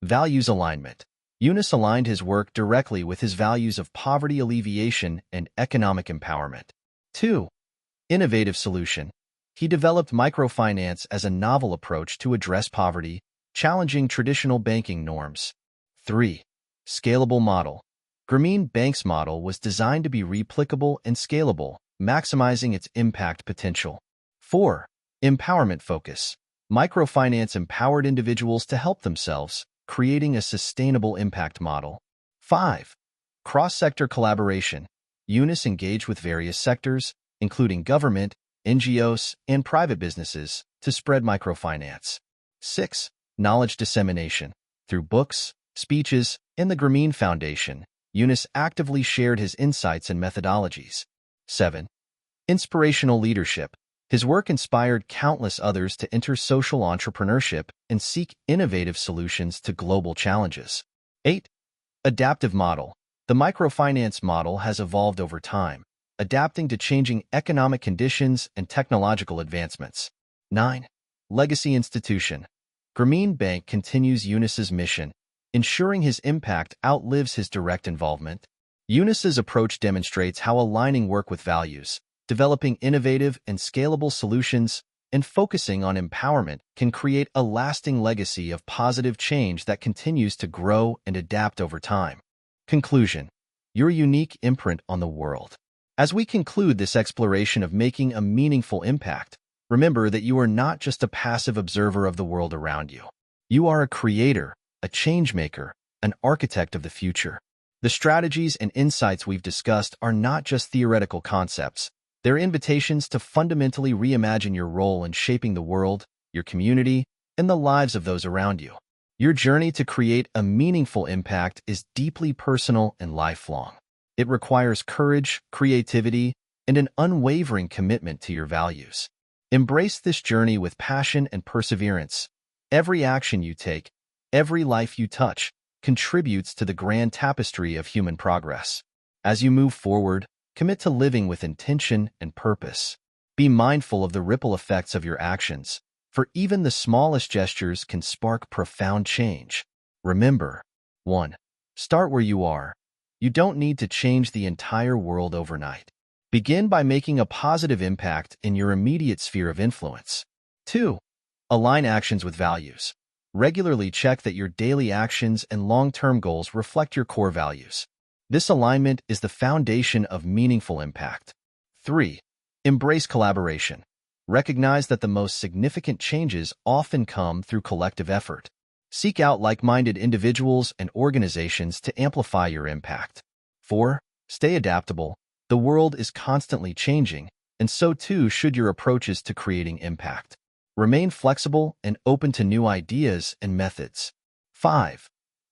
A: Values alignment. Yunus aligned his work directly with his values of poverty alleviation and economic empowerment. 2. Innovative solution. He developed microfinance as a novel approach to address poverty, challenging traditional banking norms. 3. Scalable model. Grameen Bank's model was designed to be replicable and scalable, maximizing its impact potential. 4. Empowerment focus. Microfinance empowered individuals to help themselves, creating a sustainable impact model. 5. Cross-sector collaboration. Yunus engaged with various sectors, including government, NGOs, and private businesses, to spread microfinance. 6. Knowledge dissemination. Through books, speeches, and the Grameen Foundation, Yunus actively shared his insights and methodologies. 7. Inspirational leadership. His work inspired countless others to enter social entrepreneurship and seek innovative solutions to global challenges. 8. Adaptive model. The microfinance model has evolved over time, adapting to changing economic conditions and technological advancements. 9. Legacy institution. Grameen Bank continues Yunus's mission, ensuring his impact outlives his direct involvement. Yunus's approach demonstrates how aligning work with values, developing innovative and scalable solutions, and focusing on empowerment can create a lasting legacy of positive change that continues to grow and adapt over time. Conclusion: your unique imprint on the world. As we conclude this exploration of making a meaningful impact, remember that you are not just a passive observer of the world around you. You are a creator, a changemaker, an architect of the future. The strategies and insights we've discussed are not just theoretical concepts. They're invitations to fundamentally reimagine your role in shaping the world, your community, and the lives of those around you. Your journey to create a meaningful impact is deeply personal and lifelong. It requires courage, creativity, and an unwavering commitment to your values. Embrace this journey with passion and perseverance. Every action you take, every life you touch, contributes to the grand tapestry of human progress. As you move forward, commit to living with intention and purpose. Be mindful of the ripple effects of your actions, for even the smallest gestures can spark profound change. Remember: 1. Start where you are. You don't need to change the entire world overnight. Begin by making a positive impact in your immediate sphere of influence. 2. Align actions with values. Regularly check that your daily actions and long-term goals reflect your core values. This alignment is the foundation of meaningful impact. 3. Embrace collaboration. Recognize that the most significant changes often come through collective effort. Seek out like-minded individuals and organizations to amplify your impact. 4. Stay adaptable. The world is constantly changing, and so too should your approaches to creating impact. Remain flexible and open to new ideas and methods. 5.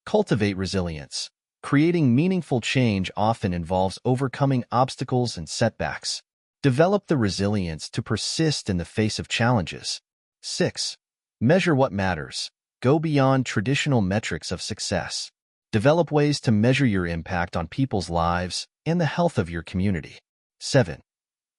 A: Cultivate resilience. Creating meaningful change often involves overcoming obstacles and setbacks. Develop the resilience to persist in the face of challenges. 6. Measure what matters. Go beyond traditional metrics of success. Develop ways to measure your impact on people's lives and the health of your community. 7.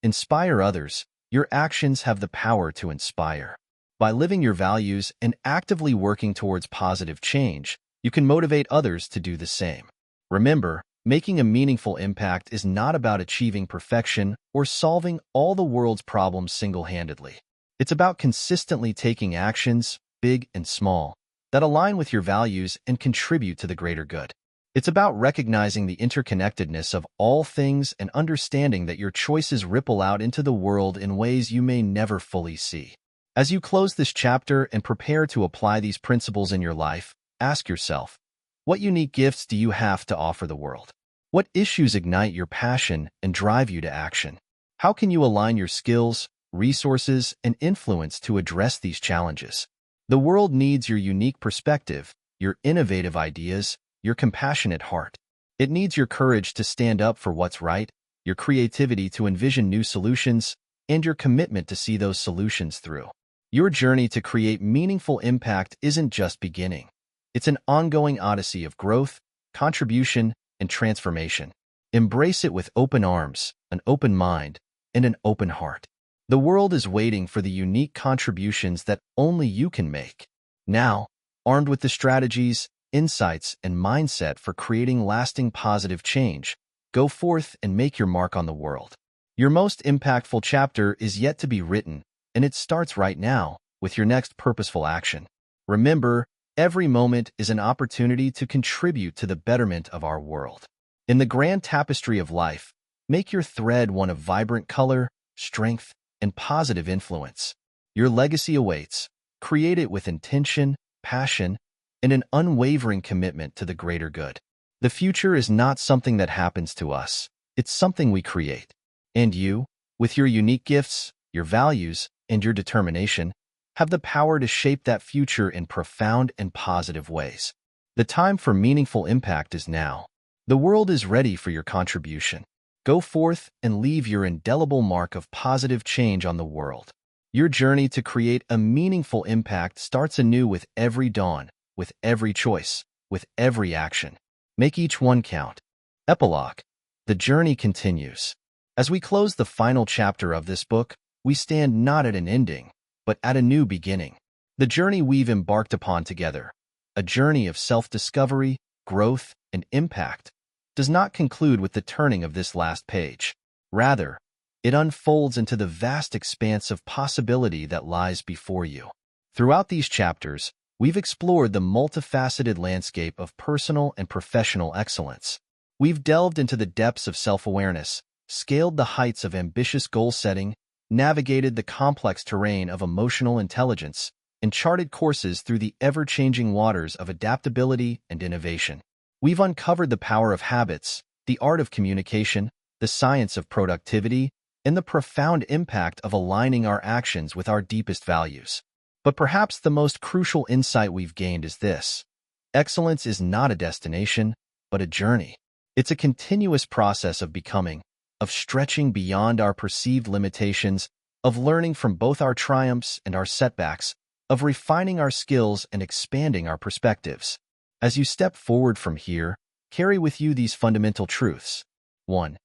A: Inspire others. Your actions have the power to inspire. By living your values and actively working towards positive change, you can motivate others to do the same. Remember, making a meaningful impact is not about achieving perfection or solving all the world's problems single-handedly. It's about consistently taking actions, big and small, that align with your values and contribute to the greater good. It's about recognizing the interconnectedness of all things and understanding that your choices ripple out into the world in ways you may never fully see. As you close this chapter and prepare to apply these principles in your life, ask yourself, what unique gifts do you have to offer the world? What issues ignite your passion and drive you to action? How can you align your skills, resources, and influence to address these challenges? The world needs your unique perspective, your innovative ideas, your compassionate heart. It needs your courage to stand up for what's right, your creativity to envision new solutions, and your commitment to see those solutions through. Your journey to create meaningful impact isn't just beginning. It's an ongoing odyssey of growth, contribution, and transformation. Embrace it with open arms, an open mind, and an open heart. The world is waiting for the unique contributions that only you can make. Now, armed with the strategies, insights, and mindset for creating lasting positive change, go forth and make your mark on the world. Your most impactful chapter is yet to be written, and it starts right now with your next purposeful action. Remember, every moment is an opportunity to contribute to the betterment of our world. In the grand tapestry of life, make your thread one of vibrant color, strength, and positive influence. Your legacy awaits. Create it with intention, passion, and an unwavering commitment to the greater good. The future is not something that happens to us. It's something we create. And you, with your unique gifts, your values, and your determination, have the power to shape that future in profound and positive ways. The time for meaningful impact is now. The world is ready for your contribution. Go forth and leave your indelible mark of positive change on the world. Your journey to create a meaningful impact starts anew with every dawn, with every choice, with every action. Make each one count. Epilogue. The journey continues. As we close the final chapter of this book, we stand not at an ending, but at a new beginning. The journey we've embarked upon together, a journey of self-discovery, growth, and impact, does not conclude with the turning of this last page. Rather, it unfolds into the vast expanse of possibility that lies before you. Throughout these chapters, we've explored the multifaceted landscape of personal and professional excellence. We've delved into the depths of self-awareness, scaled the heights of ambitious goal-setting, navigated the complex terrain of emotional intelligence, and charted courses through the ever-changing waters of adaptability and innovation. We've uncovered the power of habits, the art of communication, the science of productivity, and the profound impact of aligning our actions with our deepest values. But perhaps the most crucial insight we've gained is this: excellence is not a destination, but a journey. It's a continuous process of becoming, of stretching beyond our perceived limitations, of learning from both our triumphs and our setbacks, of refining our skills and expanding our perspectives. As you step forward from here, carry with you these fundamental truths. 1.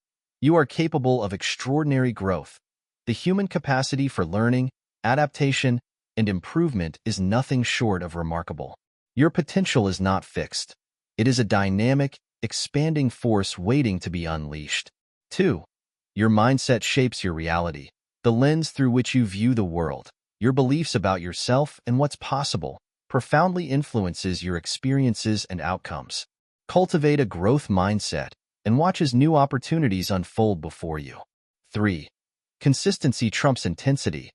A: You are capable of extraordinary growth. The human capacity for learning, adaptation, and improvement is nothing short of remarkable. Your potential is not fixed. It is a dynamic, expanding force waiting to be unleashed. 2. Your mindset shapes your reality, the lens through which you view the world. Your beliefs about yourself and what's possible profoundly influences your experiences and outcomes. Cultivate a growth mindset and watch as new opportunities unfold before you. 3. Consistency trumps intensity.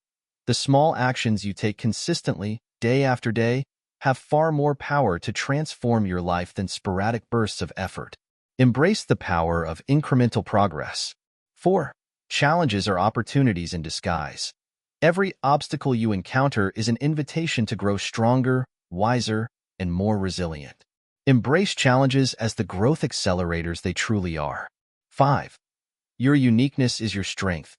A: The small actions you take consistently, day after day, have far more power to transform your life than sporadic bursts of effort. Embrace the power of incremental progress. 4. Challenges are opportunities in disguise. Every obstacle you encounter is an invitation to grow stronger, wiser, and more resilient. Embrace challenges as the growth accelerators they truly are. 5. Your uniqueness is your strength.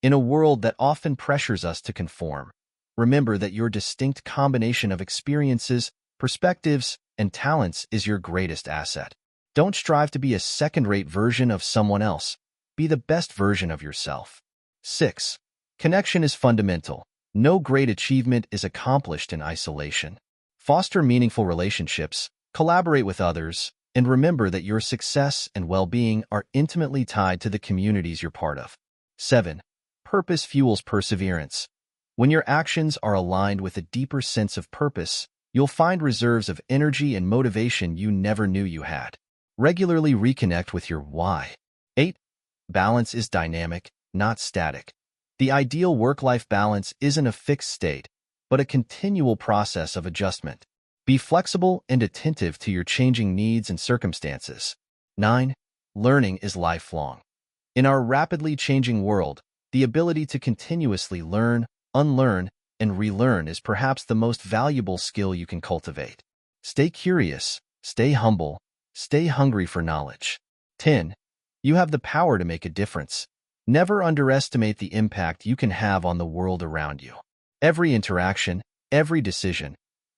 A: In a world that often pressures us to conform, remember that your distinct combination of experiences, perspectives, and talents is your greatest asset. Don't strive to be a second-rate version of someone else. Be the best version of yourself. 6. Connection is fundamental. No great achievement is accomplished in isolation. Foster meaningful relationships, collaborate with others, and remember that your success and well-being are intimately tied to the communities you're part of. 7. Purpose fuels perseverance. When your actions are aligned with a deeper sense of purpose, you'll find reserves of energy and motivation you never knew you had. Regularly reconnect with your why. 8. Balance is dynamic, not static. The ideal work-life balance isn't a fixed state, but a continual process of adjustment. Be flexible and attentive to your changing needs and circumstances. 9. Learning is lifelong. In our rapidly changing world, the ability to continuously learn, unlearn, and relearn is perhaps the most valuable skill you can cultivate. Stay curious, stay humble, stay hungry for knowledge. 10. You have the power to make a difference. Never underestimate the impact you can have on the world around you. Every interaction, every decision,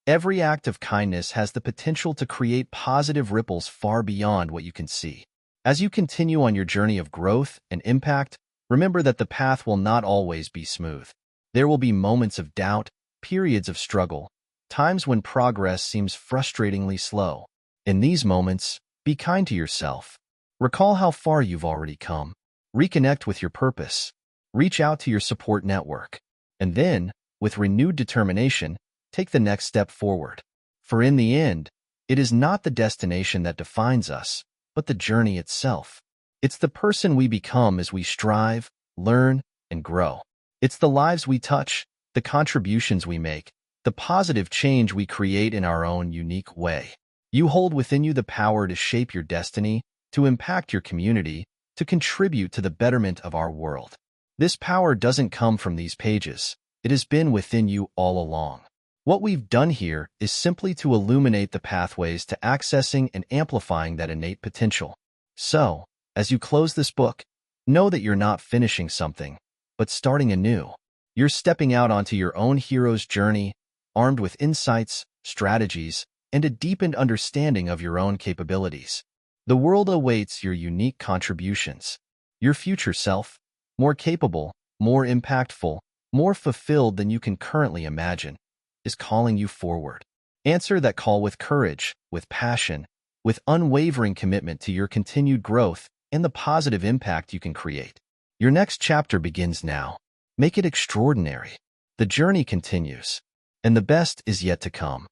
A: every act of kindness has the potential to create positive ripples far beyond what you can see. As you continue on your journey of growth and impact, remember that the path will not always be smooth. There will be moments of doubt, periods of struggle, times when progress seems frustratingly slow. In these moments, be kind to yourself. Recall how far you've already come. Reconnect with your purpose. Reach out to your support network. And then, with renewed determination, take the next step forward. For in the end, it is not the destination that defines us, but the journey itself. It's the person we become as we strive, learn, and grow. It's the lives we touch, the contributions we make, the positive change we create in our own unique way. You hold within you the power to shape your destiny, to impact your community, to contribute to the betterment of our world. This power doesn't come from these pages. It has been within you all along. What we've done here is simply to illuminate the pathways to accessing and amplifying that innate potential. So, as you close this book, know that you're not finishing something, but starting anew. You're stepping out onto your own hero's journey, armed with insights, strategies, and a deepened understanding of your own capabilities. The world awaits your unique contributions. Your future self, more capable, more impactful, more fulfilled than you can currently imagine, is calling you forward. Answer that call with courage, with passion, with unwavering commitment to your continued growth and the positive impact you can create. Your next chapter begins now. Make it extraordinary. The journey continues, and the best is yet to come.